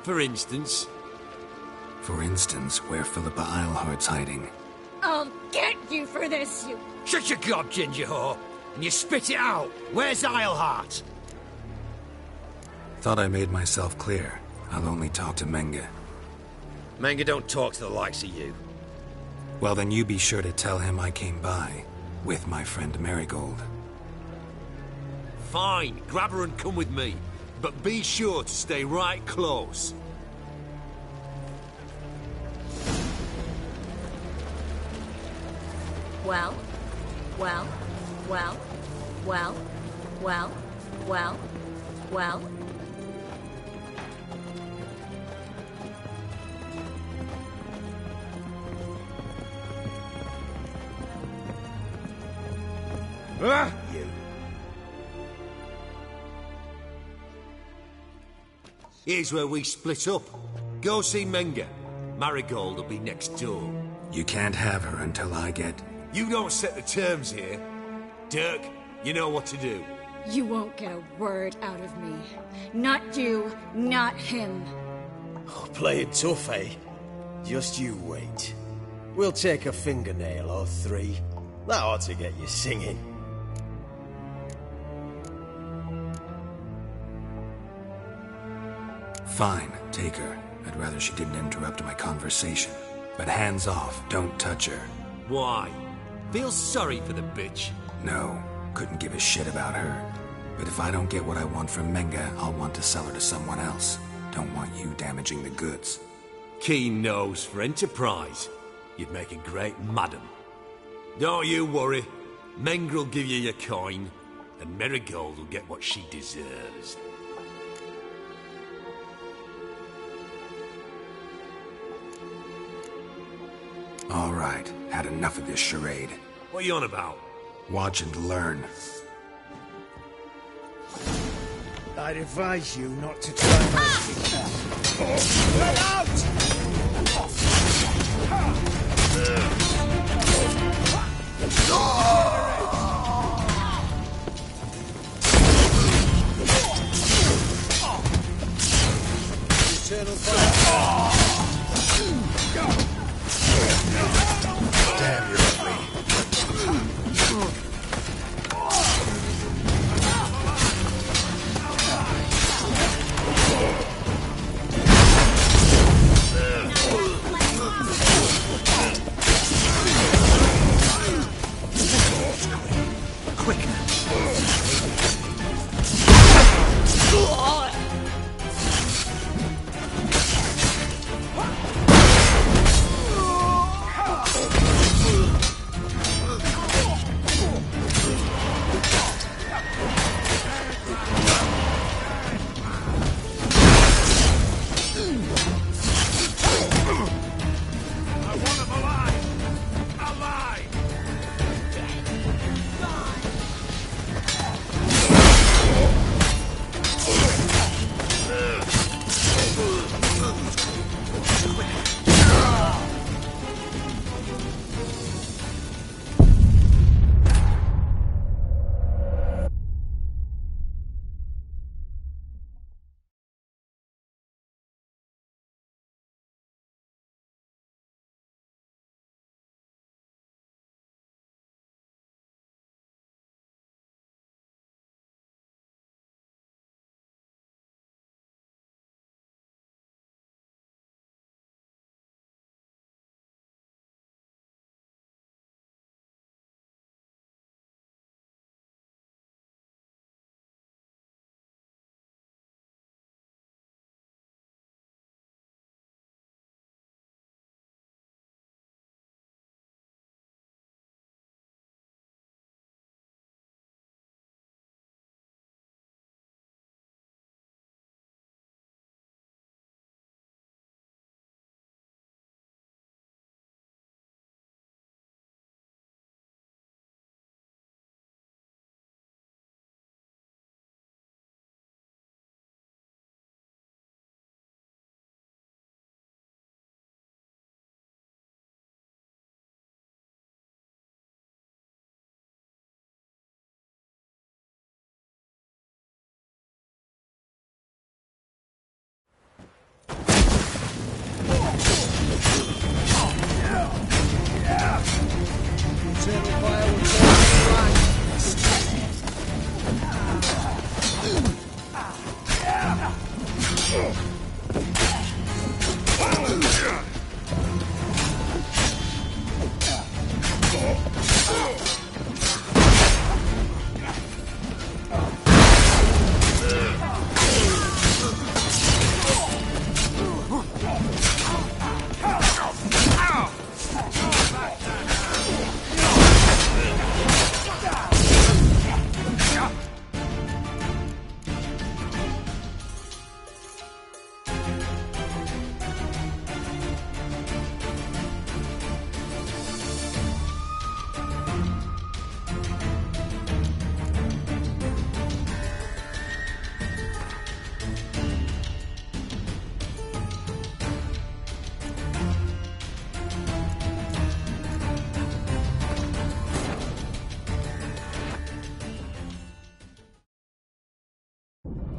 For instance? For instance, where Philippa Eilhart's hiding. I'll get you for this, you... Shut your gob, ginger whore, and you spit it out. Where's Eilhart? Thought I made myself clear. I'll only talk to Menga. Menga don't talk to the likes of you. Well, then you be sure to tell him I came by, with my friend Merigold. Fine, grab her and come with me. But be sure to stay right close. Well, well, well, well, well, well, well. Ah! Here's where we split up. Go see Menga. Marigold will be next door. You can't have her until I get... You don't set the terms here. Dirk, you know what to do. You won't get a word out of me. Not you, not him. Oh, play it tough, eh? Just you wait. We'll take a fingernail or 3. That ought to get you singing. Fine, take her. I'd rather she didn't interrupt my conversation. But hands off, don't touch her. Why? Feel sorry for the bitch? No, couldn't give a shit about her. But if I don't get what I want from Menga, I'll want to sell her to someone else. Don't want you damaging the goods. Keen nose for enterprise. You'd make a great madam. Don't you worry. Menga will give you your coin, and Marigold will get what she deserves. All right, had enough of this charade. What are you on about? Watch and learn. I'd advise you not to try my... Get out! Eternal fire. Damn, you're ugly.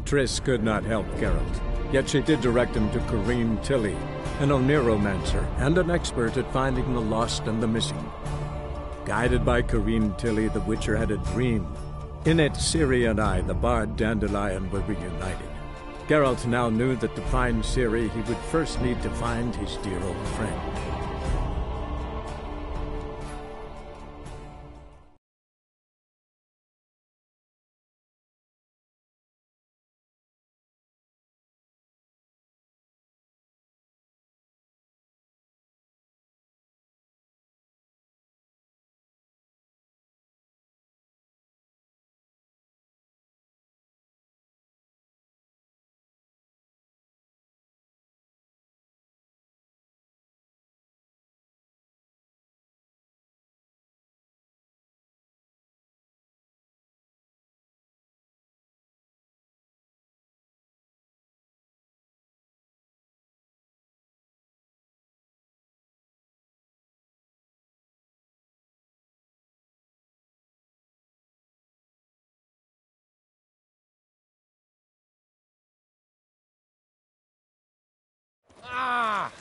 Triss could not help Geralt, yet she did direct him to Corrine Tilly, an Oneiromancer and an expert at finding the lost and the missing. Guided by Corrine Tilly, the Witcher had a dream. In it, Ciri and I, the bard Dandelion, were reunited. Geralt now knew that to find Ciri, he would first need to find his dear old friend. Ah!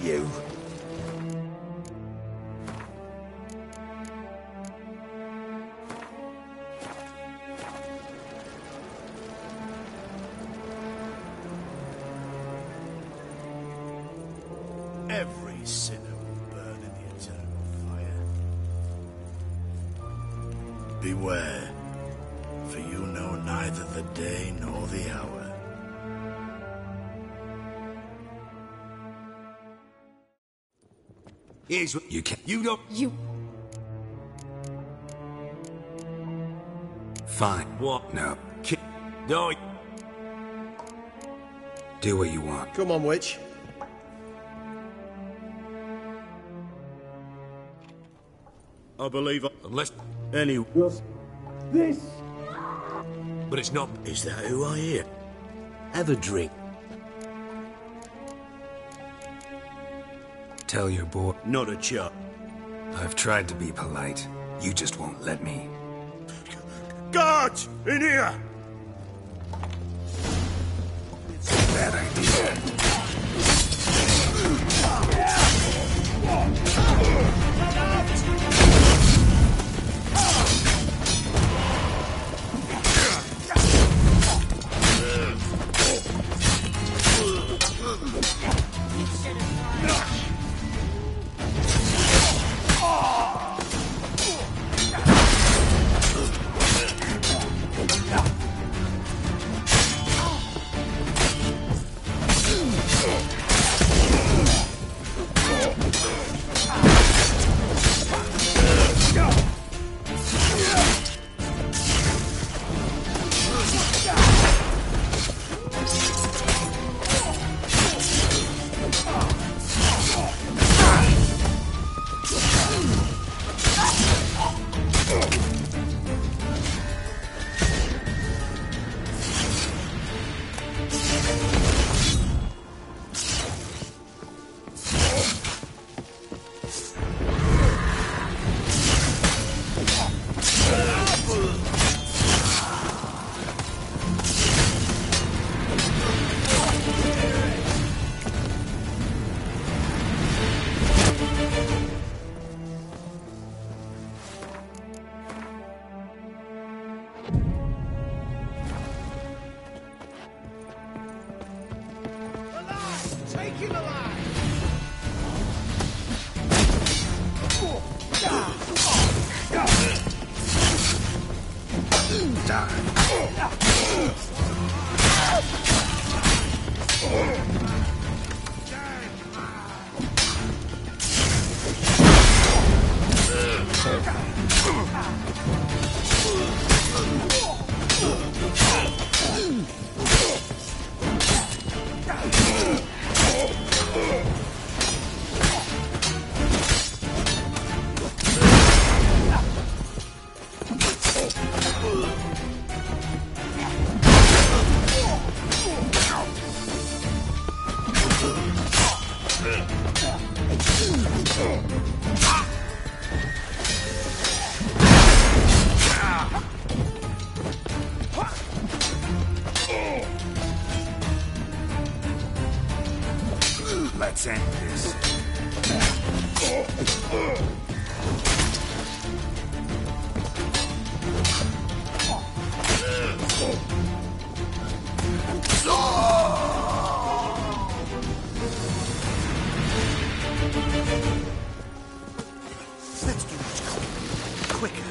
You. Every sinner will burn in the eternal fire. Beware, for you know neither the day nor the hour. Here's what you can. You don't. You. Fine. What? No. No. Do what you want. Come on, witch. I believe Unless. any. This. But it's not. Is that who I hear? Have a drink. Tell your boy. Not a chop. I've tried to be polite. You just won't let me. Guards! In here! It's a bad idea. Let's end this. Let's do much quicker.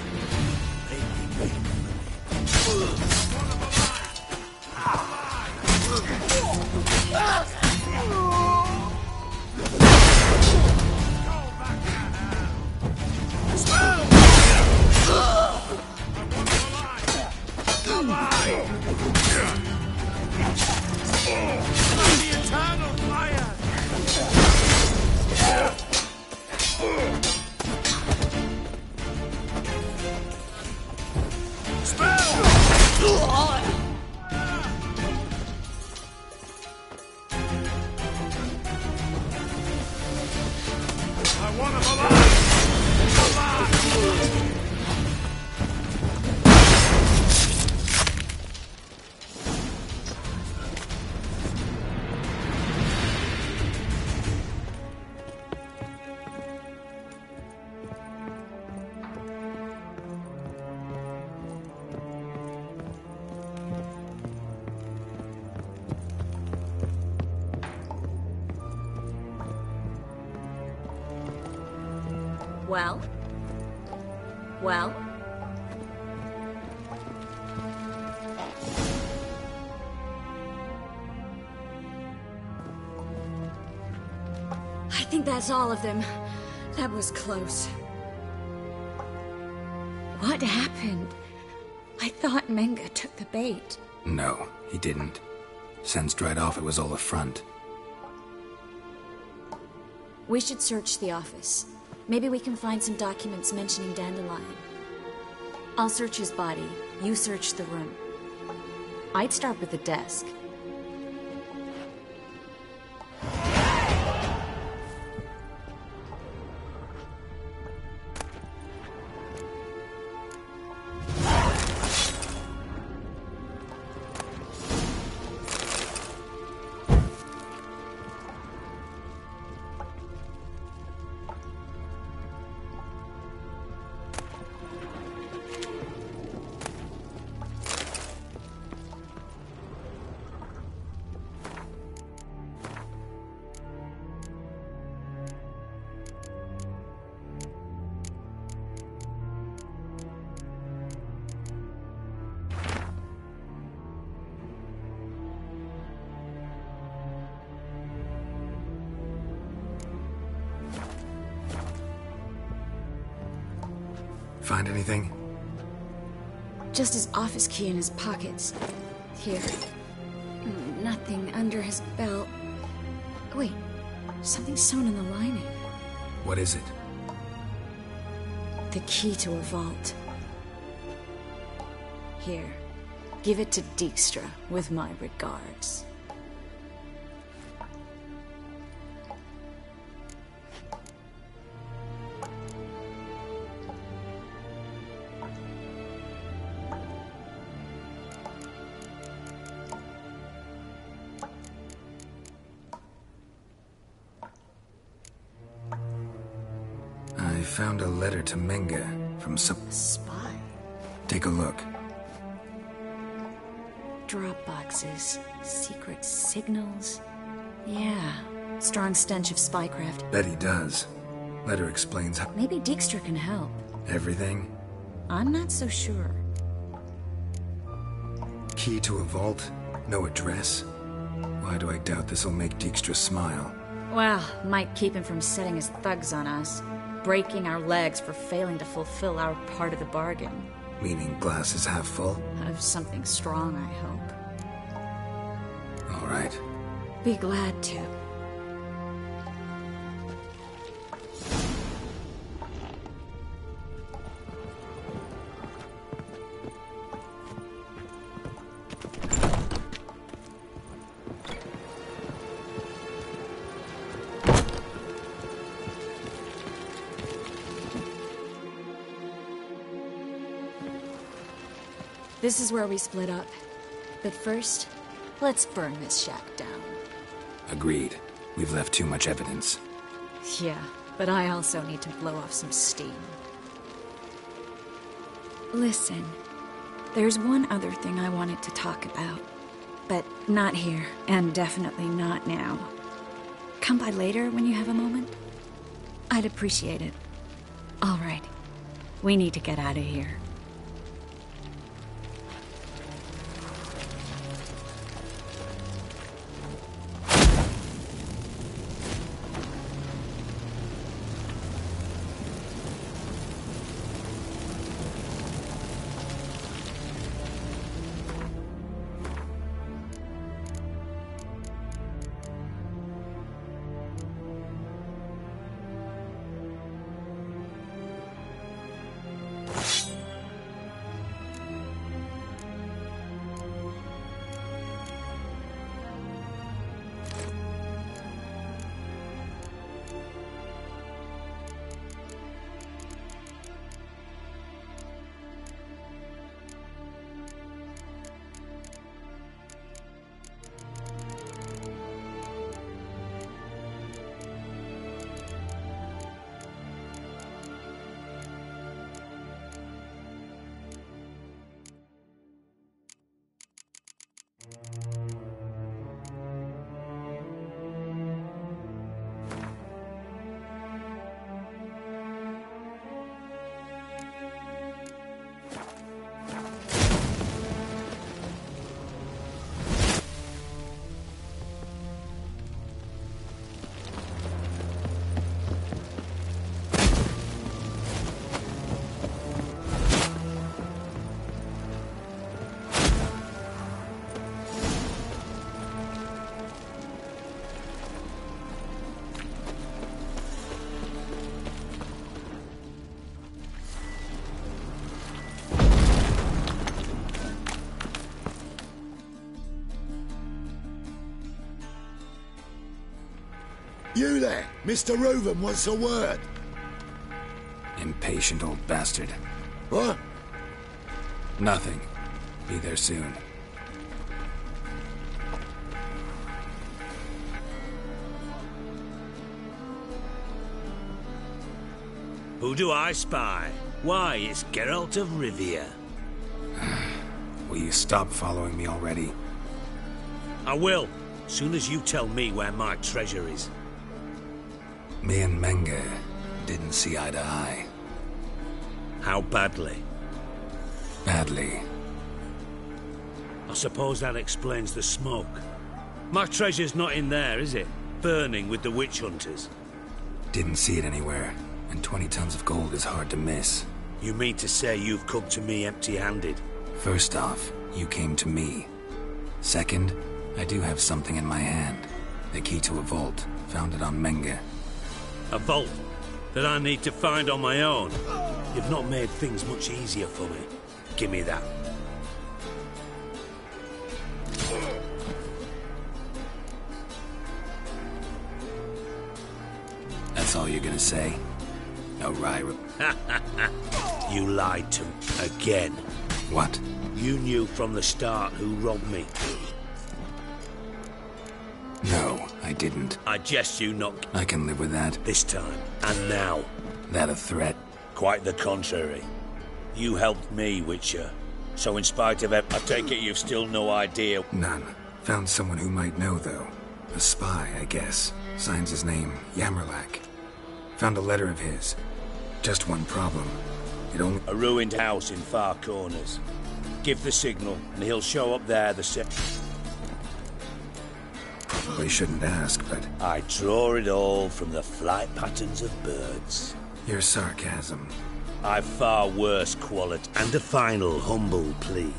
Well? Well? I think that's all of them. That was close. What happened? I thought Menga took the bait. No, he didn't. Sensed right off it was all a front. We should search the office. Maybe we can find some documents mentioning Dandelion. I'll search his body. You search the room. I'd start with the desk. Find anything? Just his office key in his pockets. Here. Nothing under his belt. Wait, something sewn in the lining. What is it? The key to a vault. Here. Give it to Dijkstra with my regards. I found a letter to Menga from some... Spy? Take a look. Drop boxes, secret signals. Yeah, strong stench of spycraft. Bet he does. Letter explains how... Maybe Dijkstra can help. Everything? I'm not so sure. Key to a vault? No address? Why do I doubt this'll make Dijkstra smile? Well, might keep him from setting his thugs on us. Breaking our legs for failing to fulfill our part of the bargain. Meaning glass is half full? Of something strong, I hope. All right. Be glad to. This is where we split up. But first, let's burn this shack down. Agreed. We've left too much evidence. Yeah, but I also need to blow off some steam. Listen, there's one other thing I wanted to talk about. But not here, and definitely not now. Come by later when you have a moment? I'd appreciate it. All right. We need to get out of here. You there, Mr. Reuven wants a word. Impatient old bastard. What? Nothing. Be there soon. Who do I spy? Why, it's Geralt of Rivia. Will you stop following me already? I will, soon as you tell me where my treasure is. Me and Menge didn't see eye to eye. How badly? Badly. I suppose that explains the smoke. My treasure's not in there, is it? Burning with the witch hunters. Didn't see it anywhere, and 20 tons of gold is hard to miss. You mean to say you've come to me empty-handed? First off, you came to me. Second, I do have something in my hand. The key to a vault, found it on Menge. A vault that I need to find on my own. You've not made things much easier for me. Give me that. That's all you're gonna say? No rye. You lied to me again. What? You knew from the start who robbed me. No, I didn't. I jest you not. I can live with that. This time. And now. That a threat? Quite the contrary. You helped me, Witcher. So in spite of it, I take it you've still no idea. None. Found someone who might know, though. A spy, I guess. Signs his name, Yammerlak. Found a letter of his. Just one problem. It only... A ruined house in far corners. Give the signal, and he'll show up there the Probably shouldn't ask, but... I draw it all from the flight patterns of birds. Your sarcasm. I've far worse quality, and a final humble plea.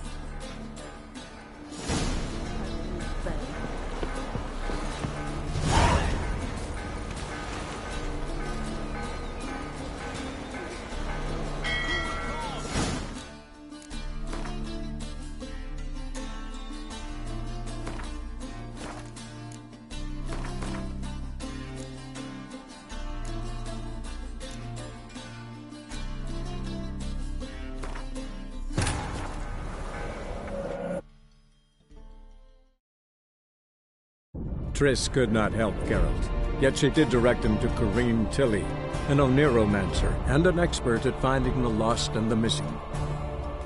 Triss could not help Geralt, yet she did direct him to Corrine Tilly, an Oniromancer and an expert at finding the lost and the missing.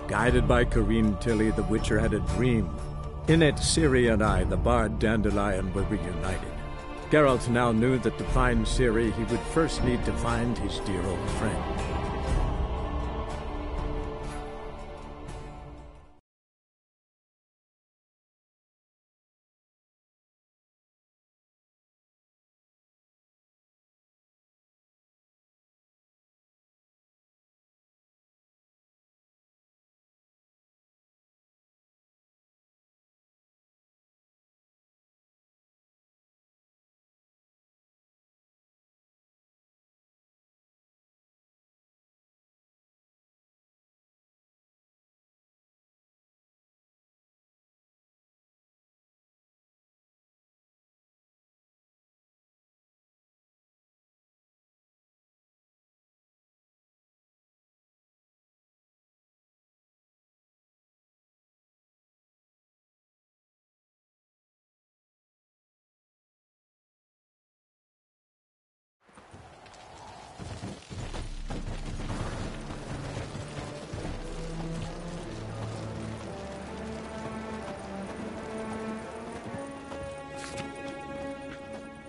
Guided by Corrine Tilly, the Witcher had a dream. In it, Ciri and I, the bard Dandelion, were reunited. Geralt now knew that to find Ciri, he would first need to find his dear old friend.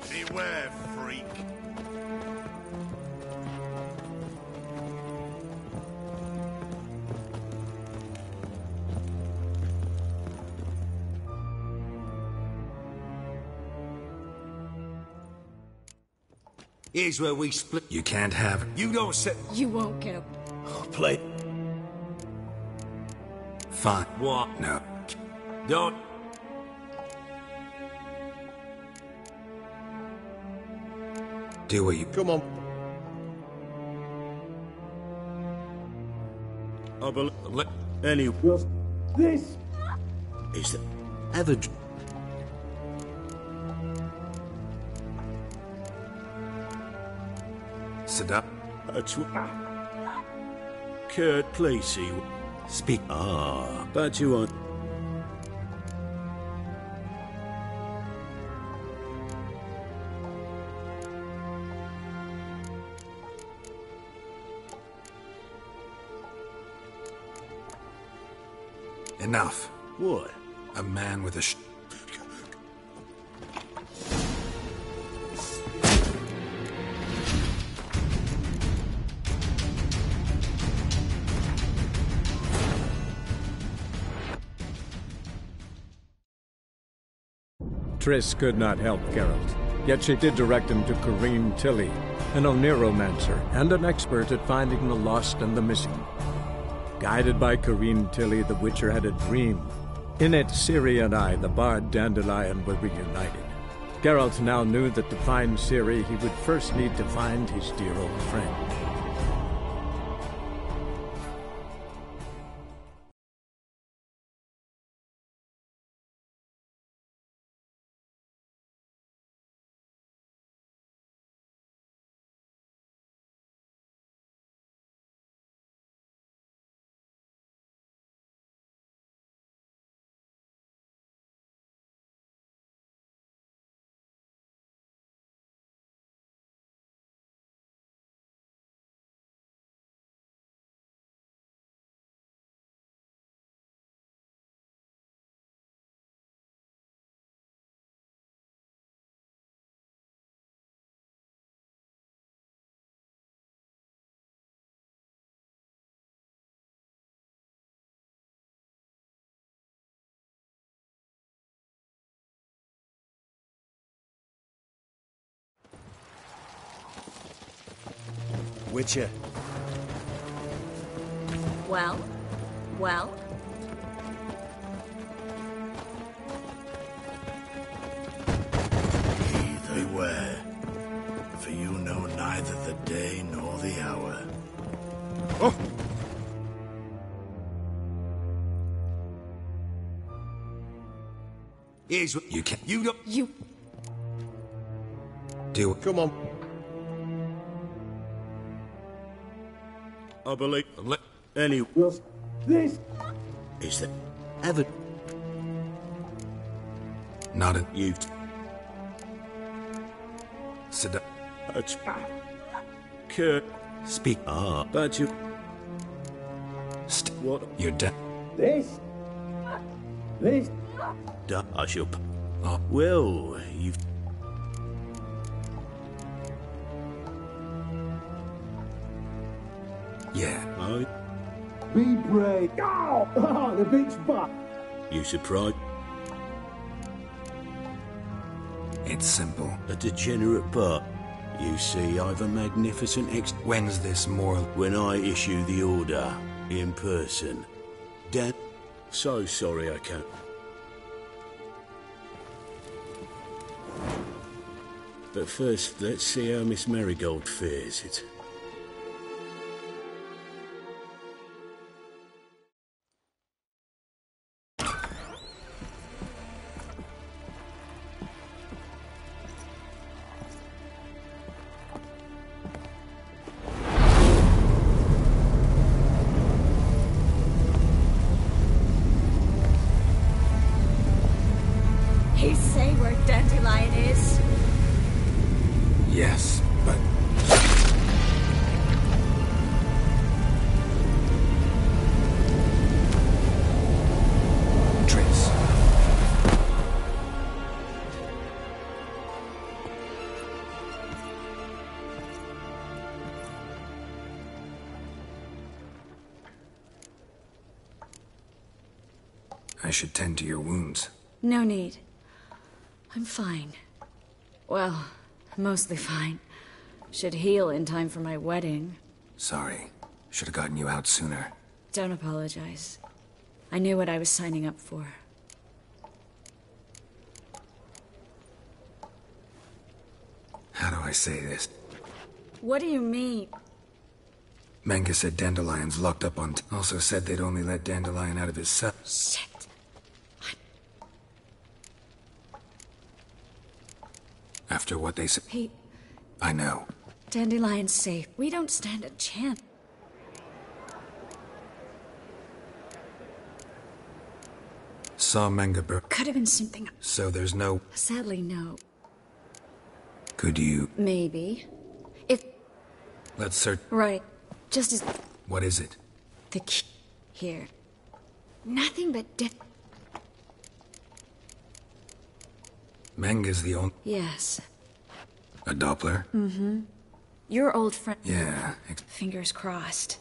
Beware, freak. Here's where we split. You can't have... You don't set... You won't get a... Play. Fine. What? No. Don't... Do what you... Come on. I believe... Any... This... Is that... Ever... Sit up. Kurt, please see... Speak. Ah, but you want... Enough. What? A man with a Triss could not help Geralt, yet she did direct him to Corrine Tilly, an Oniromancer and an expert at finding the lost and the missing. Guided by Corrine Tilly, the Witcher had a dream. In it, Ciri and I, the bard Dandelion, were reunited. Geralt now knew that to find Ciri, he would first need to find his dear old friend. Witcher. Well? Well? Beware, for you know neither the day nor the hour. Oh! Here's what... You can't... You don't... You... Do it. Come on. I believe... Any... This... Is that... Ever... Not a... You... Sit. That's... Kurt. Speak. Ah, but you... What? You're dead. This? I shall... Oh. Well, you've... Yeah. Oh. Be brave. Oh, the bitch butt. You surprised? It's simple. A degenerate butt. You see, I've a magnificent When's this moral? When I issue the order, in person. Dad, so sorry I can't. But first, let's see how Miss Marigold fares. It's... He say where Dandelion is? Yes, but... Tris. I should tend to your wounds. No need. I'm fine. Well, mostly fine. Should heal in time for my wedding. Sorry. Should have gotten you out sooner. Don't apologize. I knew what I was signing up for. How do I say this? What do you mean? Menga said Dandelion's locked up on... Also said they'd only let Dandelion out of his cell. Shit. After what they said... Pete. I know. Dandelion's safe. We don't stand a chance. Saw Menga Could have been something... So there's no... Sadly, no. Could you... Maybe. If... Let's search... Right. Just as... What is it? The key... Here. Nothing but Menga's the only... Yes. A Doppler? Mm-hmm. Your old friend... Yeah. Fingers crossed.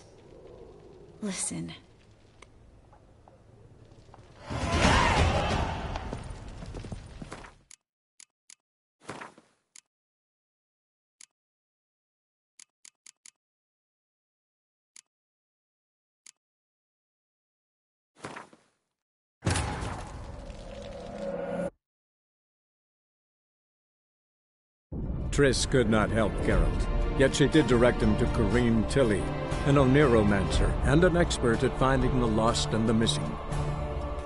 Listen. Triss could not help Geralt, yet she did direct him to Corrine Tilly, an Oneiromancer and an expert at finding the lost and the missing.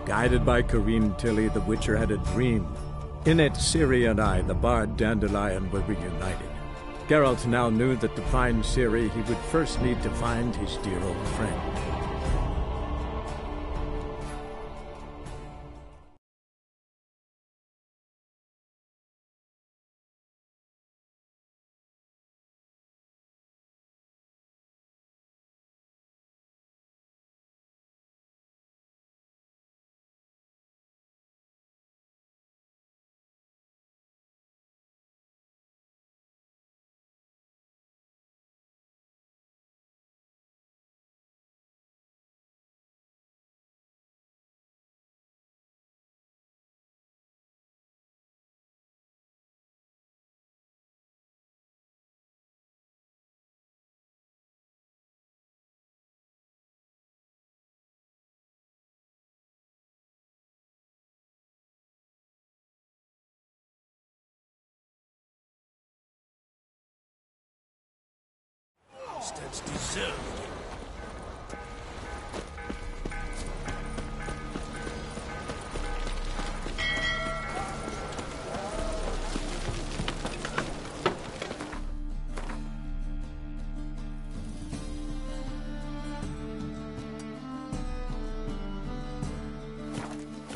Guided by Corrine Tilly, the Witcher had a dream. In it, Ciri and I, the bard Dandelion, were reunited. Geralt now knew that to find Ciri, he would first need to find his dear old friend. That's deserved.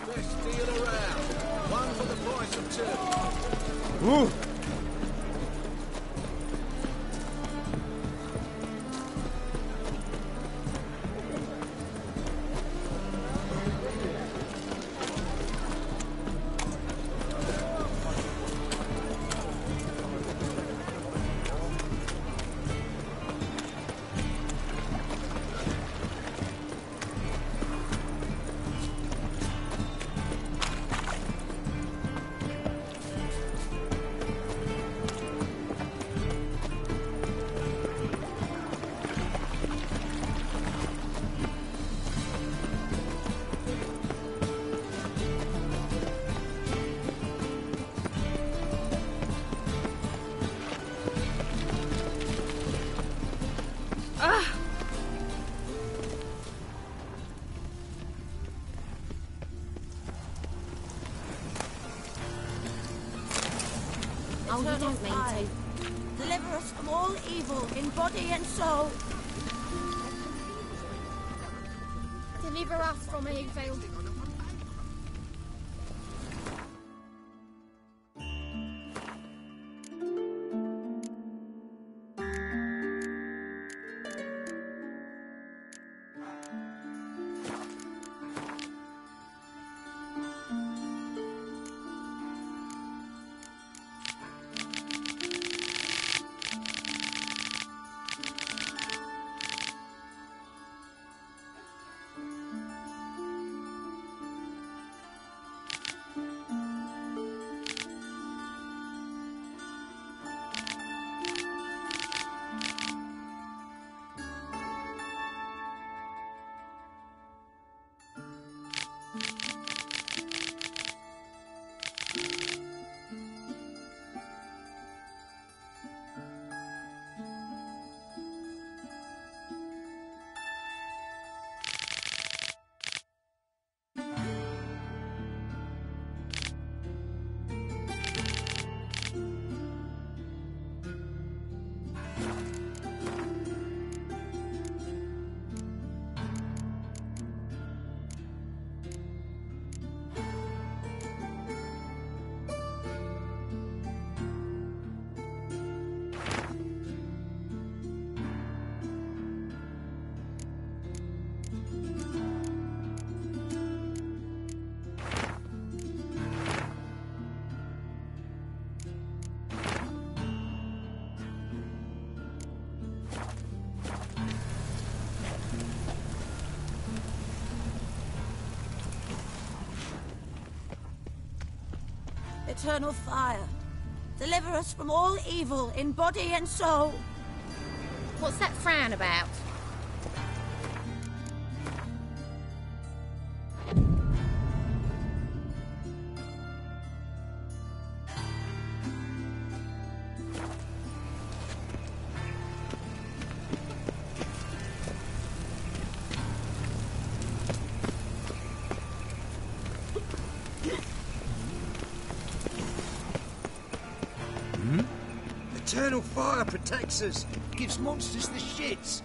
Best deal around. One for the price of two. Ooh. Oh, you don't mean to. Deliver us from all evil in body and soul. Deliver us from evil. Eternal fire. Deliver us from all evil in body and soul. What's that frown about? Eternal fire protects us. Gives monsters the shits.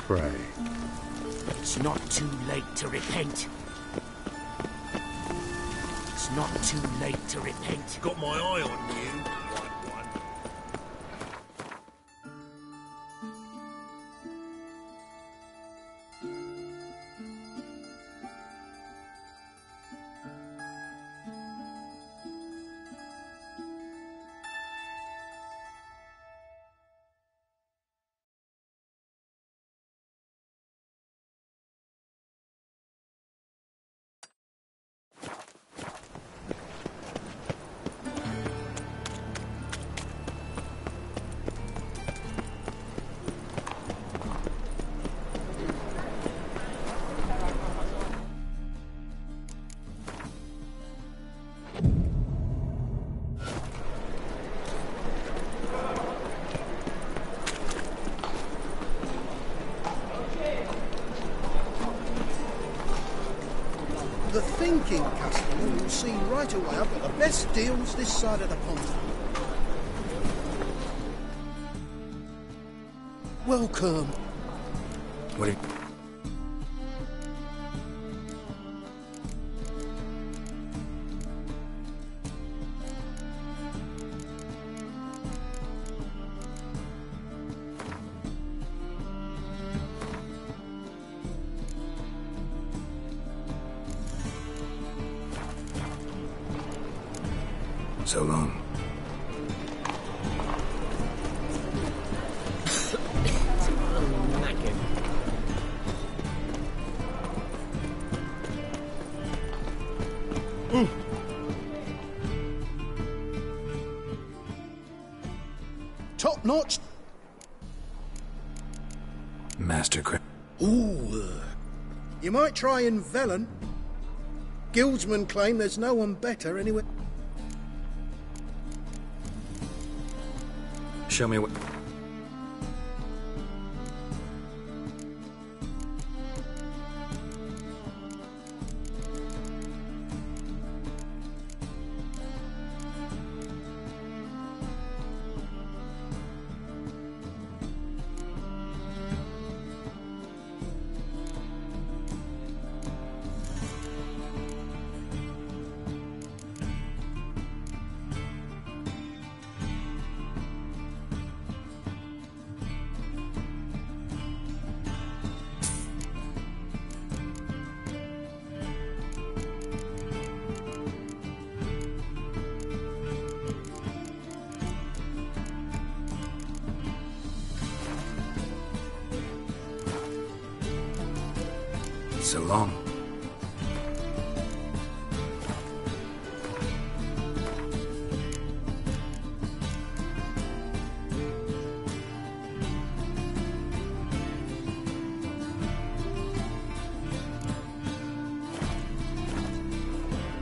pray. It's not too late to repent. It's not too late to repent. Got my eye on you. The thinking customer will see right away I've got the best deals this side of the pond. Welcome. What do you... So long. Top notch. Master Crit. Ooh. You might try in Velen. Guildsmen claim there's no one better anywhere. Show me what... So long.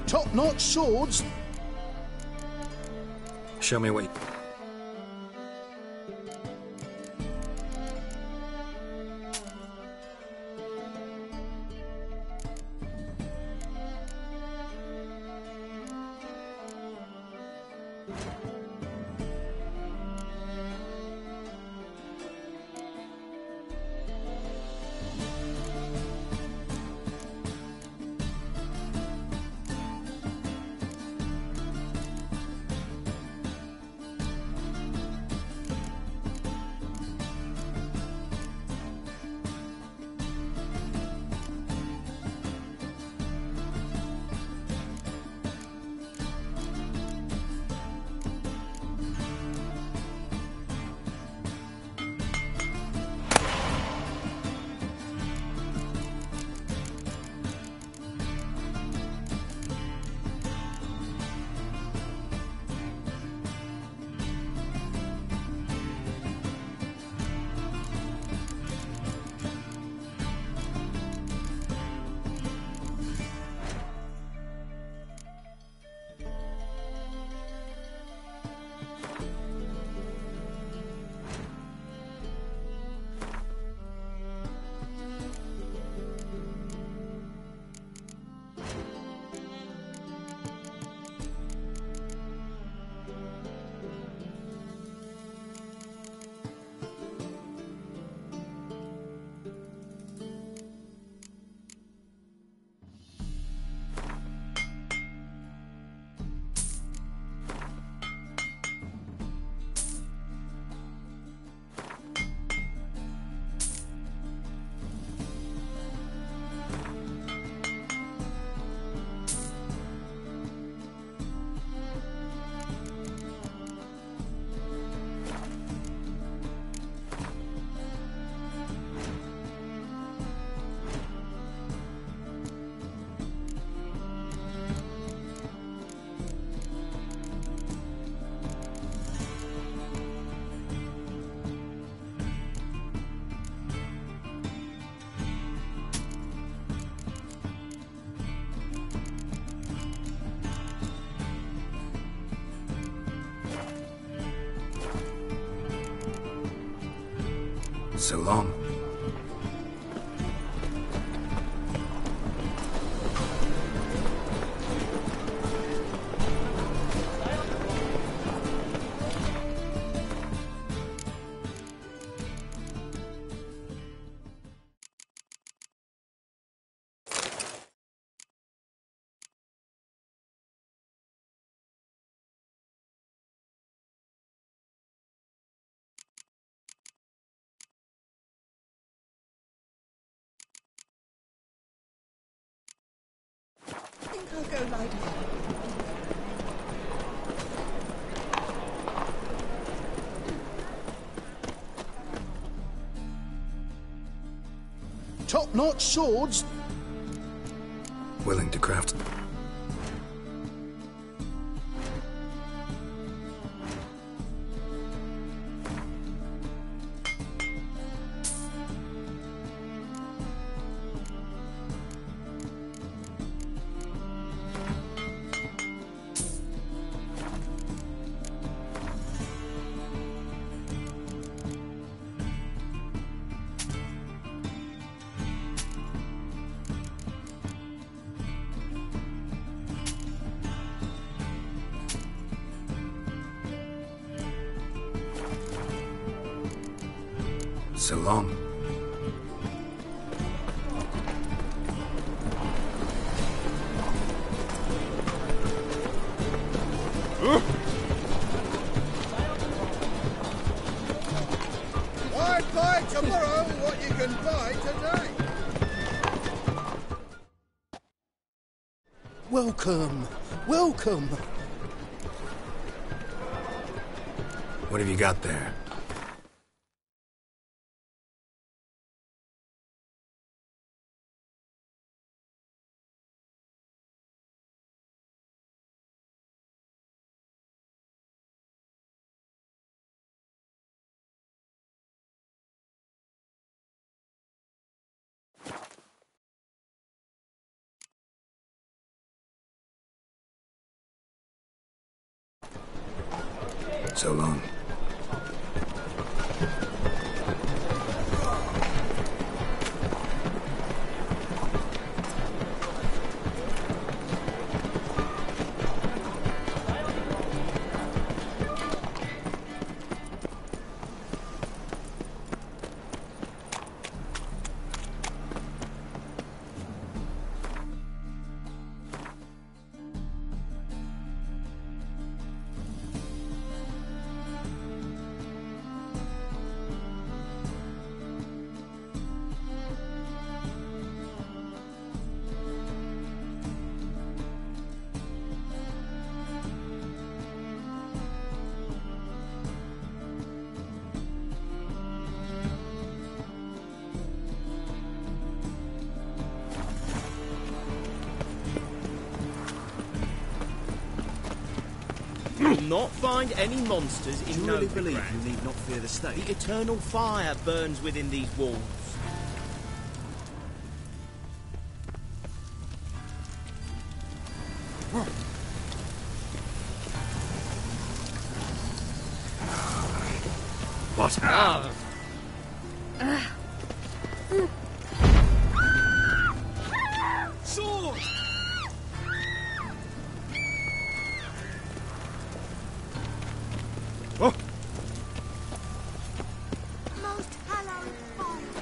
Top-notch swords. Show me what... So long. I think I'll go lie down. Top-notch swords? Willing to craft. So long. Why buy tomorrow what you can buy today? Welcome. Welcome. What have you got there? So long. You will not find any monsters in Do you really Novigrad. believe you need not fear the state? The eternal fire burns within these walls. What? Sword! Oh. Most hallowed fire.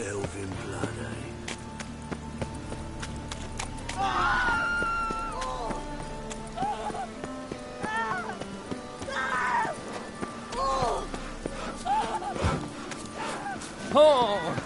Elven blood, eh? Oh!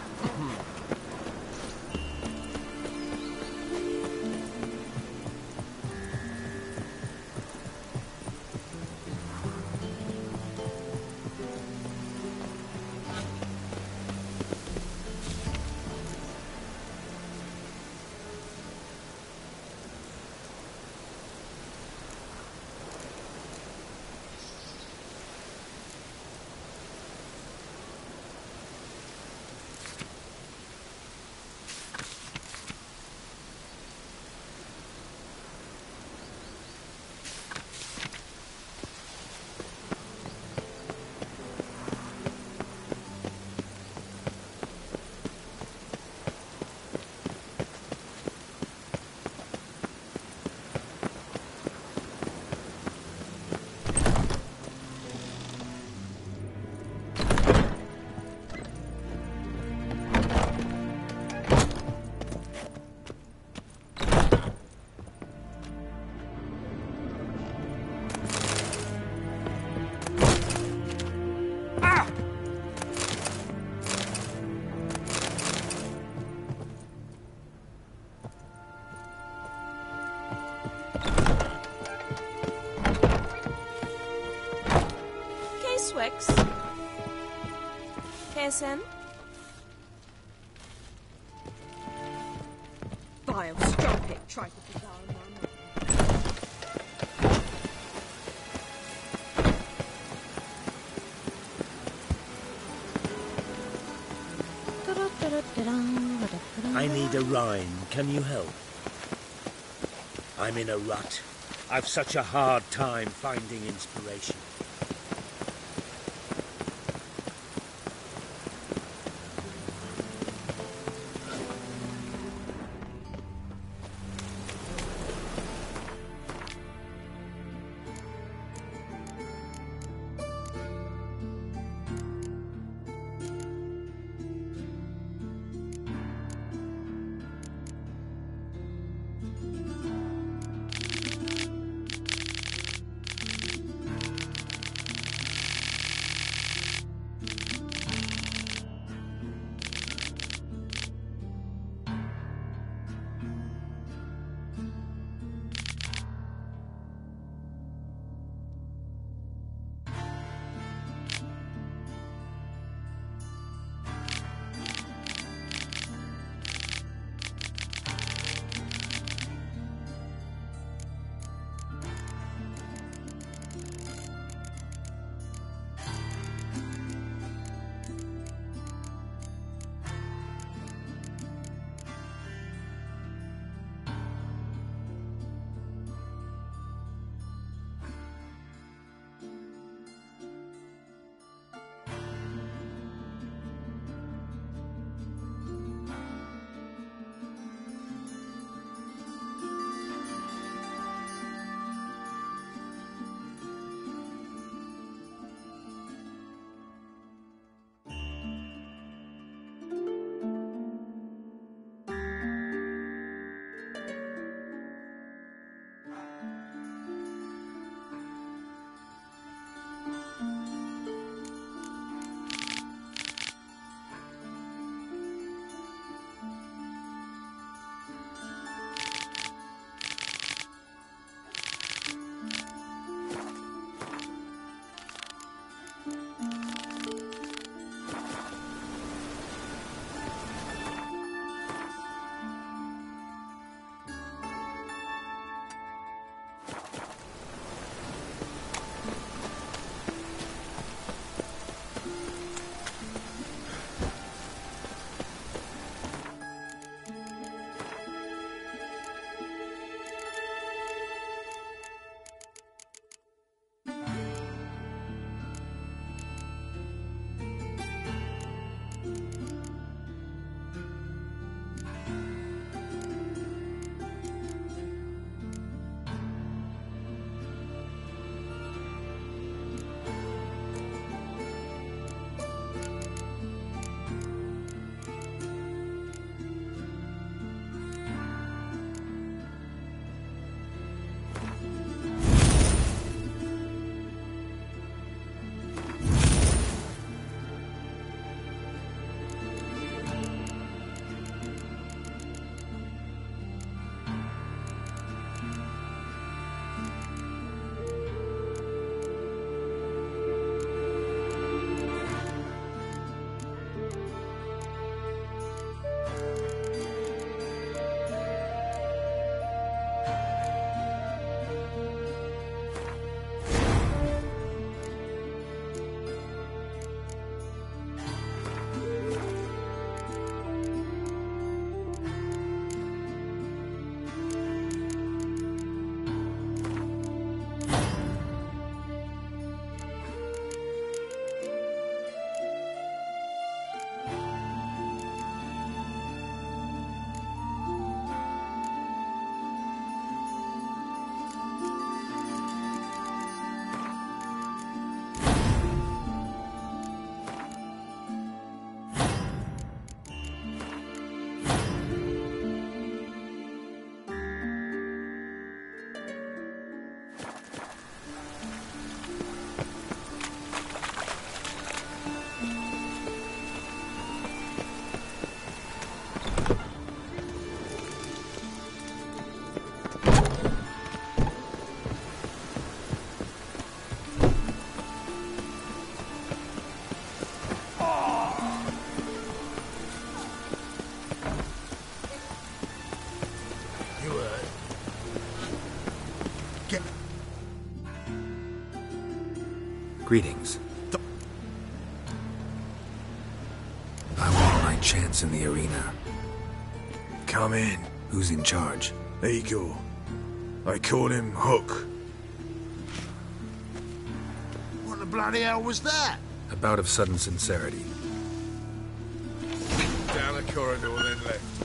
KSM? Vile strumpet tried to devour my I need a rhyme. Can you help? I'm in a rut. I've such a hard time finding inspiration. Greetings. I want my chance in the arena. Come in. Who's in charge? Igor. They call him Hook. What the bloody hell was that? A bout of sudden sincerity. Down the corridor, then left.